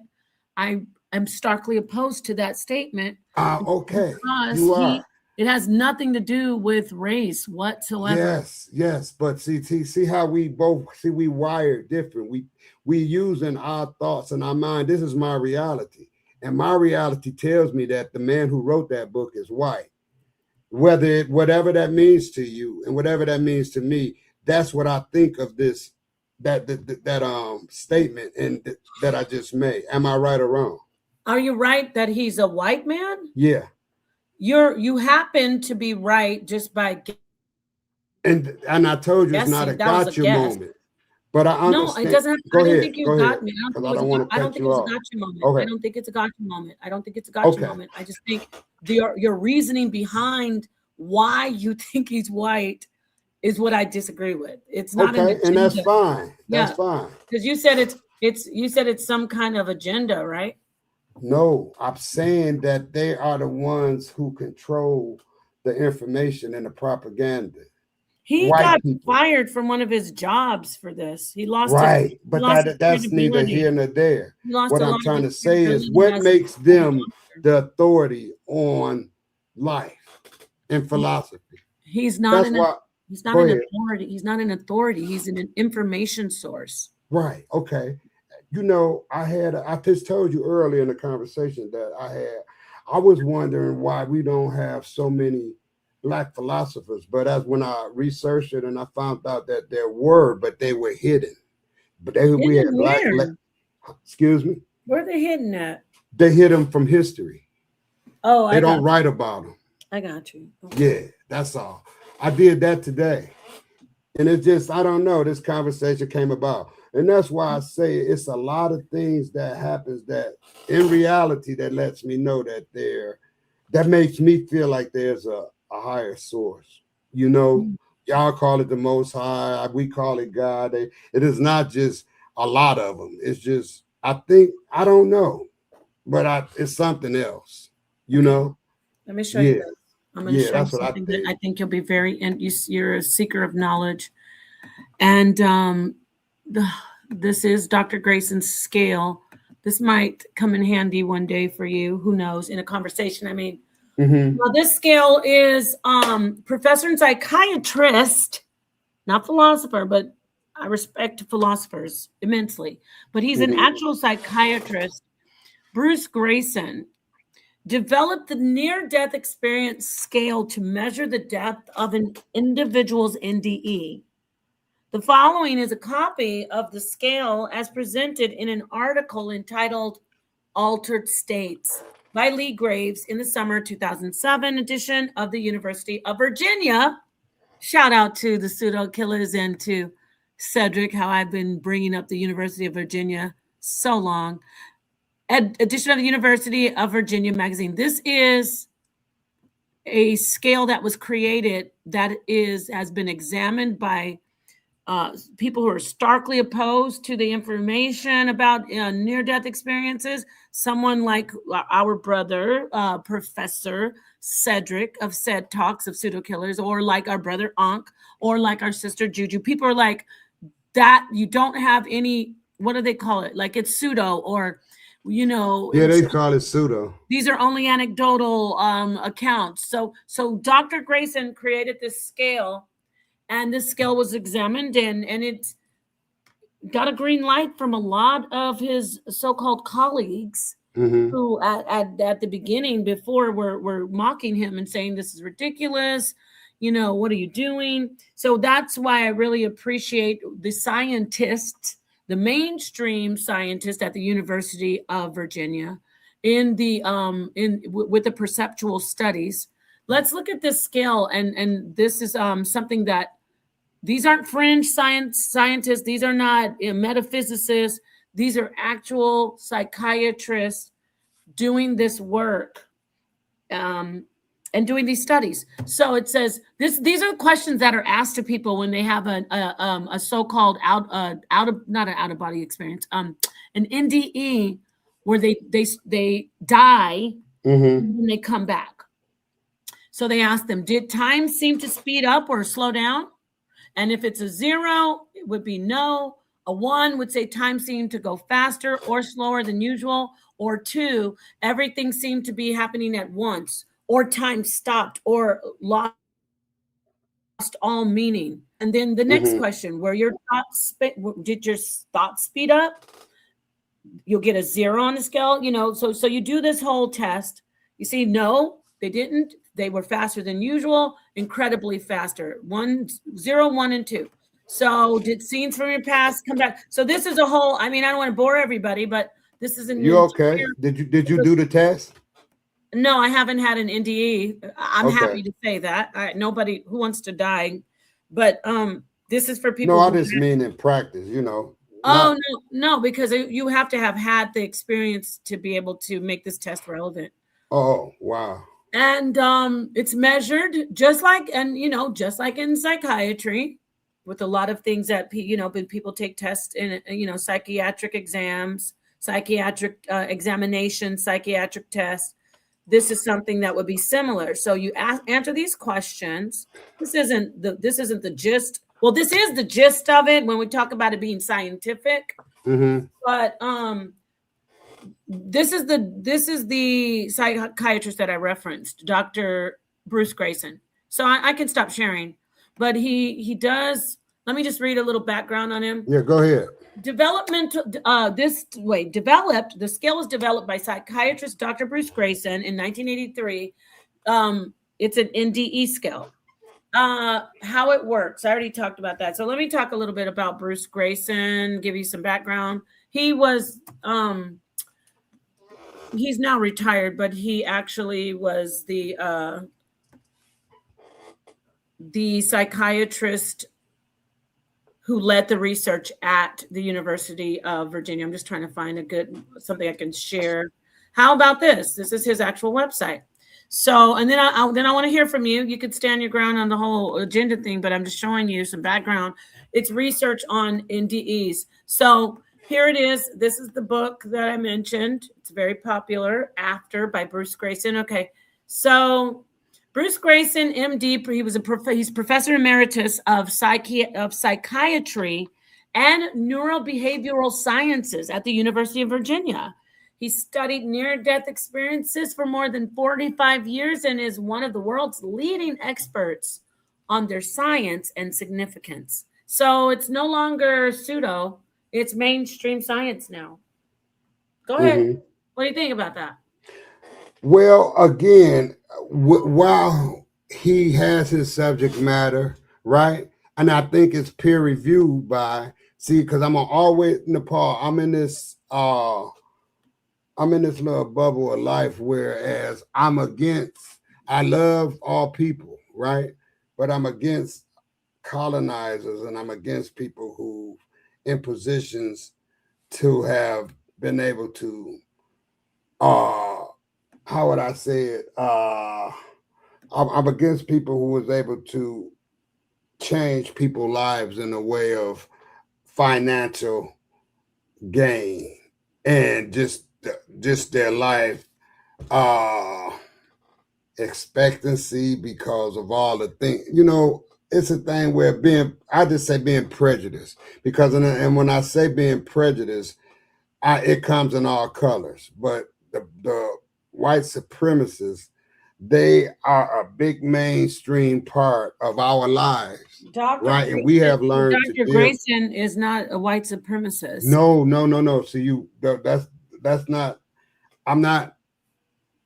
I am starkly opposed to that statement. Okay. Because you are. It has nothing to do with race whatsoever. Yes. But see how we wired different. We using our thoughts and our mind. This is my reality. And my reality tells me that the man who wrote that book is white. Whatever that means to you and whatever that means to me, that's what I think of this that statement and that I just made. Am I right or wrong? Are you right that he's a white man? Yeah. You happen to be right just by. And I told you it's not a gotcha moment. But I understand. No, it doesn't. Go I don't ahead. think you got me. I don't think it's a gotcha moment. Okay. I don't think it's a gotcha moment. I don't think it's a gotcha moment. I just think your reasoning behind why you think he's white is what I disagree with. It's not an Okay, and that's agenda. fine. That's Yeah, fine. because you said it's some kind of agenda, right? No, I'm saying that they are the ones who control the information and the propaganda. He White got people. fired from one of his jobs for this. He lost Right, he but lost his that's neither credibility. here nor there. He lost What a I'm lot of trying to his say is credibility what as makes a them doctor. the authority on life and philosophy. He's not That's an why. he's not Go an ahead. authority. He's not an authority. He's an information source. Right. Okay. I just told you earlier in the conversation that I had. I was wondering why we don't have so many black philosophers, but as when I researched it and I found out that there were, but they were hidden. But we had Hidden black. where? Excuse me. Where are they hidden at? They hid them from history. Oh, They don't write about them. I got you. Okay. Yeah, that's all. I did that today. And it's just, I don't know, this conversation came about. And that's why I say it's a lot of things that happens that in reality that lets me know that makes me feel like there's a higher source. You know, y'all call it the most high, we call it God. It is not just a lot of them. It's just, I don't know, but it's something else, you know? Let me show you Yeah. this. I'm going to Yeah, show you that's what I something that think. I think you'll be very, and you're a seeker of knowledge. And this is Dr. Grayson's scale. This might come in handy one day for you. Who knows? In a conversation. I mean, well, this scale is professor and psychiatrist, not philosopher, but I respect philosophers immensely. But he's an actual psychiatrist. Bruce Grayson developed the near-death experience scale to measure the depth of an individual's NDE. The following is a copy of the scale as presented in an article entitled Altered States by Lee Graves in the summer 2007 edition of the University of Virginia. Shout out to the pseudo killers and to Cedric, how I've been bringing up the University of Virginia so long. Edition of the University of Virginia magazine. This is a scale that was created that has been examined by people who are starkly opposed to the information about near-death experiences. Someone like our brother, Professor Cedric of Ced Talks of Pseudo Killers, or like our brother Ankh, or like our sister Juju. People are like, that you don't have any, what do they call it? Like it's pseudo, or Yeah, they call it pseudo. these are only anecdotal accounts. So Dr. Grayson created this scale, and this scale was examined, and it got a green light from a lot of his so-called colleagues who at the beginning before were mocking him and saying this is ridiculous. What are you doing? So that's why I really appreciate the scientists, the mainstream scientists at the University of Virginia with the perceptual studies. Let's look at this scale, and this is something that these aren't fringe scientists. These are not metaphysicists. These are actual psychiatrists doing this work and doing these studies. So it says these are questions that are asked to people when they have a so-called not an out of body experience, an NDE where they die and they come back. So they ask them, did time seem to speed up or slow down? And if it's a 0, it would be no. A 1 would say time seemed to go faster or slower than usual. Or 2, everything seemed to be happening at once, or time stopped or lost all meaning. And then the next question, did your thoughts speed up? You'll get a 0 on the scale. So you do this whole test. You see, no, they didn't. They were faster than usual, incredibly faster. 0, 1, and 2. So did scenes from your past come back? So this is a whole, I don't want to bore everybody, but this is an You okay? Did you do the test? No, I haven't had an NDE. I'm Okay. happy to say that. Nobody who wants to die, but this is for people. No, I just mean in practice, Oh, no, because you have to have had the experience to be able to make this test relevant. Oh, wow. And it's measured just like, and just like in psychiatry, with a lot of things that when people take tests in psychiatric exams, psychiatric examinations, psychiatric tests. This is something that would be similar. So you answer these questions. This isn't the gist. Well, this is the gist of it when we talk about it being scientific. Mm-hmm. But this is the psychiatrist that I referenced, Dr. Bruce Grayson. So I can stop sharing, but he does. Let me just read a little background on him. Yeah, go ahead. Developed. The scale was developed by psychiatrist Dr. Bruce Grayson in 1983. It's an NDE scale. How it works, I already talked about that. So let me talk a little bit about Bruce Grayson, give you some background. He was he's now retired, but he actually was the psychiatrist who led the research at the University of Virginia. I'm just trying to find something I can share. How about this? This is his actual website. So, and then I want to hear from you. You could stand your ground on the whole agenda thing, but I'm just showing you some background. It's research on NDEs. So here it is. This is the book that I mentioned. It's very popular, After by Bruce Grayson. Okay, so Bruce Grayson, MD, he's professor emeritus of psychiatry and neurobehavioral sciences at the University of Virginia. He studied near-death experiences for more than 45 years and is one of the world's leading experts on their science and significance. So it's no longer pseudo, it's mainstream science now. Go ahead. Mm-hmm. What do you think about that? Well, again, while he has his subject matter, right? And I think it's peer reviewed by, because I'm always, Nepal, I'm in this little bubble of life, whereas I love all people, right? But I'm against colonizers, and I'm against people who in positions to have been able to how would I say it? I'm against people who was able to change people's lives in a way of financial gain and just their life expectancy because of all the things. It's a thing where I just say being prejudiced, because and when I say being prejudiced, it comes in all colors. But the white supremacists, they are a big mainstream part of our lives, right? And we have learned Dr. Grayson is not a white supremacist. No. So that's not. I'm not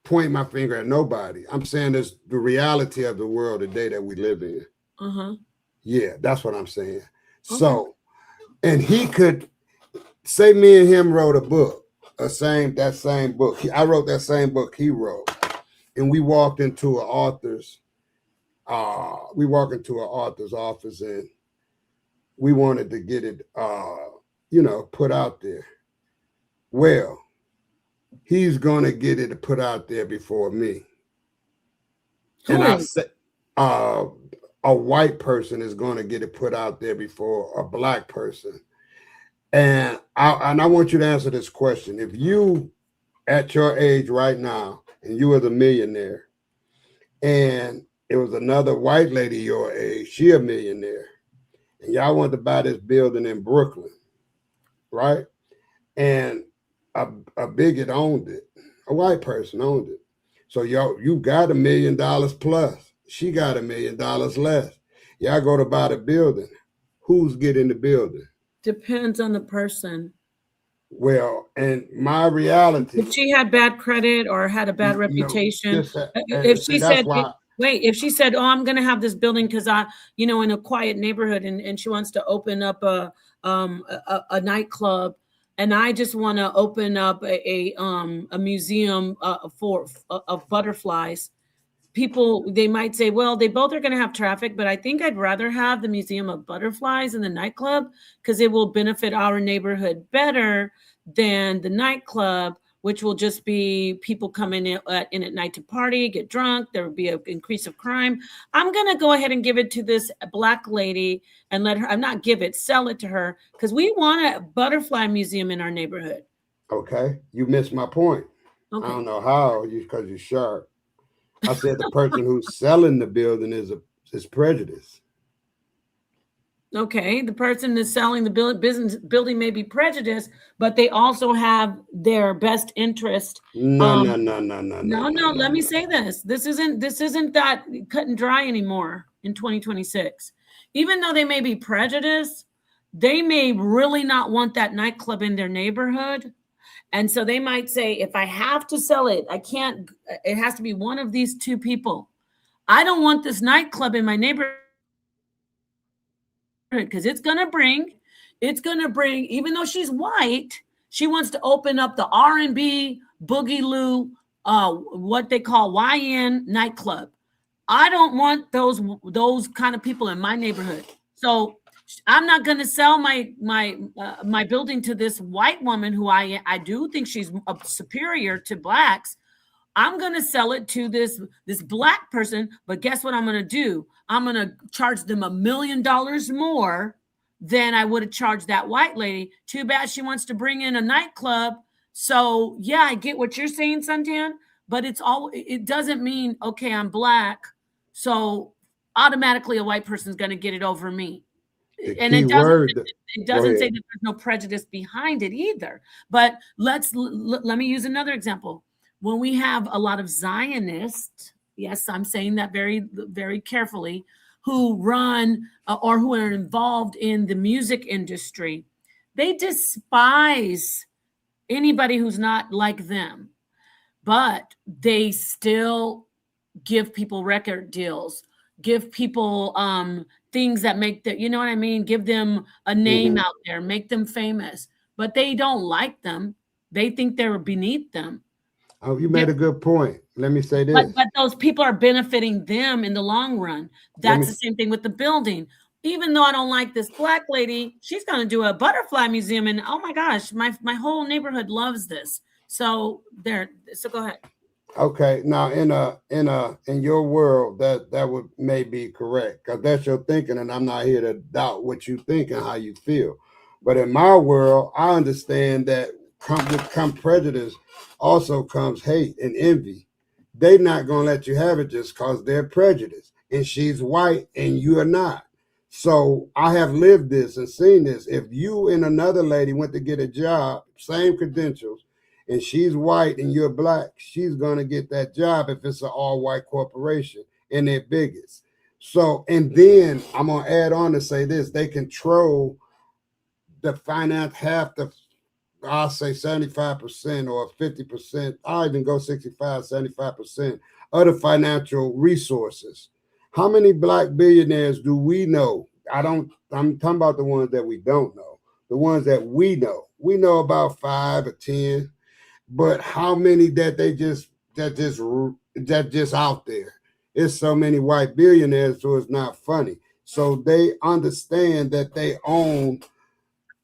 pointing my finger at nobody. I'm saying it's the reality of the world today that we live in. Yeah, that's what I'm saying. So, and he could say me and him wrote a book. That same book. I wrote that same book he wrote, and we walked into an author's. We walked into an author's office, and we wanted to get it, put out there. Well, he's gonna get it put out there before me, and I said, a white person is going to get it put out there before a black person. And I want you to answer this question. If you, at your age right now, and you was a millionaire, and it was another white lady your age, she a millionaire, and y'all wanted to buy this building in Brooklyn, right? And a bigot owned it. A white person owned it. So you got $1 million plus. She got $1 million less. Y'all go to buy the building. Who's getting the building? Depends on the person. Well, and my reality. If she had bad credit or had a bad reputation, if she said, "Oh, I'm going to have this building because in a quiet neighborhood, and she wants to open up a nightclub, and I just want to open up a museum of butterflies." People, they might say, well, they both are going to have traffic, but I think I'd rather have the Museum of Butterflies and the nightclub because it will benefit our neighborhood better than the nightclub, which will just be people coming in at night to party, get drunk. There will be an increase of crime. I'm going to go ahead and give it to this black lady and let her, I'm not give it, sell it to her, because we want a butterfly museum in our neighborhood. Okay, you missed my point. Okay. I don't know how, because you're sharp. I said the person who's selling the building is prejudiced. Okay, the person that's selling the building may be prejudiced, but they also have their best interest. No. No. Let me say this. This isn't that cut and dry anymore in 2026. Even though they may be prejudiced, they may really not want that nightclub in their neighborhood. And so they might say, if I have to sell it, I can't, it has to be one of these two people. I don't want this nightclub in my neighborhood because it's going to bring, even though she's white, she wants to open up the R&B, boogie-loo, what they call YN nightclub. I don't want those kind of people in my neighborhood. So I'm not going to sell my building to this white woman who I do think she's superior to blacks. I'm going to sell it to this black person, but guess what I'm going to do? I'm going to charge them $1 million more than I would have charged that white lady. Too bad she wants to bring in a nightclub. So yeah, I get what you're saying, Suntan, but it doesn't mean, okay, I'm black, so automatically a white person's going to get it over me. And it doesn't say that there's no prejudice behind it either. But let me use another example. When we have a lot of Zionists, yes, I'm saying that very, very carefully, who run or who are involved in the music industry, they despise anybody who's not like them, but they still give people record deals, give people things that make that, you know what I mean? Give them a name out there, make them famous, but they don't like them. They think they're beneath them. Oh, you made a good point. Let me say this. But those people are benefiting them in the long run. That's the same thing with the building. Even though I don't like this black lady, she's going to do a butterfly museum, and oh my gosh, my whole neighborhood loves this. So go ahead. Okay, now in your world, that would may be correct, because that's your thinking, and I'm not here to doubt what you think and how you feel. But in my world, I understand that come prejudice also comes hate and envy. They're not gonna let you have it just because they're prejudiced, and she's white and you are not. So I have lived this and seen this. If you and another lady went to get a job, same credentials, and she's white and you're black, she's going to get that job if it's an all-white corporation and they're biggest. So, and then I'm going to add on to say this, they control the finance, I'll say 75% or 50%, I'll even go 65, 75% of the financial resources. How many black billionaires do we know? I'm talking about the ones that we don't know. The ones that we know. We know about 5 or 10. But how many that just out there? It's so many white billionaires, so it's not funny. So they understand that they own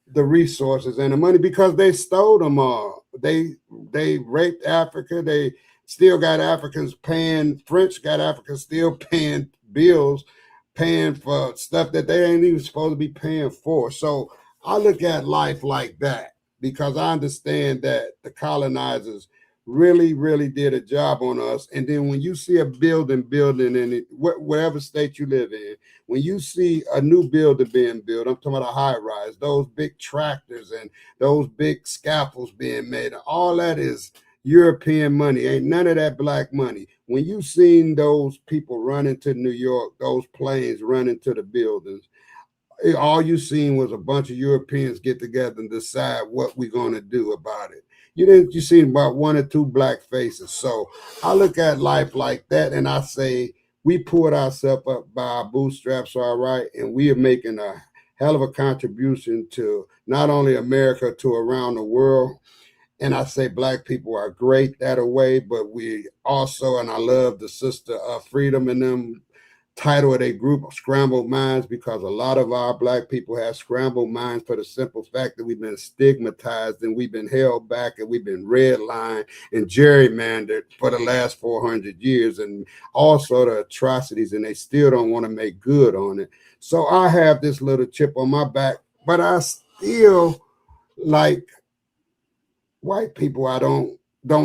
the resources and the money because they stole them all. They raped Africa. They still got Africans paying. French got Africans still paying bills, paying for stuff that they ain't even supposed to be paying for. So I look at life like that, because I understand that the colonizers really, really did a job on us. And then when you see a building in it, whatever state you live in, when you see a new building being built, I'm talking about a high rise, those big tractors and those big scaffolds being made, all that is European money. Ain't none of that black money. When you seen those people run into New York, those planes run into the buildings, all you seen was a bunch of Europeans get together and decide what we're going to do about it. You seen about 1 or 2 black faces. So I look at life like that, and I say we pulled ourselves up by our bootstraps, all right, and we are making a hell of a contribution to not only America, to around the world. And I say black people are great that way, but we also, and I love the sister Freedom and them, title of their group, Scrambled Minds, because a lot of our Black people have scrambled minds for the simple fact that we've been stigmatized and we've been held back and we've been redlined and gerrymandered for the last 400 years, and all sort of atrocities, and they still don't want to make good on it. So I have this little chip on my back, but I still like white people. I don't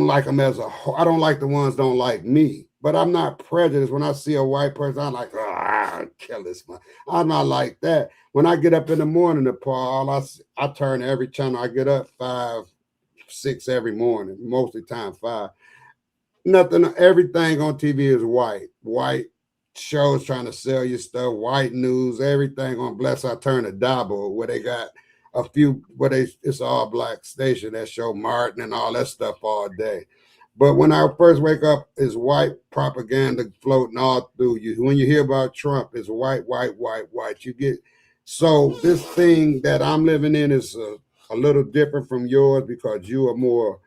like them as a whole. I don't like the ones don't like me, but I'm not prejudiced. When I see a white person, I'm like, I'll kill this man. I'm not like that. When I get up in the morning, Paul, I turn every channel. I get up 5, 6 every morning, most of the time 5. Nothing, everything on TV is white shows trying to sell you stuff, white news, everything on Bless I Turn to Dabo, where they got a few, it's all Black station that show Martin and all that stuff all day. But when I first wake up, it's white propaganda floating all through you. When you hear about Trump, it's white. You get, so this thing that I'm living in is a little different from yours because you are more,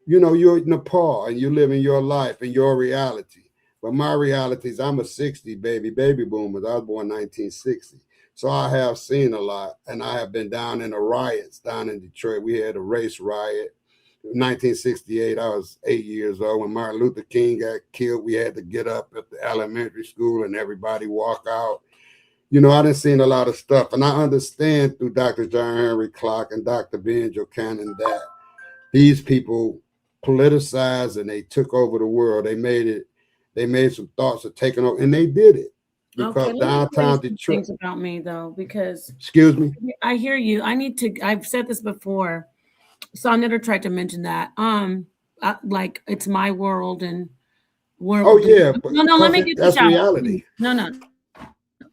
you're Nepal and you're living your life and your reality. But my reality is I'm a 60 baby boomer. I was born 1960. So I have seen a lot, and I have been down in the riots down in Detroit. We had a race riot. 1968, I was 8 years old. When Martin Luther King got killed, we had to get up at the elementary school and everybody walk out. I done seen a lot of stuff, and I understand through Dr. John Henry Clark and Dr. Ben Jocannon that these people politicized and they took over the world. They made some thoughts of taking over, and they did it. Because Okay, let me downtown say some Detroit. things about me though, because Excuse me. I hear you. I've said this before, so I never tried to mention that. Like it's my world and Oh yeah, no. Let me get this that's out. reality. No.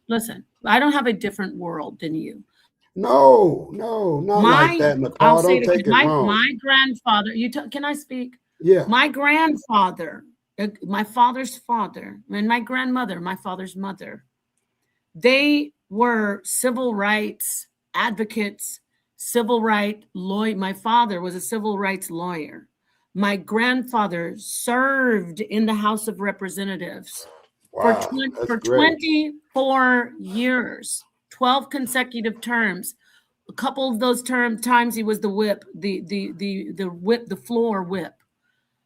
Listen, I don't have a different world than you. No, not like that, I'll Nepal. say Don't it take again. it wrong. My grandfather. Can I speak? Yeah. My grandfather, my father's father, and my grandmother, my father's mother, they were civil rights advocates, civil rights lawyer. My father was a civil rights lawyer. My grandfather served in the House of Representatives Wow, that's for great. 24 years, 12 consecutive terms. A couple of those times he was the whip, the floor whip.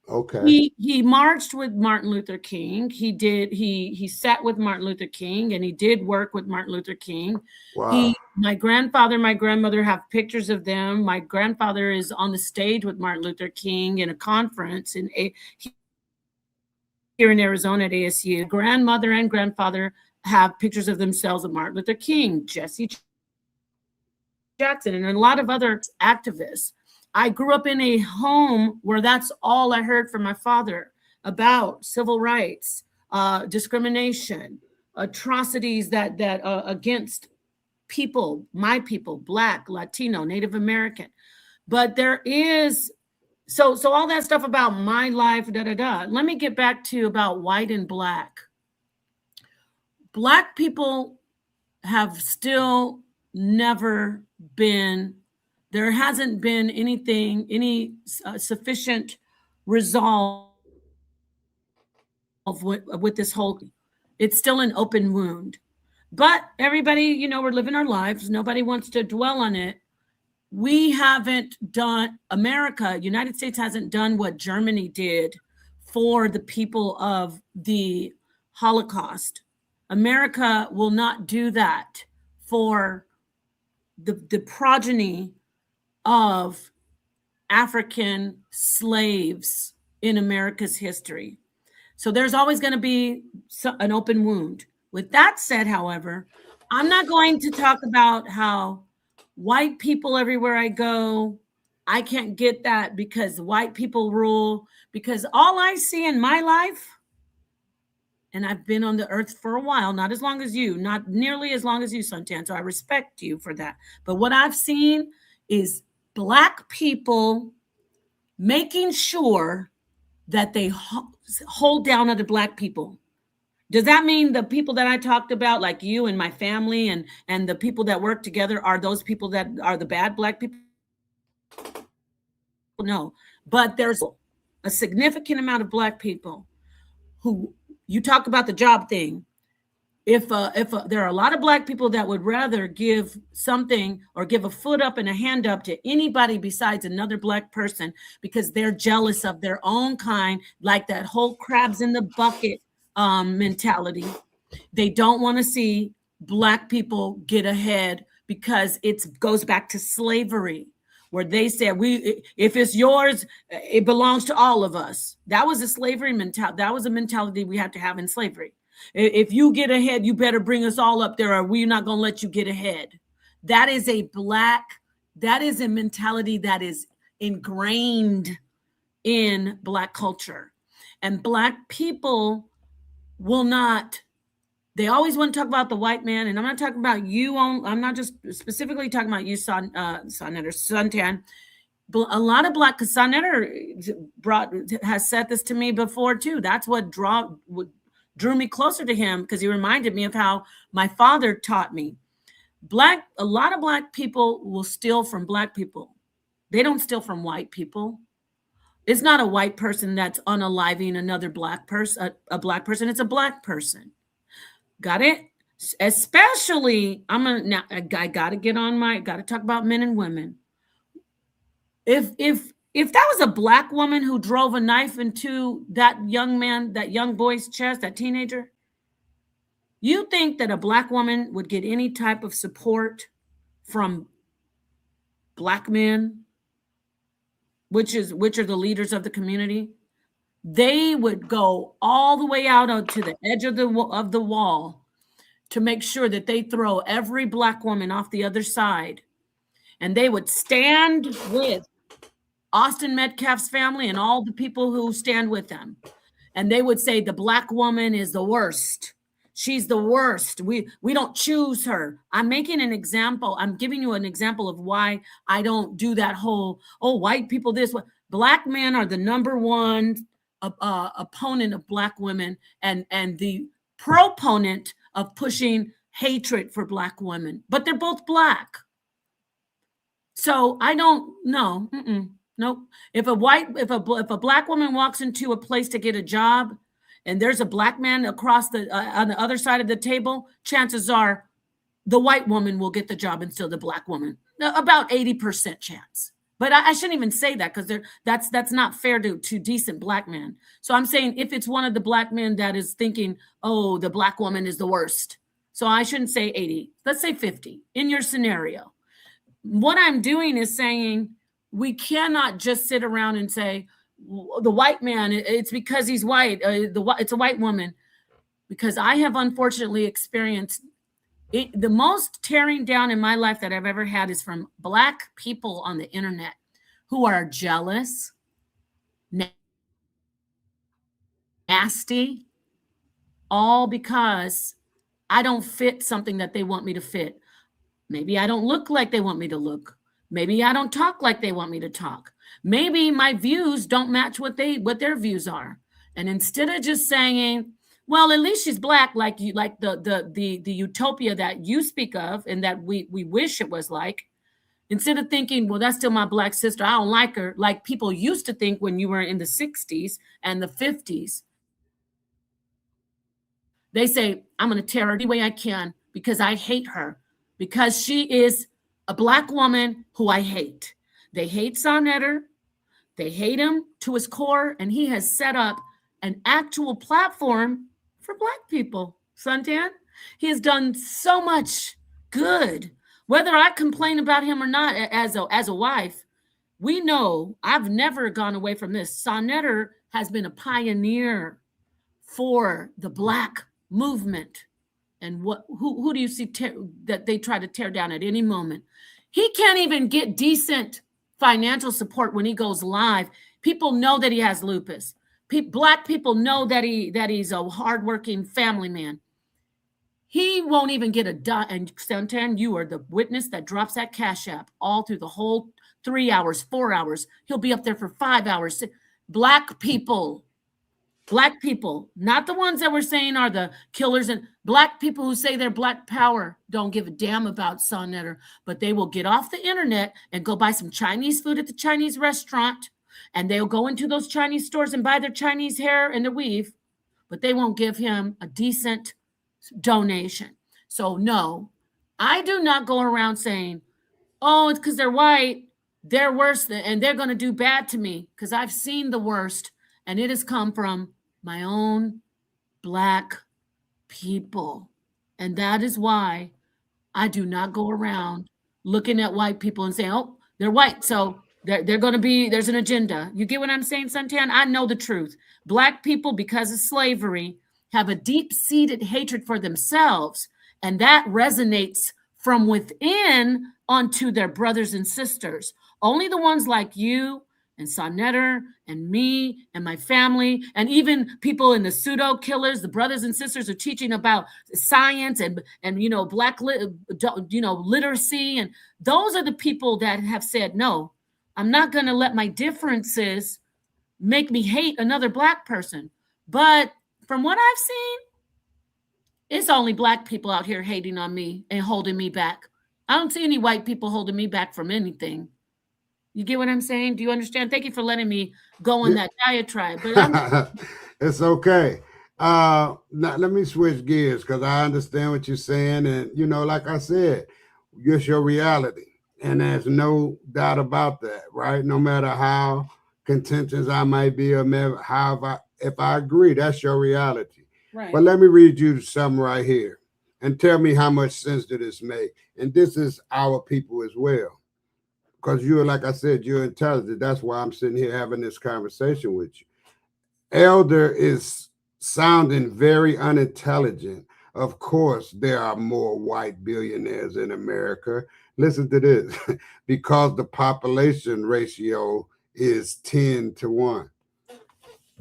Okay. He marched with Martin Luther King. He sat with Martin Luther King, and he did work with Martin Luther King. Wow. My grandfather, my grandmother have pictures of them. My grandfather is on the stage with Martin Luther King in a conference here in Arizona at ASU. Grandmother and grandfather have pictures of themselves with Martin Luther King, Jesse Jackson, and a lot of other activists. I grew up in a home where that's all I heard from my father about civil rights, discrimination, atrocities that against people, my people, Black, Latino, Native American. But there is so all that stuff about my life, Let me get back to about white and Black. Black people have still never been, there hasn't been any sufficient resolve with this whole, it's still an open wound. But everybody, we're living our lives. Nobody wants to dwell on it. We haven't done, United States hasn't done what Germany did for the people of the Holocaust. America will not do that for the progeny of African slaves in America's history. So there's always going to be an open wound. With that said, however, I'm not going to talk about how white people everywhere I go, I can't get that because white people rule, because all I see in my life, and I've been on the earth for a while, not as long as you, not nearly as long as you, Suntan, so I respect you for that. But what I've seen is Black people making sure that they hold down other Black people. Does that mean the people that I talked about, like you and my family and the people that work together, are those people that are the bad Black people? No, but there's a significant amount of Black people who, you talk about the job thing. if there are a lot of black people that would rather give something or give a foot up and a hand up to anybody besides another black person because they're jealous of their own kind, like that whole crabs in the bucket mentality. They don't want to see black people get ahead because it goes back to slavery, where they said, if it's yours, it belongs to all of us. That was a slavery mentality. That was a mentality we had to have in slavery. If you get ahead, you better bring us all up there, or we're not going to let you get ahead. That is a mentality that is ingrained in black culture. And black people will not, they always want to talk about the white man. And I'm not talking about you I'm not just specifically talking about you, Suntan. A lot of black, because Sonetter has said this to me before too. That's what drew me closer to him, because he reminded me of how my father taught me. A lot of black people will steal from black people. They don't steal from white people. It's not a white person that's unaliving another black person, a black person. It's a black person. Got it? Especially, I gotta gotta talk about men and women. If that was a black woman who drove a knife into that young boy's chest, that teenager, you think that a black woman would get any type of support from black men, which are the leaders of the community? They would go all the way out onto the edge of the wall to make sure that they throw every black woman off the other side. And they would stand with Austin Metcalf's family and all the people who stand with them. And they would say, the black woman is the worst. She's the worst. We don't choose her. I'm making an example. I'm giving you an example of why I don't do that whole, white people this way. Black men are the number one opponent of black women and the proponent of pushing hatred for black women. But they're both black. So I don't know. Nope. If a black woman walks into a place to get a job and there's a black man across on the other side of the table, chances are the white woman will get the job and still the black woman. About 80% chance. But I shouldn't even say that, because that's not fair to decent black men. So I'm saying if it's one of the black men that is thinking, oh, the black woman is the worst. So I shouldn't say 80. Let's say 50 in your scenario. What I'm doing is saying we cannot just sit around and say the white man, it's because he's white. It's a white woman. Because I have unfortunately experienced the most tearing down in my life that I've ever had is from black people on the internet who are jealous, nasty, all because I don't fit something that they want me to fit. Maybe I don't look like they want me to look. Maybe I don't talk like they want me to talk. Maybe my views don't match what their views are. And instead of just saying, well, at least she's black, like the utopia that you speak of and that we wish it was like, instead of thinking, well, that's still my black sister, I don't like her, like people used to think when you were in the 60s and the 50s. They say, I'm going to tear her any way I can because I hate her, because she is a black woman who I hate. They hate Sonetter. They hate him to his core, and he has set up an actual platform for black people. Suntan, he has done so much good. Whether I complain about him or not, as a wife, we know I've never gone away from this. Sonetter has been a pioneer for the black movement. And who do you see that they try to tear down at any moment? He can't even get decent financial support when he goes live. People know that he has lupus. Black people know that he's a hardworking family man. He won't even get a dime. And Santan, you are the witness that drops that Cash App all through the whole 3 hours, 4 hours. He'll be up there for 5 hours. Black people, not the ones that we're saying are the killers, and black people who say they're black power don't give a damn about Sonetter, but they will get off the internet and go buy some Chinese food at the Chinese restaurant, and they'll go into those Chinese stores and buy their Chinese hair and their weave, but they won't give him a decent donation. So no, I do not go around saying, oh, it's because they're white, they're worse than, and they're going to do bad to me, because I've seen the worst, and it has come from my own Black people. And that is why I do not go around looking at white people and saying, oh, they're white. So they're going to be, there's an agenda. You get what I'm saying, Suntan? I know the truth. Black people, because of slavery, have a deep seated hatred for themselves. And that resonates from within onto their brothers and sisters. Only the ones like you and Sonetter and me and my family, and even people in the pseudo killers, the brothers and sisters are teaching about science and black literacy, and those are the people that have said, no, I'm not going to let my differences make me hate another Black person. But from what I've seen, it's only Black people out here hating on me and holding me back. I don't see any white people holding me back from anything. You get what I'm saying? Do you understand? Thank you for letting me go on that diatribe. But It's okay. Now let me switch gears because I understand what you're saying, and like I said, it's your reality, and there's no doubt about that, right? No matter how contentious I might be, or if I agree, that's your reality. right. But let me read you something right here, and tell me how much sense did this make. And this is our people as well. Because you're, like I said, you're intelligent. That's why I'm sitting here having this conversation with you. Elder is sounding very unintelligent. Of course, there are more white billionaires in America. Listen to this. Because the population ratio is 10-1.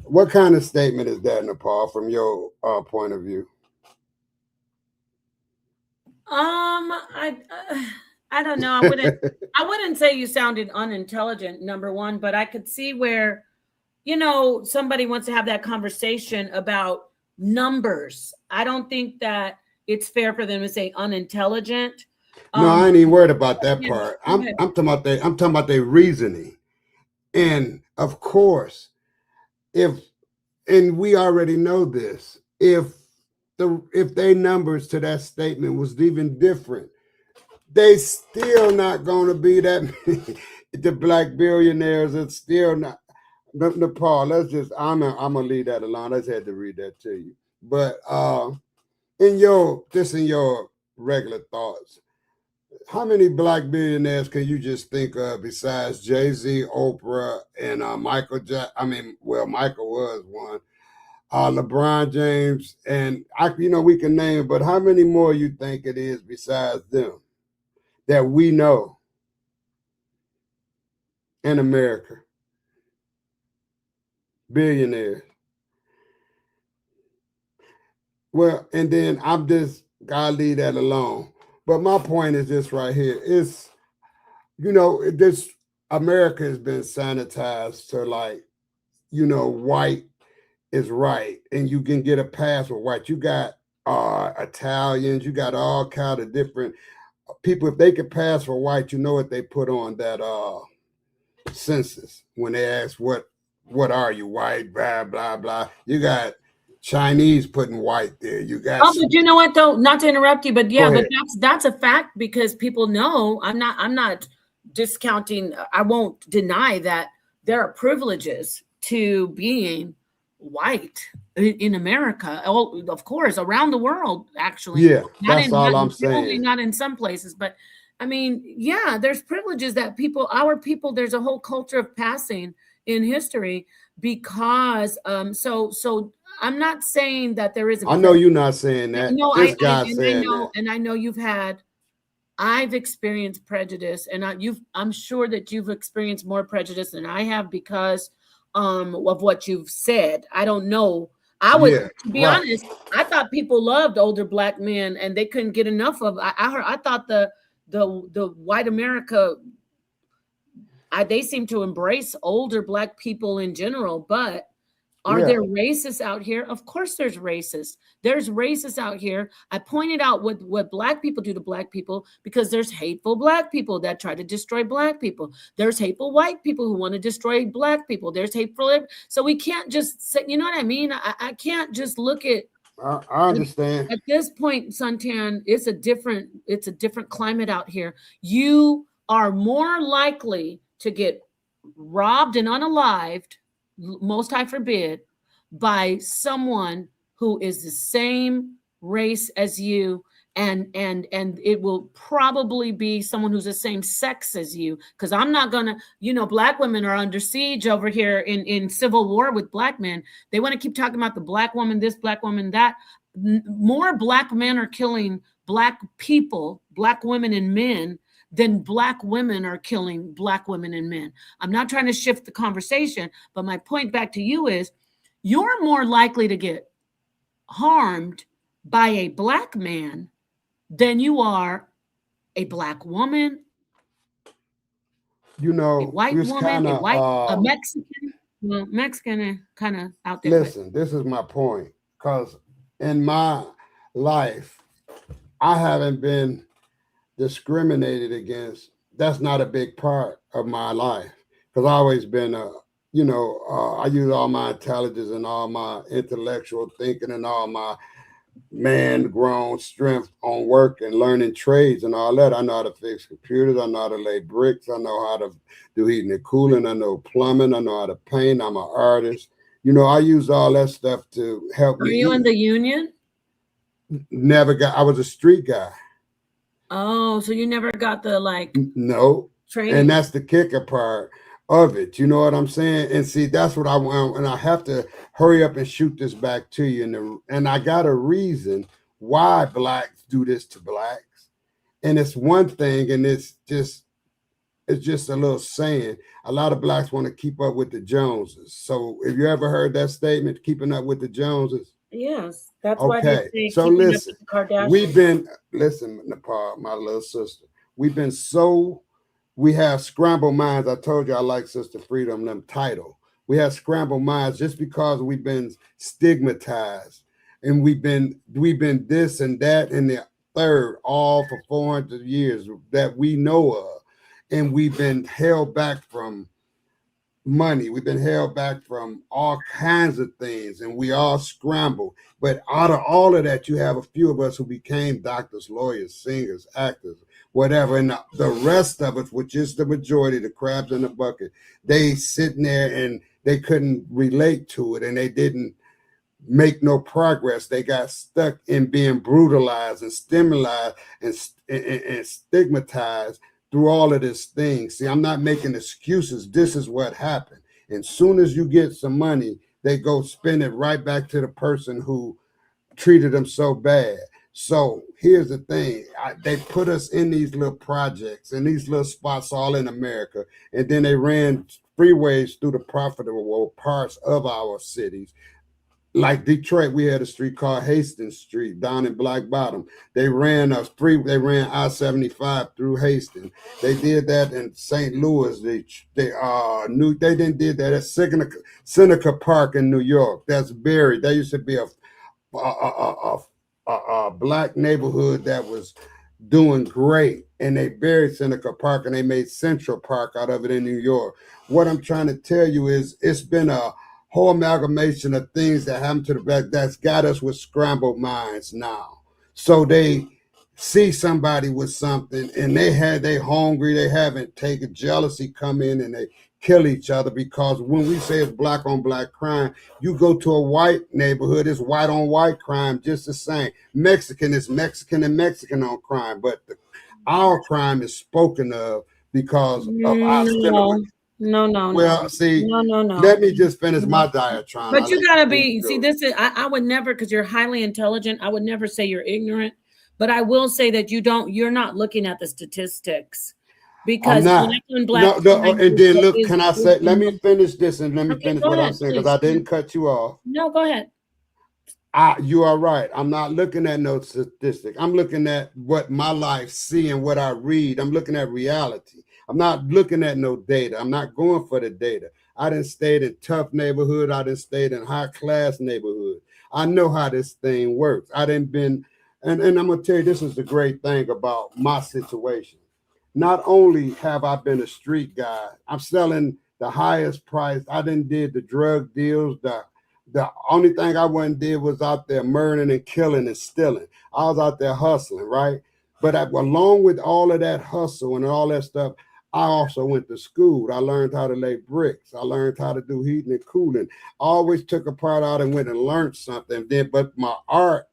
What kind of statement is that, Nepal, from your point of view? I don't know. I wouldn't say you sounded unintelligent, number one, but I could see where, somebody wants to have that conversation about numbers. I don't think that it's fair for them to say unintelligent. No, I ain't even worried about that part. I'm talking about their reasoning. And of course, and we already know this, if they numbers to that statement was even different, they still not going to be that the Black billionaires. It's still not. Nepal, I'm gonna leave that alone. I just had to read that to you. But in your regular thoughts, how many Black billionaires can you just think of besides Jay-Z, Oprah, and Michael Michael was one. LeBron James, and we can name, but how many more you think it is besides them that we know in America? Billionaires. Well, and then I'm just gotta leave that alone. But my point is this right here. It's this America has been sanitized to white is right, and you can get a pass with white. You got Italians, you got all kind of different people. If they could pass for white, you know what they put on that census when they ask what are you, white, blah blah blah. You got Chinese putting white there. You got but you know what though? Not to interrupt you, but yeah, Go but ahead. that's a fact because people know. I'm not discounting. I won't deny that there are privileges to being white in America. Oh, of course, around the world, actually. Yeah, that's all I'm Probably saying. not in some places, but I mean, yeah, there's privileges that our people, there's a whole culture of passing in history because so I'm not saying that there isn't I know you're not saying that. no, This guy and saying that. I know I've experienced prejudice, and I'm sure that you've experienced more prejudice than I have because of what you've said. I don't know. To be right. honest, I thought people loved older Black men and they couldn't get enough of. I thought the white America, they seem to embrace older Black people in general, but are there racists out here? Of course there's racists. There's racists out here. I pointed out what Black people do to Black people because there's hateful Black people that try to destroy Black people. There's hateful white people who want to destroy Black people. There's hateful. So we can't just say, you know what I mean? I can't just look at I understand. At this point, Suntan, it's a different climate out here. You are more likely to get robbed and unalived, most high forbid, by someone who is the same race as you, and it will probably be someone who's the same sex as you, because I'm not gonna, black women are under siege over here in civil war with black men. They want to keep talking about the black woman this, black woman that. More black men are killing black people, black women and men, than black women are killing black women and men. I'm not trying to shift the conversation, but my point back to you is you're more likely to get harmed by a black man than you are a black woman, a white it's woman, kind a of Mexican. Well, Mexican kind of out there. listen, this is my point. Because in my life, I haven't been discriminated against. That's not a big part of my life. Because I always been I use all my intelligence and all my intellectual thinking and all my man grown strength on work and learning trades and all that. I know how to fix computers. I know how to lay bricks. I know how to do heating and cooling. I know plumbing. I know how to paint. I'm an artist. I use all that stuff to help Are me you in eat. the union? Never got, I was a street guy. Oh, so you never got the No. training? And that's the kicker part of it. You know what I'm saying? And see, that's what I want. And I have to hurry up and shoot this back to you. And I got a reason why blacks do this to blacks. And it's one thing, and it's just a little saying. A lot of blacks want to keep up with the Joneses. So if you ever heard that statement, keeping up with the Joneses? Yes, that's why they Okay. say So keeping up listen, with the Kardashians. we've been, listen, Nepal, my little sister, we've been so, we have scrambled minds. I told you I like Sister Freedom, them title. We have scrambled minds just because we've been stigmatized, and we've been this and that and the third all for 400 years that we know of. And we've been held back from money. We've been held back from all kinds of things, and we all scramble. But out of all of that, you have a few of us who became doctors, lawyers, singers, actors, whatever. And the rest of us, which is the majority, the crabs in the bucket, they sitting there and they couldn't relate to it, and they didn't make no progress. They got stuck in being brutalized and stimulated and stigmatized through all of this thing. See, I'm not making excuses. This is what happened. And soon as you get some money, they go spend it right back to the person who treated them so bad. So here's the thing. They put us in these little projects and these little spots all in America. And then they ran freeways through the profitable parts of our cities. Like Detroit, we had a street called Hastings Street down in Black Bottom. They ran I-75 through Hastings. They did that in St. Louis. They didn't did that at Seneca Park in New York. That's buried. There used to be a black neighborhood that was doing great, and they buried Seneca Park and they made Central Park out of it in New York. What I'm trying to tell you is it's been a whole amalgamation of things that happened to the back that's got us with scrambled minds now. So they see somebody with something and they hungry, they haven't taken jealousy come in and they kill each other, because when we say it's black on black crime, you go to a white neighborhood, it's white on white crime just the same. Mexican is Mexican and Mexican on crime, but our crime is spoken of because of our similar. No. Well, see, No. let me just finish my diatribe. But you gotta be, see, this is, I would never, because you're highly intelligent, I would never say you're ignorant, but I will say that you're not looking at the statistics. Because I'm not. black No, and then look, is, can I say, let me finish this and let me okay, finish go what I'm ahead, saying, because please. I didn't cut you off. No, go ahead. You are right. I'm not looking at no statistic. I'm looking at what my life see and what I read. I'm looking at reality. I'm not looking at no data. I'm not going for the data. I didn't stayed in tough neighborhood. I didn't stayed in high class neighborhood. I know how this thing works. I didn't been, and I'm gonna tell you, this is the great thing about my situation. Not only have I been a street guy, I'm selling the highest price. I didn't did the drug deals, The only thing I wasn't did was out there murdering and killing and stealing. I was out there hustling, right? But along with all of that hustle and all that stuff, I also went to school. I learned how to lay bricks. I learned how to do heating and cooling. I always took a part out and went and learned something. But my art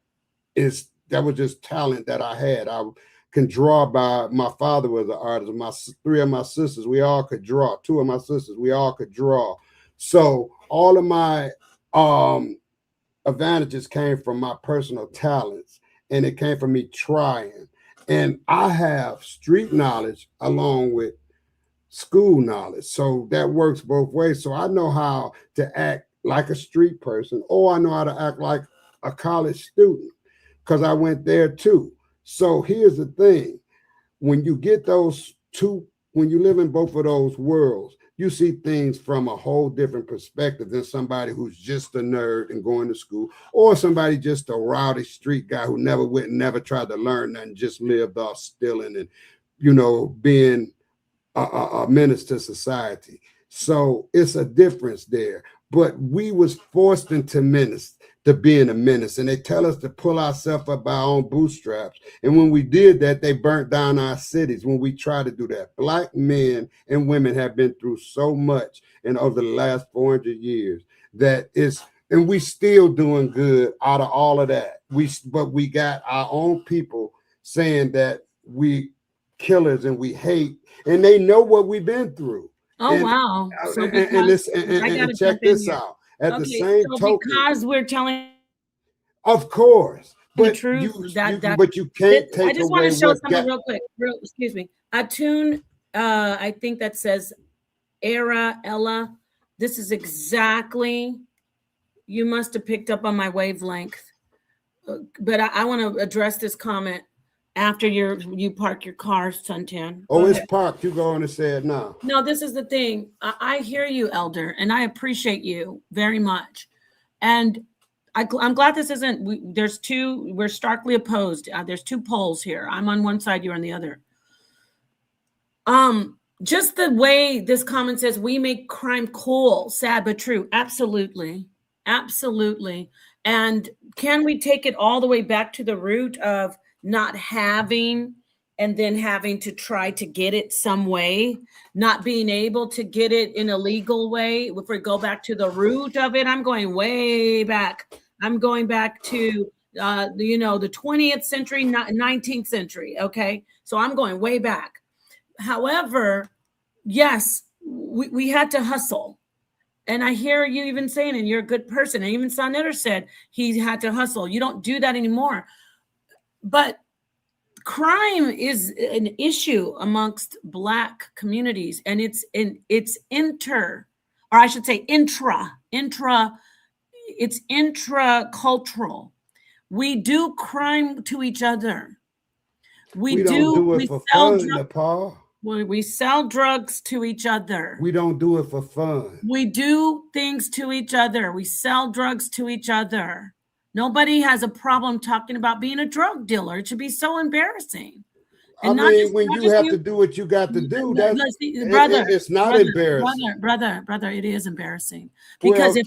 that was just talent that I had. I can draw by. My father was an artist. Three of my sisters, we all could draw. Two of my sisters, we all could draw. So all of my advantages came from my personal talents, and it came from me trying. And I have street knowledge along with school knowledge. So that works both ways. So I know how to act like a street person, or I know how to act like a college student because I went there too. So here's the thing. When you get those two, when you live in both of those worlds, you see things from a whole different perspective than somebody who's just a nerd and going to school, or somebody just a rowdy street guy who never tried to learn nothing, just lived off stealing and, being a menace to society. So it's a difference there. But we was forced into menace to being a menace, and they tell us to pull ourselves up by our own bootstraps. And when we did that, they burnt down our cities. When we try to do that, Black men and women have been through so much in over the last 400 years and we still doing good out of all of that. But we got our own people saying that we killers and we hate, and they know what we've been through. Oh, and, wow. So and check this out. At the same token, because we're telling of course, the but truth, you can't take I just want away to show what something real quick. Excuse me. A tune, I think that says Ella. This is exactly, you must have picked up on my wavelength. But I want to address this comment after you park your car, Suntan. It's parked. You go on and say it now. No, this is the thing. I hear you, Elder, and I appreciate you very much. And I'm glad this isn't, we're starkly opposed. There's two poles here. I'm on one side, you're on the other. Just the way this comment says, we make crime cool, sad but true. Absolutely. Absolutely. And can we take it all the way back to the root of not having and then having to try to get it some way, not being able to get it in a legal way? If we go back to the root of it, I'm going way back. I'm going back to, the 20th century, 19th century. Okay. So I'm going way back. However, yes, we had to hustle. And I hear you even saying, and you're a good person. And even Sonetter said he had to hustle. You don't do that anymore. But crime is an issue amongst Black communities, and it's it's intra-cultural. We do crime to each other. We don't do it for fun, Nepal. We sell drugs to each other. We don't do it for fun. We do things to each other. We sell drugs to each other. Nobody has a problem talking about being a drug dealer. It should be so embarrassing. And when you have to do what you got to do, it's not embarrassing. Brother, it is embarrassing. Because if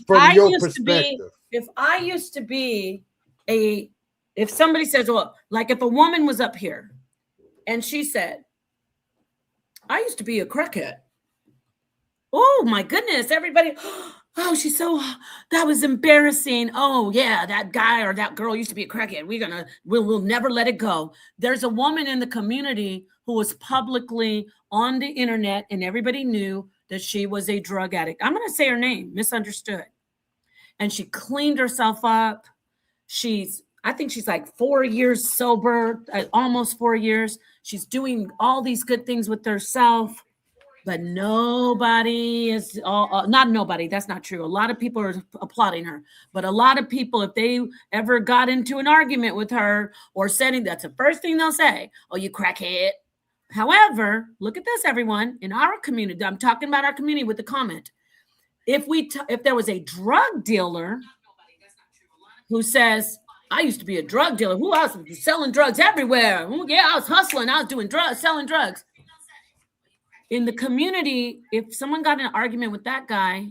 somebody says, well, like if a woman was up here and she said, I used to be a crackhead. Oh my goodness, everybody. Oh, that was embarrassing. Oh yeah, that guy or that girl used to be a crackhead. We'll never let it go. There's a woman in the community who was publicly on the internet and everybody knew that she was a drug addict. I'm going to say her name, Misunderstood. And she cleaned herself up. I think she's like 4 years sober, almost 4 years. She's doing all these good things with herself, but nobody is, not nobody, that's not true. A lot of people are applauding her, but a lot of people, if they ever got into an argument with her or said, that's the first thing they'll say, oh, you crackhead. However, look at this, everyone, in our community, I'm talking about our community with the comment. If there was a drug dealer who says, I used to be a drug dealer. Who else was selling drugs everywhere? Yeah, I was hustling. I was doing drugs, selling drugs. In the community, if someone got in an argument with that guy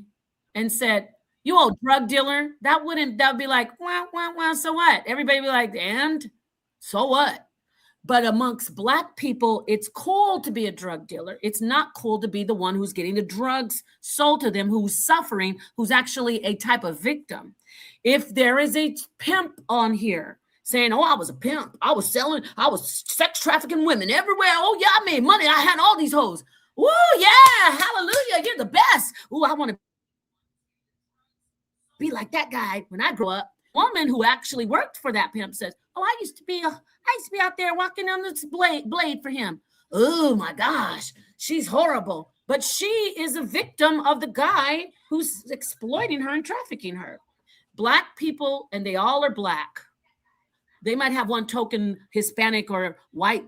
and said, You old drug dealer. That would be like, wah, wah, wah, so what? Everybody be like, and so what? But amongst black people, it's cool to be a drug dealer. It's not cool to be the one who's getting the drugs sold to them, who's suffering, who's actually a type of victim. If there is a pimp on here saying, oh, I was a pimp, I was selling, I was sex trafficking women everywhere. Oh, yeah, I made money. I had all these hoes. Woo, yeah, hallelujah, you're the best. Ooh, I want to be like that guy when I grow up. Woman who actually worked for that pimp says, "Oh, I used to be out there walking on this blade for him. Oh my gosh, she's horrible." But she is a victim of the guy who's exploiting her and trafficking her. Black people, and they all are black. They might have one token Hispanic or white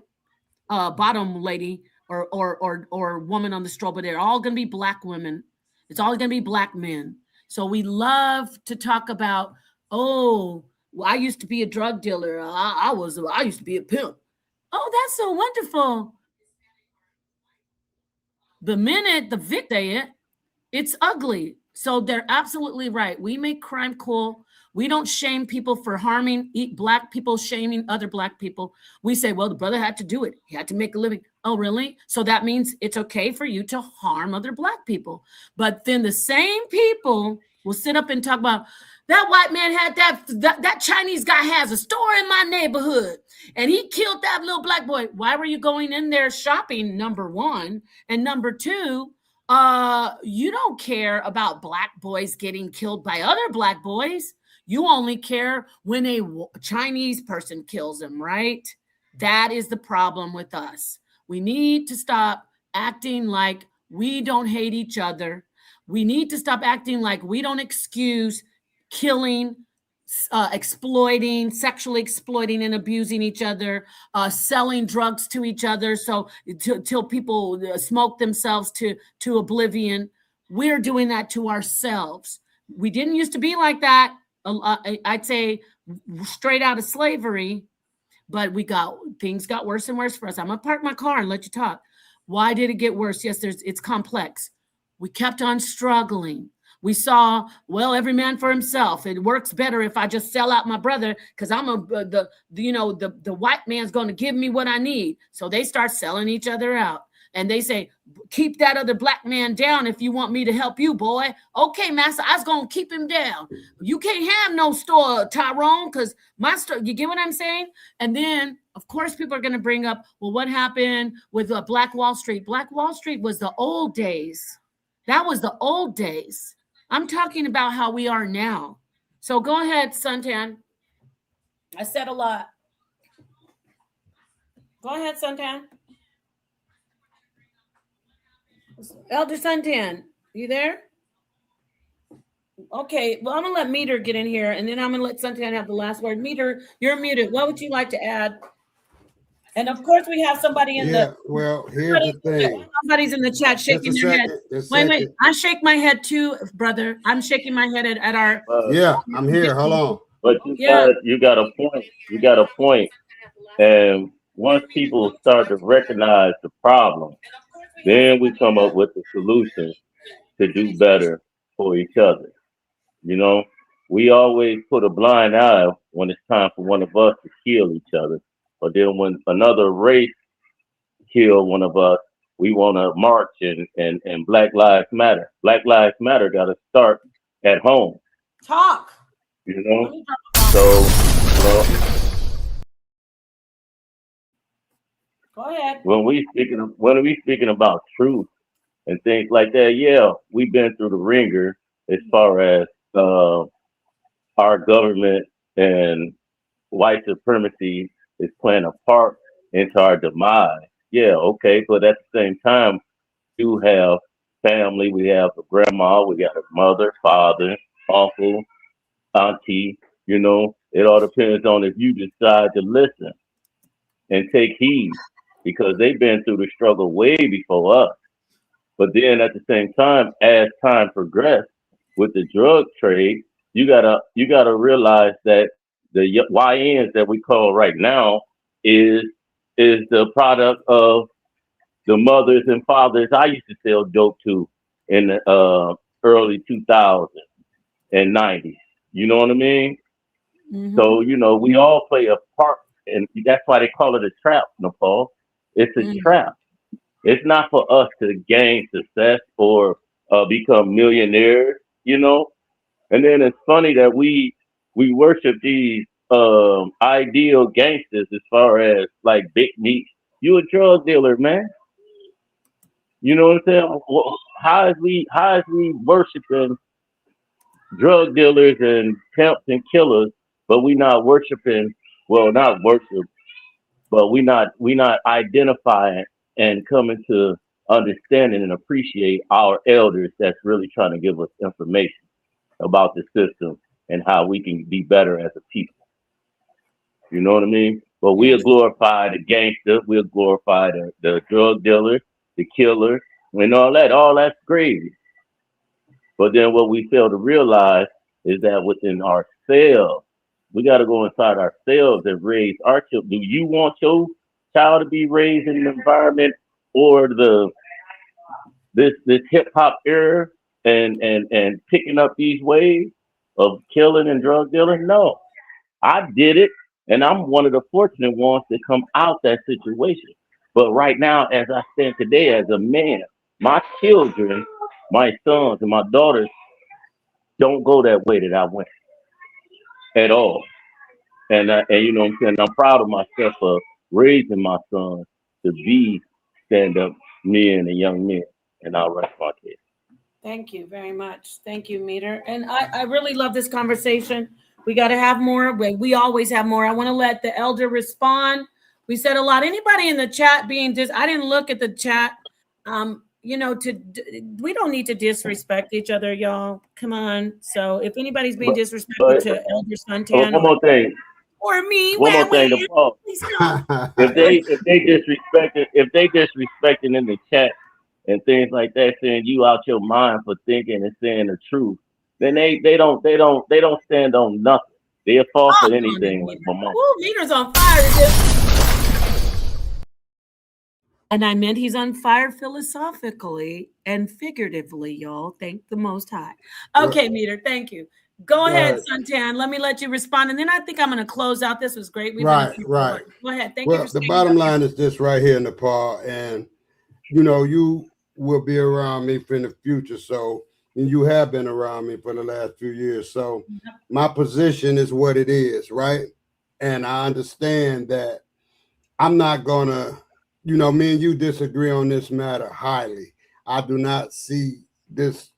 bottom lady or woman on the stroll, but they're all going to be black women. It's all going to be black men. So we love to talk about, oh, well, I used to be a drug dealer. I used to be a pimp. Oh, that's so wonderful. The minute the victim say it, it's ugly. So they're absolutely right. We make crime cool. We don't shame people for harming black people, shaming other black people. We say, well, the brother had to do it. He had to make a living. Oh, really? So that means it's okay for you to harm other black people. But then the same people will sit up and talk about that white man had that Chinese guy has a store in my neighborhood and he killed that little black boy. Why were you going in there shopping? Number one. And number two, you don't care about black boys getting killed by other black boys. You only care when a Chinese person kills them, right? That is the problem with us. We need to stop acting like we don't hate each other. We need to stop acting like we don't excuse killing, exploiting, sexually exploiting and abusing each other, selling drugs to each other so till people smoke themselves to oblivion. We're doing that to ourselves. We didn't used to be like that. I'd say straight out of slavery, but things got worse and worse for us. I'm gonna park my car and let you talk. Why did it get worse? Yes, it's complex. We kept on struggling. We saw, well, every man for himself. It works better if I just sell out my brother because the white man's going to give me what I need. So they start selling each other out. And they say, keep that other black man down if you want me to help you, boy. Okay, master, I was going to keep him down. You can't have no store, Tyrone, because my store, you get what I'm saying? And then, of course, people are going to bring up, well, what happened with Black Wall Street? Black Wall Street was the old days. That was the old days. I'm talking about how we are now. So go ahead, Suntan. I said a lot. Go ahead, Suntan. Elder Suntan, you there? Okay, well, I'm going to let Meter get in here, and then I'm going to let Suntan have the last word. Meter, you're muted. What would you like to add? And of course, we have somebody in the. Well, here's the thing. Somebody's in the chat shaking their head. Wait. I shake my head too, brother. I'm shaking my head at our. Yeah, I'm here. Hold on. But you got a point. You got a point. And once people start to recognize the problem, then we come up with the solution to do better for each other. You know, we always put a blind eye when it's time for one of us to kill each other. But then when another race kill one of us, we want to march and Black Lives Matter. Black Lives Matter got to start at home. Talk. You know, so go ahead. When we speaking about truth and things like that, yeah, we've been through the ringer as far as our government and white supremacy is playing a part into our demise. Yeah, okay, but at the same time, you have family. We have a grandma, we got a mother, father, uncle, auntie. You know, it all depends on if you decide to listen and take heed because they've been through the struggle way before us. But then at the same time, as time progressed with the drug trade, you gotta realize that the YNs that we call right now is the product of the mothers and fathers I used to sell dope to in the early 2000s. and 90s. You know what I mean? Mm-hmm. So, we all play a part, and that's why they call it a trap, Nepal. It's a trap. It's not for us to gain success or become millionaires, And then it's funny that we worship these ideal gangsters as far as like Big Meat. You a drug dealer, man. You know what I'm saying? How is we worshiping drug dealers and pimps and killers, but we not worshiping? Well, not worship, but we not identifying and coming to understanding and appreciate our elders that's really trying to give us information about the system and how we can be better as a people. You know what I mean? But we'll Yes. glorify the gangster, we'll glorify the drug dealer, the killer, and all that. All that's gravy. But then what we fail to realize is that within ourselves, we got to go inside ourselves and raise our children. Do you want your child to be raised in an environment or this hip hop era and picking up these ways of killing and drug dealing? No, I did it, and I'm one of the fortunate ones to come out that situation. But right now, as I stand today as a man, my children, my sons and my daughters don't go that way that I went at all. And you know what I'm saying? I'm proud of myself for raising my sons to be stand up men and young men. And I'll rest my case. Thank you very much. Thank you, Meter. And I really love this conversation. We got to have more. We always have more. I want to let the elder respond. We said a lot. Anybody in the chat being I didn't look at the chat. We don't need to disrespect each other, y'all. Come on. So if anybody's being But, disrespectful but to Elder Suntan one more thing. or me, One more thing to Paul. please come. If they disrespecting in the chat and things like that, saying you out your mind for thinking and saying the truth, then they don't stand on nothing. They'll fall for anything like my mom. Ooh, Meter's on fire. And I meant he's on fire philosophically and figuratively, y'all. Thank the Most High. Okay, Meter, thank you. Go ahead, Suntan. Let me let you respond. And then I think I'm going to close out. This was great. Right. Go ahead. Thank you Well, for the staying bottom up. line is this right here, Nepal, and you will be around me for in the future. So, and you have been around me for the last few years. So, my position is what it is, right? And I understand that I'm not gonna, me and you disagree on this matter highly. I do not see this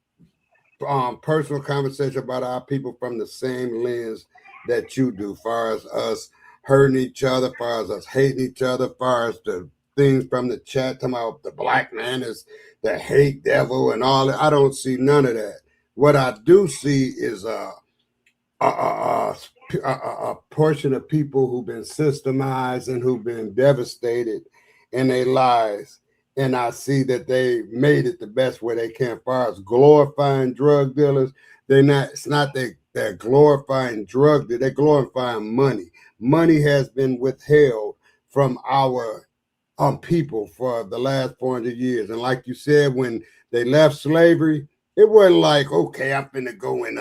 personal conversation about our people from the same lens that you do, far as us hurting each other, far as us hating each other, far as the things from the chat talking about the black man is the hate devil and all that. I don't see none of that. What I do see is a portion of people who've been systemized and who've been devastated in their lives. And I see that they made it the best way they can. As far as glorifying drug dealers, it's not they're glorifying drug dealers, they're glorifying money. Money has been withheld from our people for the last 400 years. And like you said, when they left slavery, it wasn't like, okay, I'm finna go and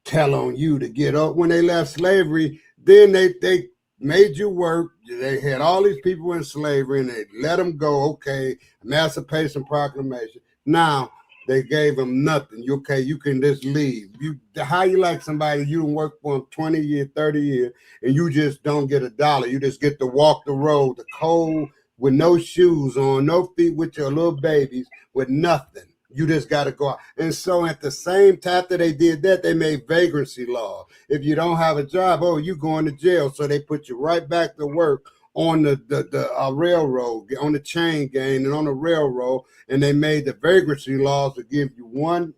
tell on you to get up. When they left slavery, then they made you work. They had all these people in slavery and they let them go. Okay, Emancipation Proclamation. Now they gave them nothing. You can just leave. How you like somebody you don't work for them 20 years, 30 years, and you just don't get a dollar. You just get to walk the road, the cold, with no shoes on, no feet with your little babies, with nothing. You just got to go out. And so at the same time that they did that, they made vagrancy law. If you don't have a job, you going to jail. So they put you right back to work on the railroad, on the chain gang and on the railroad. And they made the vagrancy laws to give you one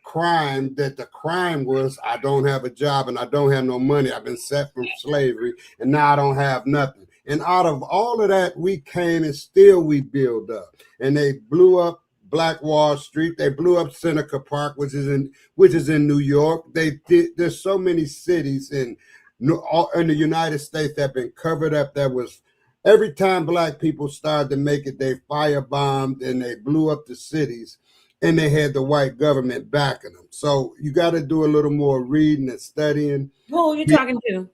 crime, that the crime was I don't have a job and I don't have no money. I've been set from slavery and now I don't have nothing. And out of all of that, we came and still we build up. And they blew up Black Wall Street. They blew up Seneca Park, which is in New York. There's so many cities in the United States that have been covered up. That was every time black people started to make it, they firebombed and they blew up the cities. and they had the white government backing them. So you got to do a little more reading and studying. Who are you talking to?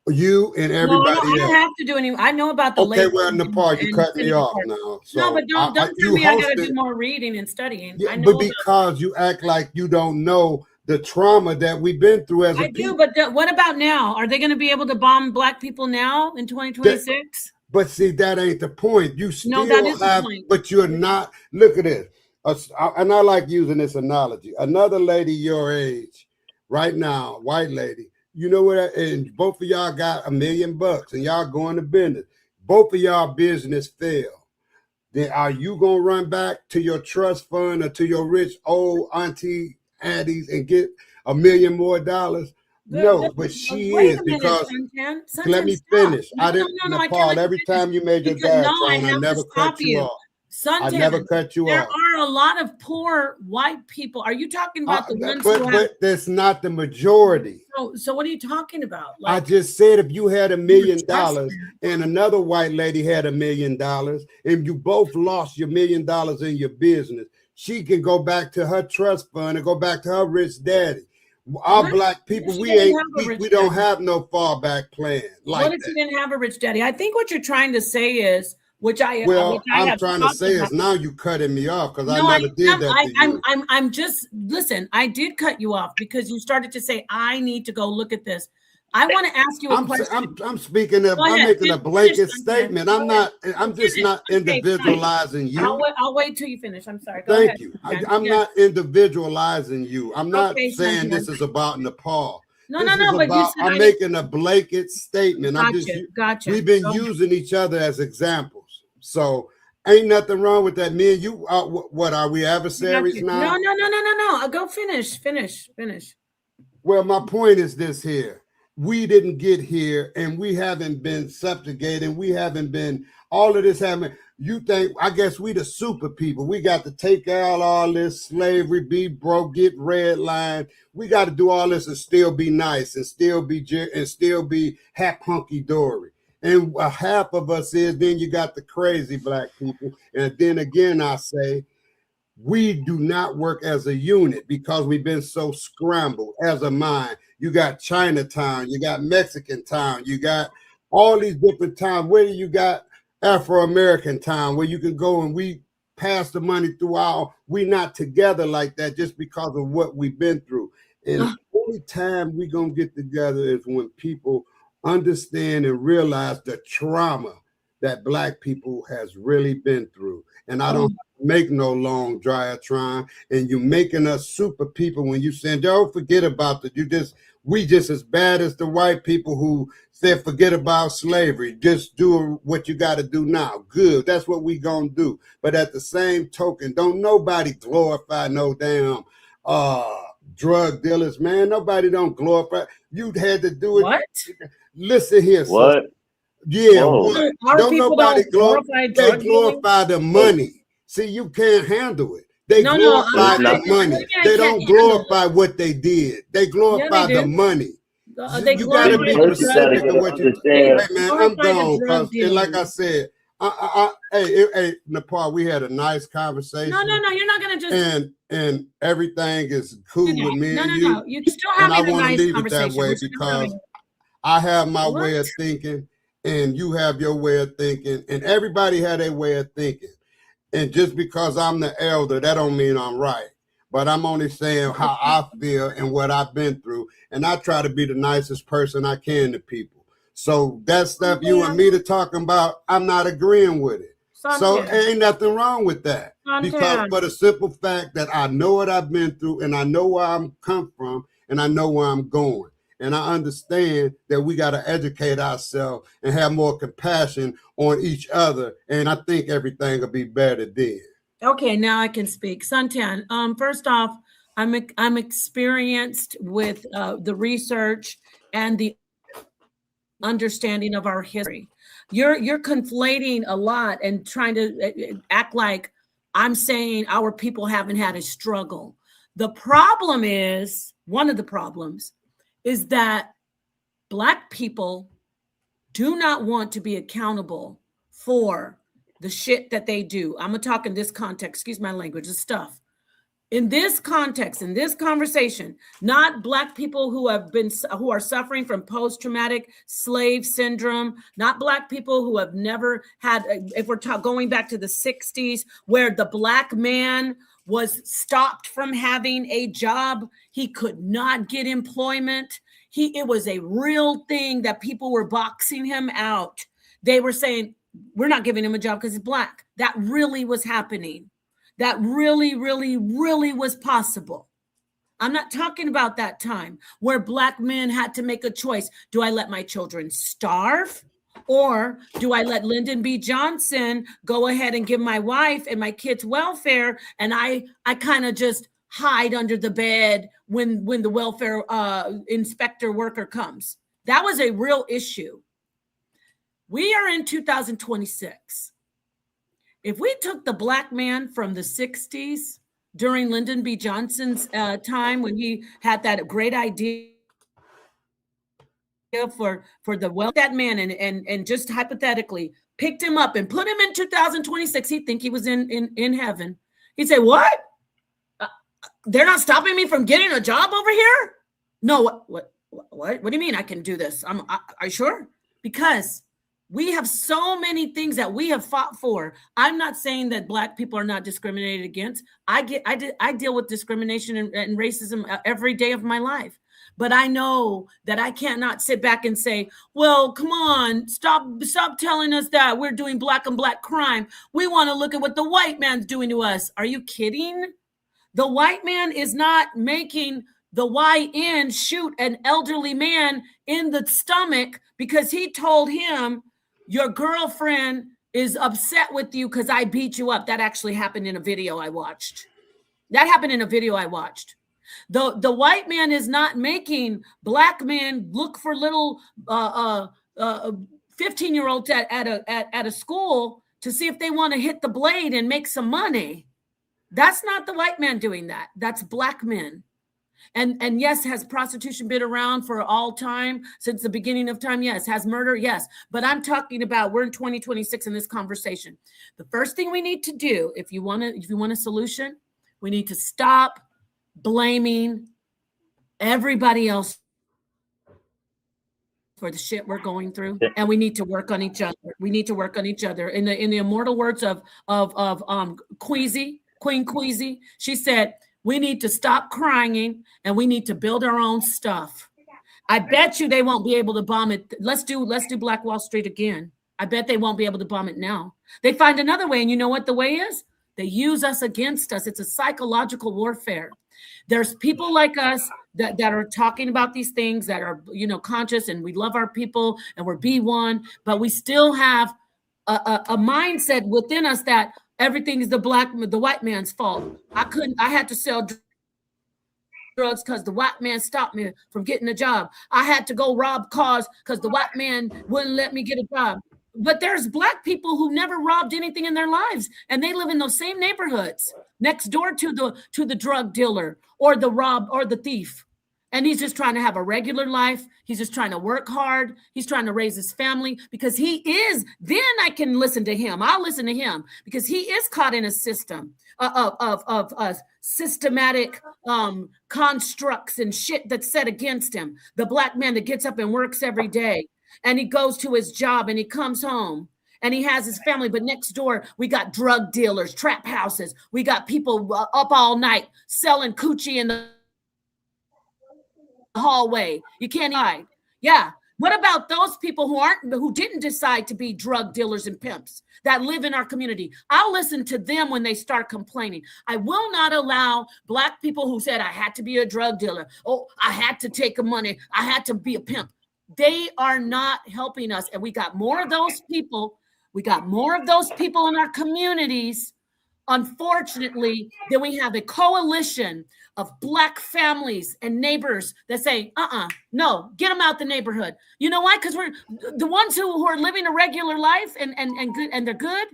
You and No, I everybody don't else. have to do any. I know about the Okay, labels well, Nepal, you and cut me Senator off Park. now. So No, but don't tell you me I got to hosted, do more reading and studying. yeah, I know but about because you act like you don't know the trauma that we've been through as a I people. do, but what about now? Are they going to be able to bomb black people now in 2026? But see, that ain't the point. You No, that still is the have, point. but you're not. Look at this. And I like using this analogy. Another lady your age, right now, white lady, you know what? And both of y'all got $1 million and y'all going to business. Both of y'all business fail. Then are you gonna run back to your trust fund or to your rich old auntie aunties and get $1 million more? No, but she Wait is a minute, because Suntan. let Suntan, me stop. finish. No, I no, didn't, no, no. I can't Nepal. let you Every finish time you made your because no, dad I trying, I have to never stop cut you you. off. I Suntan, never cut you there off. are a lot of poor white people. Are you talking about the ones who have? But that's not the majority. So what are you talking about? I just said if you had $1 million trust and another white lady had $1 million and you both lost your $1 million in your business, she can go back to her trust fund and go back to her rich daddy. Our What? black people, She we didn't ain't have a rich we don't daddy. have no fallback plan What like if that. you didn't have a rich daddy? I think what you're trying to say is, which I Well, I'm have trying to talked say about. is now you cutting me off because I No, I never did am. that to you. I'm just listen. I did cut you off because you started to say I need to go look at this. I want to ask you a question. I'm speaking of, Go I'm ahead. making a Finish, blanket Suntan. statement. Go I'm ahead. not, I'm just Finish. not Okay, fine. individualizing you. I'll wait till you finish. I'm sorry. Go Thank ahead. you. Suntan. I'm Yes. not individualizing you. I'm not Okay, saying Suntan. this is about Nepal. No, This is but you about, said I'm I making a blanket statement. gotcha. We've been Go ahead. using each other as examples. So ain't nothing wrong with that. Me and you, what are we I got adversaries you. now? No. Go finish. Well, my point is this here. We didn't get here and we haven't been subjugated. We haven't been, all of this happening. You think, I guess we the super people. We got to take out all this slavery, be broke, get red line. We got to do all this and still be nice and still be half hunky dory. And half of us is, then you got the crazy black people. And then again, I say, we do not work as a unit because we've been so scrambled as a mind. You got Chinatown, you got Mexican town, you got all these different towns. Where you got Afro-American town where you can go and we pass the money through we not together like that just because of what we've been through. And the only time we gonna get together is when people understand and realize the trauma that black people has really been through. And I don't make no long diatribe, and you're making us super people when you saying, don't forget about that. We just as bad as the white people who said forget about slavery. Just do what you got to do now. Good. That's what we gonna do. But at the same token, don't nobody glorify no damn drug dealers, man. Nobody don't glorify. You had to do it. What? Listen here, What? sister. Yeah, Whoa. Our don't people nobody don't glorify they drug dealing. glorify the money. See, you can't handle it. They No, glorify It's not. the money. I They can't don't handle it. glorify what they did. They glorify they the do. money. They You got to glorify be the First, you drug got to specific get of to dealing. what you. They understand. Hey man, I'm glorify the gone. drug Cause and like dealing. I said, hey, Nepal, we had a nice conversation. No. You're not gonna just. And everything is cool with me and you. No. You're still And I having a want to nice leave it that conversation. way We're still because having. I have my What? way of thinking, and you have your way of thinking, and everybody had a way of thinking. And just because I'm the elder, that don't mean I'm right. But I'm only saying how I feel and what I've been through. And I try to be the nicest person I can to people. So that stuff you and me to talking about, I'm not agreeing with it. So Suntan. ain't nothing wrong with that. Because Suntan. for the simple fact that I know what I've been through and I know where I'm come from and I know where I'm going. And I understand that we got to educate ourselves and have more compassion on each other. And I think everything will be better then. Okay, now I can speak. Suntan. First off, I'm experienced with the research and the understanding of our history. You're conflating a lot and trying to act like I'm saying our people haven't had a struggle. The problem is, one of the problems is that Black people do not want to be accountable for the shit that they do. I'm gonna talk in this context, excuse my language, the stuff. in this context, in this conversation, not Black people who are suffering from post-traumatic slave syndrome, not Black people who have never had, if we're going back to the 60s, where the Black man was stopped from having a job, he could not get employment. It was a real thing that people were boxing him out. They were saying, we're not giving him a job because he's Black. That really was happening. That really, really, really was possible. I'm not talking about that time where Black men had to make a choice. Do I let my children starve? Or do I let Lyndon B. Johnson go ahead and give my wife and my kids welfare, and I kind of just hide under the bed when the welfare inspector worker comes? That was a real issue. We are in 2026. If we took the Black man from the 60s during Lyndon B. Johnson's time, when he had that great idea for the wealth, that man, and just hypothetically picked him up and put him in 2026, he'd think he was in heaven. He'd say, what? They're not stopping me from getting a job over here? No, what do you mean I can do this? Are you sure? Because we have so many things that we have fought for. I'm not saying that Black people are not discriminated against. I deal with discrimination and racism every day of my life. But I know that I cannot sit back and say, well, come on, stop telling us that we're doing Black on Black crime. We want to look at what the white man's doing to us. Are you kidding? The white man is not making the YN shoot an elderly man in the stomach because he told him, your girlfriend is upset with you because I beat you up. That actually happened in a video I watched. The white man is not making Black men look for little 15-year-olds at a school to see if they want to hit the blade and make some money. That's not the white man doing that. That's Black men. And yes, has prostitution been around for all time, since the beginning of time? Yes. Has murder? Yes. But I'm talking about, we're in 2026 in this conversation. The first thing we need to do, if you want a solution, we need to stop blaming everybody else for the shit we're going through, and we need to work on each other. We need to work on each other. In the immortal words of Queen Queasy, she said, we need to stop crying and we need to build our own stuff. I bet you they won't be able to bomb it. Let's do Black Wall Street again. I bet they won't be able to bomb it now. They find another way, and you know what the way is? They use us against us. It's a psychological warfare. There's people like us that are talking about these things, that are, conscious, and we love our people and we're B1, but we still have a mindset within us that everything is the white man's fault. I had to sell drugs because the white man stopped me from getting a job. I had to go rob cars because the white man wouldn't let me get a job. But there's Black people who never robbed anything in their lives, and they live in those same neighborhoods next door to the drug dealer or the thief. And he's just trying to have a regular life. He's just trying to work hard. He's trying to raise his family because then I can listen to him. I'll listen to him because he is caught in a system of systematic constructs and shit that's set against him. The Black man that gets up and works every day, and he goes to his job and he comes home and he has his family. But next door, we got drug dealers, trap houses. We got people up all night selling coochie in the hallway. You can't hide. Yeah. What about those people who didn't decide to be drug dealers and pimps that live in our community? I'll listen to them when they start complaining. I will not allow Black people who said I had to be a drug dealer. Oh, I had to take money. I had to be a pimp. They are not helping us. And we got more of those people. We got more of those people in our communities. Unfortunately, then we have a coalition of Black families and neighbors that say, no, get them out the neighborhood. You know why? Because we're the ones who are living a regular life and good, and they're good.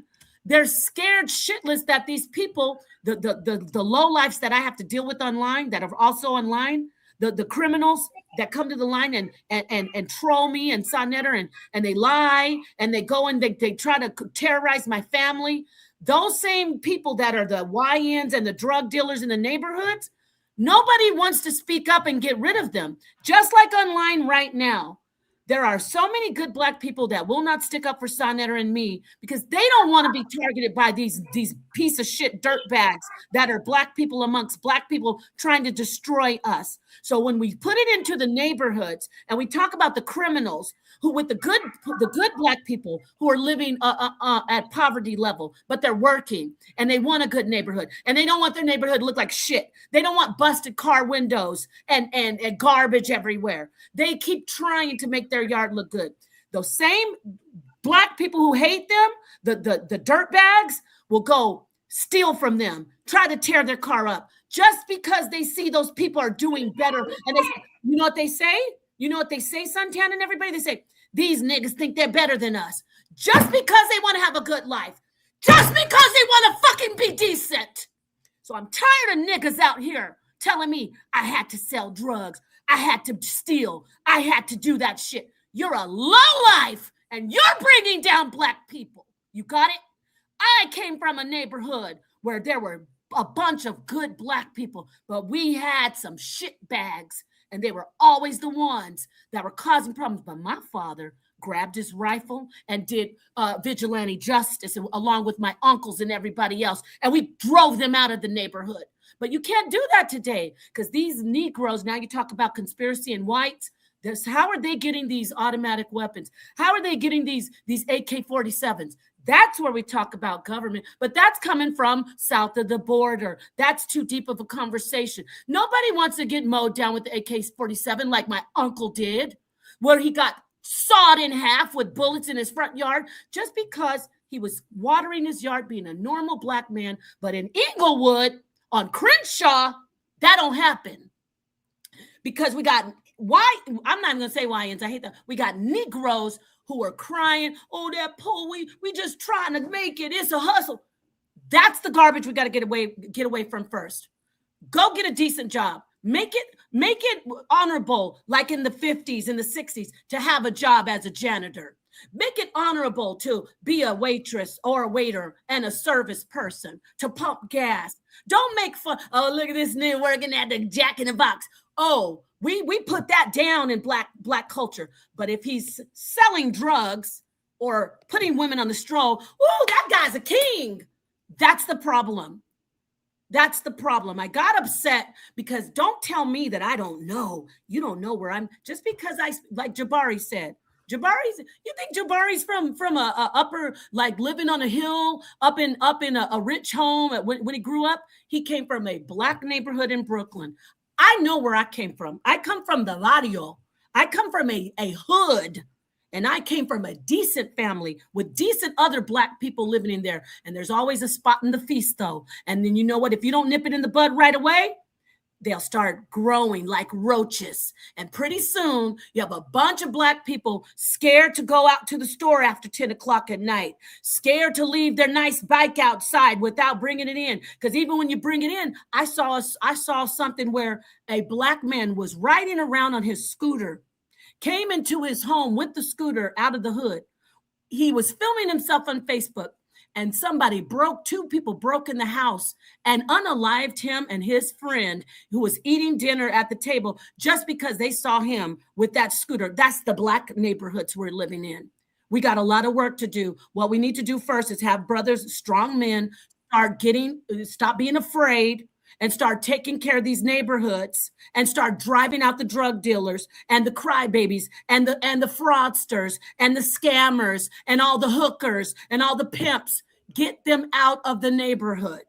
They're scared shitless that these people, the low lives that I have to deal with online, that are also online, the criminals that come to the line and troll me and Sonetter and they lie and they go and they try to terrorize my family. those same people that are the YNs and the drug dealers in the neighborhoods, nobody wants to speak up and get rid of them. Just like online right now, there are so many good Black people that will not stick up for Sonetta and me because they don't want to be targeted by these piece of shit dirt bags that are Black people amongst Black people trying to destroy us. So when we put it into the neighborhoods and we talk about the criminals who with the good Black people who are living at poverty level, but they're working and they want a good neighborhood and they don't want their neighborhood to look like shit. They don't want busted car windows and garbage everywhere. They keep trying to make their yard look good. Those same Black people who hate them, the dirt bags, will go steal from them, try to tear their car up just because they see those people are doing better. And they, you know what they say? You know what they say, Suntan and everybody? They say, these niggas think they're better than us just because they want to have a good life, just because they want to fucking be decent. So I'm tired of niggas out here telling me I had to sell drugs, I had to steal, I had to do that shit. You're a lowlife and you're bringing down Black people. You got it? I came from a neighborhood where there were a bunch of good Black people, but we had some shit bags. And they were always the ones that were causing problems. But my father grabbed his rifle and did vigilante justice along with my uncles and everybody else. And we drove them out of the neighborhood. But you can't do that today because these Negroes, now you talk about conspiracy and whites, how are they getting these automatic weapons? How are they getting these AK-47s? That's where we talk about government, but that's coming from south of the border. That's too deep of a conversation. Nobody wants to get mowed down with the AK-47 like my uncle did, where he got sawed in half with bullets in his front yard just because he was watering his yard, being a normal Black man. But in Inglewood, on Crenshaw, that don't happen because we got I'm not even gonna say YNs. I hate that. We got Negroes who are crying, oh, that poor, we just trying to make it. It's a hustle. That's the garbage we got to get away from first. Go get a decent job. Make it honorable, like in the 50s and the 60s, to have a job as a janitor. Make it honorable to be a waitress or a waiter and a service person, to pump gas. Don't make fun. Oh, look at this nigga working at the Jack in the Box. Oh, we put that down in black culture. But if he's selling drugs or putting women on the stroll, oh, that guy's a king. That's the problem. That's the problem. I got upset because don't tell me that I don't know. You don't know where I'm. Just because like Jabari said, you think Jabari's from a upper, like living on a hill up in a rich home when he grew up? He came from a Black neighborhood in Brooklyn. I know where I came from. I come from the barrio. I come from a hood, and I came from a decent family with decent other Black people living in there. And there's always a spot in the feast, though. And then you know what? If you don't nip it in the bud right away, they'll start growing like roaches. And pretty soon, you have a bunch of Black people scared to go out to the store after 10 o'clock at night, scared to leave their nice bike outside without bringing it in. Because even when you bring it in, I saw something where a Black man was riding around on his scooter, came into his home with the scooter out of the hood. He was filming himself on Facebook. And two people broke in the house and unalived him and his friend who was eating dinner at the table just because they saw him with that scooter. That's the Black neighborhoods we're living in. We got a lot of work to do. What we need to do first is have brothers, strong men, stop being afraid and start taking care of these neighborhoods and start driving out the drug dealers and the crybabies and the fraudsters and the scammers and all the hookers and all the pimps. Get them out of the neighborhood.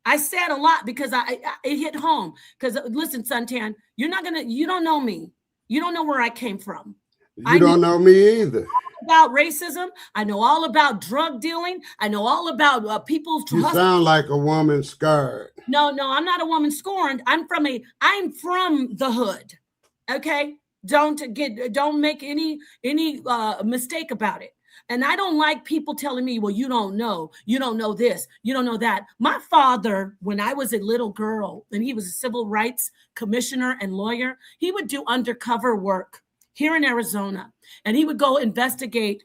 I said a lot because it hit home. Because listen, Suntan, you don't know me. You don't know where I came from. You don't know me either. About racism. I know all about drug dealing. I know all about people's. You sound like a woman scarred. No, I'm not a woman scorned. I'm from the hood. Okay, don't make any mistake about it. And I don't like people telling me, well, you don't know this, you don't know that. My father, when I was a little girl, and he was a civil rights commissioner and lawyer, he would do undercover work here in Arizona, and he would go investigate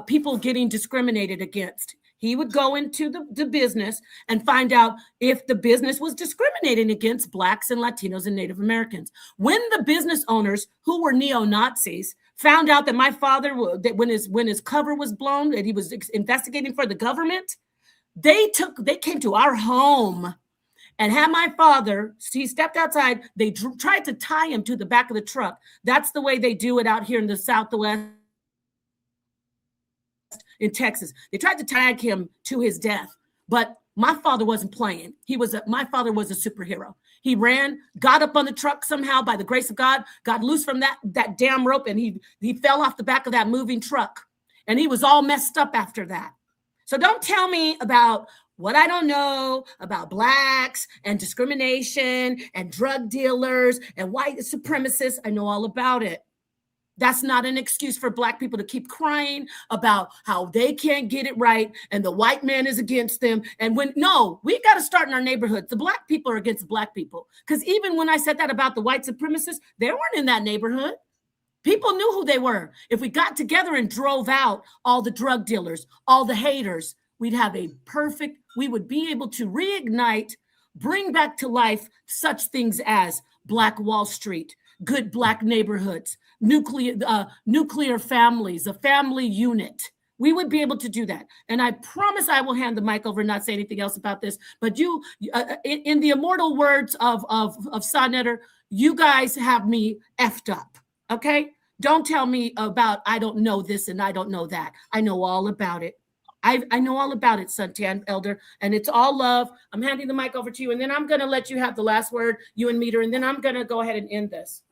people getting discriminated against. He would go into the business and find out if the business was discriminating against Blacks and Latinos and Native Americans. When the business owners, who were neo-Nazis, found out that my father, that when his cover was blown, that he was investigating for the government, they came to our home and had my father, he stepped outside, they tried to tie him to the back of the truck. That's the way they do it out here in the Southwest, in Texas. They tried to tag him to his death, but my father wasn't playing. My father was a superhero. He ran, got up on the truck somehow by the grace of God, got loose from that damn rope, and he fell off the back of that moving truck. And he was all messed up after that. So don't tell me about what I don't know about Blacks and discrimination and drug dealers and white supremacists. I know all about it. That's not an excuse for Black people to keep crying about how they can't get it right and the white man is against them. And we got to start in our neighborhoods. The Black people are against Black people. Because even when I said that about the white supremacists, they weren't in that neighborhood. People knew who they were. If we got together and drove out all the drug dealers, all the haters, we would be able to reignite, bring back to life such things as Black Wall Street, good Black neighborhoods, nuclear families, a family unit. We would be able to do that. And I promise I will hand the mic over and not say anything else about this. But you, in the immortal words of Sonnetter, you guys have me effed up. Okay? Don't tell me about I don't know this and I don't know that. I know all about it. I know all about it, Suntan Elder, and it's all love. I'm handing the mic over to you, and then I'm going to let you have the last word, you and Meter, and then I'm going to go ahead and end this.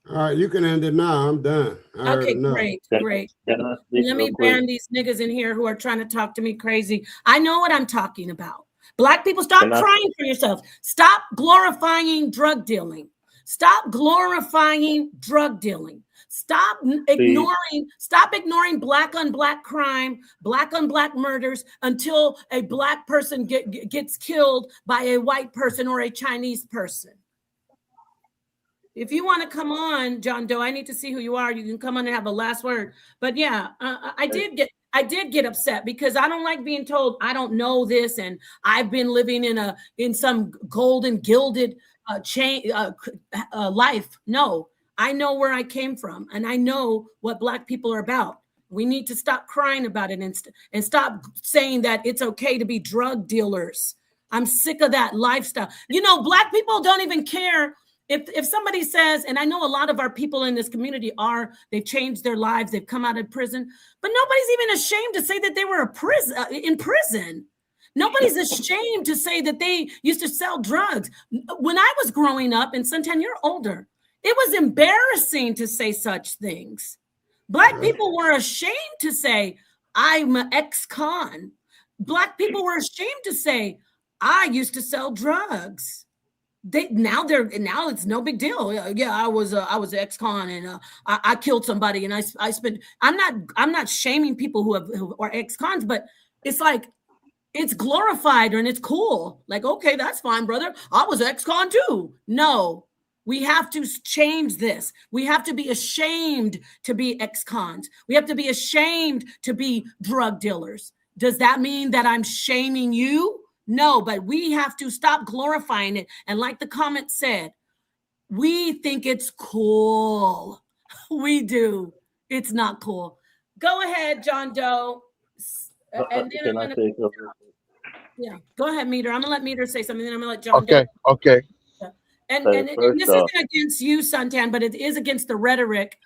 All right, you can end it now. I'm done. Okay, great. Let me ban these niggas in here who are trying to talk to me crazy. I know what I'm talking about. Black people, stop crying for yourselves. Stop glorifying drug dealing. Stop glorifying drug dealing. Stop ignoring Black on Black crime, Black on Black murders until a Black person gets killed by a white person or a Chinese person. If you want to come on, John Doe, I need to see who you are. You can come on and have a last word. But yeah, I did get upset because I don't like being told I don't know this and I've been living in some golden gilded life. No, I know where I came from and I know what Black people are about. We need to stop crying about it and stop saying that it's okay to be drug dealers. I'm sick of that lifestyle. Black people don't even care. If somebody says, and I know a lot of our people in this community they've changed their lives, they've come out of prison, but nobody's even ashamed to say that they were in prison. Nobody's ashamed to say that they used to sell drugs. When I was growing up, and Suntan, you're older, it was embarrassing to say such things. Black people were ashamed to say, I'm an ex-con. Black people were ashamed to say, I used to sell drugs. Now it's no big deal. Yeah, I was an ex-con and I killed somebody and I spent. I'm not shaming people who are ex-cons, but it's like it's glorified and it's cool. Like, okay, that's fine, brother. I was ex-con too. No, we have to change this. We have to be ashamed to be ex-cons. We have to be ashamed to be drug dealers. Does that mean that I'm shaming you? No, but we have to stop glorifying it. And like the comment said, we think it's cool. We do. It's not cool. Go ahead, John Doe. And then I'm gonna, yeah, go ahead, Meter. I'm gonna let Meter say something, then I'm gonna let John Doe. Okay. And this isn't against you, Suntan, but it is against the rhetoric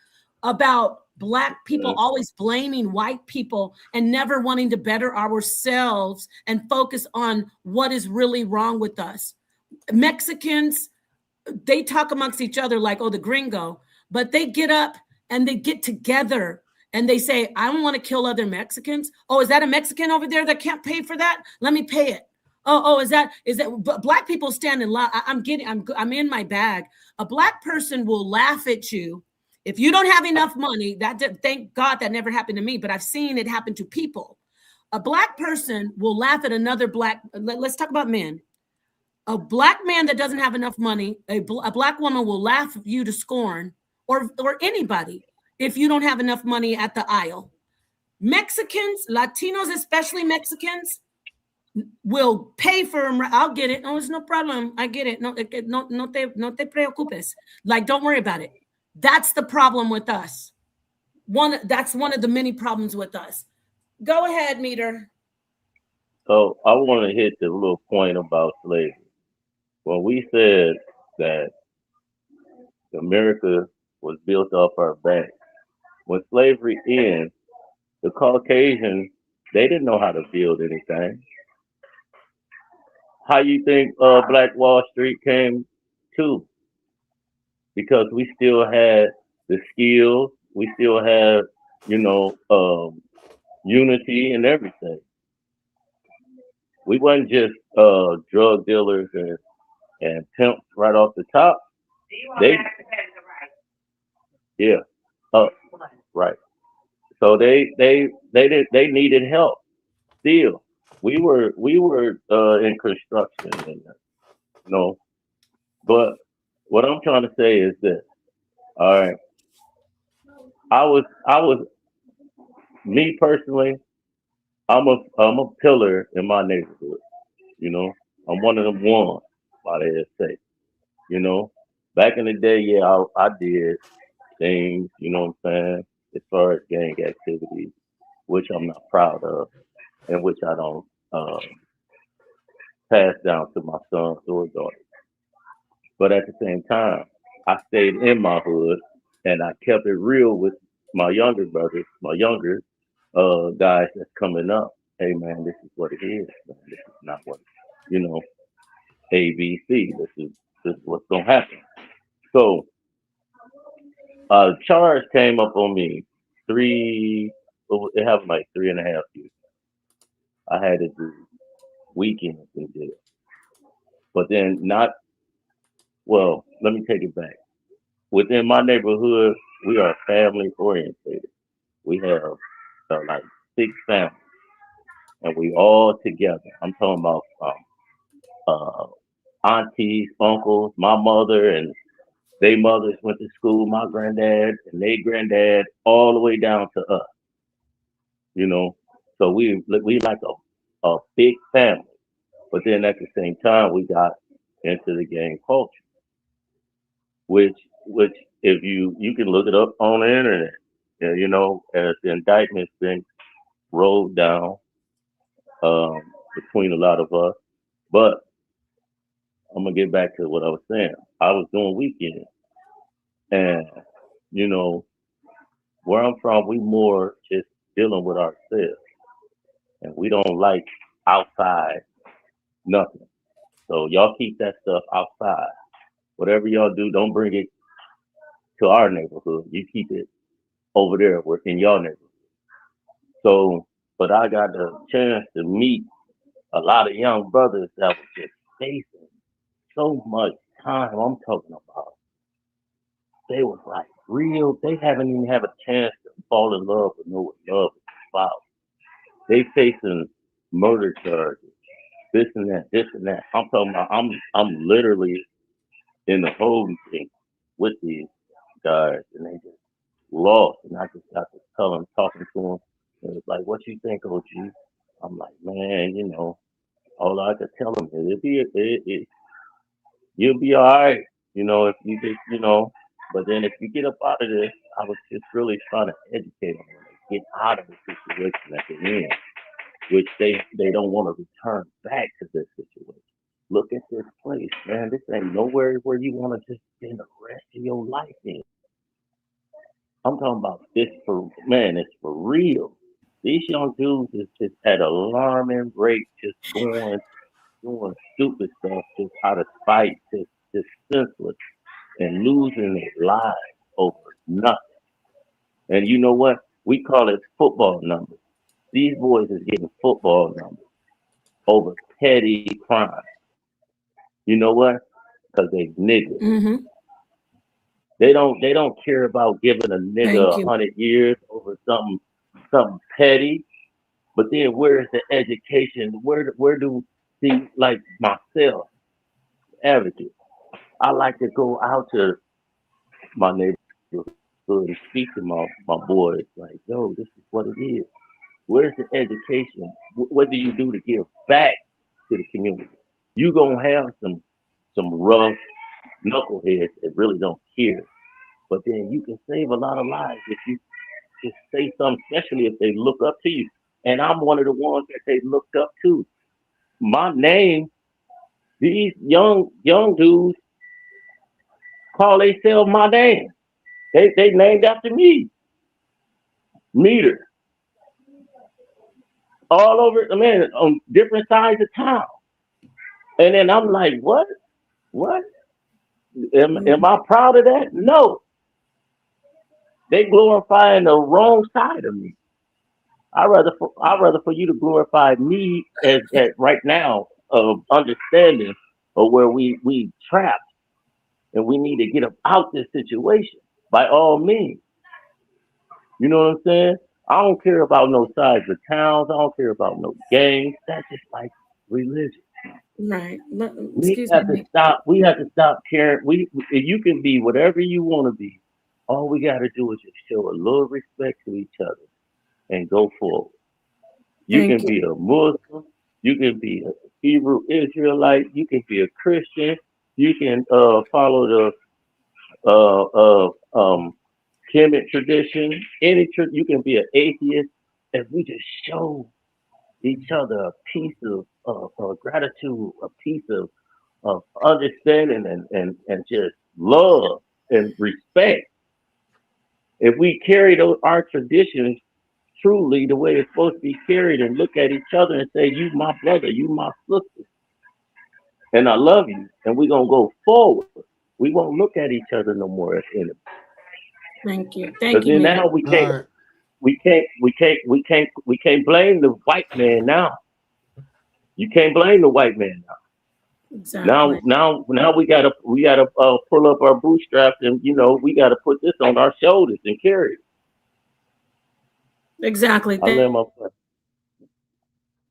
about Black people always blaming white people and never wanting to better ourselves and focus on what is really wrong with us. Mexicans, they talk amongst each other like, oh, the gringo, but they get up and they get together and they say, I don't want to kill other Mexicans. Oh, is that a Mexican over there that can't pay for that? Let me pay it. Oh, is that Black people stand in line? I'm in my bag. A Black person will laugh at you. If you don't have enough money, thank God that never happened to me, but I've seen it happen to people. A Black person will laugh at another Black, let's talk about men. A Black man that doesn't have enough money, a Black woman will laugh you to scorn, or anybody, if you don't have enough money at the aisle. Mexicans, Latinos, especially Mexicans, will pay for them. I'll get it. No, it's no problem. I get it. No te preocupes. Like, don't worry about it. That's the problem with us. That's one of the many problems with us. Go ahead, Meter. So I want to hit the little point about slavery. When we said that America was built off our back, when slavery ends, the Caucasians, they didn't know how to build anything. How you think Black Wall Street came to? Because we still had the skills, we still had, you know, unity and everything. We wasn't just drug dealers and pimps right off the top. They, yeah, uh, right. So they needed help still. We were in construction, and you know. But what I'm trying to say is this. All right, I was me personally. I'm a pillar in my neighborhood. You know, I'm one of them ones. Why they say, you know, back in the day, yeah, I did things. You know what I'm saying, as far as gang activities, which I'm not proud of, and which I don't pass down to my sons or daughters. But at the same time, I stayed in my hood and I kept it real with my younger brothers, my younger guys that's coming up. Hey man, this is what it is. Man. This is not what you know. ABC. This is what's gonna happen. So charge came up on me three. It happened like 3.5 years. I had to do weekends in jail, but then not. Well, let me take it back. Within my neighborhood, we are family orientated. We have like 6 families, and we all together. I'm talking about uh, aunties, uncles, my mother, and they mothers went to school. My granddad and they granddad, all the way down to us. You know, so we like a big family. But then at the same time, we got into the gang culture, which if you can look it up on the internet. Yeah, you know, as the indictment's been rolled down um, between a lot of us. But I'm gonna get back to what I was saying. I was doing weekends, and you know, where I'm from, we more just dealing with ourselves, and we don't like outside nothing. So y'all keep that stuff outside. Whatever y'all do, don't bring it to our neighborhood. You keep it over there, in your neighborhood. So, but I got the chance to meet a lot of young brothers that was just facing so much time. I'm talking about they was like real. They haven't even have a chance to fall in love or know what love is about. They facing murder charges, this and that, this and that. I'm talking about. I'm literally in the holding thing with these guys, and they just lost. And I just got to tell them, talking to them, and it's like, "What you think, OG?" I'm like, "Man, you know, all I could tell them is you'll be all right, you know, if you just, you know, but then if you get up out of this, I was just really trying to educate them get out of the situation that they're in, which they don't want to return back to this situation. Look at this place, man. This ain't nowhere where you want to just spend the rest of your life in. I'm talking about this for man, it's for real. These young dudes is just at alarming rate, just doing stupid stuff, just out of spite, just senseless, and losing their lives over nothing. And you know what? We call it football numbers. These boys is getting football numbers over petty crime. You know what? Because they niggas. Mm-hmm. They don't care about giving a nigga Thank a you. 100 years over something petty. But then where's the education? Where do see like myself, advocate? I like to go out to my neighborhood and speak to my boys like, yo, this is what it is. Where's the education? What do you do to give back to the community? You gonna have some rough knuckleheads that really don't care, but then you can save a lot of lives if you just say something, especially if they look up to you. And I'm one of the ones that they looked up to. My name, these young dudes call themselves my name. They named after me. Meter. All over, man, on different sides of town. And then I'm like, what? What? Am I proud of that? No. They glorifying the wrong side of me. I rather for you to glorify me as at right now of understanding of where we trapped and we need to get up out this situation by all means. You know what I'm saying? I don't care about no sides of towns. I don't care about no gangs. That's just like religion. Right. We Excuse have to me. stop. We have to stop caring. You can be whatever you want to be. All we got to do is just show a little respect to each other and go forward. You Thank can you. be a Muslim. You can be a Hebrew Israelite. You can be a Christian. You can follow the uh, uh, um, Kemet tradition. You can be an atheist. If we just show each other a piece of gratitude, a piece of understanding and just love and respect. If we carry our traditions truly the way it's supposed to be carried and look at each other and say, you my brother, you my sister, and I love you, and we're gonna go forward. We won't look at each other no more as enemies. Thank you. Because Thank you, then Meter. now All right. we can't blame the white man now. You can't blame the white man now. Exactly. Now we gotta pull up our bootstraps and we gotta put this on our shoulders and carry it. Exactly. I let my friend.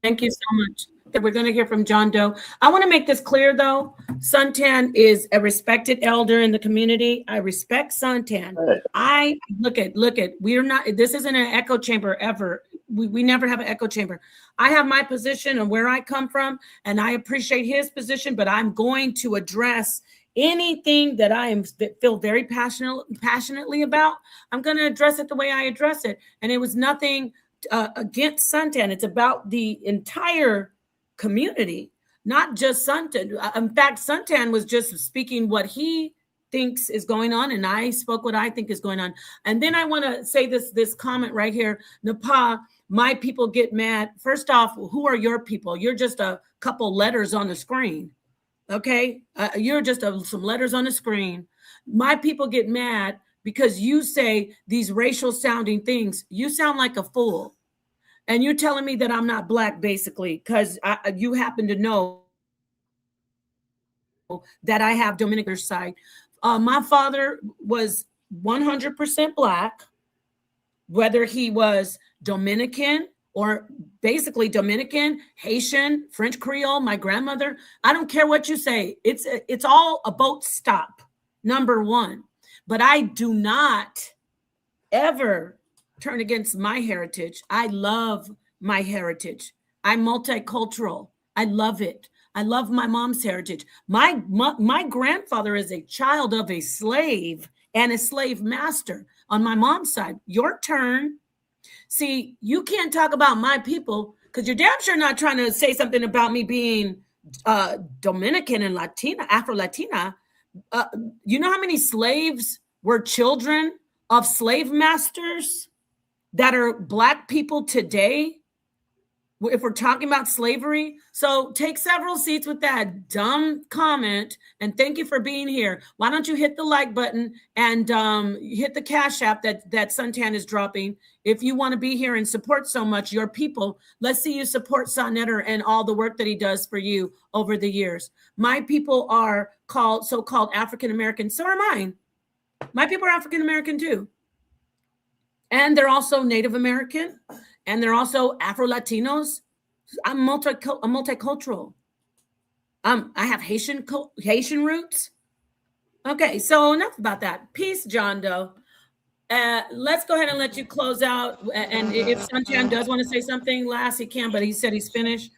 Thank you so much. We're going to hear from John Doe. I want to make this clear, though. Suntan is a respected elder in the community. I respect Suntan. Hey, I look at. We're not. This isn't an echo chamber ever. We never have an echo chamber. I have my position and where I come from, and I appreciate his position. But I'm going to address anything that feel very passionately about. I'm going to address it the way I address it, and it was nothing against Suntan. It's about the entire community, not just Suntan. In fact, Suntan was just speaking what he thinks is going on, and I spoke what I think is going on. And then I want to say this comment right here. Napa, my people get mad. First off, who are your people? You're just a couple letters on the screen. Okay? You're just some letters on the screen. My people get mad because you say these racial sounding things. You sound like a fool. And you're telling me that I'm not black, basically, because you happen to know that I have Dominican side. My father was 100% black, whether he was Dominican or basically Dominican, Haitian, French Creole, my grandmother. I don't care what you say. It's all a boat stop, number one. But I do not ever turn against my heritage. I love my heritage. I'm multicultural. I love it. I love my mom's heritage. My grandfather is a child of a slave and a slave master on my mom's side. Your turn. See, you can't talk about my people because you're damn sure not trying to say something about me being Dominican and Latina, Afro-Latina. You know how many slaves were children of slave masters that are black people today? If we're talking about slavery, so take several seats with that dumb comment, and thank you for being here. Why don't you hit the like button and hit the Cash App that Suntan is dropping if you want to be here and support so much your people. Let's see you support Sonetter and all the work that he does for you over the years. My people are so-called African American. So are mine. My people are African American too. And they're also Native American, and they're also Afro-Latinos. I'm multicultural. I have Haitian roots. Okay, so enough about that. Peace, John Doe. Let's go ahead and let you close out. And if Santian does want to say something last, he can, but he said he's finished.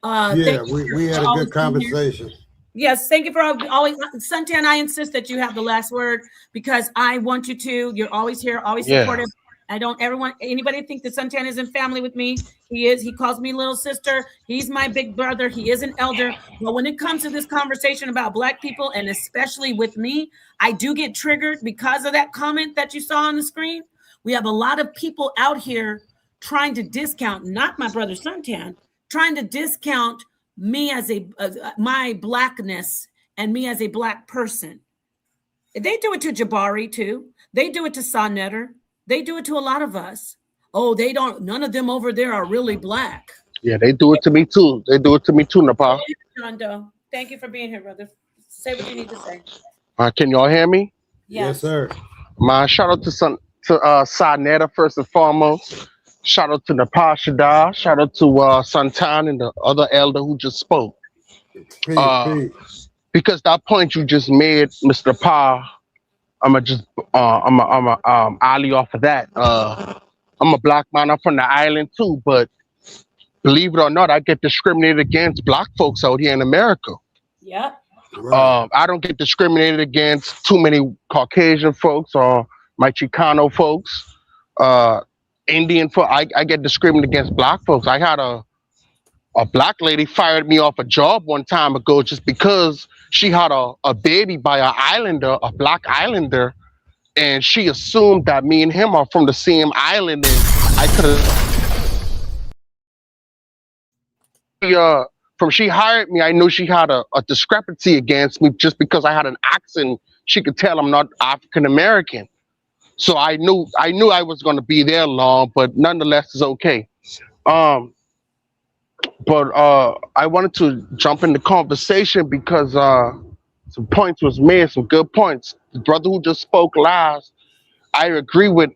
Thank Yeah, you we for had a always good being here. conversation. Yes, thank you for always, Santan. I insist that you have the last word because I want you to. You're always here, always Yeah. supportive. I don't ever want anybody to think that Santan is in family with me. He is. He calls me little sister. He's my big brother. He is an elder. But when it comes to this conversation about Black people, and especially with me, I do get triggered because of that comment that you saw on the screen. We have a lot of people out here trying to discount, not my brother Santan, trying to discount me as my Blackness and me as a Black person. They do it to Jabari too. They do it to Sonetter. They do it to a lot of us. Oh, they don't. None of them over there are really Black. Yeah, they do it to me too. They do it to me too, Nepal. John Doe, thank you for being here, brother. Say what you need to say. Can y'all hear me? Yes, Yes. sir. My shout out to Sonetta first and foremost. Shout out to Nepal Shadar. Shout out to Santan and the other elder who just spoke. Peace. Because that point you just made, Mr. Pa, I'm a alley off of that. I'm a Black man. I'm from the island too, but believe it or not, I get discriminated against Black folks out here in America. Yeah. Right. I don't get discriminated against too many Caucasian folks or my Chicano folks, Indian folks. I get discriminated against Black folks. I had a Black lady fired me off a job one time ago just because she had a baby by an islander, a Black islander, and she assumed that me and him are from the same island, and I could have. From she hired me, I knew she had a discrepancy against me just because I had an accent. She could tell I'm not African American, so I knew I was going to be there long, but nonetheless, it's okay. But I wanted to jump in the conversation because some points was made, some good points. The brother who just spoke last, I agree with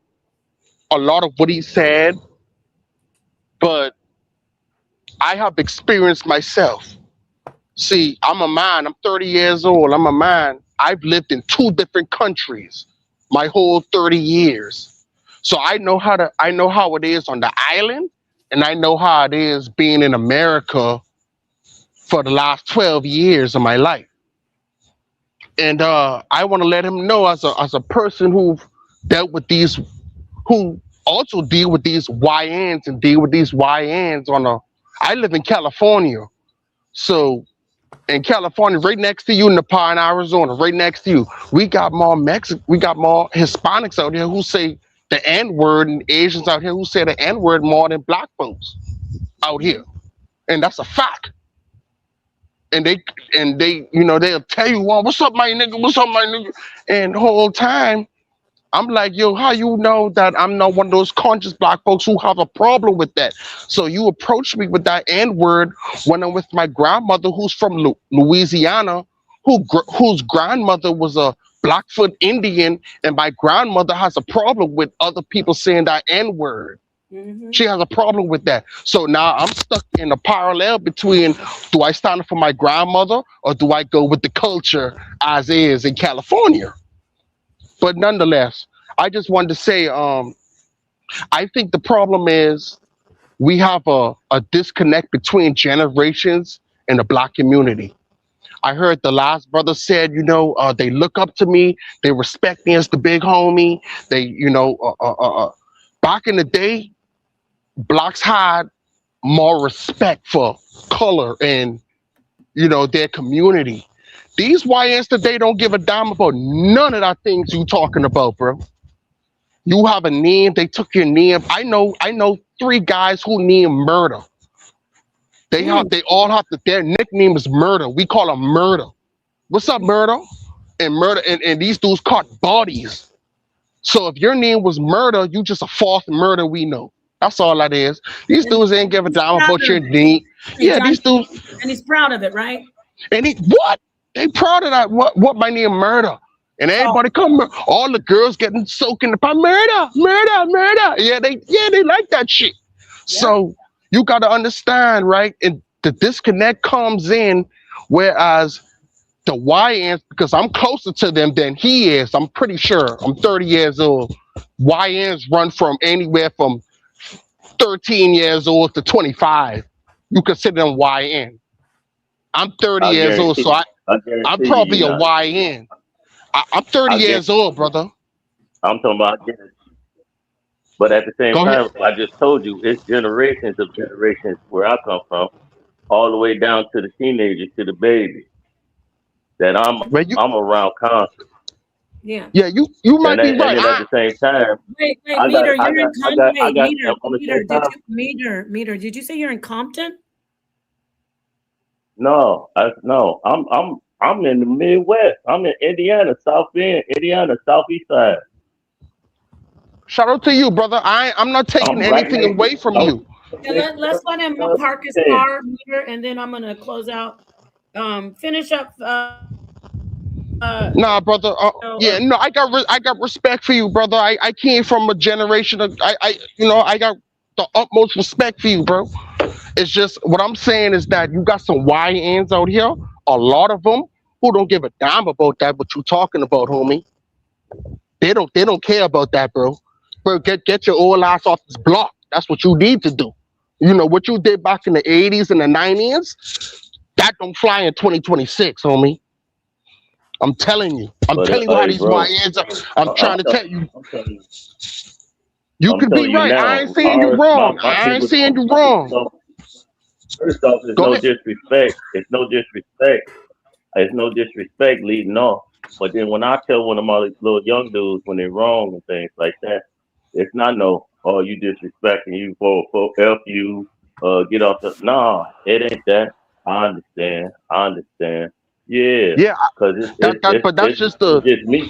a lot of what he said, but I have experienced myself. See, I'm a man. I'm 30 years old. I'm a man. I've lived in 2 different countries my whole 30 years. So I know how it is on the island, and I know how it is being in America for the last 12 years of my life. And I want to let him know as a person who dealt with these, who also deal with these YNs and deal with these YNs I live in California. So in California, right next to you, Nepal and Arizona, right next to you, we got more Hispanics out here who say the N-word, and Asians out here who say the N-word more than Black folks out here. And that's a fact. And they, they'll tell you, well, what's up, my nigga? What's up, my nigga? And the whole time, I'm like, yo, how you know that I'm not one of those conscious Black folks who have a problem with that? So you approach me with that N-word when I'm with my grandmother who's from Louisiana, whose grandmother was a Blackfoot Indian, and my grandmother has a problem with other people saying that N-word. Mm-hmm. She has a problem with that. So now I'm stuck in a parallel between, do I stand up for my grandmother or do I go with the culture as is in California? But nonetheless, I just wanted to say, I think the problem is we have a disconnect between generations in the Black community. I heard the last brother said, they look up to me, they respect me as the big homie. They, back in the day, Blacks had more respect for color and, their community. These YNs today don't give a damn about none of that things you talking about, bro. You have a name, they took your name. I know 3 guys who name Murder. They all have their nickname is Murder. We call them Murder. What's up, Murder? And these dudes caught bodies. So if your name was Murder, you just a false murder we know. That's all that is. These dudes ain't give a damn about your name. Yeah, these dudes. And he's proud of it, right? And what? They proud of that. What my name Murder. And everybody come, all the girls getting soaked in the pot. Murder. Yeah, they like that shit. Yeah. So you got to understand, right? And the disconnect comes in, whereas the YNs, because I'm closer to them than he is, I'm pretty sure. I'm 30 years old. YNs run from anywhere from 13 years old to 25. You consider them YN. I'm 30 I years old, so guarantee, I I'm guarantee you, probably you're a not. YN. I'm 30 I guarantee. years old, brother. I'm talking about. But at the same Go ahead. time, I just told you, it's generations of generations where I come from, all the way down to the teenagers, to the babies, that Well, you, I'm around constantly. Yeah. yeah, you And might be and right. then at the same time, Wait, Meter, you're in wait, Meter, on the same time. Meter, did you say you're in Compton? No, no, I'm in the Midwest. I'm in Indiana, South End, Indiana, Southeast side. Shout out to you, brother. I'm not taking I'm right anything next to, away from I'm you. Yeah, next let's let him to park his 10. car, Meter, and then I'm gonna close out. Finish up. Nah, brother. So, Yeah, no, I got respect for you, brother. I came from a generation of I got the utmost respect for you, bro. It's just what I'm saying is that you got some YNs out here, a lot of them who don't give a damn about that. What you talking about, homie? They don't care about that, bro. Bro, get your old ass off this block. That's what you need to do. You know what you did back in the 80s and the 90s. That don't fly in 2026, homie. I'm telling you. I'm But telling you how hey, these bro, YNs are. I'm I'm trying to telling, tell you. I'm telling you, You I'm could be telling you right. I now. ain't saying you wrong. My I ain't people saying don't. you My people wrong. don't. First off, it's Go no ahead. disrespect. It's no disrespect. It's no disrespect leading off. But then when I tell one of my little young dudes when they're wrong and things like that, it's not no, oh, you disrespecting you for F you, get off the, nah, it ain't that. I understand. I understand. Yeah. Yeah, Cause but that's it's just more than the just me.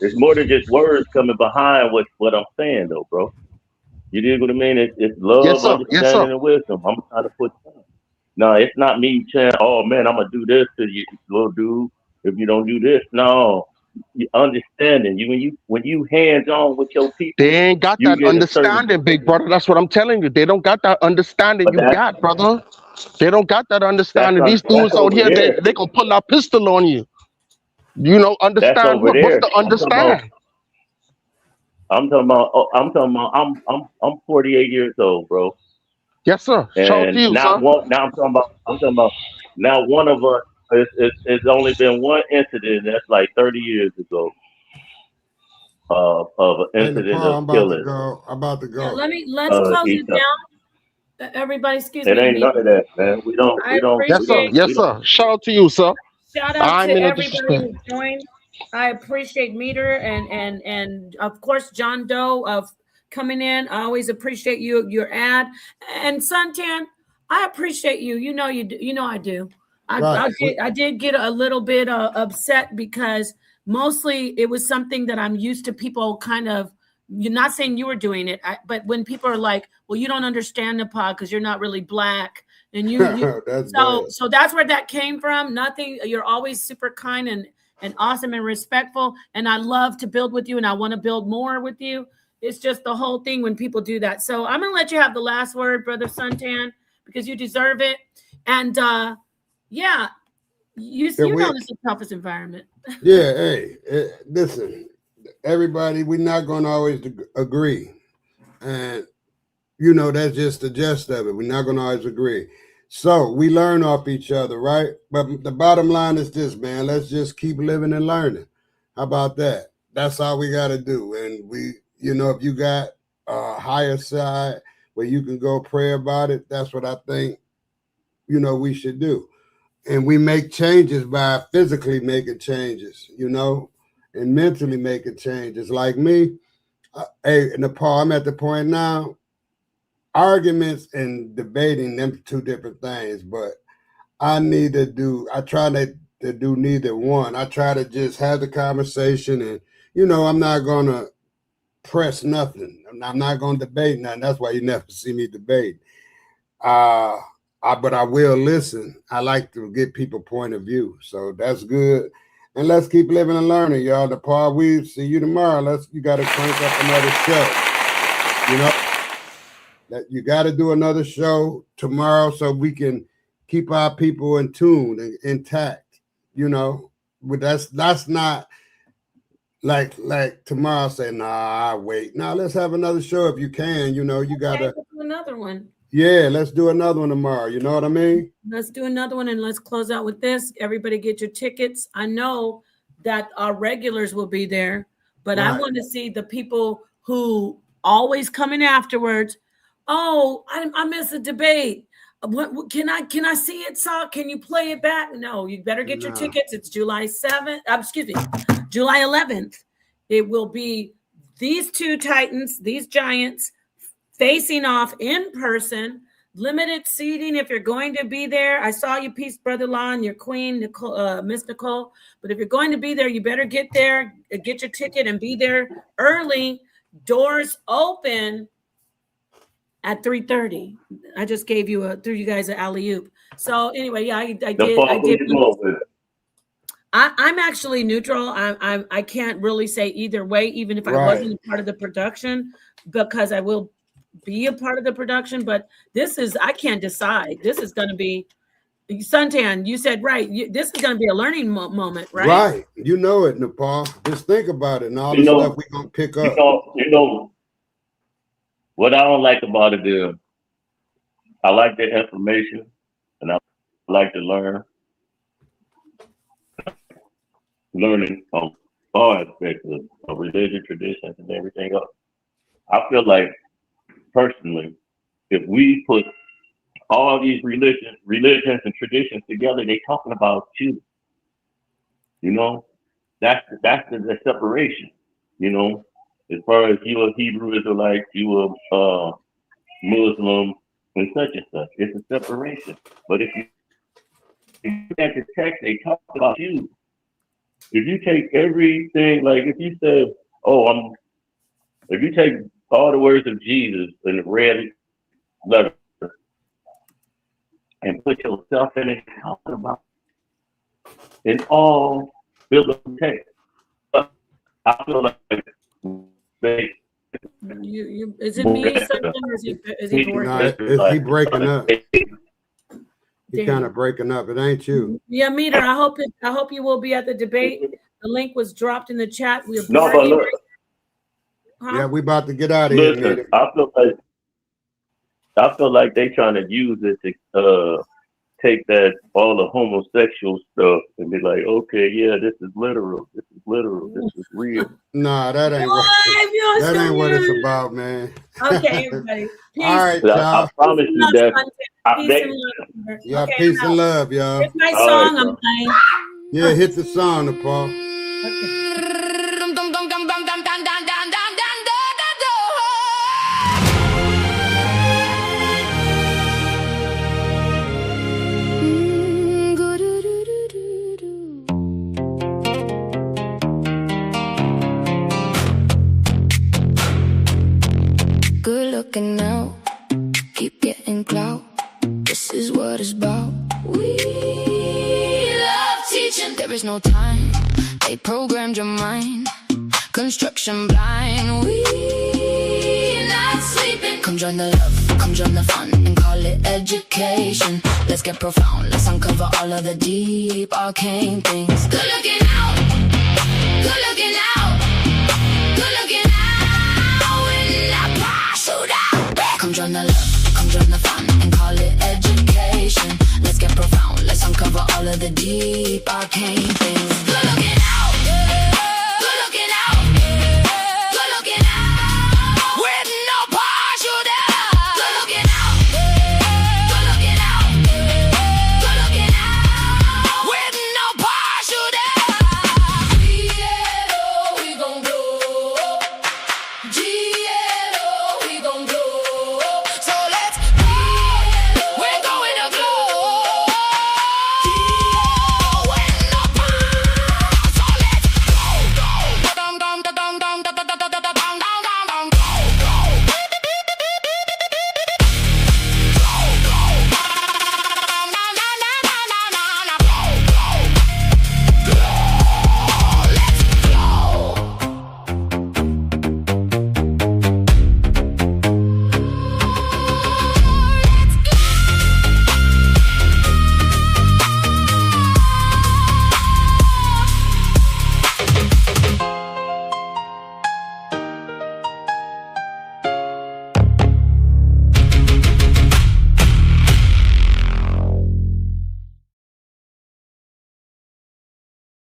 It's more than just words coming behind what I'm saying though, bro. You dig what I mean? It's yes, love, sir. Yes, sir. understanding, and wisdom. I'm trying to put. No, it's not me saying, "Oh man, I'm gonna do this to you, little dude. If you don't do this, no." You understanding you when you hands on with your They people, ain't got you that get a certain. understanding, big brother. That's what I'm telling you. They don't got that understanding But you got, brother. They don't got that understanding. These that's dudes out over here, there. they gonna pull a pistol on you. You know, That's understand over what's there. the understand? I'm talking about. Oh, I'm talking about. I'm 48 years old, bro. Yes, sir. Shout out to And you, not sir. one. Now I'm talking about. Now one of us. It's only been one incident. That's like 30 years ago. Of an Hey, incident Nepal, of I'm about to killing go. I'm about to yeah, go. let's close each it other. down. Everybody, excuse It me, ain't Meter. none of that, man. We don't. I We don't. Yes, We sir. don't. appreciate We Yes, don't. sir. Shout out to you, sir. shout out I to ain't mean no everybody disrespect. who joined. I appreciate Meter and of course John Doe of coming in. I always appreciate your ad and Suntan. I appreciate you. You know you do, you know I do. Right. I did get a little bit upset because mostly it was something that I'm used to people kind of. You're not saying you were doing it, but when people are like, "Well, you don't understand the pod because you're not really black," and you That's bad. so that's where that came from. Nothing. You're always super kind and awesome and respectful. And I love to build with you and I want to build more with you. It's just the whole thing when people do that. So I'm gonna let you have the last word, brother Suntan, because you deserve it. And yeah, Yeah, you know this is the toughest environment. yeah. Hey, listen, everybody. We're not going to always agree, and you know that's just the gist of it. We're not going to always agree. So we learn off each other, right? But the bottom line is this, man. Let's just keep living and learning. How about that? That's all we got to do. And if you got a higher side where you can go pray about it, that's what I think, we should do. And we make changes by physically making changes, and mentally making changes. Like me, hey, Nepal, I'm at the point now, arguments and debating, them two different things, but I try to do neither one. I try to just have the conversation and, I'm not going to press nothing. I'm not going to debate nothing. That's why you never see me debate. But I will listen. I like to get people point of view. So that's good. And let's keep living and learning, y'all. The Paul, we see you tomorrow. You got to crank up another show. You know, that you got to do another show tomorrow so we can keep our people in tune and intact. But that's not like tomorrow say, nah, wait. Now let's have another show if you can. You know, you gotta let's do another one. yeah, let's do another one tomorrow. You know what I mean? Let's do another one and let's close out with this. Everybody get your tickets. I know that our regulars will be there, but I Right. want to see the people who always come in afterwards. Oh, I missed a debate. What can I see it, Saw? Can you play it back? No, you better get your Nah. tickets. It's July 7th. Excuse me, July 11th. It will be these two titans, these giants, facing off in person. Limited seating if you're going to be there. I saw you, Peace Brother Lon, your queen, Nicole, Miss Nicole. But if you're going to be there, you better get there, get your ticket, and be there early. Doors open at 3:30. I just gave you threw you guys an alley-oop. So anyway, yeah, I did. I'm actually neutral. I can't really say either way, even if I wasn't a part of the production, because I will be a part of the production. But this is, I can't decide. This is going to be, Suntan, you said right. This is going to be a learning moment, right? Right. You know it, Nepal. Just think about it and all the stuff we're going to pick up. You know, what I don't like about it is I like the information and I like to learning on all aspects of religion, traditions, and everything else. I feel like, personally, if we put all these religions and traditions together, they talking about you. You know, that's the separation. You know, as far as you a Hebrew Israelite, you a Muslim, and such, it's a separation. But if you look at the text, they talk about you. If you take everything, like if you say, if you take all the words of Jesus in the red letter and put yourself in it, talking about in all biblical text, I feel like they. Is it me? Or is he He breaking up. He kind of breaking up. It ain't you. Yeah, Meter. I hope you will be at the debate. The link was dropped in the chat. Yeah, we about to get out of here. Listen, I feel like they trying to use it to take that all the homosexual stuff and be like, okay, yeah, this is literal. This is literal. This is real. Nah, that ain't what it's about, man. Okay, everybody. Peace. All right, y'all. I promise you that. Peace and love. Yeah, peace and love, y'all. Here's my song I'm playing. Yeah, hit the song, Nepal. Good looking now, keep getting clout. This is what it's about. We love teaching. There is no time. They programmed your mind. Construction blind. We not sleeping. Come join the love, come join the fun, and call it education. Let's get profound. Let's uncover all of the deep arcane things. Good looking out. Good looking out. Good looking out. Come join the love, come join the fun, and call it education. Let's get profound, let's uncover all of the deep arcane things.